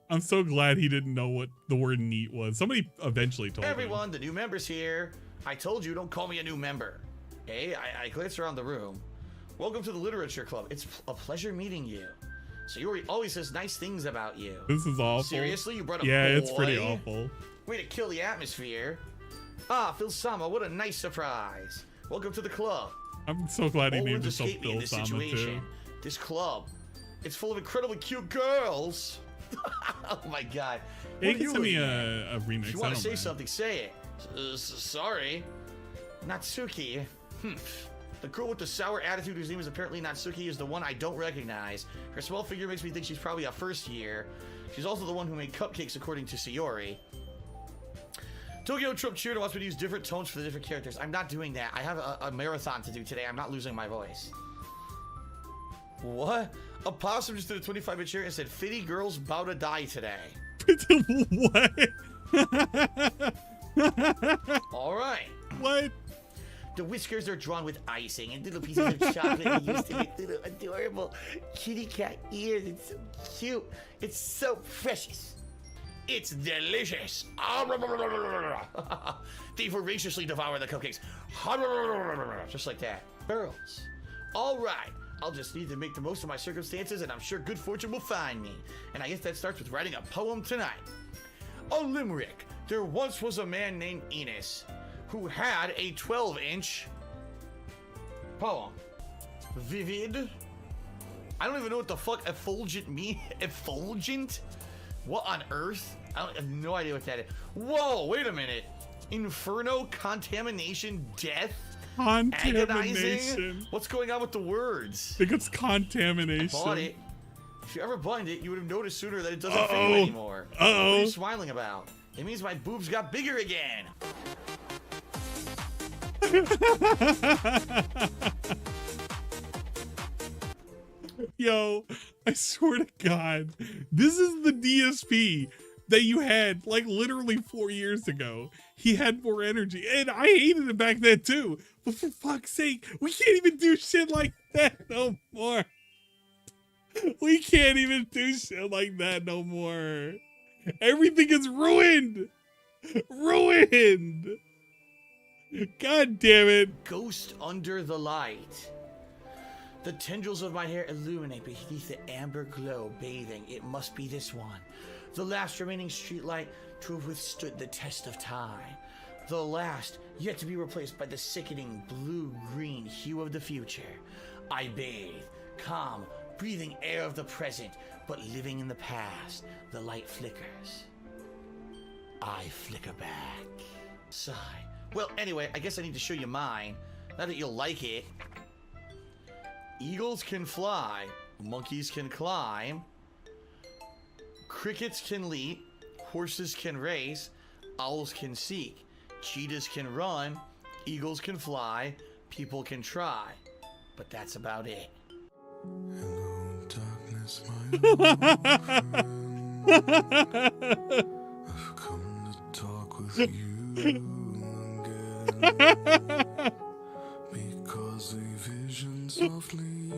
I'm so glad he didn't know what the word neat was. Somebody eventually told Everyone, him. The new member's here. I told you, don't call me a new member. Hey, I glanced around the room. Welcome to the Literature Club. It's a pleasure meeting you. Sayori always says nice things about you. This is awful. Seriously? You brought a Yeah, boy? it's pretty awful. Way to kill the atmosphere. Ah, Phil Sama, what a nice surprise. Welcome to the club. I'm so glad he named himself escape me in Phil this Sama situation. too. This club, it's full of incredibly cute girls. Oh my god. Hey, you can send me a remix. If you want to say something, say it. Sorry. Natsuki. The girl with the sour attitude whose name is apparently Natsuki is the one I don't recognize. Her small figure makes me think she's probably a first year. She's also the one who made cupcakes according to Sayori. Tokyo Trump Cheer wants me to use different tones for the different characters. I'm not doing that. I have a marathon to do today. I'm not losing my voice. What? A possum just did a 25-minute share and said, "Fitty girls bout to die today." What? All right. What? The whiskers are drawn with icing and little pieces of chocolate are used to make little adorable kitty cat ears. It's so cute. It's so precious. It's delicious. They voraciously devour the cupcakes. Just like that. Girls. All right. I'll just need to make the most of my circumstances, and I'm sure good fortune will find me. And I guess that starts with writing a poem tonight. A limerick. There once was a man named Enos who had a 12-inch poem. Vivid. I don't even know what the fuck effulgent means. Effulgent? What on earth? I have no idea what that is. Whoa, wait a minute. Inferno, contamination, death? Contamination. Agonizing? What's going on with the words? I think it's contamination. Bought it. If you ever blind it, you would have noticed sooner that it doesn't fit you anymore. What are you smiling about? It means my boobs got bigger again. Yo, I swear to God, this is the DSP that you had like literally 4 years ago. He had more energy, and I hated it back then too. But for fuck's sake, we can't even do shit like that no more. We can't even do shit like that no more. Everything is ruined. Ruined. God damn it. Ghost under the light. The tendrils of my hair illuminate beneath the amber glow bathing. It must be this one. The last remaining streetlight to have withstood the test of time. The last yet to be replaced by the sickening blue-green hue of the future. I bathe, calm, breathing air of the present, but living in the past. The light flickers. I flicker back. Sigh. Well, anyway, I guess I need to show you mine. Now that you'll like it. Eagles can fly. Monkeys can climb. Crickets can leap. Horses can race. Owls can seek. Cheetahs can run. Eagles can fly. People can try. But that's about it. Hello, darkness, my old friend. I've come to talk with you again. Because a vision softly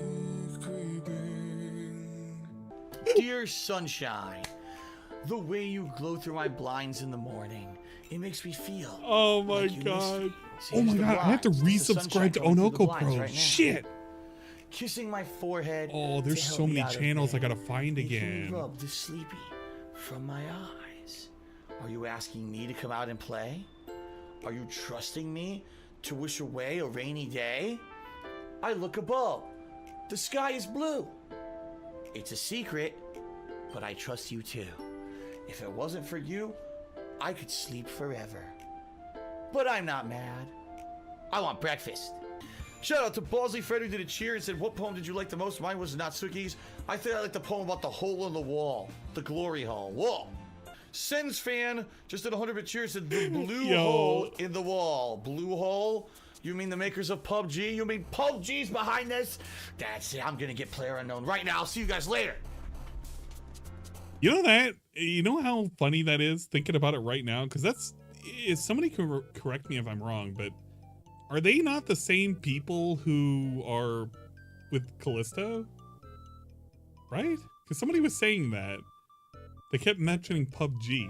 creeping. Dear sunshine, the way you glow through my blinds in the morning, it makes me feel. Oh my like God. Oh my God, I have to resubscribe to Onoko Pro. Right, shit. Kissing my forehead. Oh, there's so many channels I gotta find again. Rub the sleepy from my eyes. Are you asking me to come out and play? Are you trusting me to wish away a rainy day? I look above. The sky is blue. It's a secret, but I trust you too. If it wasn't for you, I could sleep forever. But I'm not mad. I want breakfast. Shout out to Ballsy Fred who did a cheer and said, what poem did you like the most? Mine was Natsuki's. I think I like the poem about the hole in the wall. The glory hole. Whoa. Sens fan just did 100-bit cheer and said, the blue hole in the wall. Blue hole? You mean the makers of PUBG? You mean PUBG's behind this? That's it. I'm going to get player unknown right now. I'll see you guys later. You know that? You know how funny that is thinking about it right now? Because that's, if somebody can correct me if I'm wrong, but are they not the same people who are with Callisto? Right? Because somebody was saying that. They kept mentioning PUBG.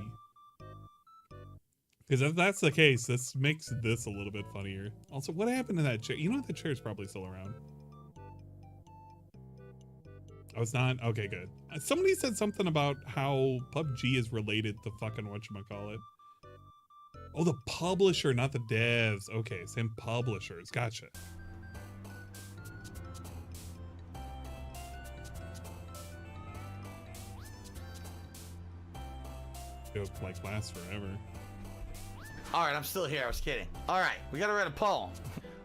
Because if that's the case, this makes this a little bit funnier. Also, what happened to that chair? You know what? The chair is probably still around. Oh, it's not? Okay, good. Somebody said something about how PUBG is related to fucking whatchamacallit. Oh, the publisher, not the devs. Okay, same publishers. Gotcha. It'll like last forever. All right, I'm still here. I was kidding. All right, we gotta write a poem.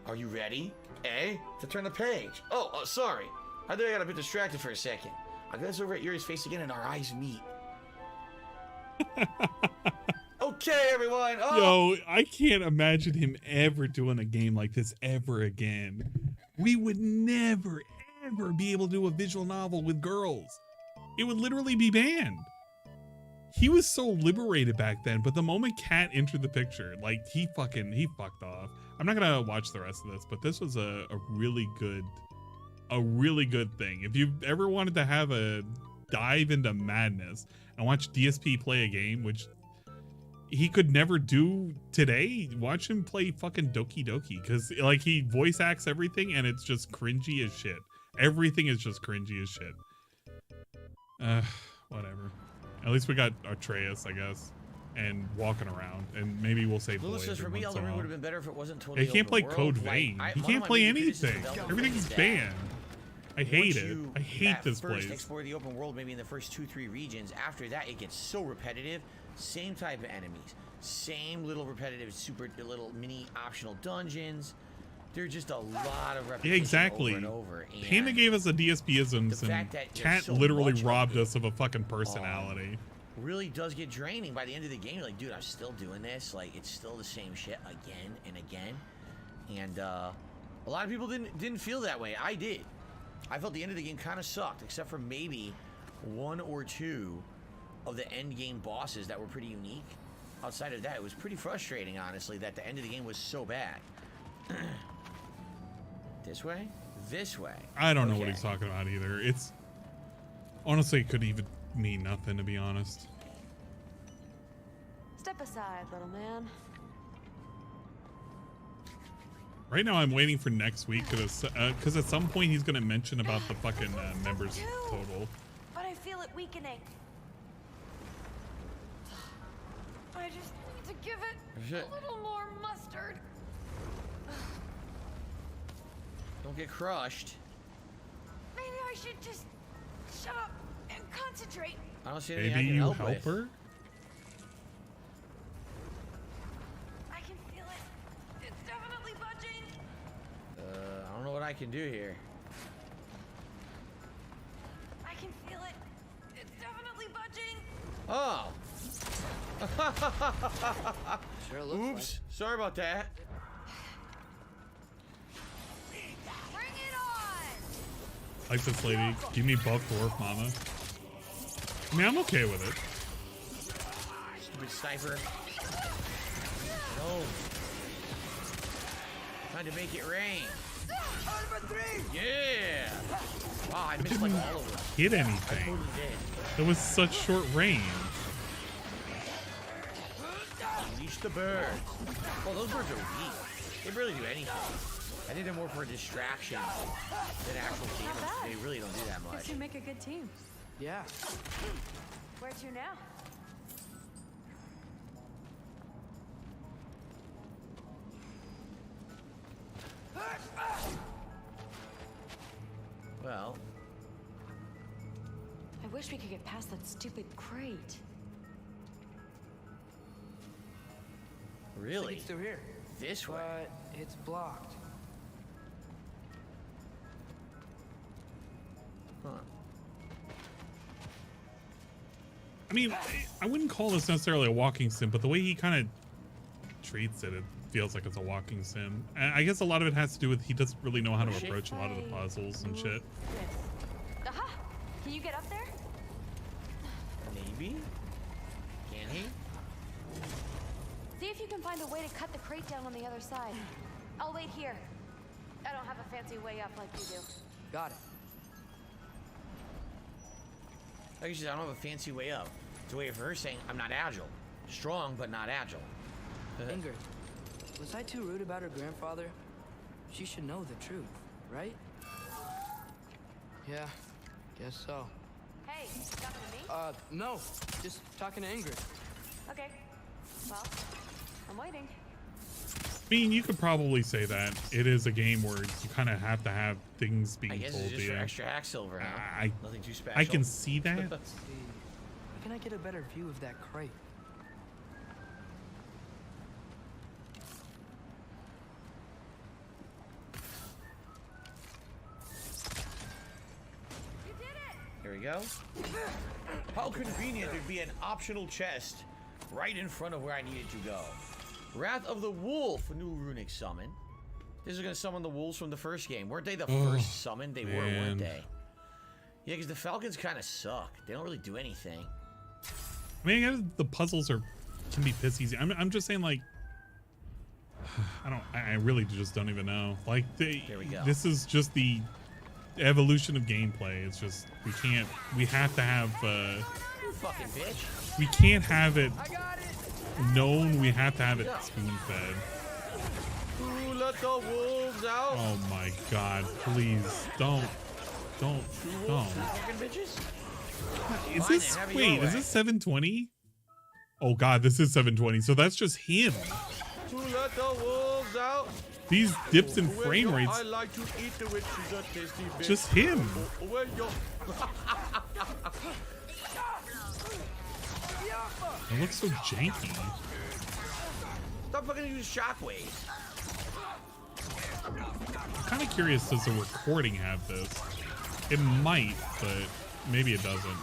Are you ready? To turn the page. Oh, sorry. I think I got a bit distracted for a second. I glance over at Yuri's face again and our eyes meet. Okay, everyone. Yo, I can't imagine him ever doing a game like this ever again. We would never, ever be able to do a visual novel with girls. It would literally be banned. He was so liberated back then, but the moment Kat entered the picture, like he fucked off. I'm not gonna watch the rest of this, but this was a really good thing. If you ever wanted to have a dive into madness and watch DSP play a game, which he could never do today, watch him play fucking Doki Doki, because like he voice acts everything and it's just cringy as shit. Everything is just cringy as shit. Whatever. At least we got Atreus, I guess, and walking around, and maybe we'll save Lewis says, for me, Elden Ring would have been better if it wasn't totally he can't play overworld. Code Vein. He can't play anything. Everything's banned. I hate it. I hate this place. Explore the open world maybe in the first 2-3 regions. After that, it gets so repetitive. Same type of enemies. Same little repetitive, super little mini optional dungeons. There's just a lot of repetition Yeah, exactly. over and over. And Panda gave us a DSP-isms, and fact that there's Cat so literally much of robbed it, us of a fucking personality. really does get draining by the end of the game. You're like, dude, I'm still doing this. Like, it's still the same shit again and again. And a lot of people didn't feel that way. I did. I felt the end of the game kind of sucked, except for maybe 1 or 2 of the end game bosses that were pretty unique. Outside of that, it was pretty frustrating, honestly, that the end of the game was so bad. This way? This way. I don't know what he's talking about either. It's honestly, it could even mean nothing, to be honest. Step aside, little man. Right now, I'm waiting for next week because at some point he's gonna mention about the fucking members total. But I feel it weakening. I just need to give it a little more mustard. Don't get crushed. Maybe I should just shut up and concentrate. I don't see anything Maybe I can you help help with. her? I can feel it. It's definitely budging. I don't know what I can do here. I can feel it. It's definitely budging. Oh. Sure looks Oops. Sorry about that. Bring it on. Like this lady, give me buff dwarf, mama. I mean, I'm okay with it. Stupid sniper. No. Trying to make it rain. Yeah. Wow, I missed like all of them. Hit I anything. totally did. It was such short range. Unleash the birds. Well, those birds are weak. They barely do anything. I think they're more for a distraction than actual damage. They really don't do that much. Guess you make a good team. Yeah. Where to now? Well, I wish we could get past that stupid crate. really? It's through here. This way? But it's blocked. Huh. I mean, I wouldn't call this necessarily a walking sim, but the way he kind of treats it, it feels like it's a walking sim. And I guess a lot of it has to do with he doesn't really know how to approach a lot of the puzzles and shit. Aha! Can you get up there? Maybe? Can he? See if you can find a way to cut the crate down on the other side. I'll wait here. I don't have a fancy way up like you do. Got it. Like she said, I don't have a fancy way up. It's a way of her saying I'm not agile. Strong, but not agile. Ingrid, was I too rude about her grandfather? She should know the truth, right? Yeah, guess so. Hey, talking to me? No. Just talking to Ingrid. Okay. Well, I'm waiting. I mean, you could probably say that it is a game where you kind of have to have things being I guess told it's just to for you. extra hack silver, huh? Nothing too special. I can see that. Let's see. How can I get a better view of that crate? You did it! Here we go. How convenient there'd be an optional chest right in front of where I needed to go. Wrath of the Wolf, a new runic summon. This is gonna summon the wolves from the first game. Weren't they the first summon? They were, weren't they? Yeah, because the Falcons kind of suck. They don't really do anything. I mean, I guess the puzzles can be piss easy. I'm just saying, like, I really just don't even know. Like, There we go. This is just the evolution of gameplay. It's just we have to have You fucking bitch. we can't have it known. We have to have it spoon fed. Ooh, let the wolves out. Oh my god, please don't. Fucking bitches. Is Fine, this, then, have it wait, your is way. this 720? Oh god, this is 720, so that's just him. To let the wolves out. These dips in Well, frame yo, rates, I like to eat the witch. She's a tasty bitch. just him. Well, yo. It looks so janky. Stop fucking using shockwaves. kind of curious, does the recording have this? It might, but maybe it doesn't.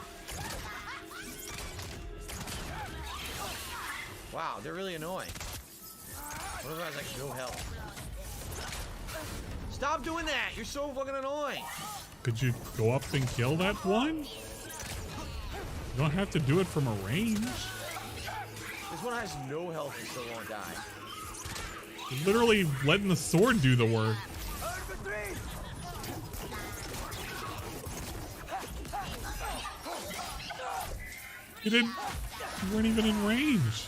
Wow, they're really annoying. What if I was like, no help? Stop doing that! You're so fucking annoying! Could you go up and kill that one? You don't have to do it from a range. This one has no health and still won't die. You're literally letting the sword do the work. You weren't even in range.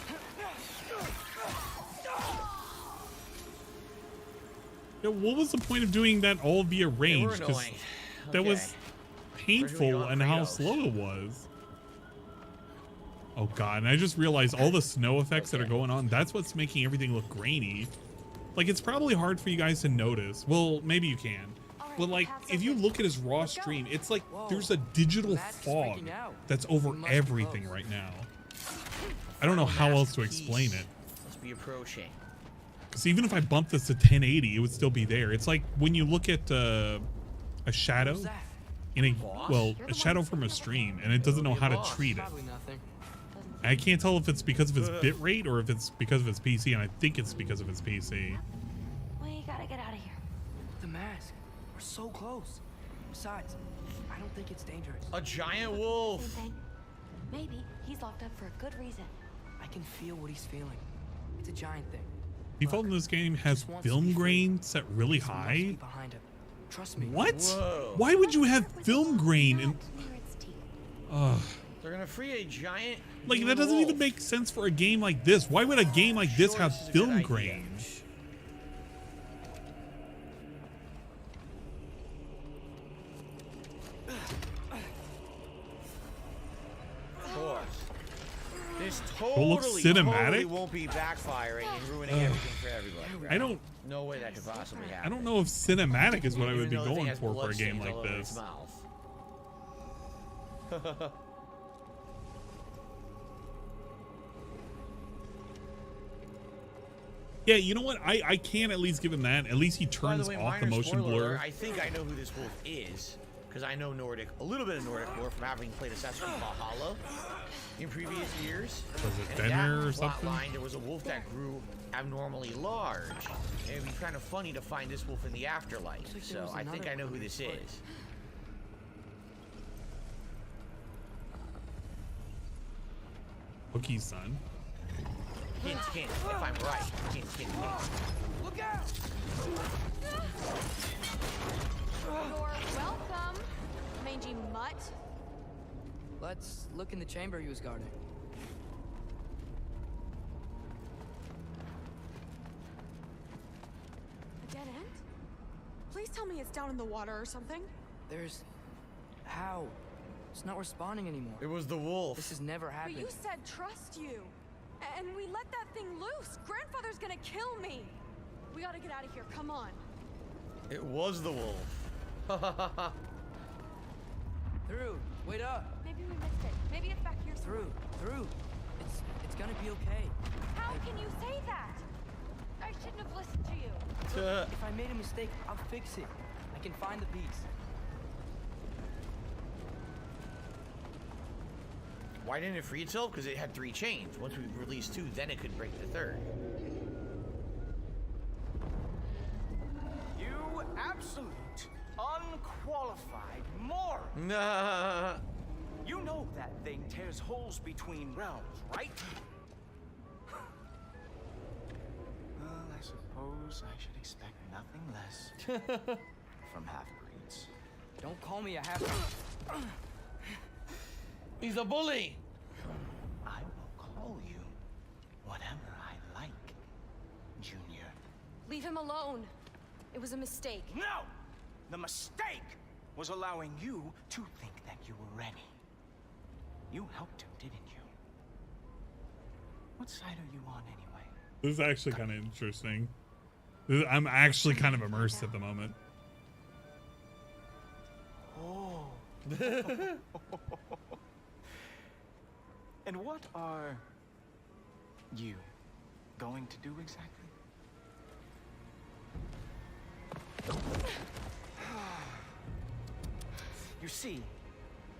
Yeah, what was the point of doing that all via range? Because that was painful and how slow it was. Oh god, and I just realized all the snow effects that are going on, that's what's making everything look grainy. Like, it's probably hard for you guys to notice. Well, maybe you can. But like, if you look at his raw stream, it's like there's a digital fog that's over everything right now. I don't know how else to explain it. Must be approaching. Because even if I bump this to 1080, it would still be there. It's like when you look at a shadow in a shadow from a stream, and it doesn't know how to treat it. I can't tell if it's because of his bit rate or if it's because of his PC, and I think it's because of his PC. We gotta get out of here. The mask. We're so close. Besides, I don't think it's dangerous. A giant wolf. Maybe he's locked up for a good reason. I can feel what he's feeling. It's a giant thing. Default in this game has film grain set really high. Trust me. What? Why would you have film grain in? They're gonna free a giant. Like, that doesn't even make sense for a game like this. Why would a game like this have film grain? Of course. This looks cinematic? totally won't be backfiring and ruining everything for everybody. I don't. No way that could possibly happen. I don't know if cinematic is what I would be going for a game like this. this. Yeah, you know what? I can at least give him that. At least he turns off the motion blur. I think I know who this wolf is, because I know a little bit of Nordic lore from having played Assassin's Creed Valhalla in previous years. Was it Denner or something? Line, there was a wolf that grew abnormally large. And it'd be kind of funny to find this wolf in the afterlife. So I think I know who this is. Cookie's son. Hint, hint, if I'm right. Hint, hint, hint. Look out! You're welcome, mangy mutt. Let's look in the chamber he was guarding. A dead end? Please tell me it's down in the water or something. There's... How? It's not responding anymore. It was the wolf. This has never happened. But you said trust you. And we let that thing loose. Grandfather's gonna kill me. We gotta get out of here. Come on. It was the wolf. Through. Wait up. Maybe we missed it. Maybe it's back here. Through. It's gonna be okay. How can you say that? I shouldn't have listened to you. Look, if I made a mistake, I'll fix it. I can find the piece. Why didn't it free itself? Because it had 3 chains. Once we released 2, then it could break the 3rd. You absolute, unqualified moron. Nah. You know that thing tears holes between realms, right? Well, I suppose I should expect nothing less from half-breeds. Don't call me a half-breed. He's a bully. I will call you whatever I like, Junior. Leave him alone. It was a mistake. No! The mistake was allowing you to think that you were ready. You helped him, didn't you? What side are you on anyway? This is actually kind of interesting. I'm actually kind of immersed at the moment. Oh. And what are you going to do exactly? see,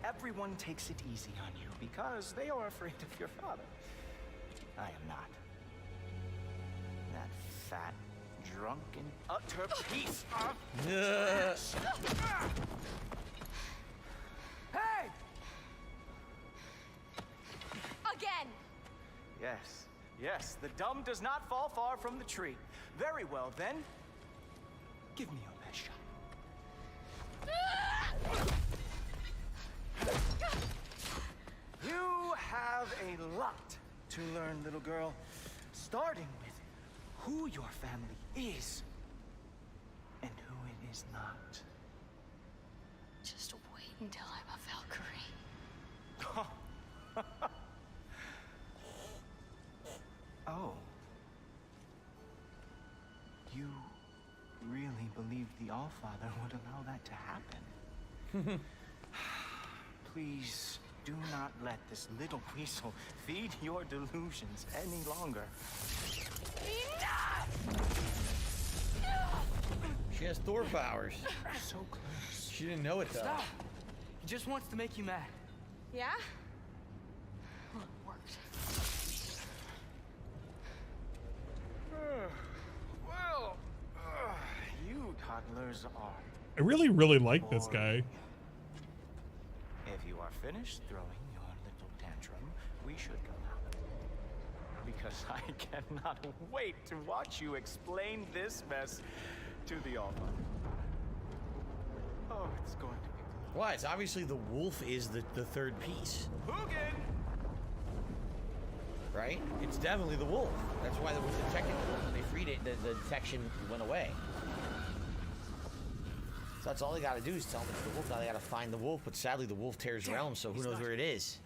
everyone takes it easy on you because they are afraid of your father. I am not. That fat, drunken, utter piece of ass. Hey! Again! Yes, yes, the dumb does not fall far from the tree. Very well, then. Give me your best shot. You have a lot to learn, little girl. Starting with who your family is and who it is not. Just wait until I'm a Valkyrie. Oh. You really believed the Allfather would allow that to happen? Please do not let this little weasel feed your delusions any longer. She has Thor powers. So close. She didn't know it though. Stop! He just wants to make you mad. Yeah? Well, it worked. Well, you toddlers are. I really, really like this guy. If you are finished throwing your little tantrum, we should go now. Because I cannot wait to watch you explain this mess to the Allfather. Oh, it's going to be good. Why? It's obviously the wolf is the third piece. Hugin! Right? It's definitely the wolf. That's why the detective, when they freed it, the detection went away. So that's all they gotta do is tell them it's the wolf. Now they gotta find the wolf, but sadly the wolf tears realms, so who knows where it is.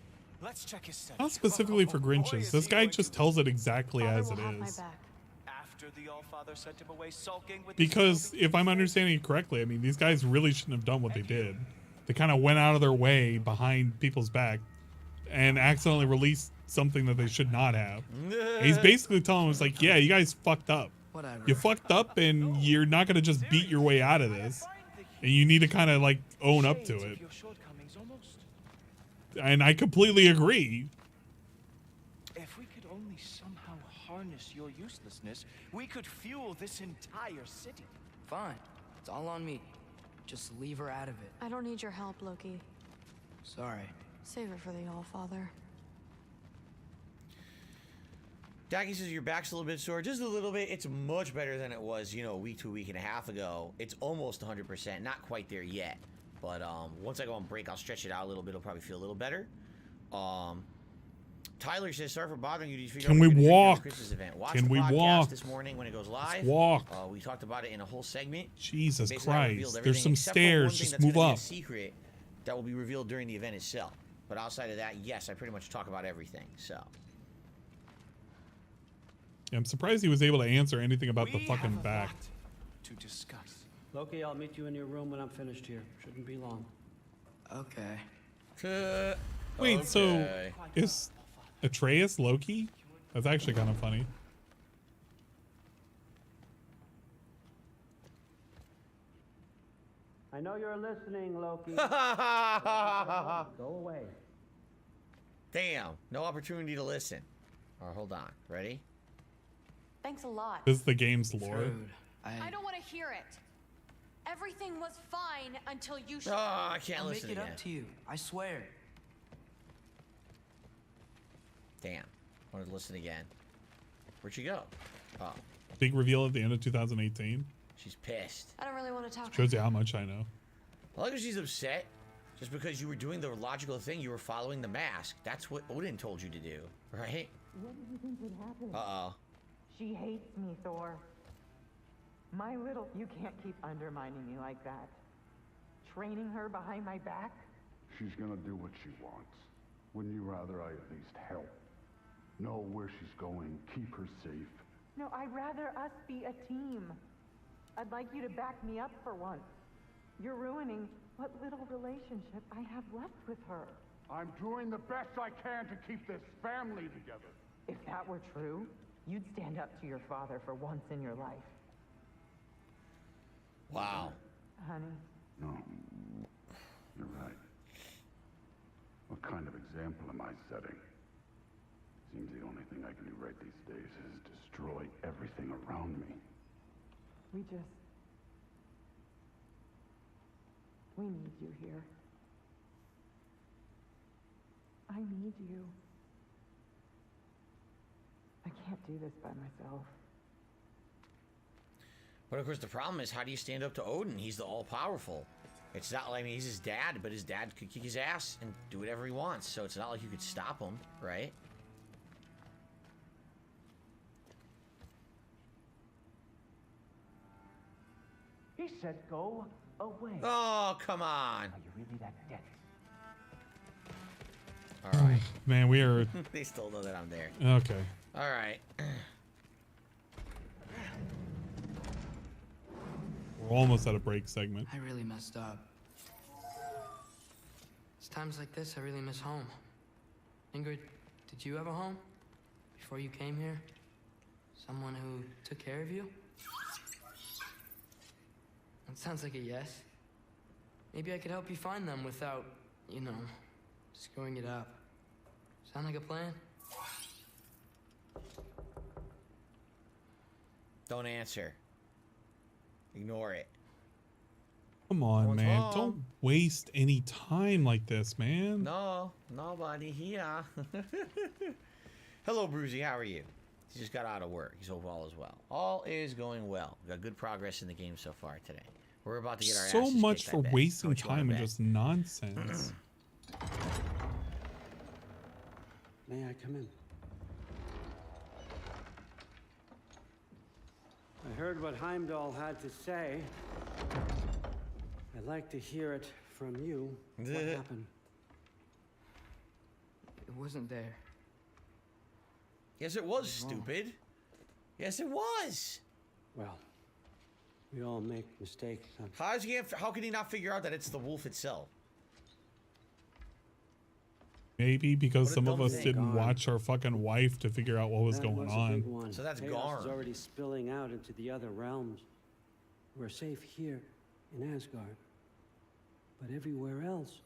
Let's check his study. Not specifically for Grinches. This guy just tells it exactly as it is. After the Allfather sent him away sulking with Because if I'm understanding it correctly, I mean, these guys really shouldn't have done what they did. They kind of went out of their way behind people's back and accidentally released something that they should not have. And he's basically telling them, it's like, yeah, you guys fucked up. Whatever. You fucked up and you're not going to just beat your way out of this. And you need to kind of like own up to it. And I completely agree. If we could only somehow harness your uselessness, we could fuel this entire city. Fine. It's all on me. Just leave her out of it. I don't need your help, Loki. Sorry. Save it for the Allfather. Dacky says your back's a little bit sore, just a little bit. It's much better than it was, you know, a week to a week and a half ago. It's almost 100%, not quite there yet. But once I go on break, I'll stretch it out a little bit. It'll probably feel a little better. Tyler says, sorry for bothering you. Can we walk? Can we walk? This morning when it goes live. Let's walk. We talked about it in a whole segment. Jesus Christ. There's some stairs. Just move up. Secret that will be revealed during the event itself. But outside of that, yes, I pretty much talk about everything. So. I'm surprised he was able to answer anything about the fucking back. To discuss. Loki, I'll meet you in your room when I'm finished here. Shouldn't be long. Okay. Wait, so is Atreus Loki? That's actually kind of funny. I know you're listening, Loki. Go away. Damn, no opportunity to listen. All right, hold on. Ready? Thanks a lot. This is the game's lore. I don't want to hear it. Everything was fine until you Oh, I can't I'll listen make it again. up to you. I swear. Damn. Wanted to listen again. Where'd she go? Oh, Big reveal at the end of 2018. she's pissed. I don't really want to talk. Shows you how much I know. I like how she's upset just because you were doing the logical thing. You were following the mask. That's what Odin told you to do, right? What did you think would happen? Uh-oh. She hates me, Thor. My little... You can't keep undermining me like that. Training her behind my back? She's gonna do what she wants. Wouldn't you rather I at least help? Know where she's going, keep her safe. No, I'd rather us be a team. I'd like you to back me up for once. You're ruining what little relationship I have left with her. I'm doing the best I can to keep this family together. If that were true, you'd stand up to your father for once in your life. Wow. Honey. No, you're right. example in my setting. Seems the only thing I can do right these days is destroy everything around me. We need you here. I need you. I can't do this by myself. But of course, the problem is, how do you stand up to Odin? He's the all-powerful. It's not like, I mean, he's his dad, but his dad could kick his ass and do whatever he wants. So it's not like you could stop him, right? He said go away. Oh, come on. Are you really that dead? All right. Man, we are. They still know that I'm there. Okay. All right. We're almost at a break segment. I really messed up. It's times like this I really miss home. Ingrid, did you have a home before you came here? Someone who took care of you? That sounds like a yes. Maybe I could help you find them without, you know, screwing it up. Sound like a plan? Don't answer. Ignore it. Come on, What's man. wrong? Don't waste any time like this, man. No, nobody here. Hello, Bruzy. How are you? He just got out of work. He's hope all is well. All is going well. We got good progress in the game so far today. We're about to get our So asses much kicked, I for bet. wasting How much you wanna time and bet? just nonsense. May I come in? I heard what Heimdall had to say. I'd like to hear it from you. What happened? It wasn't there. Yes, it was, stupid. Yes, it was. Well, we all make mistakes. How can he not figure out that it's the wolf itself? Maybe because What a some of dumb us thing. didn't watch our fucking wife to figure out what was That going was a big on. one. So that's Chaos is Garm. already spilling out into the other realms. We're safe here in Asgard, but everywhere else.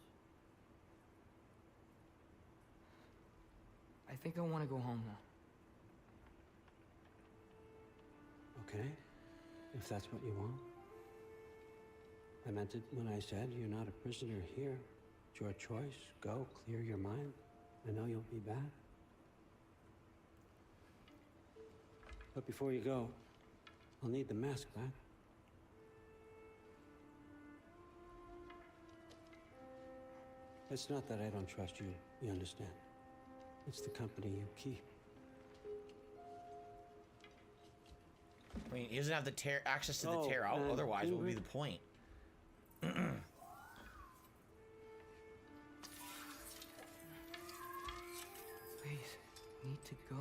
I think I want to go home now. Okay, if that's what you want. I meant it when I said you're not a prisoner here. It's your choice. Go, clear your mind. I know you'll be back. But before you go, I'll need the mask back. It's not that I don't trust you, you understand. It's the company you keep. I mean, he doesn't have the access to the Oh, tear out. and Otherwise, what would be Ingrid? the point? Please, I need to go.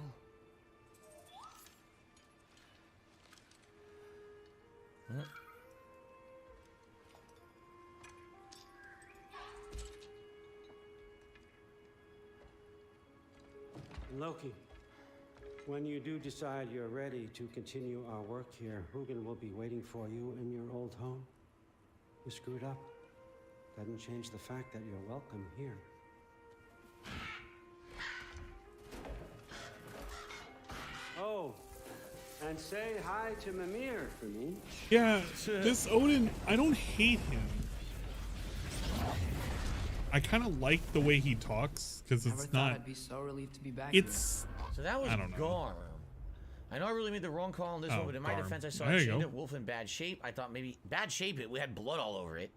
Loki, when you do decide you're ready to continue our work here, Hugin will be waiting for you in your old home. You screwed up. Doesn't change the fact that you're welcome here. Oh, and say hi to Mimir for me. Yeah, this Odin, I don't hate him. I kind of like the way he talks because Never it's thought not. I'd be so relieved to be back It's. So that was I don't know. Garm. I know I really made the wrong call on this Oh, one, but in my Garm. defense, I saw There it you chained go. up wolf in bad shape. I thought maybe bad shape. We had blood all over it.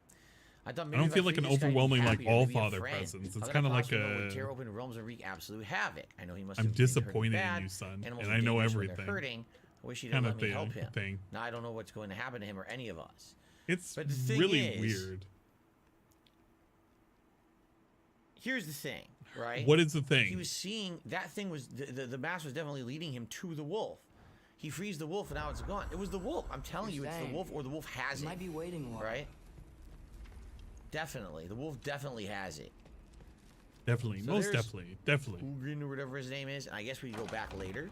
I thought I maybe don't if feel like freed an this guy, he'd be overwhelming like happier, all maybe a father friend. presence. How It's that kind of like possible would a. tear open realms and wreak absolute havoc. I know he must. I'm have been hurting disappointed in bad. you, son, Animals and are I know dangerous when they're everything. Hurting. I wish you Kind didn't of let me help him. thing. Now I don't know what's going to happen to him or any of us. It's But the thing really is, weird. Here's the thing, right? What is the thing? He was seeing that thing was the mask was definitely leading him to the wolf. He frees the wolf and now it's gone. It was the wolf. I'm telling you, it's the wolf or the wolf has It it. might be waiting a while. Right? Definitely. The wolf definitely has it. Definitely, So most there's definitely. Ugin or whatever his name is. And I guess we can go back later.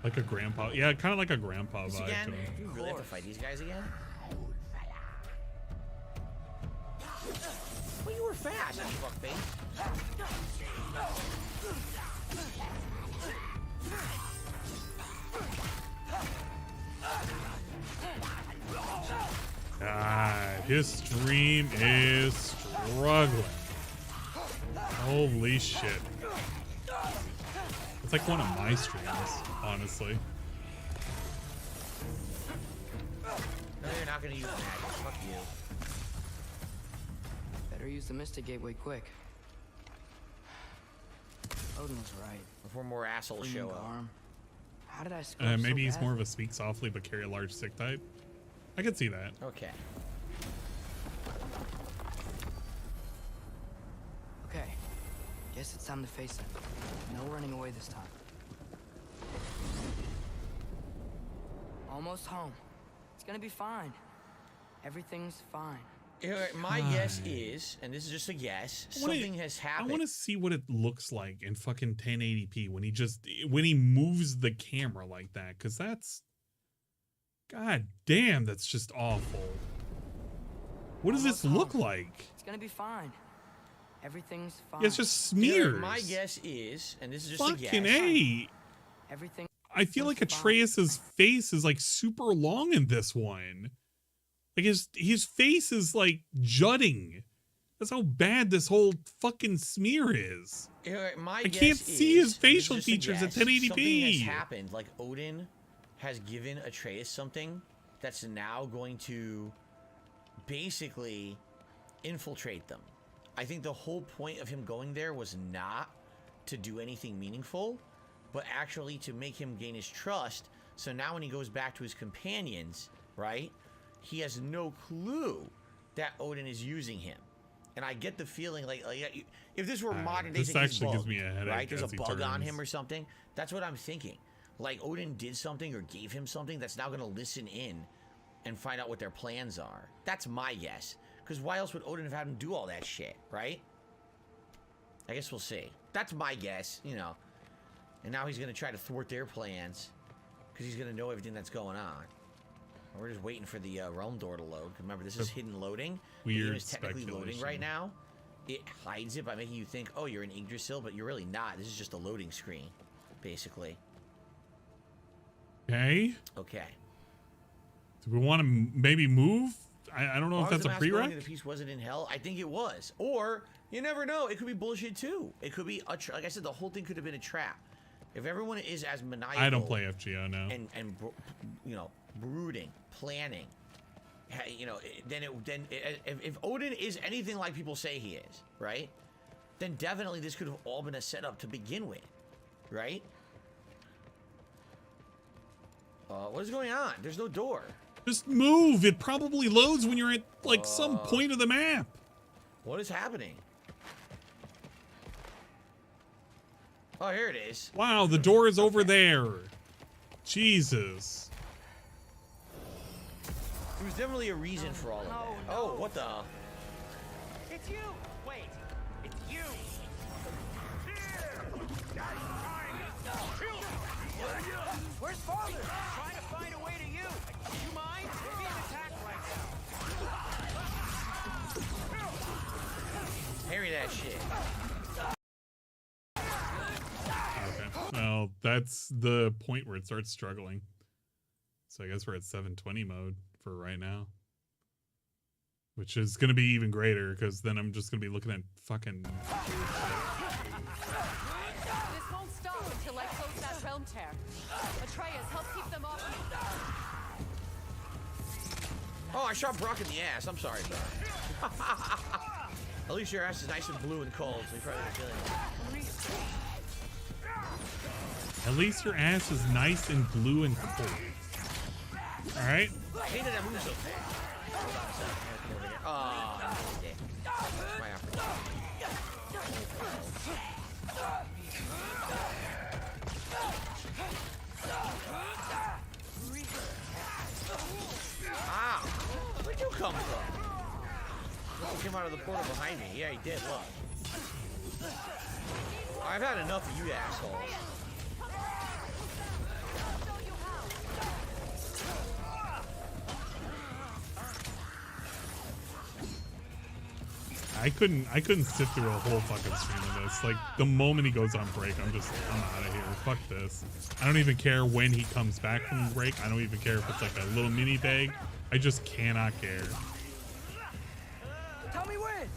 Like a grandpa. Yeah, kind of like a grandpa This vibe again? to him. Do we really have to fight these guys again? Well, you were fast, you fuckface. God, his stream is struggling. Holy shit. It's like one of my streams, honestly. No, you're not gonna use magic. Fuck you. Better use the Mystic Gateway quick. Odin was right. Before more assholes show up. How did I screw up Maybe so he's bad? more of a speak softly but carry a large sick type. I could see that. Okay. Okay. Guess it's time to face them. No running away this time. Almost home. It's gonna be fine. Everything's fine. My guess is, and this is just a guess, something has happened. I want to see what it looks like in fucking 1080p when he moves the camera like that, because that's, god damn, that's just awful. What does this look like? It's gonna be fine. Everything's fine. It's just smears. My guess is, and this is just a guess. Fucking A. Everything. I feel like Atreus's face is like super long in this one. Like his face is like jutting. That's how bad this whole fucking smear is. My I guess can't see his is, facial this is just a features at guess, 1080p. Something has happened. Like Odin has given Atreus something that's now going to basically infiltrate them. I think the whole point of him going there was not to do anything meaningful, but actually to make him gain his trust. So now when he goes back to his companions, right, he has no clue that Odin is using him. And I get the feeling like if this were modern days, this actually gives me a headache, right? There's a as he bug on turns. him or something. That's what I'm thinking. Like Odin did something or gave him something that's now going to listen in and find out what their plans are. That's my guess. Because why else would Odin have had him do all that shit, right? I guess we'll see. That's my guess, you know. And now he's going to try to thwart their plans because he's going to know everything that's going on. We're just waiting for the realm door to load. Remember, this is hidden loading. The game Weird is technically loading right now. It hides it by making you think, oh, you're in Yggdrasil, but you're really not. This is just a loading screen, basically. Okay. Okay. Do we want to maybe move? I don't know if that's a prereq. The piece wasn't in hell. I think it was. Or, you never know. It could be bullshit, too. It could be, like I said, the whole thing could have been a trap. If everyone is as maniacal... I don't play FGO, no. And you know, brooding, planning, you know, if Odin is anything like people say he is, right? Then definitely this could have all been a setup to begin with, right? What is going on? There's no door. Just move. It probably loads when you're at like some point of the map. What is happening? Oh, here it is. Wow, the door is over there. Jesus. There was definitely a reason for all of that. Oh, what the? It's you! Wait, it's you! Where's father? Trying to find a way to you. Do you mind? We're being attacked right now. Parry that shit. Okay. Well, that's the point where it starts struggling. So I guess we're at 720 mode for right now. Which is going to be even greater because then I'm just going to be looking at fucking... This won't stop until I close that realm tear. Atreus, help keep them off me. Oh, I shot Brock in the ass. I'm sorry, bro. At least your ass is nice and blue and cold, so you probably don't feel it. At least your ass is nice and blue and cold. Alright? I hated that move so fast. Hold on a second. Come over here. Oh, that's dick. My opportunity. Ow! Where'd you come from? Look, he came out of the portal behind me. Yeah, he did. Look. I've had enough of you assholes. I couldn't sit through a whole fucking stream of this. Like the moment he goes on break, I'm out of here. Fuck this. I don't even care when he comes back from break. I don't even care if it's like a little mini bag. I just cannot care. Tell me when.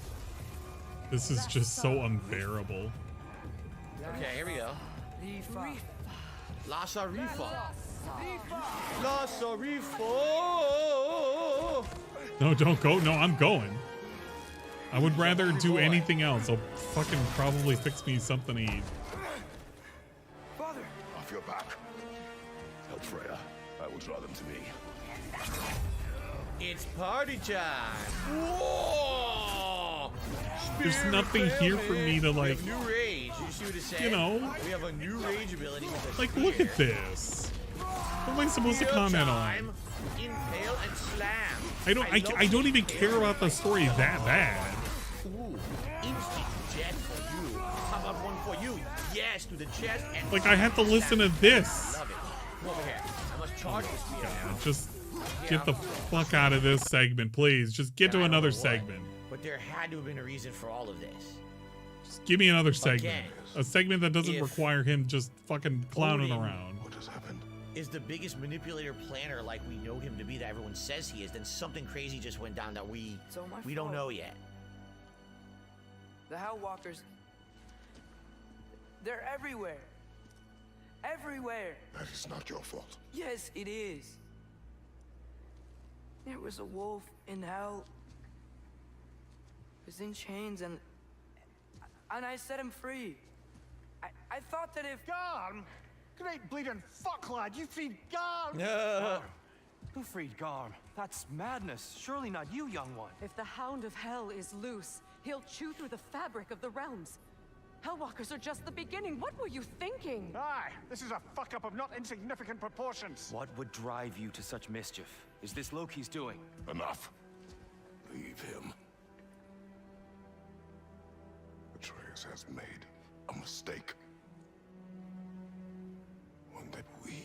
This is just so unbearable. Okay, here we go. Rifa. La Sarifa. La Sarifa. No, don't go. No, I'm going. I would rather do anything else. I'll fucking probably fix me something to eat. Father! Off your back. Help Freya. I will draw them to me. It's party time. Whoa! There's nothing here for me to like. New rage. You see what it says? You know. We have a new rage ability with Like, look at this. What am I supposed to comment on? Impale and slam. I don't even care about the story that bad. Ooh, instant jet for you. How about one for you? Yes, to the chest and Like, I have to listen to this. Love it. Come over here. I must charge this for you now. Just get the fuck out of this segment, please. Just get to another segment. But there had to have been a reason for all of this. Just give me another segment. Again, A segment that doesn't require him just fucking clowning around. What has happened? Is the biggest manipulator planner like we know him to be, that everyone says he is, then something crazy just went down that we don't know yet. The Hellwalkers. They're everywhere. Everywhere. That is not your fault. Yes, it is. There was a wolf in hell. He was in chains and I set him free. I thought that if Garm! Great bleeding fuck, lad! You freed Garm! Who freed Garm? That's madness. Surely not you, young one. If the Hound of Hell is loose, he'll chew through the fabric of the realms. Hellwalkers are just the beginning. What were you thinking? Aye, this is a fuck up of not insignificant proportions. What would drive you to such mischief? Is this Loki's doing? Enough. Leave him. Atreus has made a mistake. One that we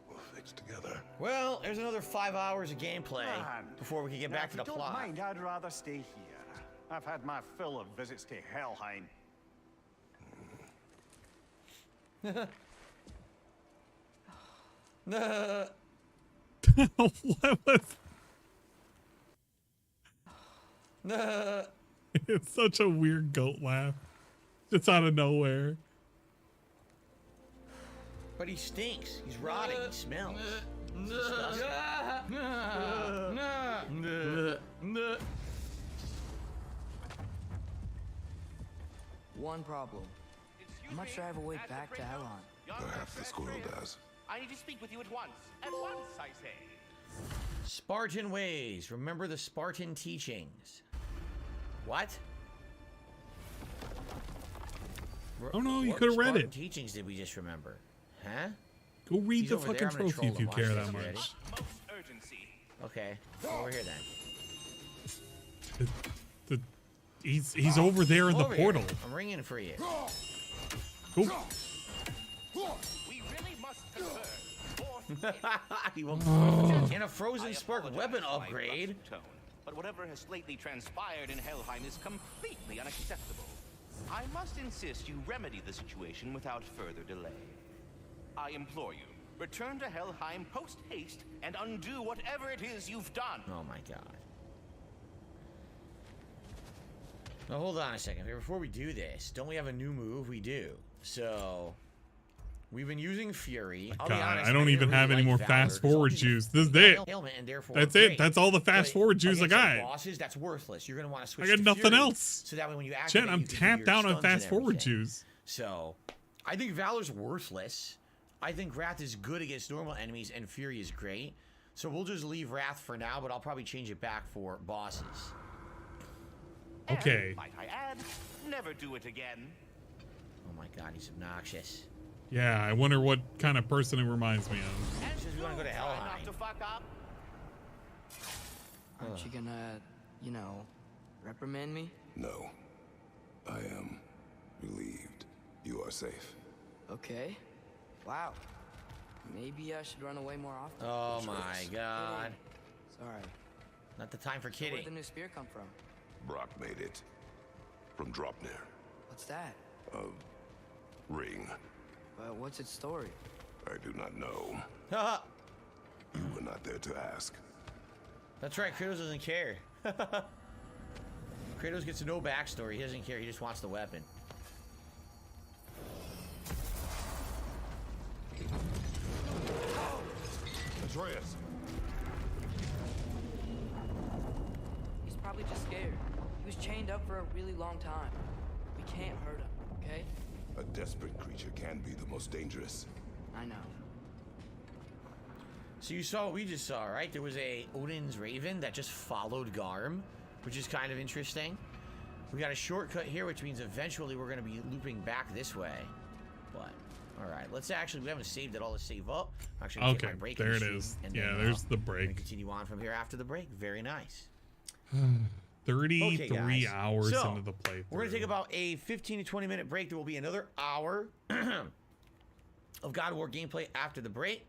will fix together. Well, there's another 5 hours of gameplay before we can get back to the plot. Don't mind, I'd rather stay here. I've had my fill of visits to Helheim. What was? It's such a weird goat laugh. Just out of nowhere. But he stinks. He's rotting. He smells. one problem. I'm not sure I have a way back to Elon. Perhaps the squirrel does. I need to speak with you at once. At once, I say. Spartan ways. Remember the Spartan teachings. What? Oh no, you What could have read Spartan it. teachings did we just remember? Huh? Go read He's the over fucking there. I'm gonna trophy if troll you him. care Watch that this. much. Okay, over here then. He's over there in the Over portal. here. I'm ringing for you. Cool. We really must converge. He won't. And a frozen spark weapon upgrade. But whatever has lately transpired in Helheim is completely unacceptable. I must insist you remedy the situation without further delay. I implore you, return to Helheim post-haste and undo whatever it is you've done. Oh my god. Now hold on a second. Before we do this, don't we have a new move? We do. So we've been using Fury. I'll be God, honest, I don't even really have any like more Valor, fast 'cause I'll forward just juice. This is got it. ailment and therefore That's great. it. That's all the fast But forward juice I against our got. Bosses, that's worthless. You're gonna want to switch. I got to nothing Fury, else. So that way when you activate, Jen, I'm you can do tapped your down on stuns fast and forward everything. juice. So I think Valor's worthless. I think Wrath is good against normal enemies and Fury is great. So we'll just leave Wrath for now, but I'll probably change it back for bosses. Okay. And, might I add, never do it again. Oh my god, he's obnoxious. Yeah, I wonder what kind of person it reminds me of. He says we want to go to Try not Helheim. to fuck up. Aren't you gonna, you know, reprimand me? No. I am relieved. You are safe. Okay. Wow. Maybe I should run away more often. Oh my god. Sorry. Not the time for Where'd kidding. the new spear come from? Brock made it. From Dropner. What's that? A ring. What's its story? I do not know. You were not there to ask. That's right, Kratos doesn't care. Kratos gets no backstory. He doesn't care. He just wants the weapon. Atreus! He's probably just scared. He was chained up for a really long time. We can't hurt him, okay? A desperate creature can be the most dangerous. I know. So you saw what we just saw, right? There was a Odin's Raven that just followed Garm, which is kind of interesting. We got a shortcut here, which means eventually we're going to be looping back this way. But, all right, let's actually, we haven't saved it all to save up. Actually, Okay, my break there it stream, is. and Yeah, then, there's the we're gonna break. continue on from here after the break. Very nice. 33 Okay, hours so, into the playthrough. We're going to take about a 15 to 20 minute break. There will be another hour of God of War gameplay after the break.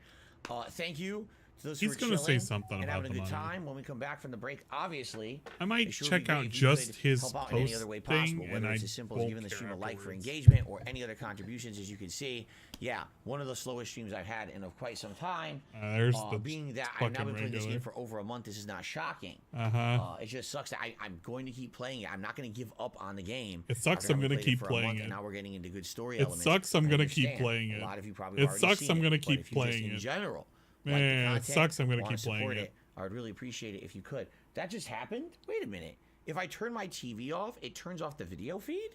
Thank you to those who He's are gonna say chilling something and about having a the good money. time when we come back from the break. Obviously, I might it sure would check be great out if you could just his help out in any other way post possible, thing, whether and it's I as simple as won't giving the care stream a like for afterwards. engagement or any other contributions. As you can see, yeah, one of the slowest streams I've had in quite some time. There's the being that I've now fucking been playing this regular. game for over a month, this is not shocking. It just sucks that I'm going to keep playing it. I'm not going to give up on the game. It sucks After I'm having gonna played keep for a playing month, it. And now we're getting into good story It elements. sucks I'm I gonna keep understand. playing A it. lot of you probably It already sucks seen I'm gonna it, but keep if you just playing in it. general, Man, like the it content, sucks I'm gonna wanna keep playing support it. I would really appreciate it if you could. That just happened? Wait a minute. If I turn my TV off, it turns off the video feed?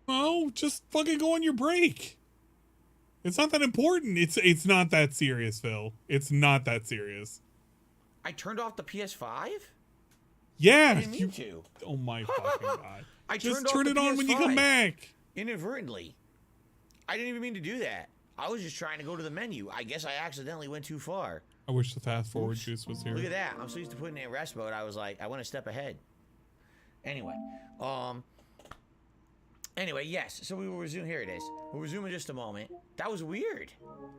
Oh, just fucking go on your break. It's not that important. It's not that serious, Phil. It's not that serious. I turned off the PS5? Yeah. I didn't mean to. Oh my fucking god. I Just turned turn off it the on when you come PS5 back. Inadvertently. I didn't even mean to do that. I was just trying to go to the menu. I guess I accidentally went too far. I wish the fast forward juice was here. Look at that. I'm so used to putting it in rest mode. I was like, I went a step ahead. Anyway, yes. So we will resume. Here it is. We'll resume in just a moment. That was weird.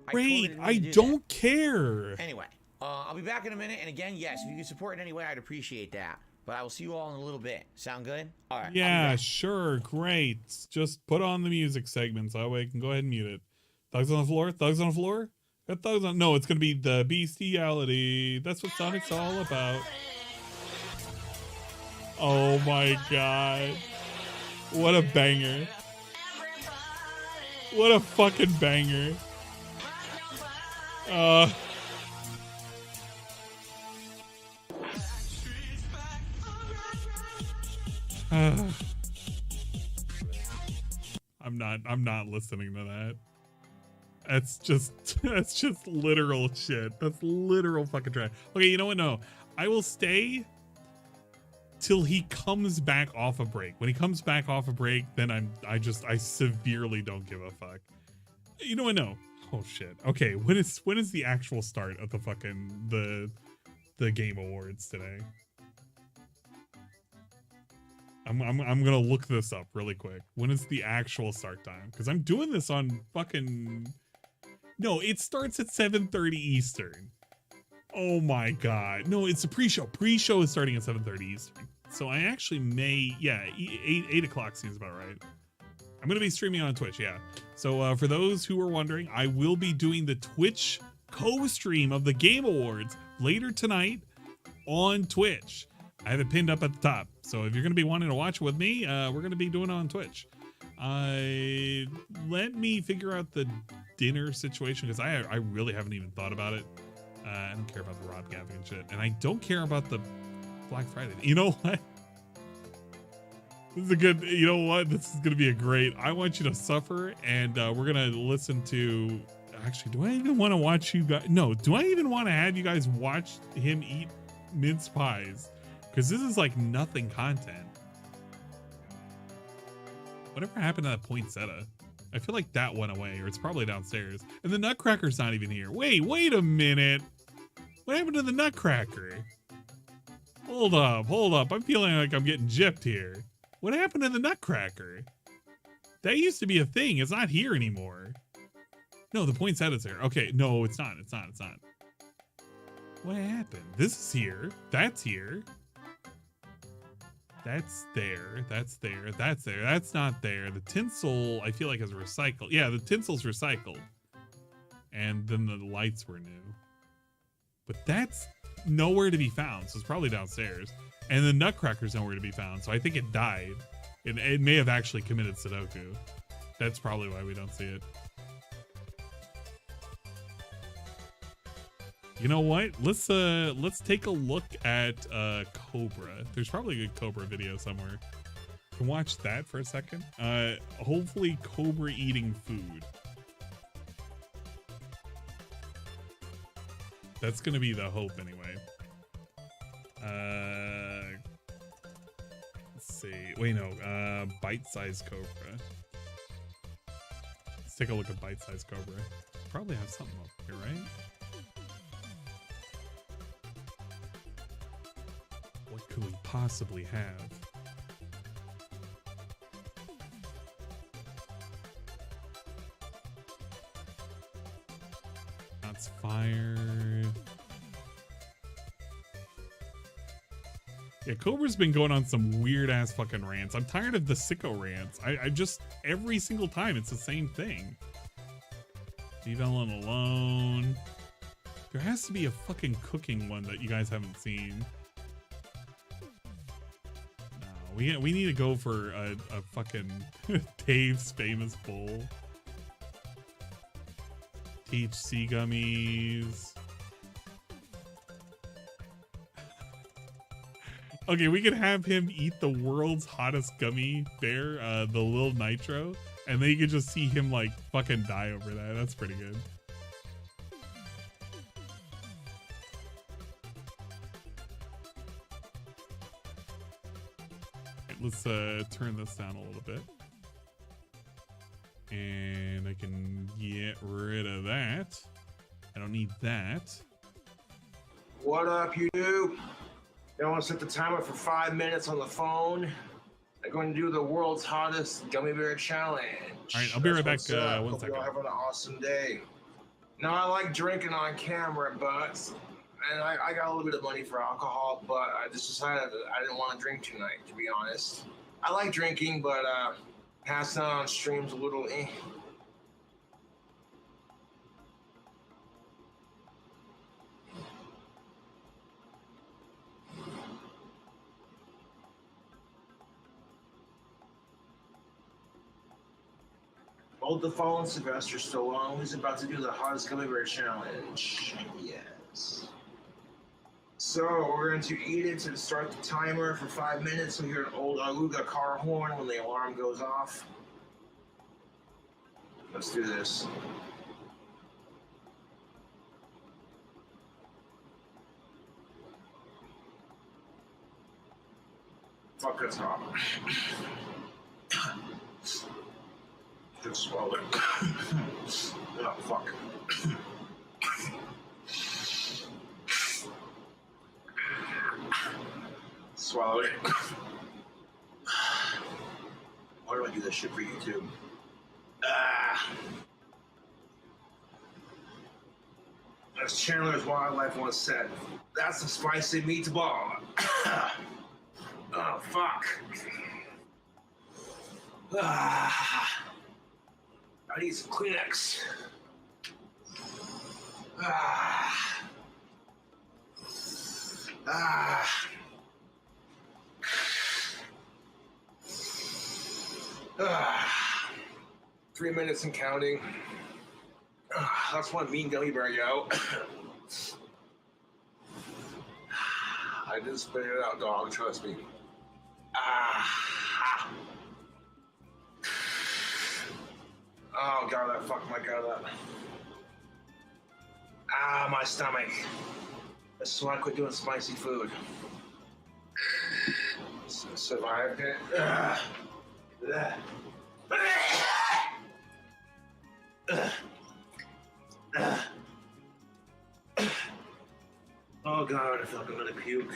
Great. didn't I mean to do don't care. that. Anyway, I'll be back in a minute. And again, yes, if you can support in any way, I'd appreciate that. But I will see you all in a little bit. Sound good? All right. Yeah, sure. Great. Just put on the music segments. That way I can go ahead and mute it. Thugs on the floor? Thugs on the floor? Got thugs on. No, it's going to be the bestiality. That's what Sonic's all about. Oh my god. What a banger. What a fucking banger. I'm not listening to that. That's just literal shit. That's literal fucking trash. Okay, you know what? No. I will stay till he comes back off a break. When he comes back off a break, then I severely don't give a fuck. You know what? No. Oh shit. Okay, when is the actual start of the fucking the Game Awards today? I'm gonna look this up really quick. When is the actual start time? Because I'm doing this on fucking. No, it starts at 7:30 Eastern. Oh my god. No, it's a pre-show. Pre-show is starting at 7:30 Eastern. So I actually may, yeah, 8 o'clock seems about right. I'm gonna be streaming on Twitch, yeah. So for those who are wondering, I will be doing the Twitch co-stream of the Game Awards later tonight on Twitch. I have it pinned up at the top. So if you're going to be wanting to watch it with me, we're going to be doing it on Twitch. Let me figure out the dinner situation because I really haven't even thought about it. I don't care about the Rob gapping and shit. And I don't care about the Black Friday. You know what? This is a good, you know what? This is going to be a great, I want you to suffer. And we're going to listen to, actually, do I even want to watch you guys? No, do I even want to have you guys watch him eat mince pies? Because this is like nothing content. Whatever happened to that poinsettia? I feel like that went away, or it's probably downstairs. And the Nutcracker's not even here. Wait a minute. What happened to the Nutcracker? Hold up. I'm feeling like I'm getting gypped here. What happened to the Nutcracker? That used to be a thing. It's not here anymore. No, the poinsettia's here. Okay, no, it's not. What happened? This is here. That's here. That's there. That's there. That's there. That's not there. The tinsel, I feel like, is recycled. Yeah, the tinsel's recycled. And then the lights were new. But that's nowhere to be found. So it's probably downstairs. And the nutcracker's nowhere to be found. So I think it died. It may have actually committed Sudoku. That's probably why we don't see it. You know what? Let's take a look at Cobra. There's probably a good Cobra video somewhere. You can watch that for a second. Hopefully Cobra eating food. That's gonna be the hope anyway. Let's see. Wait, no. Bite-sized Cobra. Let's take a look at bite-sized Cobra. Probably have something up here, right? What could we possibly have? That's fire. Yeah, Cobra's been going on some weird ass fucking rants. I'm tired of the sicko rants. I just, every single time it's the same thing. Leave Ellen alone. There has to be a fucking cooking one that you guys haven't seen. No, we need to go for a fucking Dave's famous bowl. THC gummies. Okay, we could have him eat the world's hottest gummy bear, the Lil Nitro, and then you could just see him like fucking die over that. That's pretty good. Okay, let's turn this down a little bit. And I can get rid of that. I don't need that. What up, you do? You want to set the timer for 5 minutes on the phone? I'm going to do the world's hottest gummy bear challenge. All right, I'll be right back. One One second. Hope you're having an awesome day. Now, I like drinking on camera, and I got a little bit of money for alcohol, but I just decided that I didn't want to drink tonight, to be honest. I like drinking, but passing out on stream's a little eh. Hold the phone, Sylvester Stallone. He's about to do the hottest gummy bear challenge. Yes. So we're going to eat it to start the timer for 5 minutes. We hear an old Aluga car horn when the alarm goes off. Let's do this. Fuck, that's hot. Just swallow it. Oh, fuck. Swallow it. Why do I do this shit for YouTube? As Chandler's Wildlife once said, that's a spicy meatball. Oh, fuck. I need some Kleenex. Ah. 3 minutes and counting. That's one mean gummy bear, yo. I didn't spit it out, dog. Trust me. Oh god, that fucked my gut up. My stomach. This is why I quit doing spicy food. Survived it. Oh god, I feel like I'm gonna puke.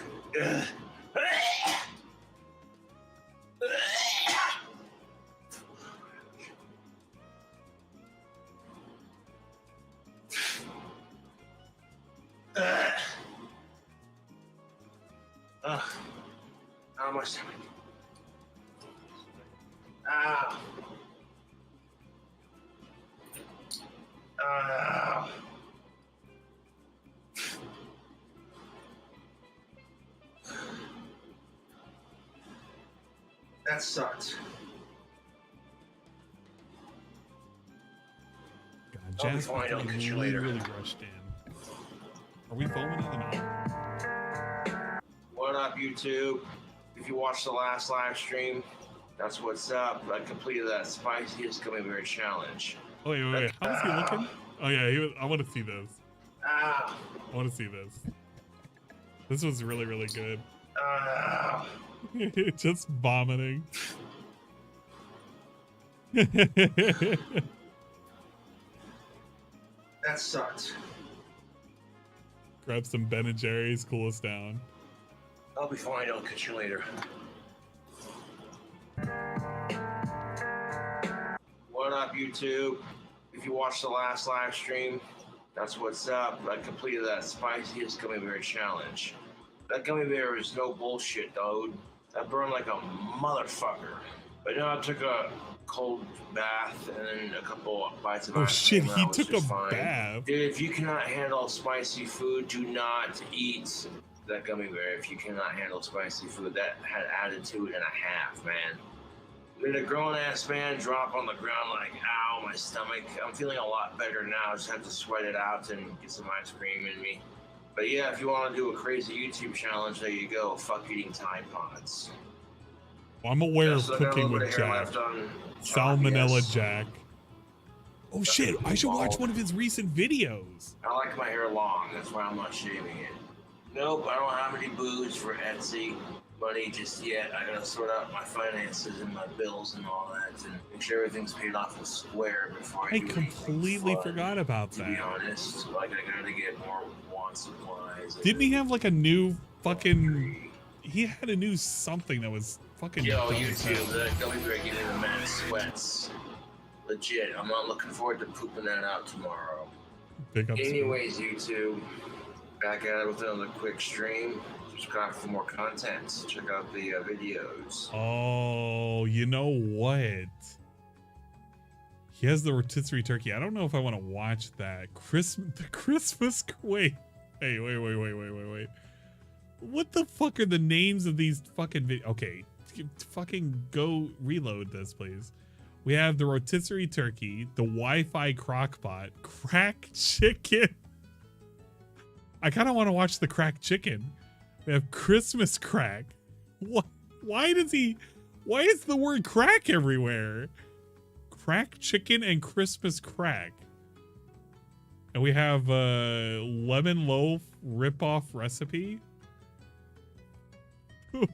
Ugh. How much time? Ow. Ow. That sucked. God, I'll be Jazz fine, I'll catch you later. really rushed in. Are we filming it or not? What up, YouTube? If you watched the last live stream, that's what's up. I completed that spiciest gummy bear challenge. Oh, wait. How is he looking? Oh, yeah, I want to see this. Ah. I want to see this. This was really, really good. Just vomiting. That sucked. Grab some Ben and Jerry's, cool us down. I'll be fine, I'll catch you later. What up, YouTube? If you watched the last live stream, that's what's up. I completed that spiciest gummy bear challenge. That gummy bear is no bullshit, dude. That burned like a motherfucker. But you know, I took a cold bath and then a couple of bites of Oh ice shit, cream, he I was took a just fine. bath. Dude, if you cannot handle spicy food, do not eat that gummy bear. If you cannot handle spicy food, that had attitude and a half, man. Made a grown-ass man drop on the ground like, ow, my stomach. I'm feeling a lot better now. I just have to sweat it out and get some ice cream in me. But yeah, if you want to do a crazy YouTube challenge, there you go. Fuck eating Tide Pods. Well, I'm aware of So I got a cooking little with bit of hair Jack. left on Salmonella yes. Jack. Oh shit, I should watch one of his recent videos. I like my hair long. That's why I'm not shaving it. Nope, I don't have any booze for Etsy money just yet. I gotta sort out my finances and my bills and all that and make sure everything's paid off and square before I I do completely anything fun, forgot about to be that. honest. Like, I gotta get more want supplies. Didn't he have like a new fucking... He had a new something that was fucking... Yo, dumb as hell. YouTube, the gummy bear getting the man sweats. Legit, I'm not looking forward to pooping that out tomorrow. Big up. Anyways, YouTube, back at it with another quick stream. Subscribe for more content. Check out the videos. Oh, you know what? He has the rotisserie turkey. I don't know if I want to watch that. The Christmas... Wait. Hey, wait. What the fuck are the names of these fucking Okay, fucking go reload this, please. We have the rotisserie turkey, the Wi-Fi crockpot, crack chicken. I kind of want to watch the crack chicken. We have Christmas crack. What? Why is the word crack everywhere? Crack chicken and Christmas crack. And we have a lemon loaf ripoff recipe.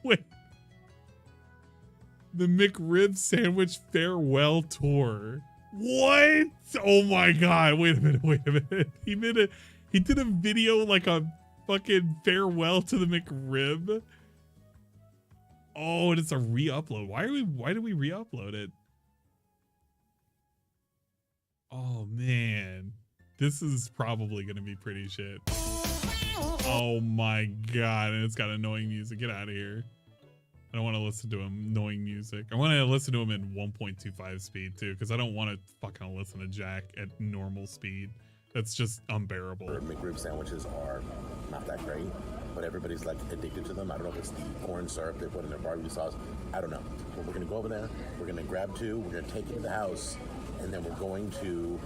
Wait. The McRib sandwich farewell tour. What? Oh my god. Wait a minute. He did a video like a fucking farewell to the McRib. Oh, and it's a re-upload. Why did we re-upload it? Oh man. This is probably gonna be pretty shit. Oh my god, and it's got annoying music. Get out of here. I don't want to listen to annoying music. I want to listen to him in 1.25 speed too, because I don't want to fucking listen to Jack at normal speed. That's just unbearable. McRib sandwiches are not that great, but everybody's like addicted to them. I don't know if it's the corn syrup they put in their barbecue sauce. I don't know. But we're gonna go over there. We're gonna grab two. We're gonna take it to the house, and then we're going to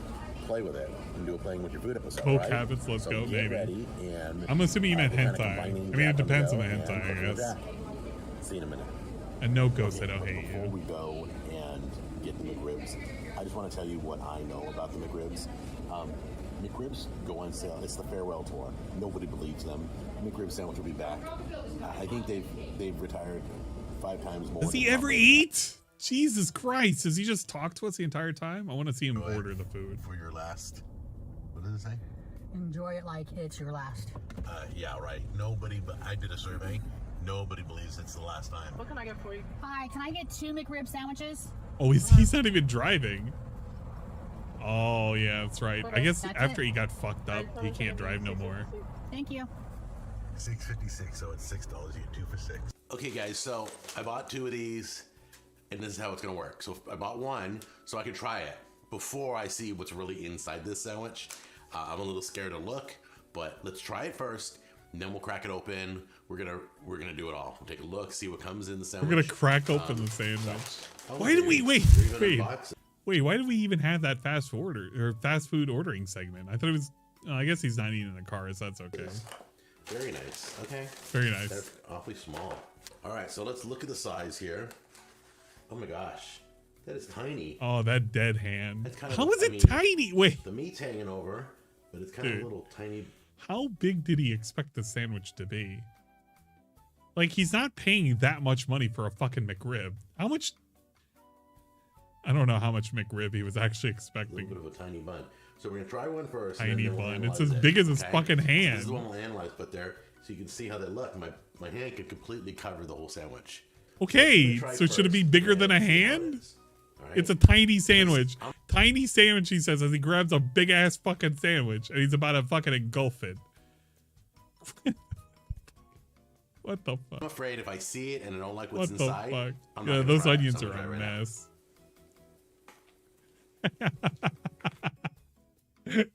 play with it and do a playing with your food episode. Coke right? habits, let's so go, get baby. ready, and I'm assuming you meant we're kinda hentai. I combining mean, it Jack on the depends on go the and hentai, cooking I with guess. Jack. See you in a minute. And no ghost, I don't hate Before you. we go and get the McRibs, I just want to tell you what I know about the McRibs. McRibs go on sale. It's the farewell tour. Nobody believes them. McRib sandwich will be back. I think they've retired 5 times more. Does he ever eat? Jesus Christ. Does he just talk to us the entire time? I want to see him order the food. For your last, what did it say? Enjoy it like it's your last. Yeah, right. Nobody, but I did a survey. Nobody believes it's the last time. What can I get for you? Hi, can I get 2 McRib sandwiches? Oh, he's not even driving. Oh, yeah, that's right. I guess That's after it. he got fucked up, he can't drive no more. Thank you. $6.56, so it's $6. You get 2 for $6. Okay, guys, so I bought 2 of these, and this is how it's gonna work. So I bought one so I could try it before I see what's really inside this sandwich. I'm a little scared to look, but let's try it first, and then we'll crack it open. We're gonna do it all. We'll take a look, see what comes in the sandwich. We're gonna crack open the sandwich. Why did we wait? Why did we even have that fast food ordering segment? I thought it was. I guess he's not eating in the car, so that's okay. Very nice. Okay. Very nice. That's awfully small. All right, so let's look at the size here. Oh my gosh, that is tiny. Oh, that dead hand. That's kind of, How is it tiny? Wait. The meat's hanging over, but it's kind of a little tiny. How big did he expect the sandwich to be? Like, he's not paying that much money for a fucking McRib. How much? I don't know how much McRib he was actually expecting. A little bit of a tiny bun. So we're gonna try one first. Tiny bun. It's as big as his fucking hand. This is the one we'll analyze, but there, so you can see how they look. My hand could completely cover the whole sandwich. Okay, so should it be bigger than a hand? It's a tiny sandwich. Tiny sandwich, he says, as he grabs a big ass fucking sandwich and he's about to fucking engulf it. What the fuck? I'm afraid if I see it and I don't like what's What the inside, fuck? I'm not Yeah, gonna those try it. onions So I'm are gonna a try it right now. mess.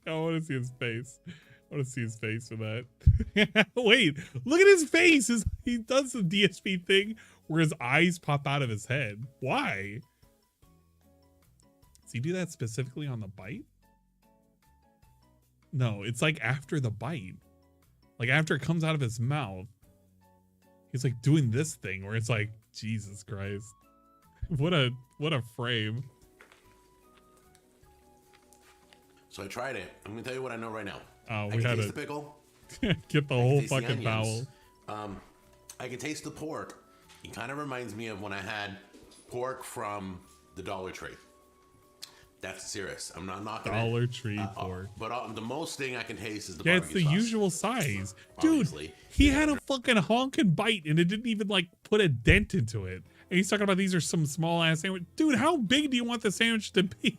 I want to see his face. I want to see his face for that. Wait, look at his face. He does the DSP thing where his eyes pop out of his head. Why? Does he do that specifically on the bite? No, it's like after the bite. Like after it comes out of his mouth. He's like doing this thing where it's like, Jesus Christ. What a frame. So I tried it. I'm gonna tell you what I know right now. Oh, I we can had taste to the pickle. Get the I can whole taste the fucking bowel. onions. I can taste the pork. It kind of reminds me of when I had pork from the Dollar Tree. That's serious. I'm not knocking Dollar Tree pork. But the most thing I can taste is the Yeah, it's barbecue the sauce. usual size. Dude, Obviously. he had a fucking honking bite and it didn't even like put a dent into it. And he's talking about these are some small ass sandwich. Dude, how big do you want the sandwich to be?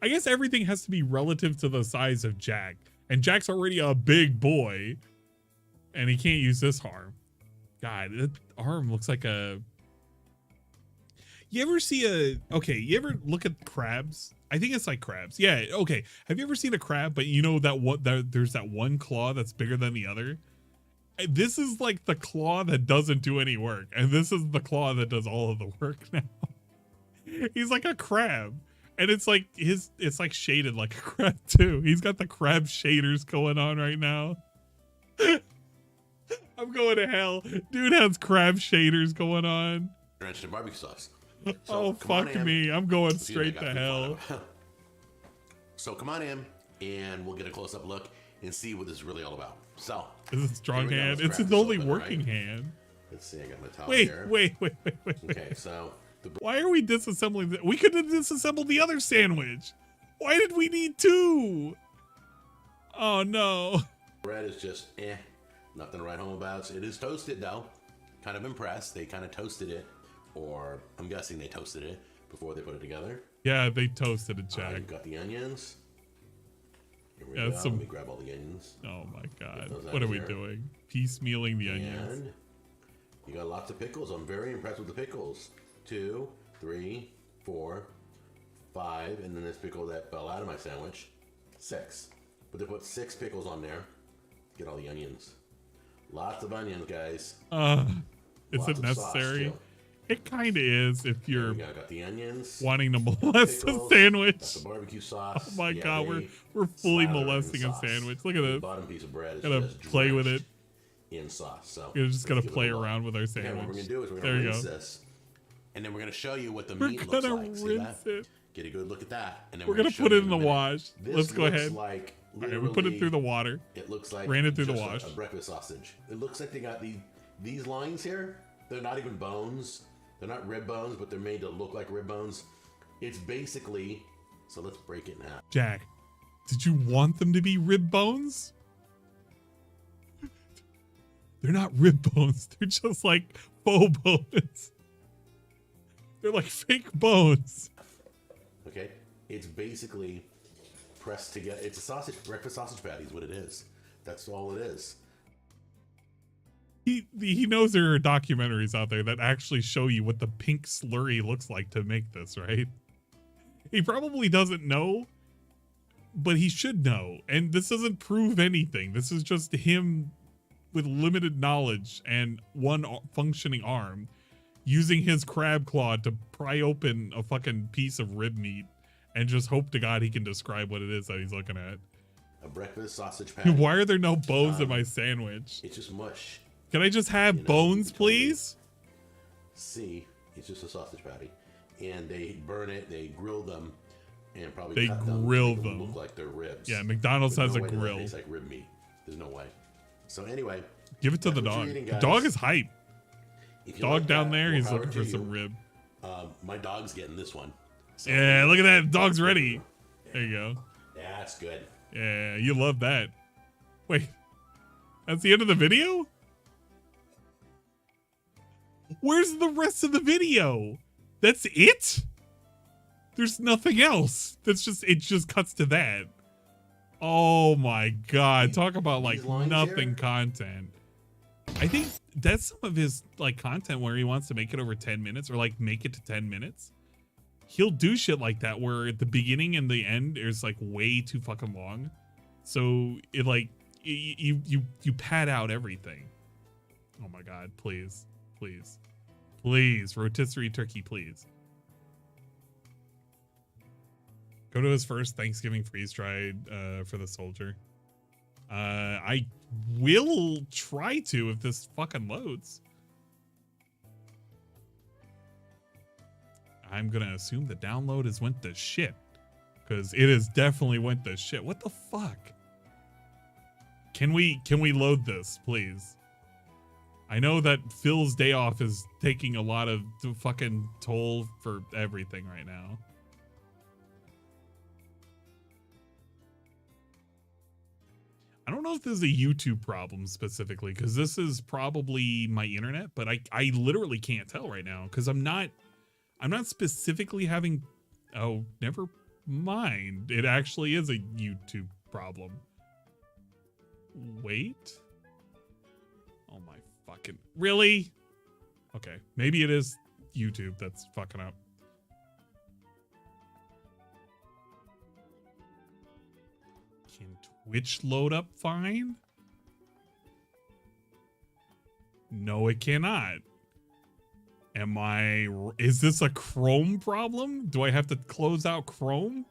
I guess everything has to be relative to the size of Jack. And Jack's already a big boy. And he can't use this arm. God, that arm looks like a... You ever see you ever look at crabs? I think it's like crabs. Yeah, okay. Have you ever seen a crab, but you know there's that one claw that's bigger than the other? This is like the claw that doesn't do any work. And this is the claw that does all of the work now. He's like a crab. And it's like it's like shaded like a crab too. He's got the crab shaders going on right now. I'm going to hell. Dude has crab shaders going on. Drenched in barbecue sauce. So, fuck me. I'm going straight to hell. So come on in and we'll get a close-up look and see what this is really all about. So Is it a strong hand? It's his only working hand. Let's see, I got my towel Wait, here. wait. Okay, so why are we disassembling we could have disassembled the other sandwich. Why did we need 2? Oh no. Bread is just nothing to write home about. It is toasted though. Kind of impressed. They kind of toasted it, or I'm guessing they toasted it before they put it together. Yeah, they toasted it, Jack. You've got the onions. Here we Yeah, go. Let me grab all the onions. Oh my god. Get those What out are we here. doing? Piecemealing the onions. And you got lots of pickles. I'm very impressed with the pickles. 2, 3, 4, 5, and then this pickle that fell out of my sandwich. 6. But they put 6 pickles on there. Get all the onions. Lots of onions, guys. Is Lots it of sauce, necessary? too. It kind of is if you're Got the onions, wanting to molest a pickles, sandwich. got the barbecue sauce. Oh my Yeah, god, they we're fully slather it in molesting a sauce. sandwich. Look at The this. bottom piece of bread is Gotta just play with it. drenched in sauce. So We're just gonna let's give it play a look. around with our Okay, sandwich. what we're gonna do is we're There gonna you rinse go. this, and then we're gonna show you what the We're meat looks gonna like. See rinse that? it. Get a good look at that, and then We're gonna show put you it in the a minute. wash. This Let's go looks ahead. Like All right, we put it through the water. It looks like ran it through the just wash. A breakfast sausage. It looks like they got these lines here. They're not even bones. They're not rib bones, but they're made to look like rib bones. It's basically, so let's break it in half. Jack, did you want them to be rib bones? They're not rib bones. They're just like faux bones. They're like fake bones. Okay, it's basically pressed together. It's a sausage, breakfast sausage patty is what it is. That's all it is. He knows there are documentaries out there that actually show you what the pink slurry looks like to make this, right? He probably doesn't know, but he should know. And this doesn't prove anything. This is just him with limited knowledge and one functioning arm using his crab claw to pry open a fucking piece of rib meat and just hope to God he can describe what it is that he's looking at. A breakfast sausage patty. Why are there no bones in my sandwich? It's just mush. Can I just have bones, please? See, it's just a sausage patty. And they burn it, they grill them, and probably cut them. Grill They them. look like they're ribs. Yeah, McDonald's There's has no a way that grill. tastes like rib meat. There's no way. So anyway, Give it to the that's what dog. you're eating, The guys. dog is hype. If you Dog like down that, there, more he's power looking to for you. some rib. My dog's getting this one. So Yeah, look at that. Dog's ready. There you go. Yeah, that's good. Yeah, you love that. Wait, that's the end of the video? Where's the rest of the video? That's it? There's nothing else. It just cuts to that. Oh my God. Talk about like nothing content. I think that's some of his like content where he wants to make it over 10 minutes or like make it to 10 minutes. He'll do shit like that where at the beginning and the end is like way too fucking long. So it like you pad out everything. Oh my God, please. Please, rotisserie turkey, please. Go to his first Thanksgiving freeze-dried for the soldier. I will try to if this fucking loads. I'm gonna assume the download has went to shit. Because it has definitely went to shit. What the fuck? Can we load this, please? I know that Phil's day off is taking a lot of the fucking toll for everything right now. I don't know if this is a YouTube problem specifically, because this is probably my internet, but I literally can't tell right now because I'm not specifically having. Oh, never mind. It actually is a YouTube problem. Wait. Oh my fucking. Really? Okay. Maybe it is YouTube that's fucking up. Can Twitch load up fine? No, it cannot. Is this a Chrome problem? Do I have to close out Chrome?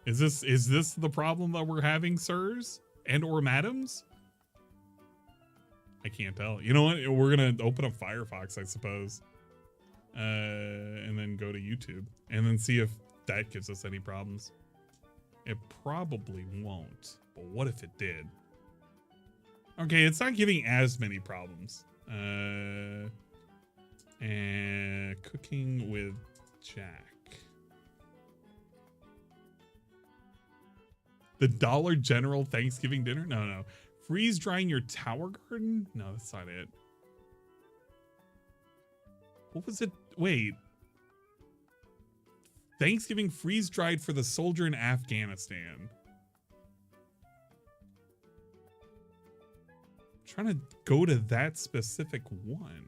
Is this the problem that we're having, sirs and or madams? I can't tell. You know what? We're going to open up Firefox, I suppose. And then go to YouTube and then see if that gives us any problems. It probably won't, but what if it did? Okay, it's not giving as many problems. And cooking with Jack. The Dollar General Thanksgiving dinner? No. Freeze drying your tower garden? No, that's not it. What was it? Wait. Thanksgiving freeze dried for the soldier in Afghanistan. I'm trying to go to that specific one.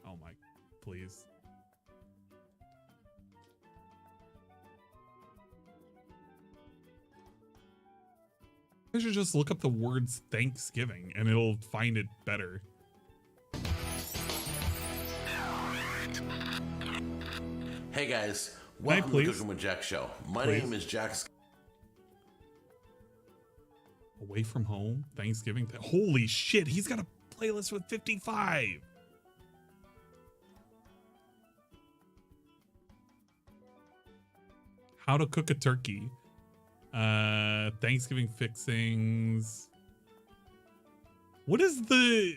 Oh my, please. I should just look up the words Thanksgiving and it'll find it better. Hey guys, welcome to the Cooking with Jack show. My name is Jack. Away from home, Thanksgiving. Holy shit, he's got a playlist with 55. How to cook a turkey. Thanksgiving fixings. What is the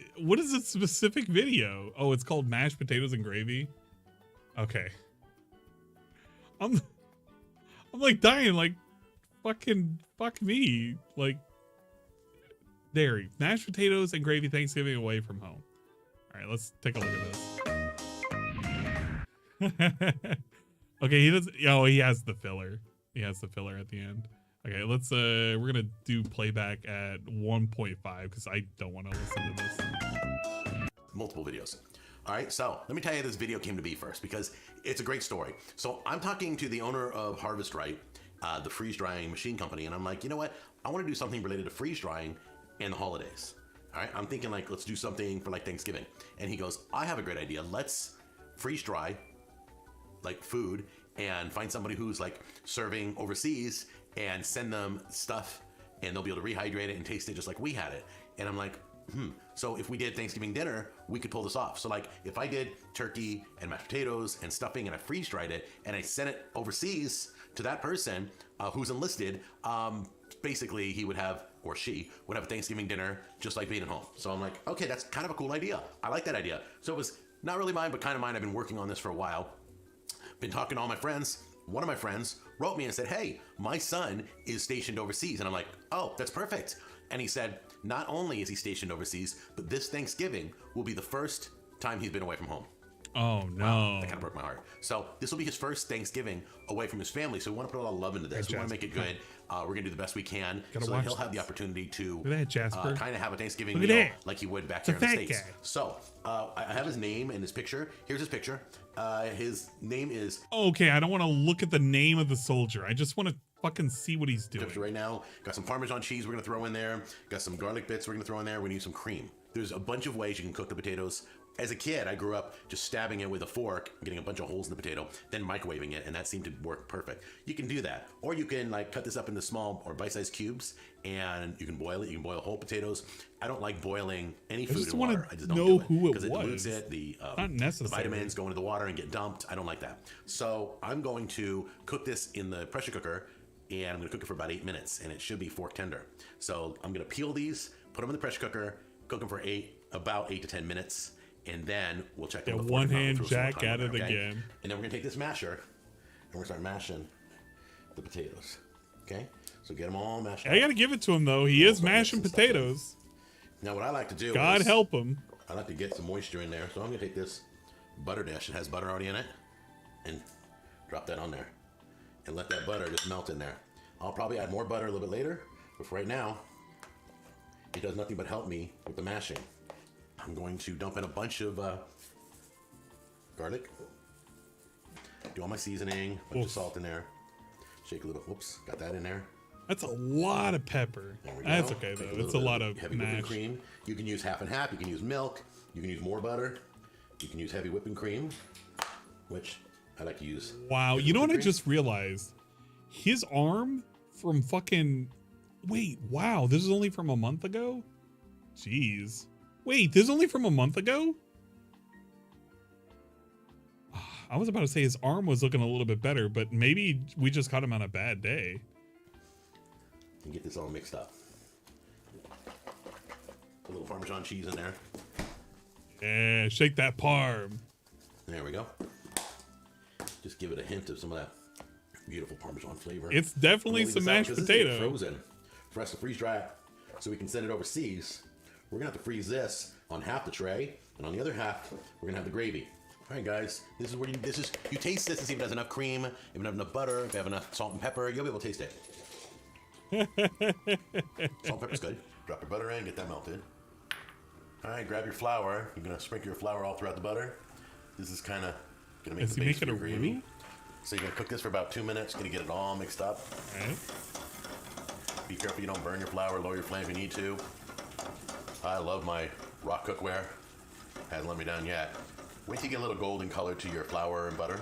specific video? Oh, it's called mashed potatoes and gravy. Okay. I'm like dying, like fucking fuck me. Like dairy, mashed potatoes and gravy Thanksgiving away from home. All right, let's take a look at this. Okay, he does. Oh, he has the filler. He has the filler at the end. Okay, let's we're gonna do playback at 1.5 because I don't want to listen to this. Multiple videos. All right, so let me tell you how this video came to be first because it's a great story. So I'm talking to the owner of Harvest Right, the freeze drying machine company, and I'm like, you know what? I want to do something related to freeze drying and the holidays. All right, I'm thinking like, let's do something for like Thanksgiving. And he goes, I have a great idea. Let's freeze dry like food and find somebody who's like serving overseas and send them stuff and they'll be able to rehydrate it and taste it just like we had it. And I'm like, so if we did Thanksgiving dinner, we could pull this off. So like if I did turkey and mashed potatoes and stuffing and I freeze dried it and I sent it overseas to that person who's enlisted, basically he would have, or she would have a Thanksgiving dinner just like being at home. So I'm like, okay, that's kind of a cool idea. I like that idea. So it was not really mine, but kind of mine. I've been working on this for a while. Been talking to all my friends. One of my friends wrote me and said, hey, my son is stationed overseas. And I'm like, oh, that's perfect. And he said, not only is he stationed overseas, but this Thanksgiving will be the first time he's been away from home. Oh, no. Wow, that kind of broke my heart. So this will be his first Thanksgiving away from his family. So we want to put a lot of love into this. We want to make it good. We're going to do the best we can so that he'll have the opportunity to kind of have a Thanksgiving meal like he would back here in the States. So I have his name and his picture. Here's his picture. His name is... Okay, I don't want to look at the name of the soldier. I just want to fucking see what he's doing. Right now, got some Parmesan cheese we're going to throw in there. Got some garlic bits we're going to throw in there. We need some cream. There's a bunch of ways you can cook the potatoes. As a kid, I grew up just stabbing it with a fork, getting a bunch of holes in the potato, then microwaving it, and that seemed to work perfect. You can do that. Or you can like cut this up into small or bite-sized cubes, and you can boil it. You can boil whole potatoes. I don't like boiling any food in water. I just don't do it because it dilutes it. The vitamins go into the water and get dumped. I don't like that. So I'm going to cook this in the pressure cooker, and I'm going to cook it for about 8 minutes, and it should be fork tender. So I'm going to peel these, put them in the pressure cooker, cook them for about 8 to 10 minutes. And then we'll check them. One hand jack at it again. And then we're gonna take this masher and we're gonna start mashing the potatoes. Okay, so get them all mashed. I gotta give it to him though. He is mashing potatoes. Now what I like to do, God help him. I like to get some moisture in there. So I'm gonna take this butter dish. It has butter already in it, and drop that on there, and let that butter just melt in there. I'll probably add more butter a little bit later, but for right now, it does nothing but help me with the mashing. I'm going to dump in a bunch of garlic, do all my seasoning, a bunch of salt in there, shake a little, whoops, got that in there. That's a lot of pepper. That's okay though, it's a lot of heavy whipping cream. You can use half and half, you can use milk, you can use more butter, you can use heavy whipping cream, which I like to use. Wow, you know what I just realized? His arm from fucking, wait, wow, this is only from a month ago? Jeez. Wait, this is only from a month ago? I was about to say his arm was looking a little bit better, but maybe we just caught him on a bad day. And get this all mixed up. A little Parmesan cheese in there. Yeah, shake that parm. There we go. Just give it a hint of some of that beautiful Parmesan flavor. It's definitely some mashed potato. Frozen for us to freeze dry it so we can send it overseas. We're gonna have to freeze this on half the tray, and on the other half, we're gonna have the gravy. All right, guys, this is where you taste this and see if it has enough cream, if it has enough butter, if you have enough salt and pepper. You'll be able to taste it. Salt and pepper's good. Drop your butter in, get that melted. All right, grab your flour. You're gonna sprinkle your flour all throughout the butter. This is kind of gonna make the base for your gravy. So you're gonna cook this for about 2 minutes. Gonna get it all mixed up. All right. Be careful you don't burn your flour. Lower your flame if you need to. I love my rock cookware. Hasn't let me down yet. Wait till you get a little golden color to your flour and butter.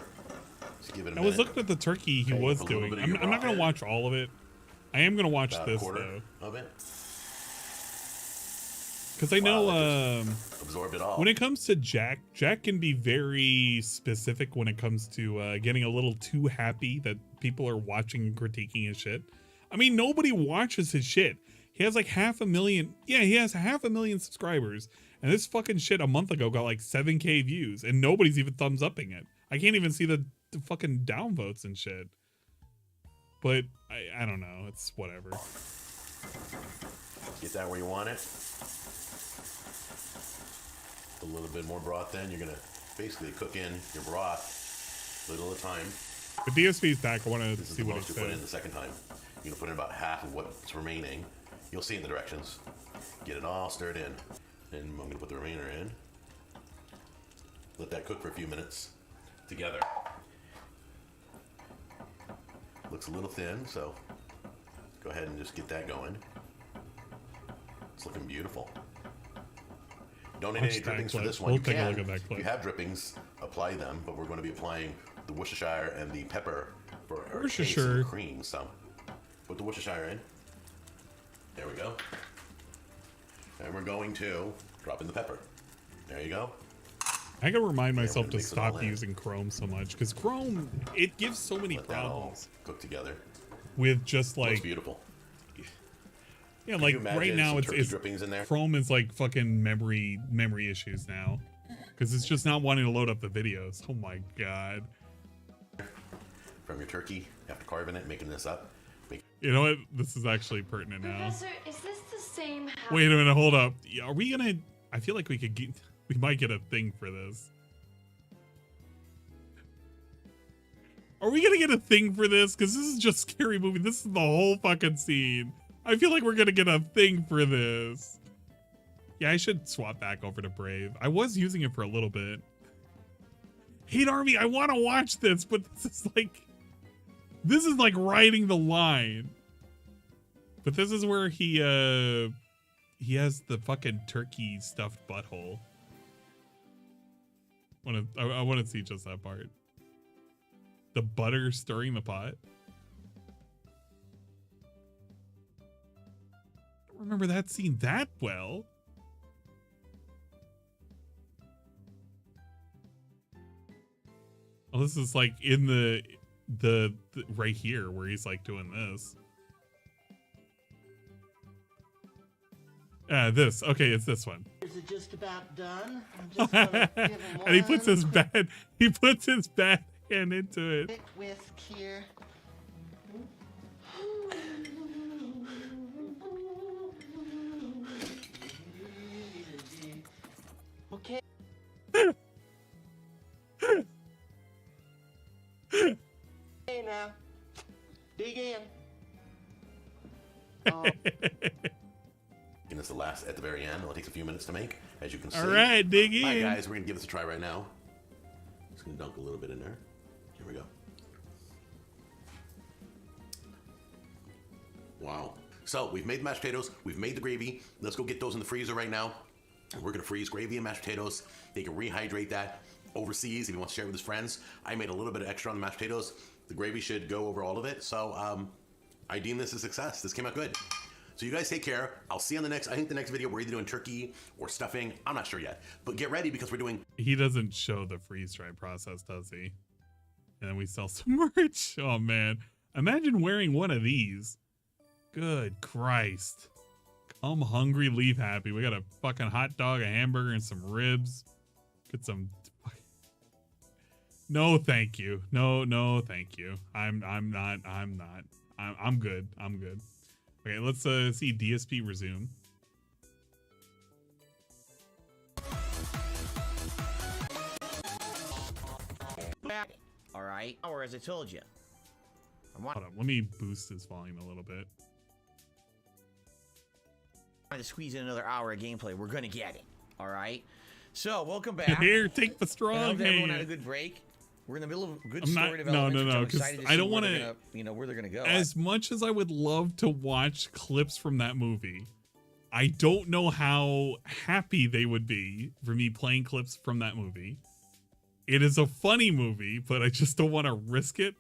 Just give it a minute. I was looking at the turkey he was doing. I'm not going to watch all of it. I am going to watch this, though. Of it. Because I know absorbed it all. When it comes to Jack can be very specific when it comes to getting a little too happy that people are watching and critiquing his shit. I mean, nobody watches his shit. He has like 500,000. Yeah, he has 500,000 subscribers. And this fucking shit a month ago got like 7K views. And nobody's even thumbs upping it. I can't even see the fucking downvotes and shit. But I don't know. It's whatever. Get that where you want it. A little bit more broth then. You're going to basically cook in your broth a little at a time. But DSP's back. I want to see what he said. Put in the second time. You're gonna put in about half of what's remaining. You'll see in the directions. Get it all stirred in. And I'm gonna put the remainder in. Let that cook for a few minutes together. Looks a little thin, so go ahead and just get that going. It's looking beautiful. Don't need any drippings for this one. You can, if you have drippings, apply them, but we're going to be applying the Worcestershire and the pepper for our taste and cream. So put the Worcestershire in. There we go. And we're going to drop in the pepper. There you go. I gotta remind myself to stop using Chrome so much, because Chrome, it gives so many problems. Cook together. With just like looks beautiful. Yeah, like right now it's drippings in there? Chrome is like fucking memory issues now, because it's just not wanting to load up the videos. Oh my god. From your turkey, after carving it, making this up. You know what? This is actually pertinent now. Professor, is this the same house? Wait a minute, hold up. Are we gonna? I feel like we could get. We might get a thing for this. Are we gonna get a thing for this? Because this is just Scary Movie. This is the whole fucking scene. I feel like we're gonna get a thing for this. Yeah, I should swap back over to Brave. I was using it for a little bit. Hate Army, I want to watch this, but this is like riding the line. But this is where he has the fucking turkey stuffed butthole. I want to see just that part. The butter stirring the pot. I don't remember that scene that well. Oh, this is like in the right here where he's like doing this. This. Okay, it's this one. Is it just about done? I'm just gonna give him and he puts his bad hand into it. Whisk here. Okay. Hey now. Dig in. And it's the last at the very end. It only takes a few minutes to make, as you can see. All right, dig in. All right, guys, we're gonna give this a try right now. Just gonna dunk a little bit in there. Here we go. Wow. So we've made the mashed potatoes. We've made the gravy. Let's go get those in the freezer right now. We're gonna freeze gravy and mashed potatoes. They can rehydrate that overseas if he wants to share it with his friends. I made a little bit of extra on the mashed potatoes. The gravy should go over all of it. So I deem this a success. This came out good. So you guys take care. I'll see you on the next, I think the next video we're either doing turkey or stuffing. I'm not sure yet, but get ready because we're doing. He doesn't show the freeze dry process, does he? And then we sell some merch. Oh man. Imagine wearing one of these. Good Christ. Come hungry, leave happy. We got a fucking hot dog, a hamburger, and some ribs. Get some. No, thank you. No, thank you. I'm good. I'm good. Okay, let's see DSP resume. All right, or as I told you. Hold on, let me boost his volume a little bit. Trying to squeeze in another hour of gameplay. We're gonna get it. All right. So welcome back. Here, take the strong I hope everyone had hand. a good break. We're in the middle of good story development. No, because I don't want to. You know where they're gonna go. As much as I would love to watch clips from that movie, I don't know how happy they would be for me playing clips from that movie. It is a funny movie, but I just don't want to risk it.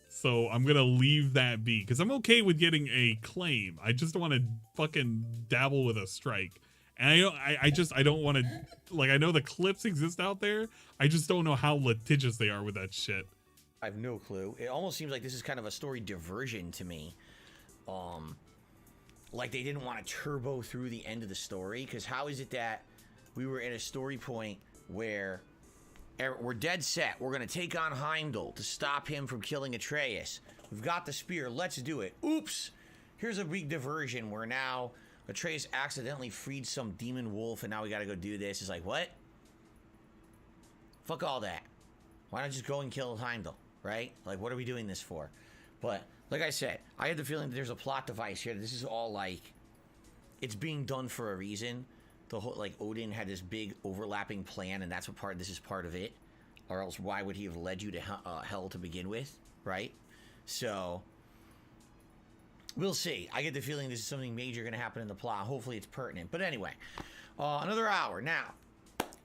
So I'm gonna leave that be because I'm okay with getting a claim. I just don't want to fucking dabble with a strike. And I don't want to, like, I know the clips exist out there. I just don't know how litigious they are with that shit. I have no clue. It almost seems like this is kind of a story diversion to me. Like they didn't want to turbo through the end of the story. Because how is it that we were at a story point where we're dead set. We're going to take on Heimdall to stop him from killing Atreus. We've got the spear. Let's do it. Oops. Here's a big diversion where now Atreus accidentally freed some demon wolf and now we gotta go do this. It's like, what? Fuck all that. Why not just go and kill Heimdall, right? Like, what are we doing this for? But Like I said, I had the feeling that there's a plot device here. This is all like, it's being done for a reason. The whole, like, Odin had this big overlapping plan, and that's what part. This is part of it, or else why would he have led you to hell to begin with, right? So we'll see. I get the feeling this is something major going to happen in the plot. Hopefully, it's pertinent. But anyway, another hour now.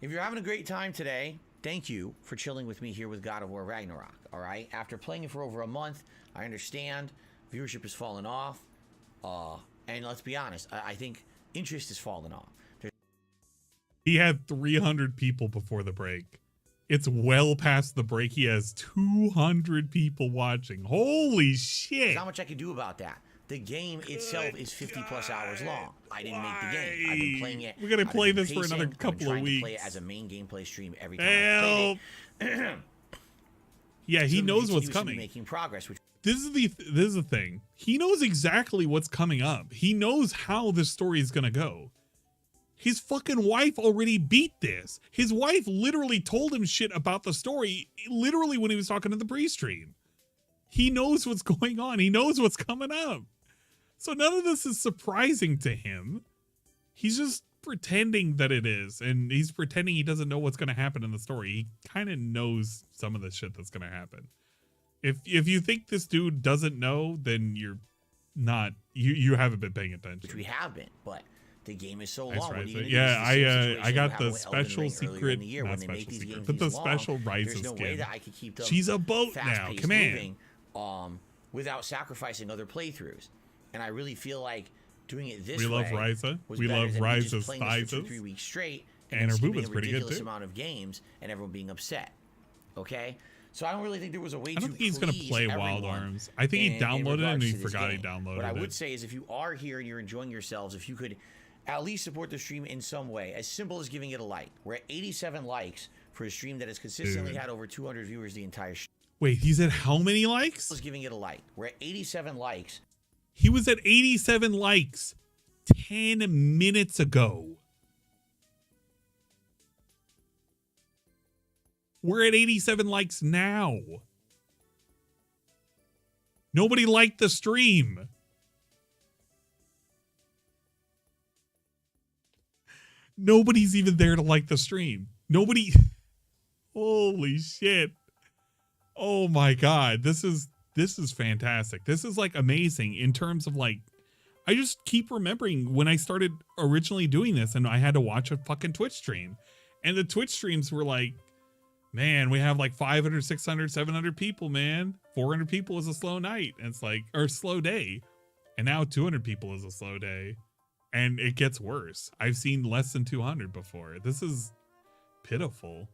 If you're having a great time today, thank you for chilling with me here with God of War Ragnarok. All right, after playing it for over a month, I understand viewership has fallen off, and let's be honest, I think interest has fallen off. He had 300 people before the break. It's well past the break. He has 200 people watching. Holy shit. There's not much I can do about that. The game itself is 50 plus hours long. I didn't make the game. I've been playing it. We're going to play this for another couple of weeks. To play it as a main gameplay stream every time I play it. Yeah, he knows what's coming. Making progress. This is the thing. He knows exactly what's coming up. He knows how this story is going to go. His fucking wife already beat this. His wife literally told him shit about the story, literally when he was talking to the pre-stream. He knows what's going on. He knows what's coming up. So none of this is surprising to him. He's just pretending that it is, and he's pretending he doesn't know what's going to happen in the story. He kind of knows some of the shit that's going to happen. If you think this dude doesn't know, then you're not, you haven't been paying attention. Which we have been, but the game is so long. Yeah, I got the special secret, not special secret, but the special Ryza skin. There's no way that I could keep them She's a boat now, come on. Without sacrificing other playthroughs. And I really feel like doing it this way. We love Ryza. We love Ryza's thighs. 3 weeks straight, and her boob is pretty good too. Ridiculous amount of games and everyone being upset. Okay, so I don't really think there was a way. I don't think he's gonna play Wild Arms. I think he downloaded it and he forgot he downloaded it. What I would say is, if you are here and you're enjoying yourselves, if you could at least support the stream in some way, as simple as giving it a like. We're at 87 likes for a stream that has consistently had over 200 viewers the entire. Wait, he's at how many likes? Was giving it a like. We're at 87 likes. He was at 87 likes 10 minutes ago. We're at 87 likes now. Nobody liked the stream. Nobody's even there to like the stream. Nobody. Holy shit. Oh my God. This is fantastic. This is like amazing in terms of like, I just keep remembering when I started originally doing this and I had to watch a fucking Twitch stream, and the Twitch streams were like, man, we have like 500, 600, 700 people, man. 400 people is a slow night. And it's like, or slow day. And now 200 people is a slow day. And it gets worse. I've seen less than 200 before. This is pitiful.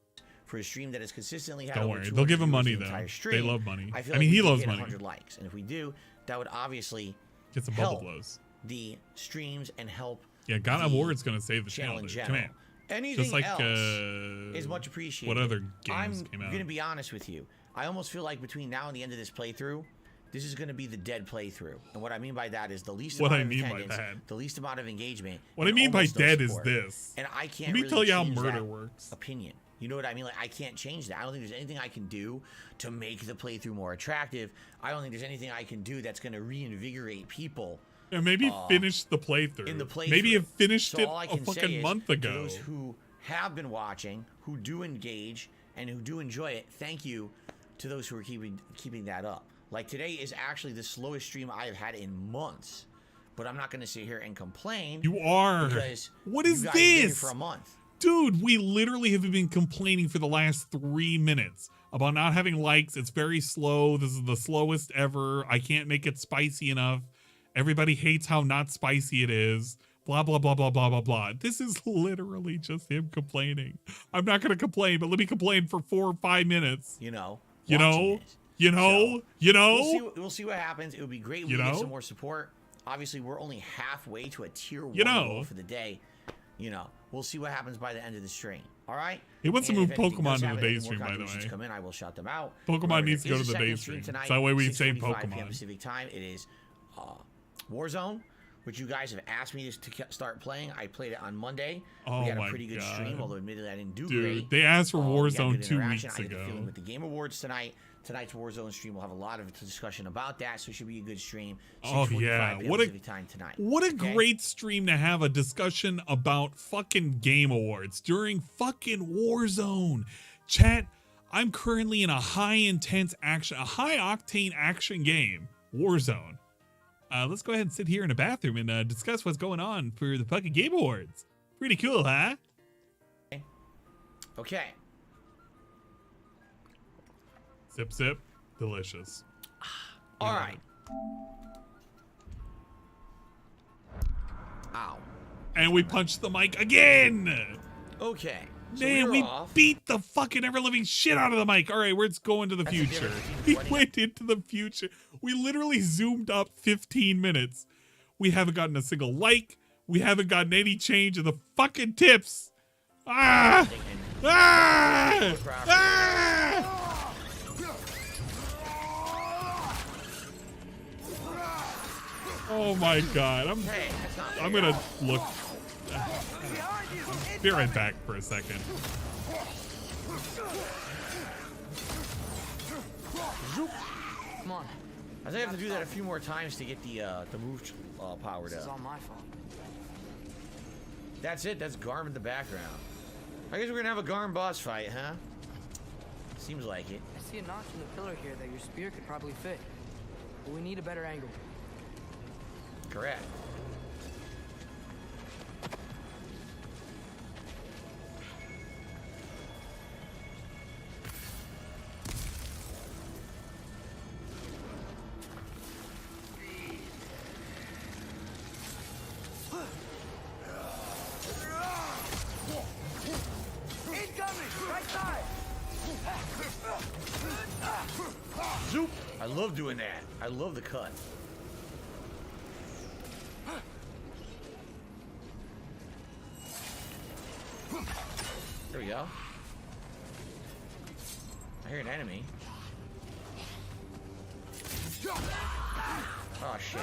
For a stream that has consistently had Don't worry, they'll give him money though. They love money. I mean, he loves money. 100 likes, and if we do, that would obviously get some bubble blows. The streams and help. Yeah, God of War is going to save the channel. Come on. Anything just like else is much appreciated. What other games came out? I'm going to be honest with you. I almost feel like between now and the end of this playthrough, this is going to be the dead playthrough. And what I mean by that is the least amount of attendance, the least amount of engagement. What I mean by dead is this. And I can't Let me tell you how murder works. Opinion. You know what I mean? Like, I can't change that. I don't think there's anything I can do to make the playthrough more attractive. I don't think there's anything I can do that's going to reinvigorate people. Yeah, maybe finish the playthrough. In the playthrough. Maybe have finished so it a fucking month ago. To those who have been watching, who do engage, and who do enjoy it, thank you to those who are keeping that up. Like, today is actually the slowest stream I have had in months. But I'm not going to sit here and complain. You are. Because what is you guys did it this? for a month. Dude, we literally have been complaining for the last 3 minutes about not having likes. It's very slow. This is the slowest ever. I can't make it spicy enough. Everybody hates how not spicy it is. Blah, blah, blah, blah, blah, blah, blah. This is literally just him complaining. I'm not going to complain, but let me complain for 4 or 5 minutes. You know. We'll see what happens. It would be great if we get some more support. Obviously, we're only halfway to a tier 1 goal for the day. You know, we'll see what happens by the end of the stream. All right. He wants to move Pokemon to the day stream, by the way. Come in, I will shout them out. Pokemon needs to go to the day stream. So that way we save Pokemon. Pacific time. It is Warzone, which you guys have asked me to start playing. I played it on Monday. Oh, we had a pretty good stream, although admittedly I didn't do Dude, great. They asked for Warzone 2 weeks I had ago. the feeling with the Game Awards tonight tonight's Warzone stream will have a lot of discussion about that, so it should be a good stream. Oh yeah, what a time tonight. What a great stream to have a discussion about fucking Game Awards during fucking Warzone. Chat, I'm currently in a high octane action game, Warzone. Let's go ahead and sit here in a bathroom and discuss what's going on for the fucking Game Awards. Pretty cool, huh? Okay. Sip, sip. Delicious. All right. Ow. And we punched the mic again. Okay. So Man, we beat the fucking ever-living shit out of the mic. All right, we're going to the future. We went into the future. We literally zoomed up 15 minutes. We haven't gotten a single like. We haven't gotten any change in the fucking tips. Ah! Ah! Ah! Oh my god. I'm gonna look. Be right back for a second. Come on. I think I have to do that a few more times to get the move powered This is up. all my fault. That's it. That's Garm in the background. I guess we're gonna have a Garm boss fight, huh? Seems like it. I see a notch in the pillar here that your spear could probably fit. But we need a better angle. Correct. Zoop! I love doing that. I love the cut. There we go. I hear an enemy. Oh shit.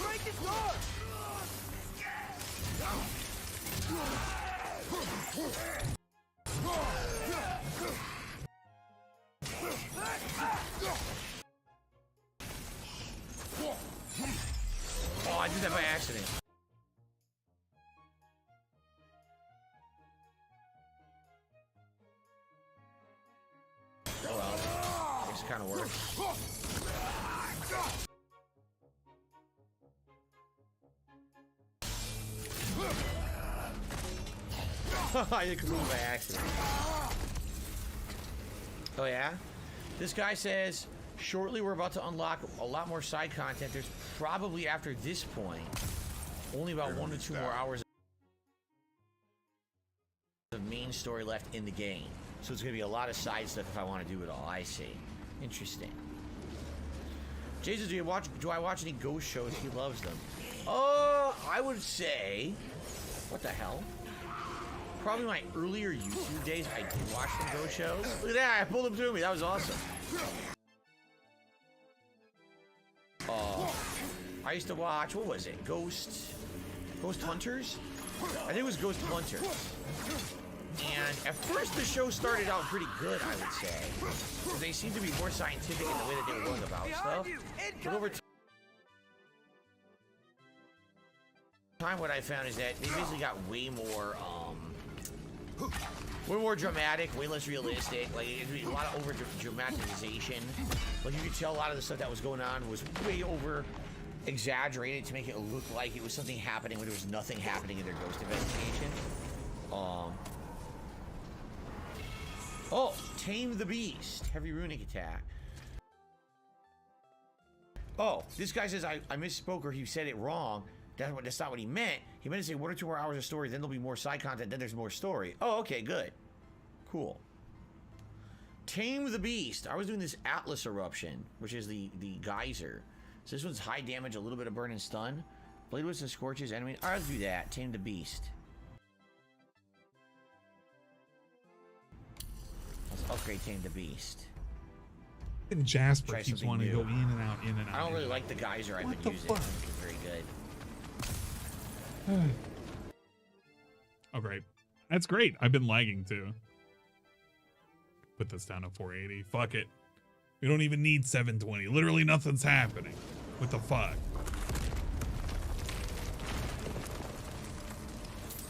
Break his guard! Oh, I did that by accident. Oh well, this kind of works. I did move by accident. Oh yeah? This guy says, shortly we're about to unlock a lot more side content. There's probably after this point, only about 1 to 2 more hours of main story left in the game. So it's gonna be a lot of side stuff if I want to do it all. I see. Interesting. Jesus, do I watch any ghost shows? He loves them. I would say, what the hell? Probably my earlier YouTube days, I did watch some ghost shows. Look at that, I pulled them through me. That was awesome. I used to watch, what was it? Ghost Hunters? I think it was Ghost Hunters. And at first the show started out pretty good, I would say. They seemed to be more scientific in the way that they were going about stuff. But over time, what I found is that they basically got way more dramatic, way less realistic. Like, it'd be a lot of over dramatization. Like, you could tell a lot of the stuff that was going on was way over exaggerated to make it look like it was something happening when there was nothing happening in their ghost investigation. Oh, Tame the Beast. Heavy runic attack. Oh, this guy says I misspoke, or he said it wrong. That's not what he meant. He meant to say 1 or 2 more hours of story, then there'll be more side content, then there's more story. Oh, okay, good. Cool. Tame the Beast. I was doing this Atlas Eruption, which is the geyser. So this one's high damage, a little bit of burn and stun. Blade Whips and Scorches enemy. Alright, let's do that. Tame the Beast. Let's upgrade Tame the Beast. And Jasper Try keeps something wanting to new. go in and out, in and out. I don't really like the geyser I've been using. Fuck? It's very good. Oh, great. That's great. I've been lagging too. put this down to 480. Fuck it. We don't even need 720. Literally nothing's happening. What the fuck?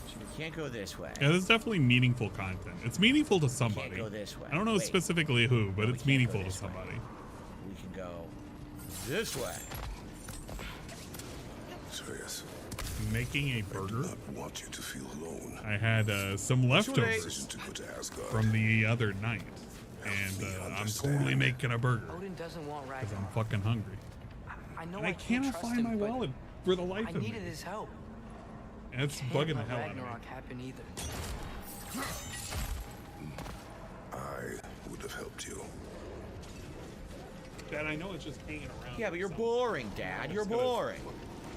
You can't go this way. Yeah, this is definitely meaningful content. It's meaningful to somebody. Can't go this way. I don't know specifically who, but it's meaningful to somebody. We can go this way. Serious. Making a burger. I want you to feel alone. I had some leftovers from the other night, and I'm totally making a burger Odin doesn't want because Ragnarok. I'm fucking hungry. I know And I can't cannot trust find him, my but wallet for the life I of me. needed his help. And it's Can't bugging the let hell out of me. Ragnarok happen either. I would have helped you. Dad, I know it's just hanging around. Yeah, but you're boring, Dad. You're boring.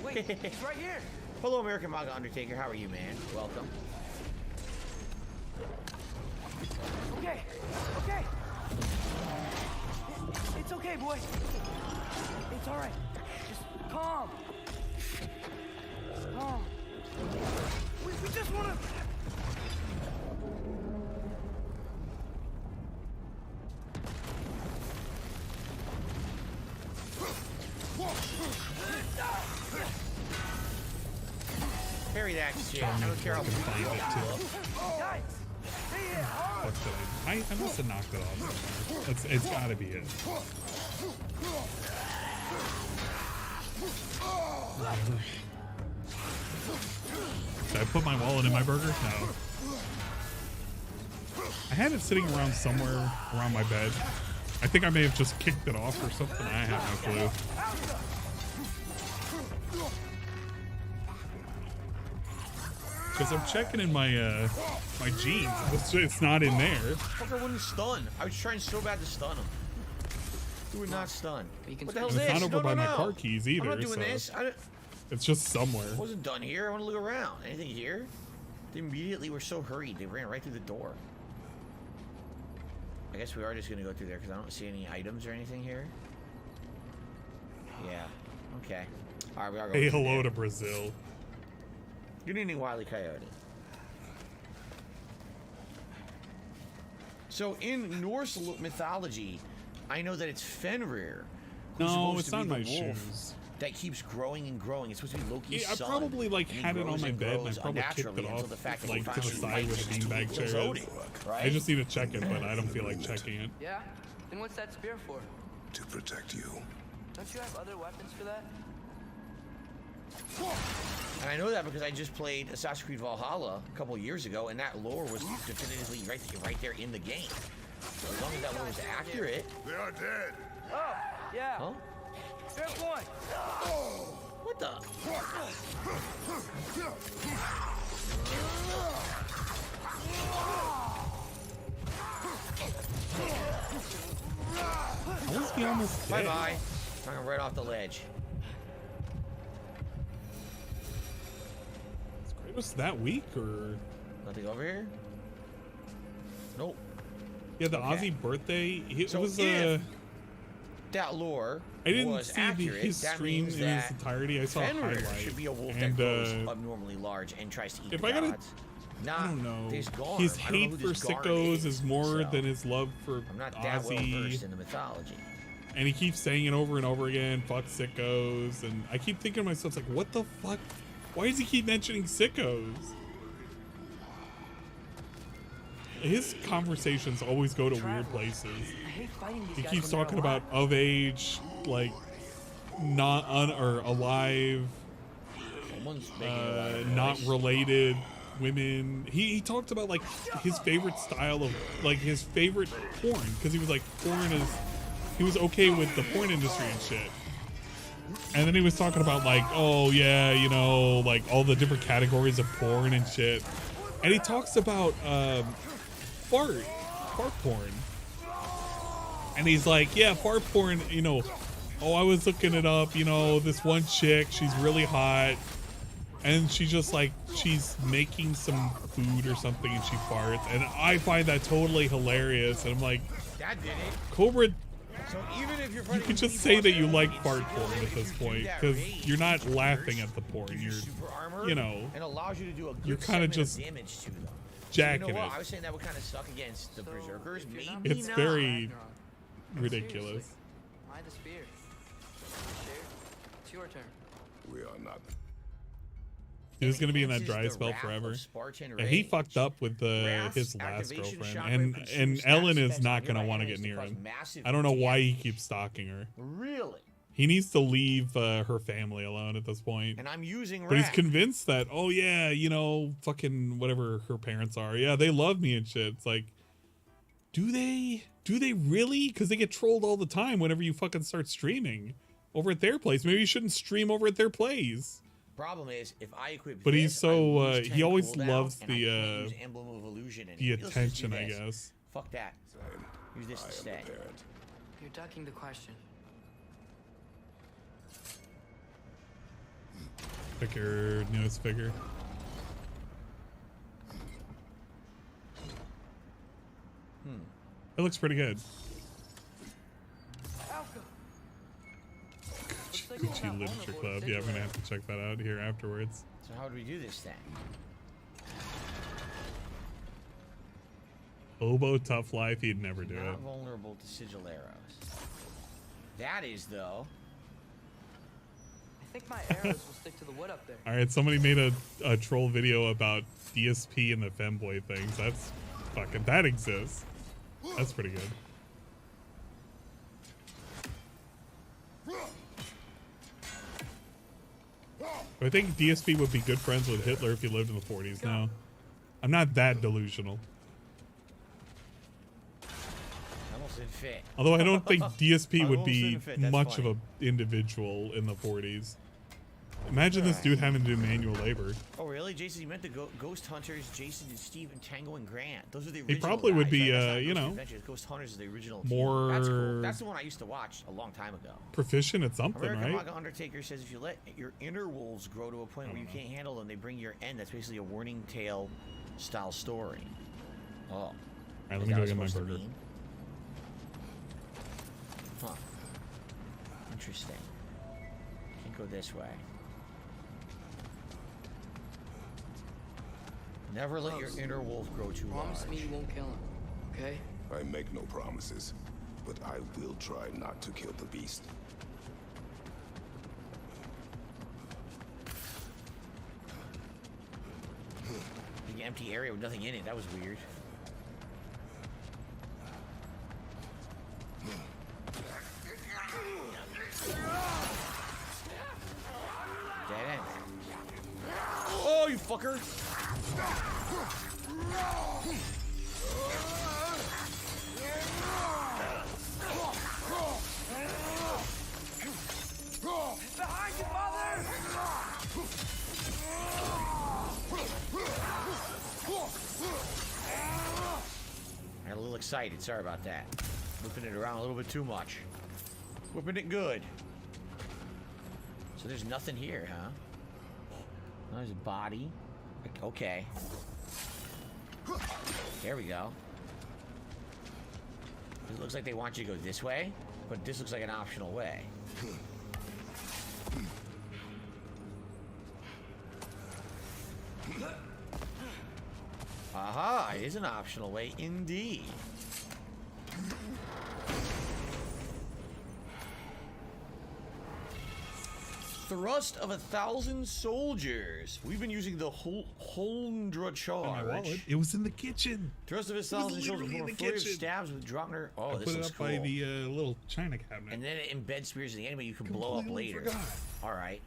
Wait, he's right here. Hello, American Manga Undertaker. How are you, man? Welcome. Okay, okay. It's okay, boy. It's all right. Just calm. Calm. We just want to... Carry that shit. I don't care how I can find it too. Yikes. Fuck did I must have knocked it off somewhere. It's gotta be it. Did I put my wallet in my burger? No. I had it sitting around somewhere around my bed. I think I may have just kicked it off or something. I have no clue. Because I'm checking in my my jeans. It's not in there. Fucker wouldn't stun. I was trying so bad to stun him. He would not stun. What the hell's It's this? not over by my car keys either. I'm not doing so this. it's just somewhere. I wasn't done here. I want to look around. Anything here? They immediately were so hurried. They ran right through the door. I guess we are just going to go through there because I don't see any items or anything here. Yeah. Okay. All right, we are going Hey, through hello there. to Brazil. Good evening, Wile E. Coyote. So in Norse mythology, I know that it's Fenrir. who's No, supposed it's to be not the my wolf shoes. That keeps growing and growing. It's supposed to be Loki's Yeah, I son. probably like and he had it on grows my and bed and I grows probably kicked it unnaturally until off the fact that he like to the finally side where the fights beanbag kills chair Odin, is. right? I just need to check it, but I don't feel like checking it. Yeah? Then what's that spear for? To protect you. Don't you have other weapons for that? And I know that because I just played Assassin's Creed Valhalla a couple years ago, and that lore was definitively right there in the game. So as long as that lore was accurate. They are dead. Oh, yeah. Huh? Fair point. What the? I must be almost dead. Bye-bye. I'm right off the ledge. Is Kratos that weak or? Nothing over here? Nope. Yeah, the Okay. Aussie birthday. It So was if that lore I didn't was see accurate, his that stream means in his that entirety. I saw a Fenrir highlight. should be a wolf and, that grows abnormally large and tries to eat if the I gotta- gods. Not I don't know. this Garm. His I don't know hate who for this Garm sickos is more so than his love for I'm not that well Ozzy. versed in the mythology. And he keeps saying it over and over again, fuck sickos. And I keep thinking to myself, like, what the fuck? Why does he keep mentioning sickos? His conversations always go to weird places. I hate fighting these He guys keeps when they're talking about alive. of age, like not or alive, Someone's making a lot of not noise. related women. He talked about like his favorite style of like his favorite porn because he was like porn is he was okay with the porn industry and shit. And then he was talking about like, oh yeah, you know, like all the different categories of porn and shit. And he talks about fart porn. And he's like, yeah, fart porn, you know, oh, I was looking it up, you know, this one chick, she's really hot. And she just like, she's making some food or something and she farts. And I find that totally hilarious. And I'm like, That did it. Cobra, So even if you're you could just say that you like fart porn at this point because you're not laughing at the porn. You're, super armor you know, and allows you to do a good you're kind of segment just damage to them. jacking You know what? it. I was saying that would kind of suck against the Berserkers. Maybe It's not. very ridiculous. Why the spear? Share. It's your turn. We are not. He was gonna be in that enhances dry the spell wrath forever. of Spartan And he rage. fucked up with Wrath's his last activation girlfriend, shockwave and consumes Ellen status is effects not on gonna nearby want to get enemies to near cause him. massive I don't know why he damage. keeps stalking her. Really? He needs to leave her family alone at this point. And I'm using But he's wrath. convinced that, oh yeah, you know, fucking whatever her parents are, yeah, they love me and shit. It's like, do they? Do they really? Because they get trolled all the time whenever you fucking start streaming over at their place. Maybe you shouldn't stream over at their place. Problem is, if I equip But this, he's so I lose he 10 always cooldown, loves and I the can't use Emblem of Illusion the anymore. Let's just do attention, I this. guess. Fuck that. Use this instead. You're ducking the question. Pick your newest figure. It looks pretty good. Gucci Literature Club. Yeah, I'm gonna have to check that out here afterwards. So how do we do this then? Oboe Tough Life, he'd never do Not it. vulnerable to sigil arrows. That is though. I think my arrows will stick to the wood up there. All right, somebody made a troll video about DSP and the femboy things. That's fucking, that exists. That's pretty good. I think DSP would be good friends with Hitler if he lived in the 40s now. I'm not that delusional. Almost didn't fit. Although I don't think DSP would Almost be didn't fit, that's much funny. of an individual in the 40s. Imagine this dude having to do manual labor. Oh really, Jason? You meant the Ghost Hunters, Jason and Steve and Tango and Grant. Those are the He original probably would guys, be, right? That's not you Ghost know, Adventures. Ghost Hunters is the original team. more That's cool. That's the one I used to watch a long time ago. proficient at something, American right? Manga Undertaker says if you let your inner wolves grow to a point where you can't handle them, they bring your end. That's basically a warning tale style story. Oh. All right, let Is me that go what get my it's supposed to burger. mean? Huh. Interesting. Can't go this way. Never let your inner wolf grow too large. Promise me you won't kill him, okay? I make no promises, but I will try not to kill the beast. Big empty area with nothing in it. That was weird. Dead end. Oh, you fucker! Behind you, father! I got a little excited. Sorry about that. Whipping it around a little bit too much. Whipping it good. So there's nothing here, huh? Oh, there's a body. Okay. There we go. It looks like they want you to go this way, but this looks like an optional way. Aha, it is an optional way indeed. Thrust of 1,000 soldiers. We've been using the Holndra charge. It was in the kitchen. Thrust of 1,000 soldiers. in the Fleur of kitchen. stabs with Drottner. Oh, I this put it looks up cool. by the little china cabinet. And then it embeds spears in the enemy you can blow up Completely later. forgot. All right.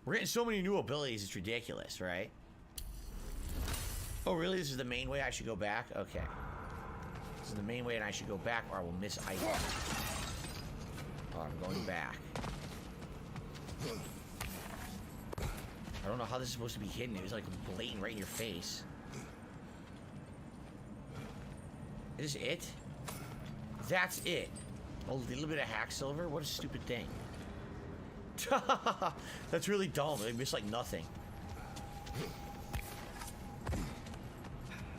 We're getting so many new abilities, it's ridiculous, right? Oh, really? This is the main way I should go back? Okay. This is the main way and I should go back or I will miss items. Oh, I'm going back. I don't know how this is supposed to be hidden. It was like blatant right in your face. Is this it? That's it. A little bit of hack silver? What a stupid thing. That's really dumb. They missed like nothing.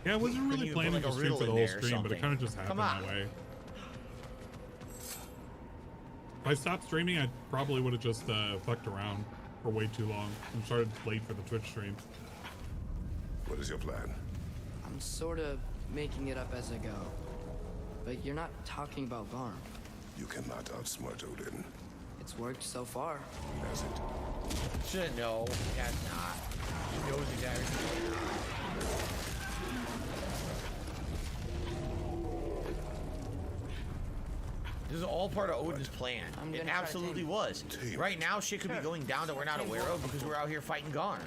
Yeah, I wasn't really Couldn't you put, planning like, to a stream riddle for the in whole there or stream, but it something? kind of just happened Come on. that way. If I stopped streaming, I probably would have just fucked around for way too long and started late for the Twitch stream. What is your plan? I'm sort of making it up as I go. But you're not talking about Garm. You cannot outsmart Odin. It's worked so far. Has it? Shouldn't know. That's not. He knows exactly. This is all part of Odin's plan. It absolutely was. Right now, shit could be going down that we're not aware of because we're out here fighting Garm.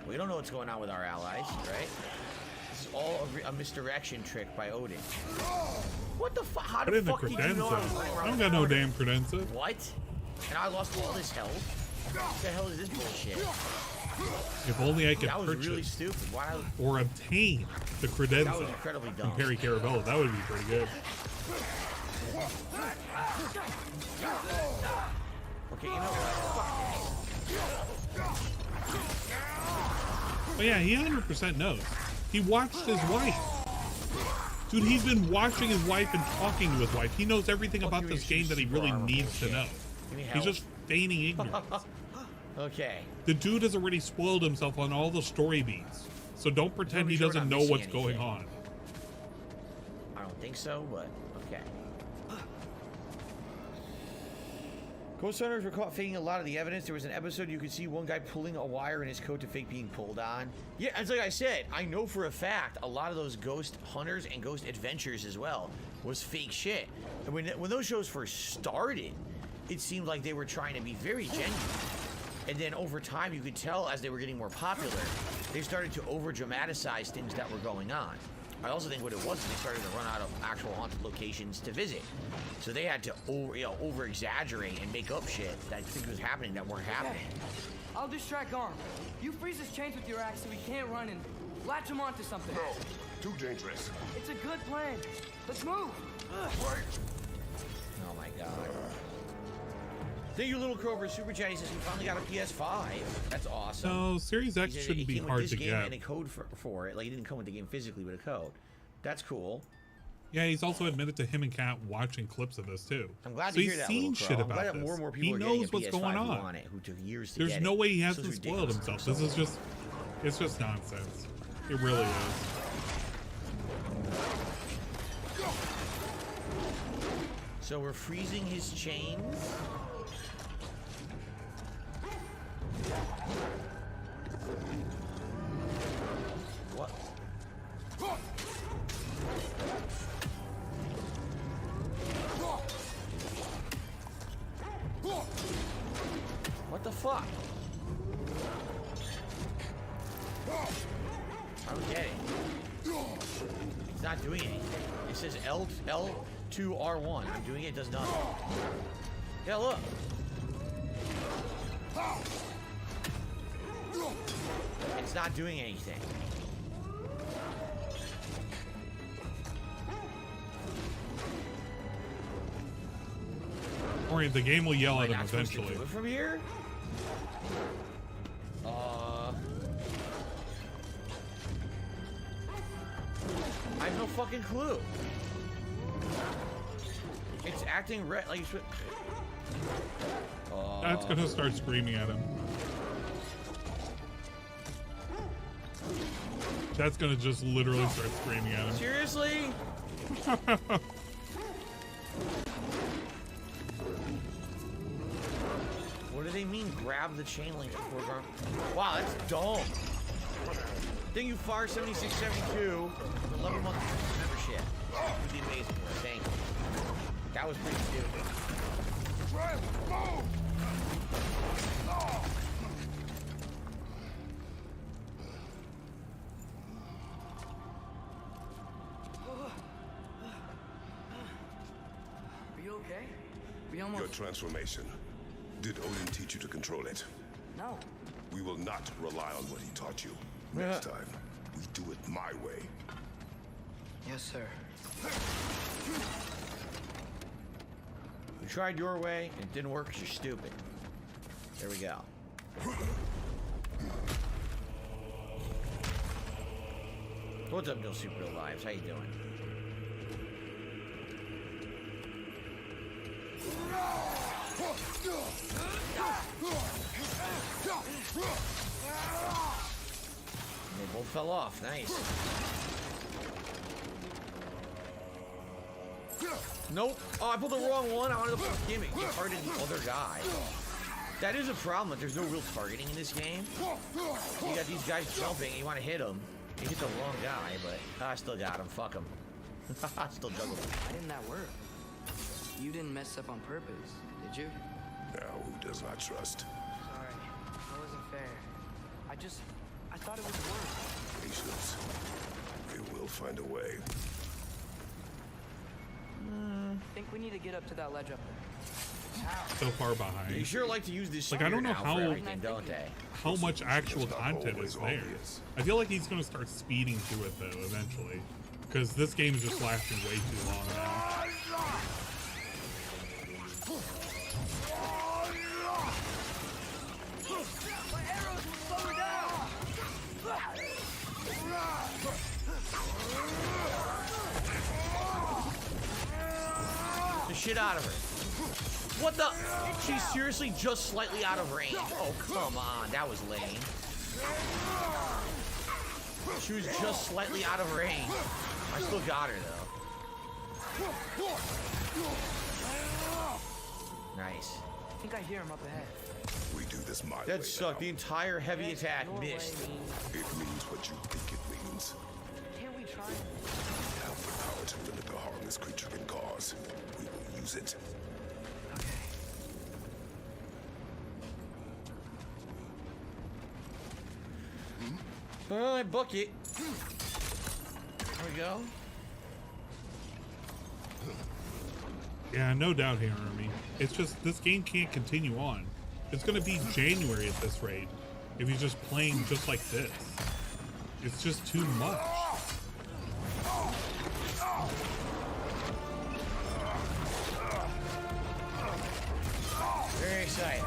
We don't know what's going on with our allies, right? This is all a misdirection trick by Odin. What the fuck? How the fuck did you know I was running around? I don't got no damn credenza. What? And I lost all this health? What the hell is this bullshit? If only I could that was purchase really stupid. Why? Or obtain the credenza That was incredibly dumb. from Perry Carabella. That would be pretty good. Okay, you know what? But yeah, he 100% knows. He watched his wife. Dude, he's been watching his wife and talking to his wife. He knows everything about this game that he really needs to know. He's just feigning ignorance. Okay. The dude has already spoiled himself on all the story beats. So don't pretend he doesn't know what's going on. I don't think so, but okay. Ghost hunters were caught faking a lot of the evidence. There was an episode you could see one guy pulling a wire in his coat to fake being pulled on. Yeah, it's like I said, I know for a fact a lot of those ghost hunters and ghost adventures as well was fake shit. And when those shows first started, it seemed like they were trying to be very genuine. And then over time, you could tell as they were getting more popular, they started to over-dramatize things that were going on. I also think what it was is they started to run out of actual haunted locations to visit. So they had to over-exaggerate and make up shit that things was happening that weren't happening. I'll distract Garm. You freeze his chains with your axe so he can't run and latch him onto something. No, too dangerous. It's a good plan. Let's move. Oh my god. Thank you, Little Crow, for Super Chat. He says he finally got a PS5. That's awesome. No, Series X shouldn't be hard to get. And a code for it. Like, it didn't come with the game physically, but a code. That's cool. Yeah, he's also admitted to him and Kat watching clips of this too. I'm glad so to hear he's that, seen Little Crow. shit I'm glad about that this. more and more people He are knows getting a what's going PS5 who on. want it, who took years to There's get no it. way he This hasn't is spoiled ridiculous. himself. This is just, it's just nonsense. It really is. So we're freezing his chains. What? What the fuck? I don't get it. It's not doing anything. It says L2R1. I'm doing it, it does nothing. Yeah, look. It's not doing anything. Or the game will yell at him eventually. Do it from here? I have no fucking clue. It's acting like it's. That's gonna start screaming at him. That's gonna just literally start screaming at him. Seriously? What do they mean, grab the chain link before Garm? Wow, that's dumb. Thank you, Far7672, for 11 months membership. You'd be amazing. Thank you. That was pretty stupid. Are you okay? We almost... Your transformation. Did Odin teach you to control it? No. We will not rely on what he taught you. Next time, we do it my way. Yes, sir. You tried your way, and it didn't work because you're stupid. There we go. What's up, No Super Real Lives? How you doing? They both fell off. Nice. Nope. Oh, I pulled the wrong one. I wanted to pull Gimmick. He targeted the other guy. That is a problem. That there's no real targeting in this game. You got these guys jumping. You want to hit them. You hit the wrong guy, but I still got him. Fuck him. I still juggled him. Why didn't that work? You didn't mess up on purpose, did you? Now who does not trust? Sorry, that wasn't fair. I thought it would work. Patience. We will find a way. I think we need to get up to that ledge up there. So far behind. They sure like to use this. Like I don't know now for how everything, don't they? how much actual content is there. I feel like he's gonna start speeding through it though eventually, because this game is just lasting way too long now. The shit out of her. What the? She's seriously just slightly out of range. Oh, come on. That was lame. She was just slightly out of range. I still got her, though. Nice. I think I hear him up ahead. We do this my way. That sucked. The entire heavy attack missed. It means what you think it means. Can't we try? We have the power to limit the harm this creature can cause. We will use it. Alright, bucket. There we go. Yeah, no doubt here, Army. It's just this game can't continue on. It's gonna be January at this rate if he's just playing just like this. It's just too much. Very exciting.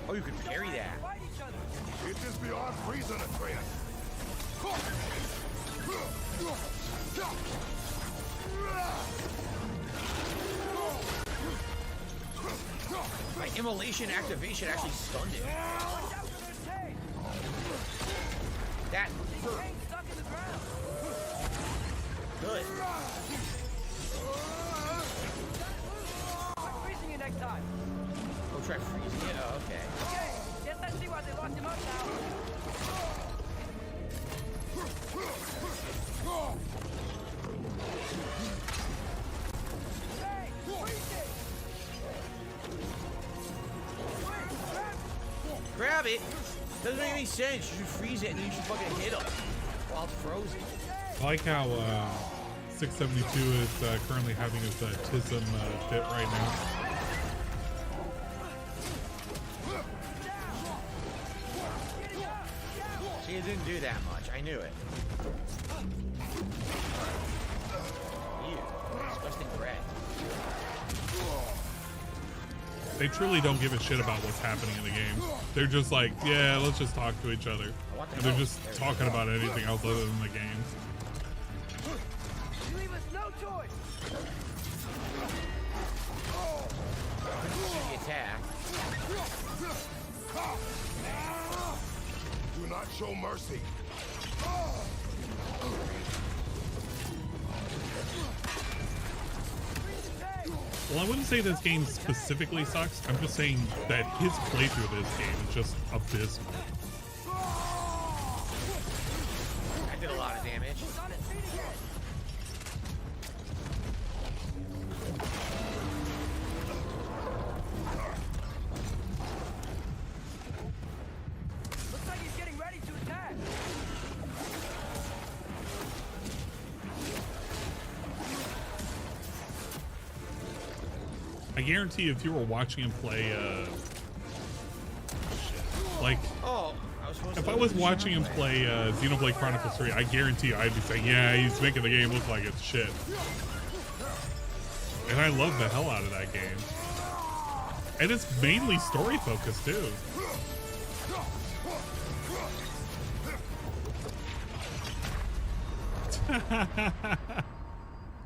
Oh, you can parry that. It is beyond reason, Atreus. My immolation activation actually stunned it. That hurt. Good. Freezing you next time. Oh, try freezing it? Oh, okay. Okay, guess I see why they locked him up Hey, freeze it! Grab it. Doesn't make any sense. You should freeze it and then you should fucking hit him while it's frozen. I like how 672 is currently having his TISM fit right now. See, it didn't do that much. I knew it. Ew, disgusting bread. They truly don't give a shit about what's happening in the game. They're just like, yeah, let's just talk to each other. And they're just talking about anything else other than the game. You leave us no choice. The attack. Do not show mercy. Well, I wouldn't say this game specifically sucks. I'm just saying that his playthrough of this game is just abysmal. I did a lot of damage. Looks like he's getting ready to attack. I guarantee you if you were watching him play, like, if I was watching him play Xenoblade Chronicles 3, I guarantee you I'd be saying, yeah, he's making the game look like it's shit. And I love the hell out of that game. And it's mainly story focused too.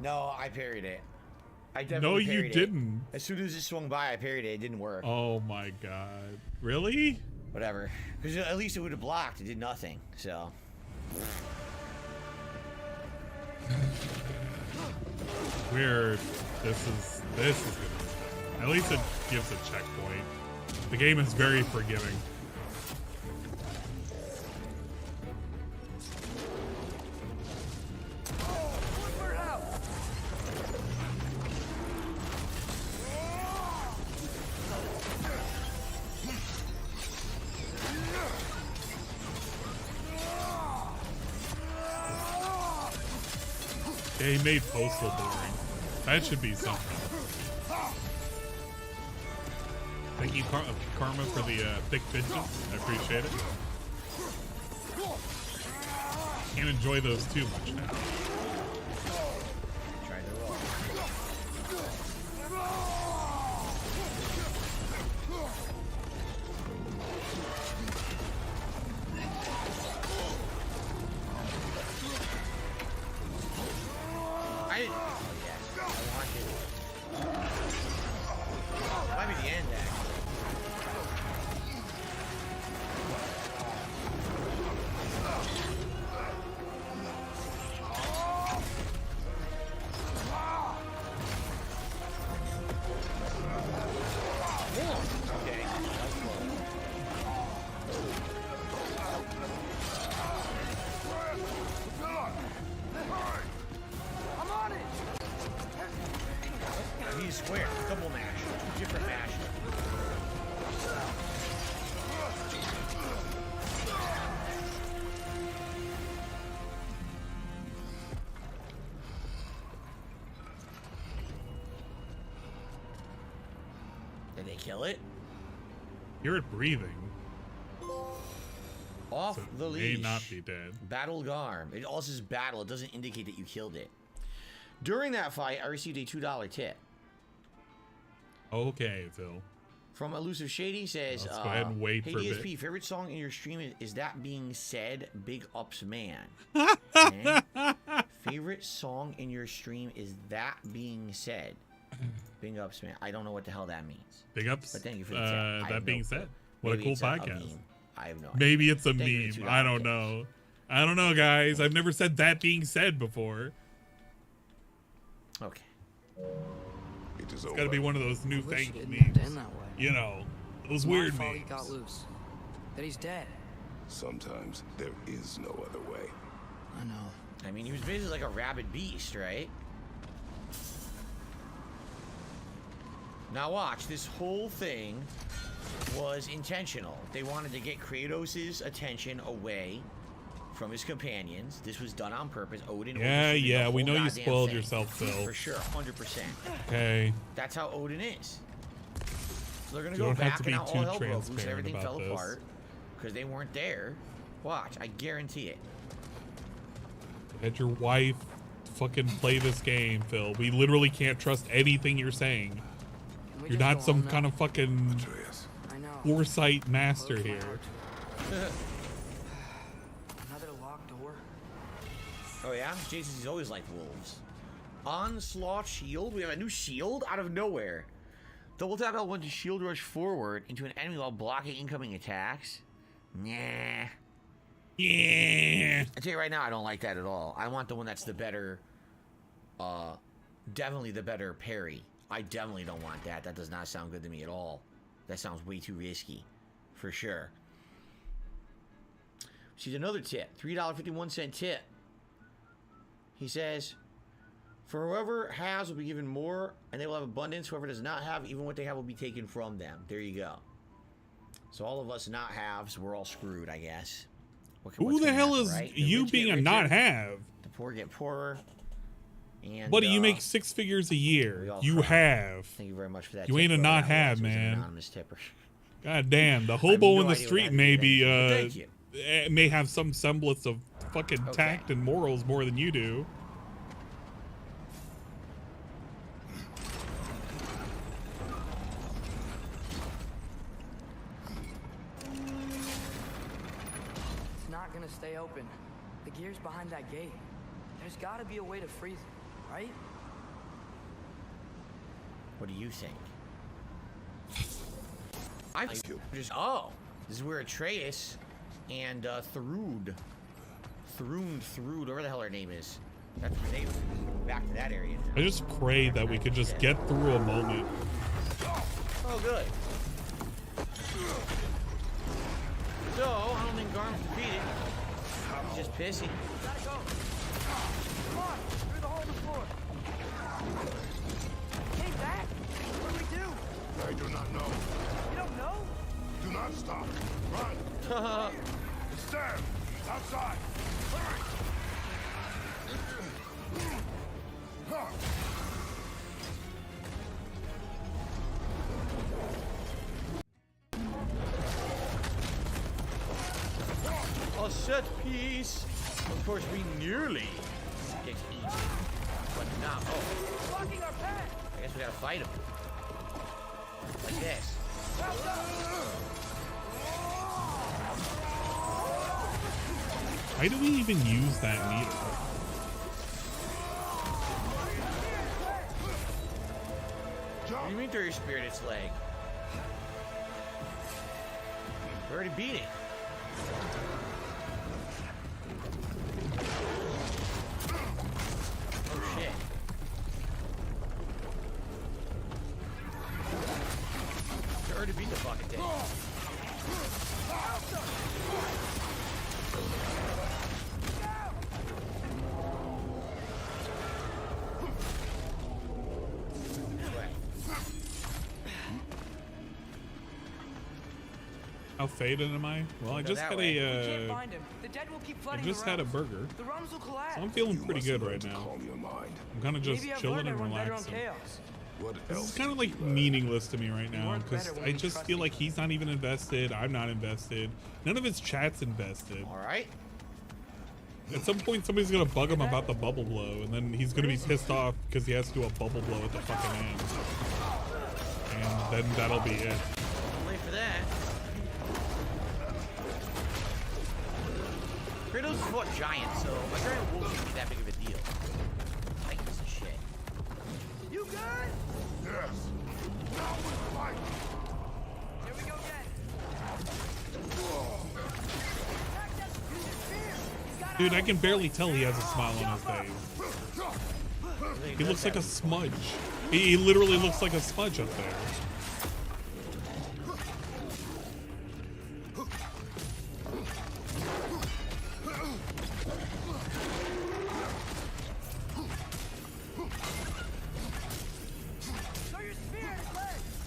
No, I parried it. I No, definitely you parried it. didn't. As soon as it swung by, I parried it. It didn't work. Oh my god. Really? Whatever. Because at least it would have blocked. It did nothing. So. Weird. This is good. At least it gives a checkpoint. The game is very forgiving. Yeah, he made Postal boring. That should be something. Thank you, Karma, for the thick bitches. I appreciate it. Can't enjoy those too much now. Trying to roll. I didn't. Oh, yes. I wanted it. Might be the end, actually. Okay. I'm on it. I need a square. Double mash. Two different mash. Did they kill it? Hear it breathing. Off So it the may leash. not be dead. Battle Garm. It also says battle. It doesn't indicate that you killed it. During that fight, I received a $2 tip. Okay, Phil. From Elusive Shady says, Let's go ahead and wait hey for a DSP, bit. favorite song in your stream is That Being Said, Big Ups Man. Okay? Favorite song in your stream is That Being Said, Big Ups Man. I don't know what the hell that means. Big ups. But thank you for the tip. I That have being no said, clue. what a Maybe cool it's a podcast. meme. I have no idea. Maybe it's a Thank you for meme. the I don't $2 know. I don't know, guys. I've never said that being said before. Okay. It's got to be one of those newfangled didn't memes. end that way. You know, those My weird fault he memes. got loose. That he's dead. Sometimes there is no other way. I know. I mean, he was basically like a rabid beast, right? Now watch, this whole thing was intentional. They wanted to get Kratos' attention away from his companions. This was done on purpose. Odin. Yeah, orchestrated yeah, the we whole know you goddamn spoiled thing. yourself, Phil. For sure, 100%. Okay. That's how Odin is. So they're gonna You go don't have back to and be now too all hell broke loose. transparent Everything about fell this. apart because they weren't there. Watch, I guarantee it. Let your wife fucking play this game, Phil. We literally can't trust anything you're saying. we You're just not go some home kind now? of fucking I know. foresight master Close my here. heart. Another locked door. Oh yeah? Jason's always liked wolves. Onslaught shield? We have a new shield out of nowhere. Double tap L1 to shield rush forward into an enemy while blocking incoming attacks. Nah. Yeah. I tell you right now, I don't like that at all. I want the one that's the better, definitely the better parry. I definitely don't want that. That does not sound good to me at all. That sounds way too risky, for sure. She's another tip, $3.51 tip. He says, for whoever has will be given more, and they will have abundance. Whoever does not have, even what they have will be taken from them. There you go. So all of us not haves, we're all screwed, I guess. Who the hell is you being a not have? The poor get poorer. And Buddy, you make 6 figures a year. all You cry. have. Thank you very much for that. You tip, ain't a whoever not that have, was an man. anonymous tipper. God damn, the I have hobo no in the idea what street that may means, be but thank you. may have some semblance of fucking Okay. tact and morals more than you do. not gonna stay open. The gear's behind that gate. There's gotta be a way to freeze it, right? What do you think? I just this is where Atreus and Thrud, whatever the hell her name is. That's her name. Back to that area. I just pray that we could just get through a moment. Oh, good. So, I don't think Garm's defeated. He's just pissy. Gotta go. Come on, through the hole in the floor. Came back? What do we do? I do not know. You don't know? Do not stop. Run. Stand. Outside. A set piece. Of course, we nearly get eaten, but not. Oh, Blocking our path. I guess we gotta fight him. Like this. Why do we even use that meter? What do you mean throw your spear at its leg? We already beat it. Oh shit. We already beat the fucking thing. How faded am I? Well, I just had a burger, so I'm feeling pretty good right now. I'm kind of just chilling and relaxing. This is kind of like meaningless to me right now because I just feel like he's not even invested. I'm not invested. None of his chat's invested. All right. At some point, somebody's gonna bug him about the bubble blow, and then he's gonna be pissed off because he has to do a bubble blow at the fucking end, and then that'll be it. Wait for that. Kratos fought giants, so my giant wolf shouldn't be that big of a deal. Titans and shit. You good? Yes. Now we fight. Here we go again. Dude, I can barely tell he has a smile on his face. He looks like a smudge. He literally looks like a smudge up there.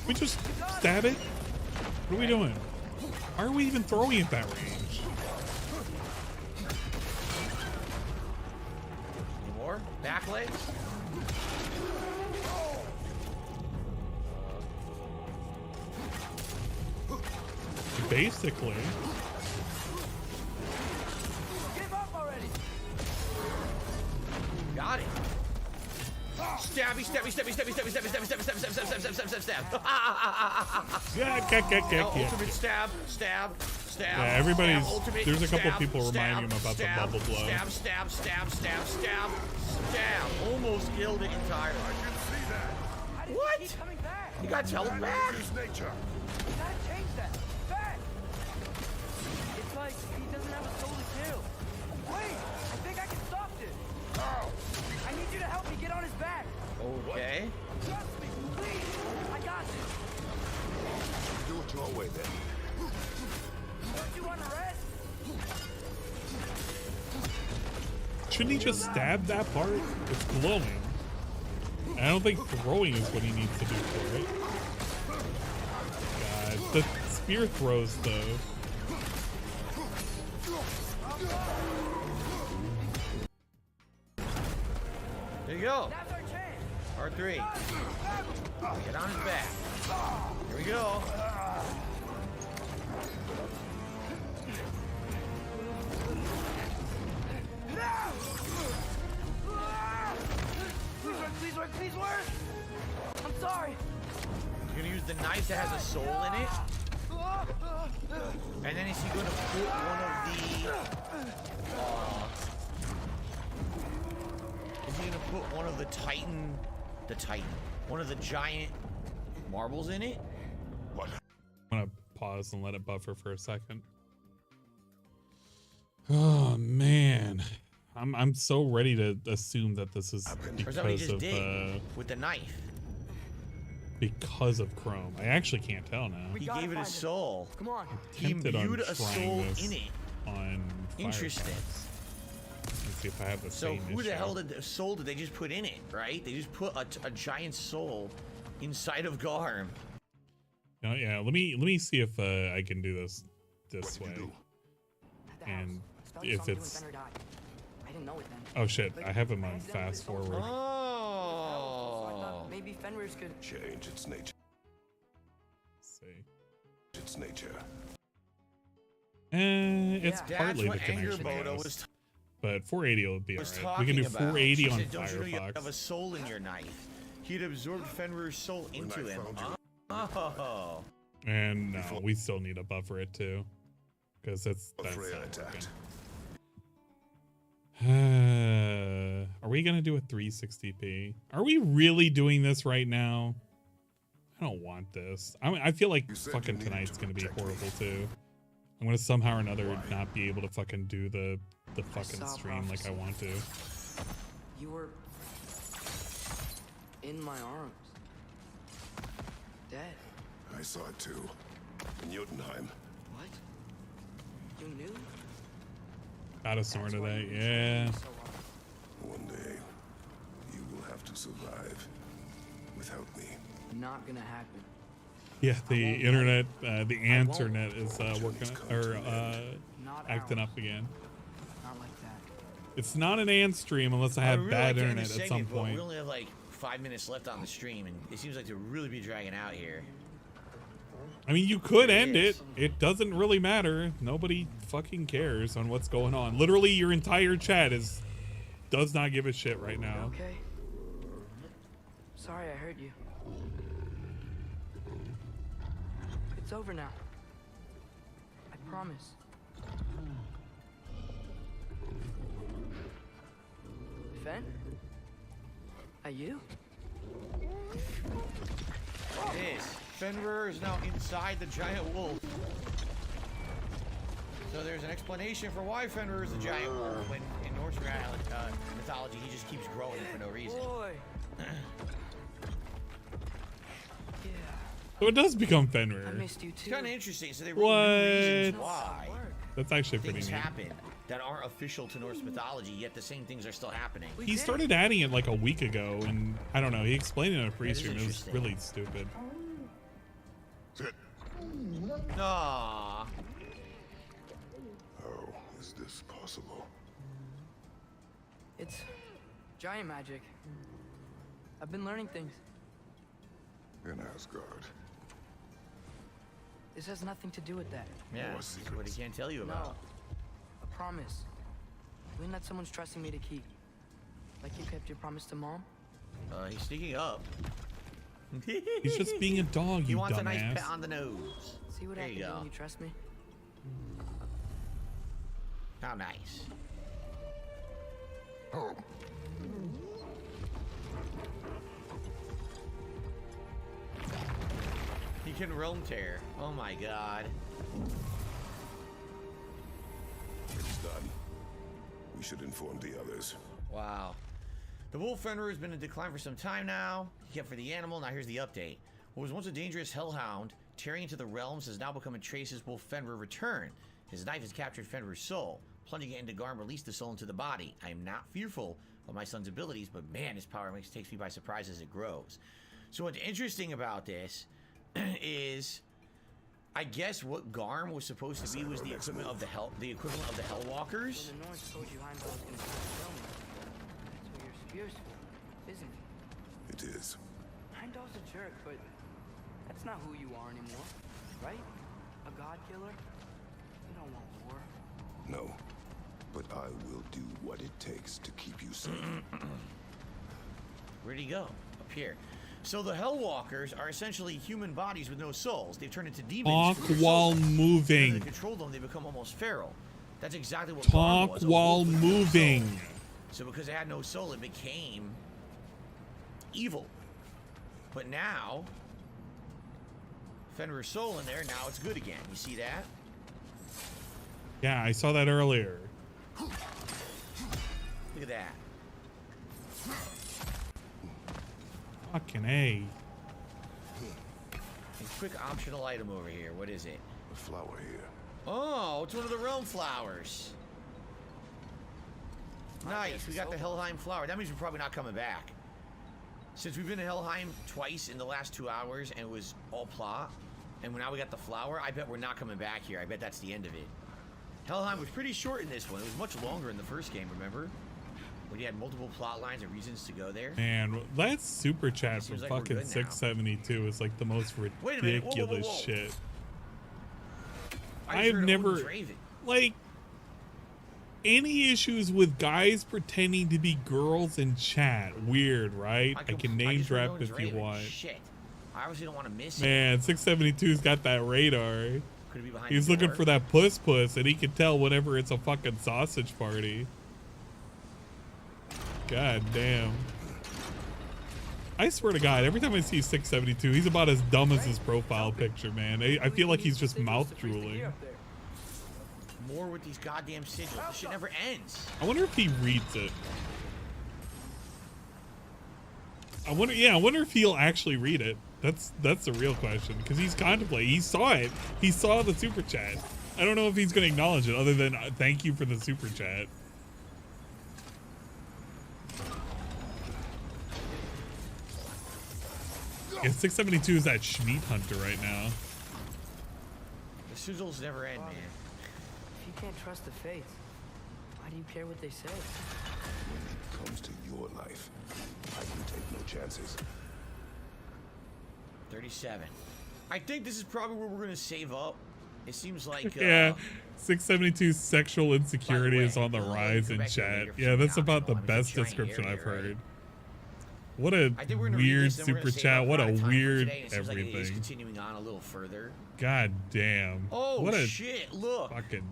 We just stab it? What are we doing? Why are we even throwing it that range? Any more? Back legs? Basically. Give up already. Got it. Stabby, stabby, stabby, stabby, stabby, stabby, stabby, stabby, stabby, stabby, stabby, stabby, stabby, stabby. Yeah. Ultimate stab, stab, stab. Yeah, everybody's. Ultimate There's a couple stab, people reminding him stab, about stab, the bubble blow. Stab, stab, stab, stab, stab, stab. Almost killed it entirely. I can see that. What? Keep coming back. You got held back? His nature. You gotta change that. Back. It's like he doesn't have a soul to kill. Wait, I think I can stop this. How? I need you to help me get on his back. Okay. Trust me, please. I got this. Do it your way then. Don't you want to rest? Shouldn't he just stab that part? It's glowing. I don't think throwing is what he needs to do for it. God, the spear throws though. There you go. That's our chance. R3. Get on his back. Here we go. Please work, please work. I'm sorry. You're gonna use the knife that has a soul in it? And then is he going to put one of the... is he going to put one of the one of the giant marbles in it? I'm gonna pause and let it buffer for a second. Oh man, I'm so ready to assume that this is because of with the knife. Because of Chrome. I actually can't tell now. He gave it a soul. Come on. He imbued a soul in it. On interesting. Let's see if I have the so same who issue. the hell did they just put in it? Right? They just put a giant soul inside of Garm. Oh yeah, let me see if I can do this way. And if it's I didn't know it then. oh shit, I have him on fast forward. Oh. Maybe Fenrir's could change its nature. Let's see. Its nature. It's Yeah. partly the That's what connection. Anger Bodo Goes. But 480 will be was alright. We can do talking about. 480 She on said, don't you know you have a Firefox. soul in your knife? He'd absorbed Fenrir's soul into him. Oh. And no, we still need to buffer it too, because that's not attacked. working. Are we gonna do a 360p? Are we really doing this right now? I don't want this. I feel like fucking tonight's gonna be horrible too. I'm gonna somehow or another not be able to fucking do the fucking stream like I want to. You were in my arms. Dead. I saw it too. In Jotunheim. What? You knew? Got a snort of that, yeah. One day, you will have to survive without me. Not gonna happen. Yeah, the internet, the internet is working or acting up again. Not like that. It's not an ant stream unless I have would bad like to end internet this at some segment, but point. We only have like 5 minutes left on the stream, and it seems like to really be dragging out here. I mean, you could end it. It doesn't really matter. Nobody fucking cares on what's going on. Literally, your entire chat does not give a shit right now. Okay. Sorry I hurt you. It's over now. I promise. Fen? Are you? It is. Fenrir is now inside the giant wolf. So there's an explanation for why Fenrir is a giant wolf when in Norse mythology he just keeps growing for no reason. Boy. So it does become Fenrir. I missed you too. It's kind of interesting. So they wrote new reasons What? why That's actually pretty things neat. happen that aren't official to Norse mythology, yet the same things are still happening. He started adding it like a week ago, and I don't know. He explained it in a pre-stream. It was interesting. really stupid. Aww. How is this possible? It's giant magic. I've been learning things. In Asgard. This has nothing to do with that. Yeah, that's what he can't tell you about. No. A promise. Something that someone's trusting me to keep. Like you kept your promise to Mom? He's sneaking up. He's just being a dog, He you wants dumbass. a nice pet on the nose. See what There happens you go. when you trust me? How nice. Oh. He can realm tear. Oh my god. It's done. We should inform the others. Wow. The wolf Fenrir has been in decline for some time now. He kept for the animal. Now here's the update. What was once a dangerous hellhound, tearing into the realms, has now become a Trace's wolf Fenrir return. His knife has captured Fenrir's soul. Plunging it into Garm released the soul into the body. I am not fearful of my son's abilities, but man, his power takes me by surprise as it grows. So what's interesting about this is, I guess what Garm was supposed to be was the equivalent of the Hellwalkers. Well, the Norns told you Heimdall was gonna try to kill me. That's what your spear's for, isn't it? It is. Heimdall's a jerk, but that's not who you are anymore, right? A god killer? You don't want war. No. But I will do what it takes to keep you safe. Where'd he go? Up here. So the Hellwalkers are essentially human bodies with no souls. They've turned into demons. Talk while moving. When they control them, they become almost feral. That's exactly what Talk Barn was, while moving. So because it had no soul, it became evil. But now, Fenrir's soul in there, now it's good again. You see that? Yeah, I saw that earlier. Look at that. Fucking A. And quick optional item over here. What is it? A flower here. Oh, it's one of the realm flowers. Nice. We got the Helheim flower. That means we're probably not coming back. Since we've been to Helheim twice in the last 2 hours and it was all plot, and now we got the flower, I bet we're not coming back here. I bet that's the end of it. Helheim was pretty short in this one. It was much longer in the first game, remember? When you had multiple plot lines and reasons to go there. Man, that super chat from like fucking 672 is like the most ridiculous whoa. shit. I I've never, like, any issues with guys pretending to be girls in chat. Weird, right? I can name drop if you want. Shit. I obviously don't want to miss it. Man, 672's got that radar. Could it be behind He's the looking door? for that puss, and he can tell whenever it's a fucking sausage party. God damn. I swear to God, every time I see 672, he's about as dumb as his profile picture, man. I feel like he's just mouth drooling. More with these goddamn sigils. This shit never ends. I wonder if he reads it. I wonder if he'll actually read it. That's the real question, because he's contemplating. He saw it. He saw the super chat. I don't know if he's going to acknowledge it other than thank you for the super chat. Yeah, 672 is that Schmeat hunter right now. The sigils never end, man. If you can't trust the fates, why do you care what they say? When it comes to your life, I can take no chances. 37. I think this is probably where we're going to save up. It seems like... Yeah, 672's sexual insecurity is on the rise in chat. Yeah, that's about the best description I've heard. What a weird super chat. What a weird everything. Like it is continuing on a little further. God damn. Oh, what a shit, look. Fucking...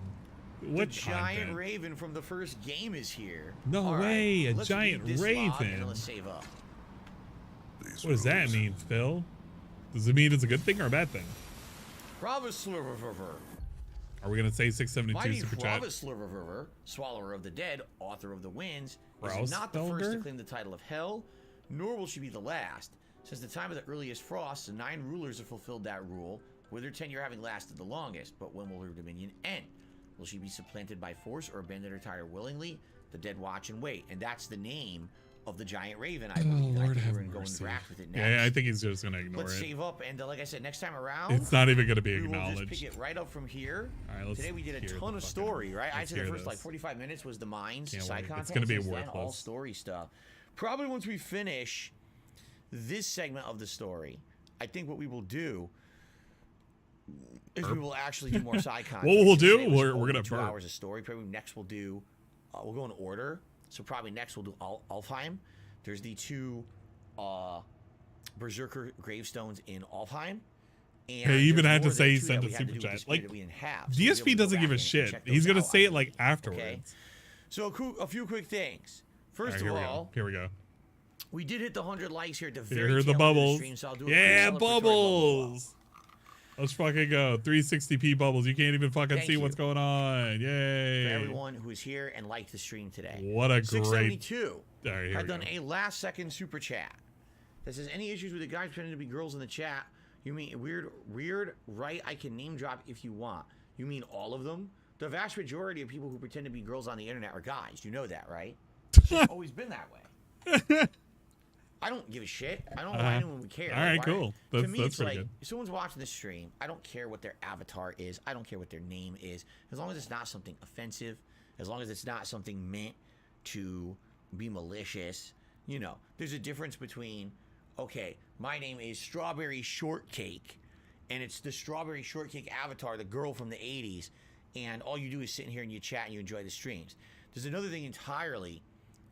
What the giant content? raven from the first game is here. No All way, right, a let's giant read this log and raven. then let's save up. What does that mean, Phil? Does it mean it's a good thing or a bad thing? Are we gonna say 672 Mighty super chat? Slurver, Swallower of the Dead, Author of the Winds, Rouse is not the first to Felder? claim the title of Hell, nor will she be the last. Since the time of the earliest frosts, the 9 rulers have fulfilled that rule, with her tenure having lasted the longest. But when will her dominion end? Will she be supplanted by force or abandon her title willingly? The dead watch and wait, and that's the name of the giant raven. I believe. Lord I think have we're gonna go and mercy. interact with it next. Yeah, I think he's just gonna ignore Let's it. save up, and like I said, next time around, It's not even gonna be we will just acknowledged. pick it right up from here. All right, let's Today we did a hear ton the of fucking- story, right? I'd let's say the hear first like this. 45 minutes was the mines, Can't side wait. content. It's gonna be Since then, all worthless. story stuff. Probably once we finish this segment of the story, I think what we will do is we will actually do more side content. What we'll do, Today was we're only gonna 2 burp. hours of story. Probably next we'll do, we'll go in order. So probably next we'll do Alfheim. There's the 2 Berserker gravestones in Alfheim. And He even there's had to more say he there, too, sent that a we had to super do with chat. the story Like, that we didn't have. So we'll be able DSP to go doesn't back give a and shit. check He's those gonna out, say I it like think. afterwards. Okay. So a few quick things. First All right, of all, here we go. we did hit the 100 likes here at the Here very are the tail end of bubbles. stream, so I'll do a Yeah, quick celebratory bubble. bubbles. Let's fucking go. 360p bubbles. You can't even fucking Thank see you. what's going on. Yay. For everyone who is here and liked the stream today. What a great- 672 All right, here had we done go. a last second super chat that says, any issues with the guys pretending to be girls in the chat? You mean weird, right? I can name drop if you want. You mean all of them? The vast majority of people who pretend to be girls on the internet are guys. You know that, right? It's always been that way. I don't give a shit. I don't know why anyone would care. All right, Why- cool. To That's me, that's it's pretty like, good. if someone's watching this stream, I don't care what their avatar is. I don't care what their name is. As long as it's not something offensive, as long as it's not something meant to be malicious, you know, there's a difference between, okay, my name is Strawberry Shortcake, and it's the Strawberry Shortcake avatar, the girl from the 80s, and all you do is sit in here and you chat and you enjoy the streams. There's another thing entirely,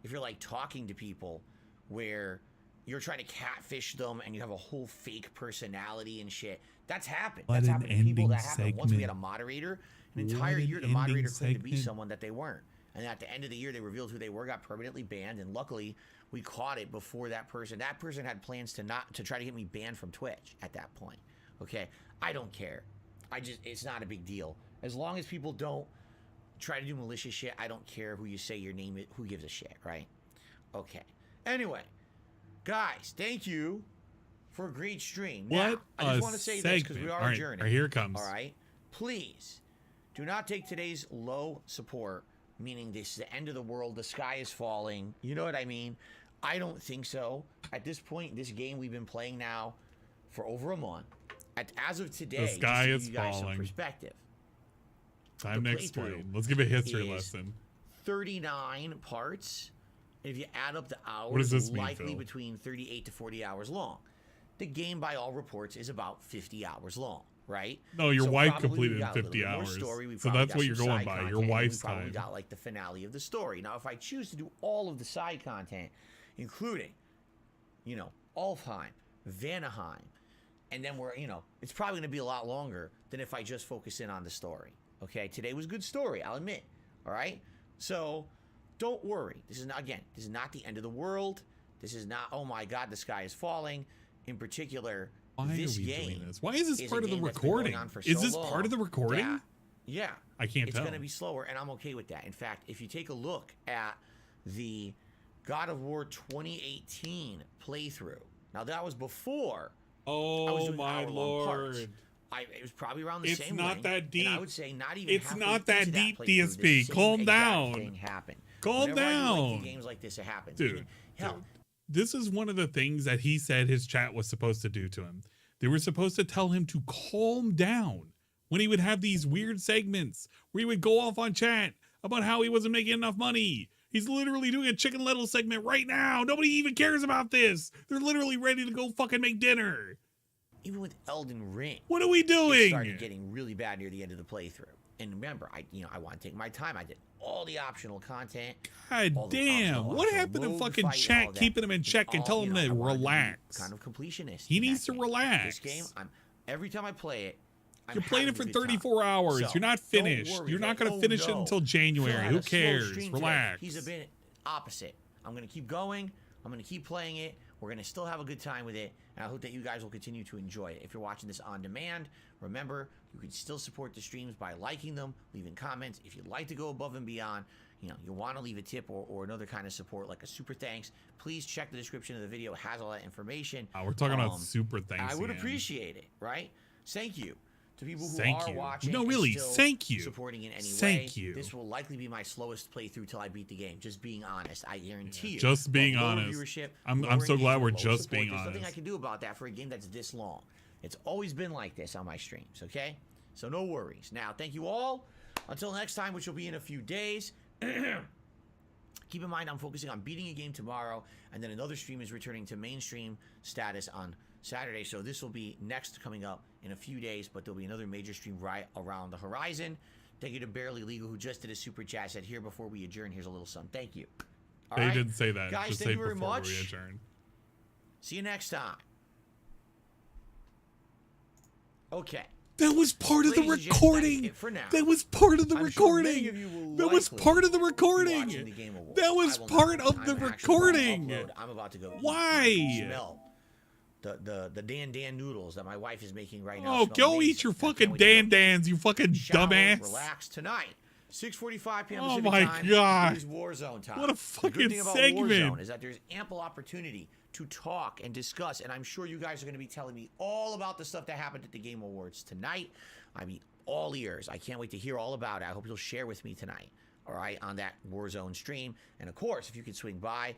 if you're like talking to people where you're trying to catfish them and you have a whole fake personality and shit. That's happened. What That's an happened to people. That ending happened once we had a segment. moderator. An entire What an year, the moderator ending claimed to be segment. someone that they weren't. And at the end of the year, they revealed who they were, got permanently banned. And luckily, we caught it before that person. That person had plans to try to get me banned from Twitch at that point. Okay, I don't care. It's not a big deal. As long as people don't try to do malicious shit, I don't care who you say your name is. Who gives a shit, right? Okay. Anyway, guys, thank you for a great stream. Now, What I just a want to say this because we segment. are All right, journeying. all right, here it comes. All right. Please do not take today's low support, meaning this is the end of the world, the sky is falling. You know what I mean? I don't think so. At this point, this game we've been playing now for over a month. As of today, The sky just is to give you guys some falling. perspective. Time The to playthrough explain. Let's give a history is lesson. 39 parts. If you add up the hours, What does this it's mean, likely Phil? between 38 to 40 hours long. The game, by all reports, is about 50 hours long, right? No, your wife probably we completed in got a little 50 bit more hours. story. We So probably that's got what some you're going side by, your content, and wife's we probably time. got like the finale of the story. Now, if I choose to do all of the side content, including, Alfheim, Vanaheim, and then it's probably going to be a lot longer than if I just focus in on the story. Okay, today was a good story, I'll admit. All right, so don't worry. This is not the end of the world. This is not, oh my God, the sky is falling. In particular, Why this are we game doing this? Why is this is a part of the game that's been going recording? on for Is so this long part of the recording? that- yeah, I can't it's tell. going to be slower, and I'm okay with that. In fact, if you take a look at the God of War 2018 playthrough, now that was before I was Oh doing my hour-long parts. lord. It was probably around the It's same not length, that deep. and I would say not even It's halfway not that into deep, playthrough, DSP. the same Calm exact down. thing happened. Calm Whenever I do lengthy down. games like this, it happens. Dude, Even, hell, This is one of the things that he said his chat was supposed to do to him. They were supposed to tell him to calm down when he would have these weird segments where he would go off on chat about how he wasn't making enough money. He's literally doing a Chicken Little segment right now. Nobody even cares about this. They're literally ready to go fucking make dinner. even with Elden Ring, What are we it doing? started getting really bad near the end of the playthrough. And remember, I want to take my time. I did all the optional content. God all the damn. optional What happened to rogue fucking fight, all chat that. keeping him in It's check and all, telling him I to wanted be relax? kind of completionist. He in needs that to game. relax. This game, every time I play it, You're playing it for 34 time. hours. So, You're not don't finished. worry, You're not like, going to oh, finish it no, until Phil January. had Who a slow cares? stream today. Relax. He's a bit opposite. I'm going to keep going. I'm going to keep playing it. We're going to still have a good time with it. And I hope that you guys will continue to enjoy it. If you're watching this on demand, remember, you can still support the streams by liking them, leaving comments. If you'd like to go above and beyond, you want to leave a tip or another kind of support like a super thanks, please check the description of the video. It has all that information. We're talking about super thanks I would again. appreciate it, right? Thank you to people who Thank are you. watching. No, and really, still thank you. Supporting in any way. Thank you. This will likely be my slowest playthrough till I beat the game. Just being honest, I guarantee you. Just being Lower honest. viewership, I'm lower so glad engagement, we're low just support. being There's nothing I honest. can do about that for a game that's this long. It's always been like this on my streams. Okay, so no worries. Now, thank you all. Until next time, which will be in a few days. Keep in mind, I'm focusing on beating a game tomorrow, and then another stream is returning to mainstream status on Saturday. So this will be next coming up in a few days, but there'll be another major stream right around the horizon. Thank you to Barely Legal, who just did a super chat. Said, here before we adjourn, here's a little something. Thank you. All They right? didn't say that. Guys, Just thank say you very before much. we adjourn. See you next time. Okay. That was part of the Ladies and gentlemen, that is recording. it for now. That was part of the I'm sure many recording. of you will That was likely part of the be recording. watching the Game Awards. That was I will part not. of the I'm actually about to recording. upload. I'm about to go eat. Why? I can smell the Dan noodles that my wife is making right now. Oh, Smell go amazing. eat your I can't fucking wait to go Dan-dans, you fucking shower, dumbass. relax tonight. 6:45 p.m. Oh Pacific my time. God. It is Warzone time. What a The fucking good thing about segment. Warzone is that there's ample opportunity to talk and discuss, and I'm sure you guys are going to be telling me all about the stuff that happened at the Game Awards tonight. I mean, all ears. I can't wait to hear all about it. I hope you'll share with me tonight, all right, on that Warzone stream. And of course, if you could swing by,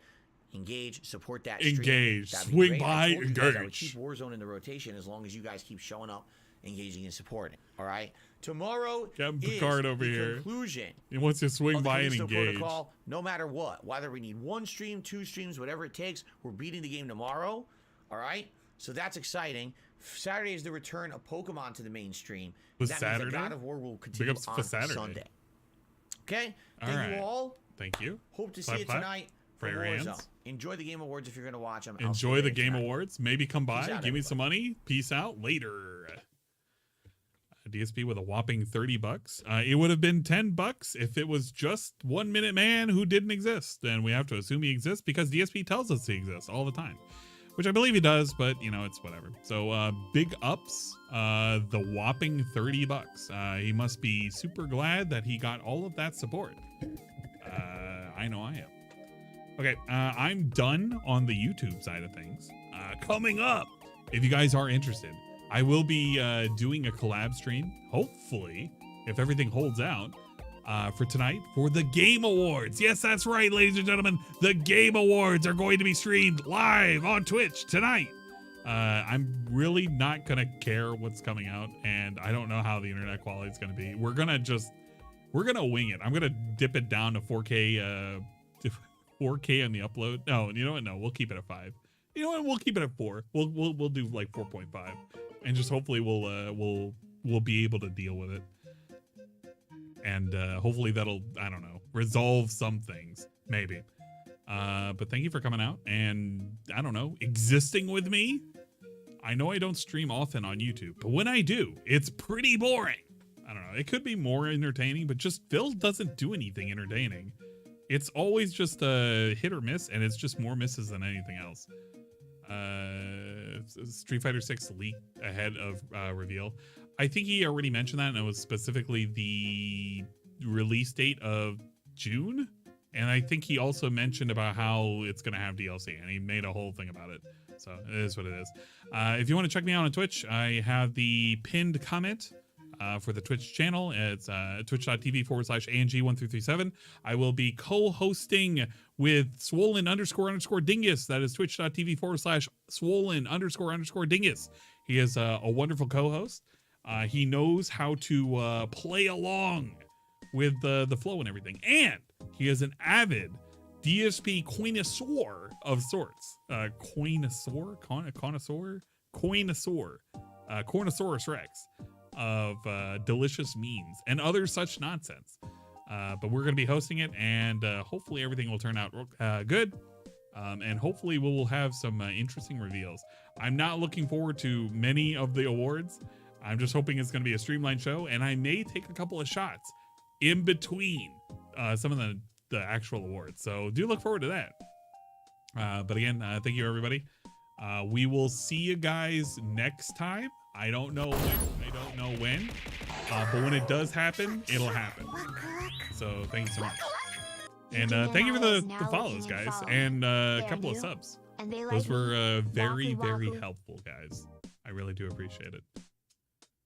engage, support that stream. Engage. That'd be Swing great. by, I told you guys I would engage. keep Warzone in the rotation as long as you guys keep showing up, engaging, and supporting. All right. Tomorrow Captain is Picard over the here. conclusion He wants to swing of the by and Callisto engage. Protocol, no matter what, whether we need one stream, two streams, whatever it takes, we're beating the game tomorrow. All right. So that's exciting. Saturday is the return of Pokemon to the mainstream. Was That means that Saturday? God of War will Big continue ups for on Saturday. Sunday. Okay. All Thank right. you all. Thank you. Hope to see Clap, you clap. tonight prayer Warzone. hands. Enjoy the Game Awards if you're going to watch them. Enjoy the Game Awards. Maybe come by, Peace out, give me some money. Peace out later. DSP with a whopping $30. It would have been $10 if it was just 1 Minute Man who didn't exist. And we have to assume he exists because DSP tells us he exists all the time, which I believe he does, but you know, it's whatever. So big ups, the whopping $30. He must be super glad that he got all of that support. I know I am. Okay, I'm done on the YouTube side of things. Coming up, if you guys are interested, I will be doing a collab stream, hopefully, if everything holds out, for tonight for the Game Awards. Yes, that's right, ladies and gentlemen. The Game Awards are going to be streamed live on Twitch tonight. I'm really not going to care what's coming out, and I don't know how the internet quality is going to be. We're going to wing it. I'm going to dip it down to 4K, 4K on the upload. No, you know what? No, we'll keep it at 5. You know what? We'll keep it at 4. We'll do like 4.5, and just hopefully we'll be able to deal with it, and hopefully that'll, I don't know, resolve some things maybe. But thank you for coming out and, I don't know, existing with me. I know I don't stream often on YouTube, but when I do, it's pretty boring. I don't know. It could be more entertaining, but just Phil doesn't do anything entertaining. It's always just a hit or miss, and it's just more misses than anything else. Street Fighter 6 leak ahead of reveal. I think he already mentioned that, and it was specifically the release date of June. And I think he also mentioned about how it's going to have DLC, and he made a whole thing about it. So it is what it is. If you want to check me out on Twitch, I have the pinned comment for the Twitch channel. It's twitch.tv/ANG1337. I will be co-hosting with swollen__dingus. That is twitch.tv/swollen__dingus. He is a wonderful co-host. He knows how to play along with the flow and everything. And he is an avid DSP connoisseur of sorts. Cornosaurus Rex of delicious memes and other such nonsense. But we're going to be hosting it, and hopefully everything will turn out good. And hopefully we will have some interesting reveals. I'm not looking forward to many of the awards. I'm just hoping it's going to be a streamlined show, and I may take a couple of shots in between some of the actual awards. So do look forward to that. But again, thank you, everybody. We will see you guys next time. I don't know when, but when it does happen, it'll happen. So thank you so much. And thank you for the follows, guys, and a couple of subs. Those were very, very helpful, guys. I really do appreciate it.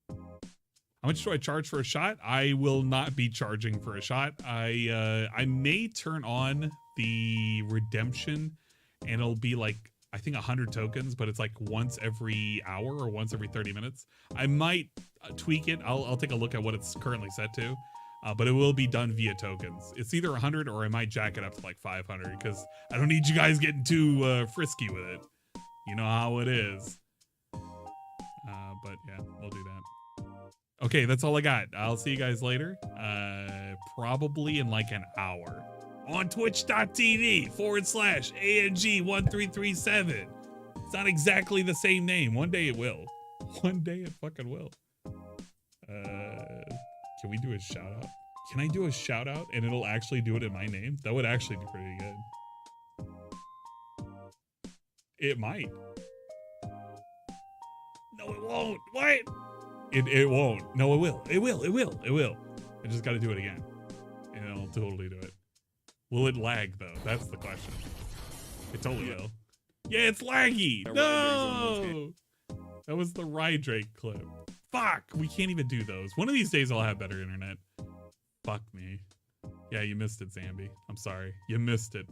How much do I charge for a shot? I will not be charging for a shot. I may turn on the redemption, and it'll be like, I think 100 tokens, but it's like once every hour or once every 30 minutes. I might tweak it. I'll take a look at what it's currently set to, but it will be done via tokens. It's either 100 or I might jack it up to like 500 because I don't need you guys getting too frisky with it. You know how it is. But yeah, we'll do that. Okay, that's all I got. I'll see you guys later. Probably in like an hour. On twitch.tv/ANG1337. It's not exactly the same name. One day it will. One day it fucking will. Can we do a shout out? Can I do a shout out and it'll actually do it in my name? That would actually be pretty good. It might. No, it won't. What? It won't. No, it will. It will. It will. It will. I just got to do it again. And it'll totally do it. Will it lag, though? That's the question. It totally will. Yeah, it's laggy. No! That was the Rydrake clip. Fuck! We can't even do those. One of these days I'll have better internet. Fuck me. Yeah, you missed it, Zambi. I'm sorry. You missed it.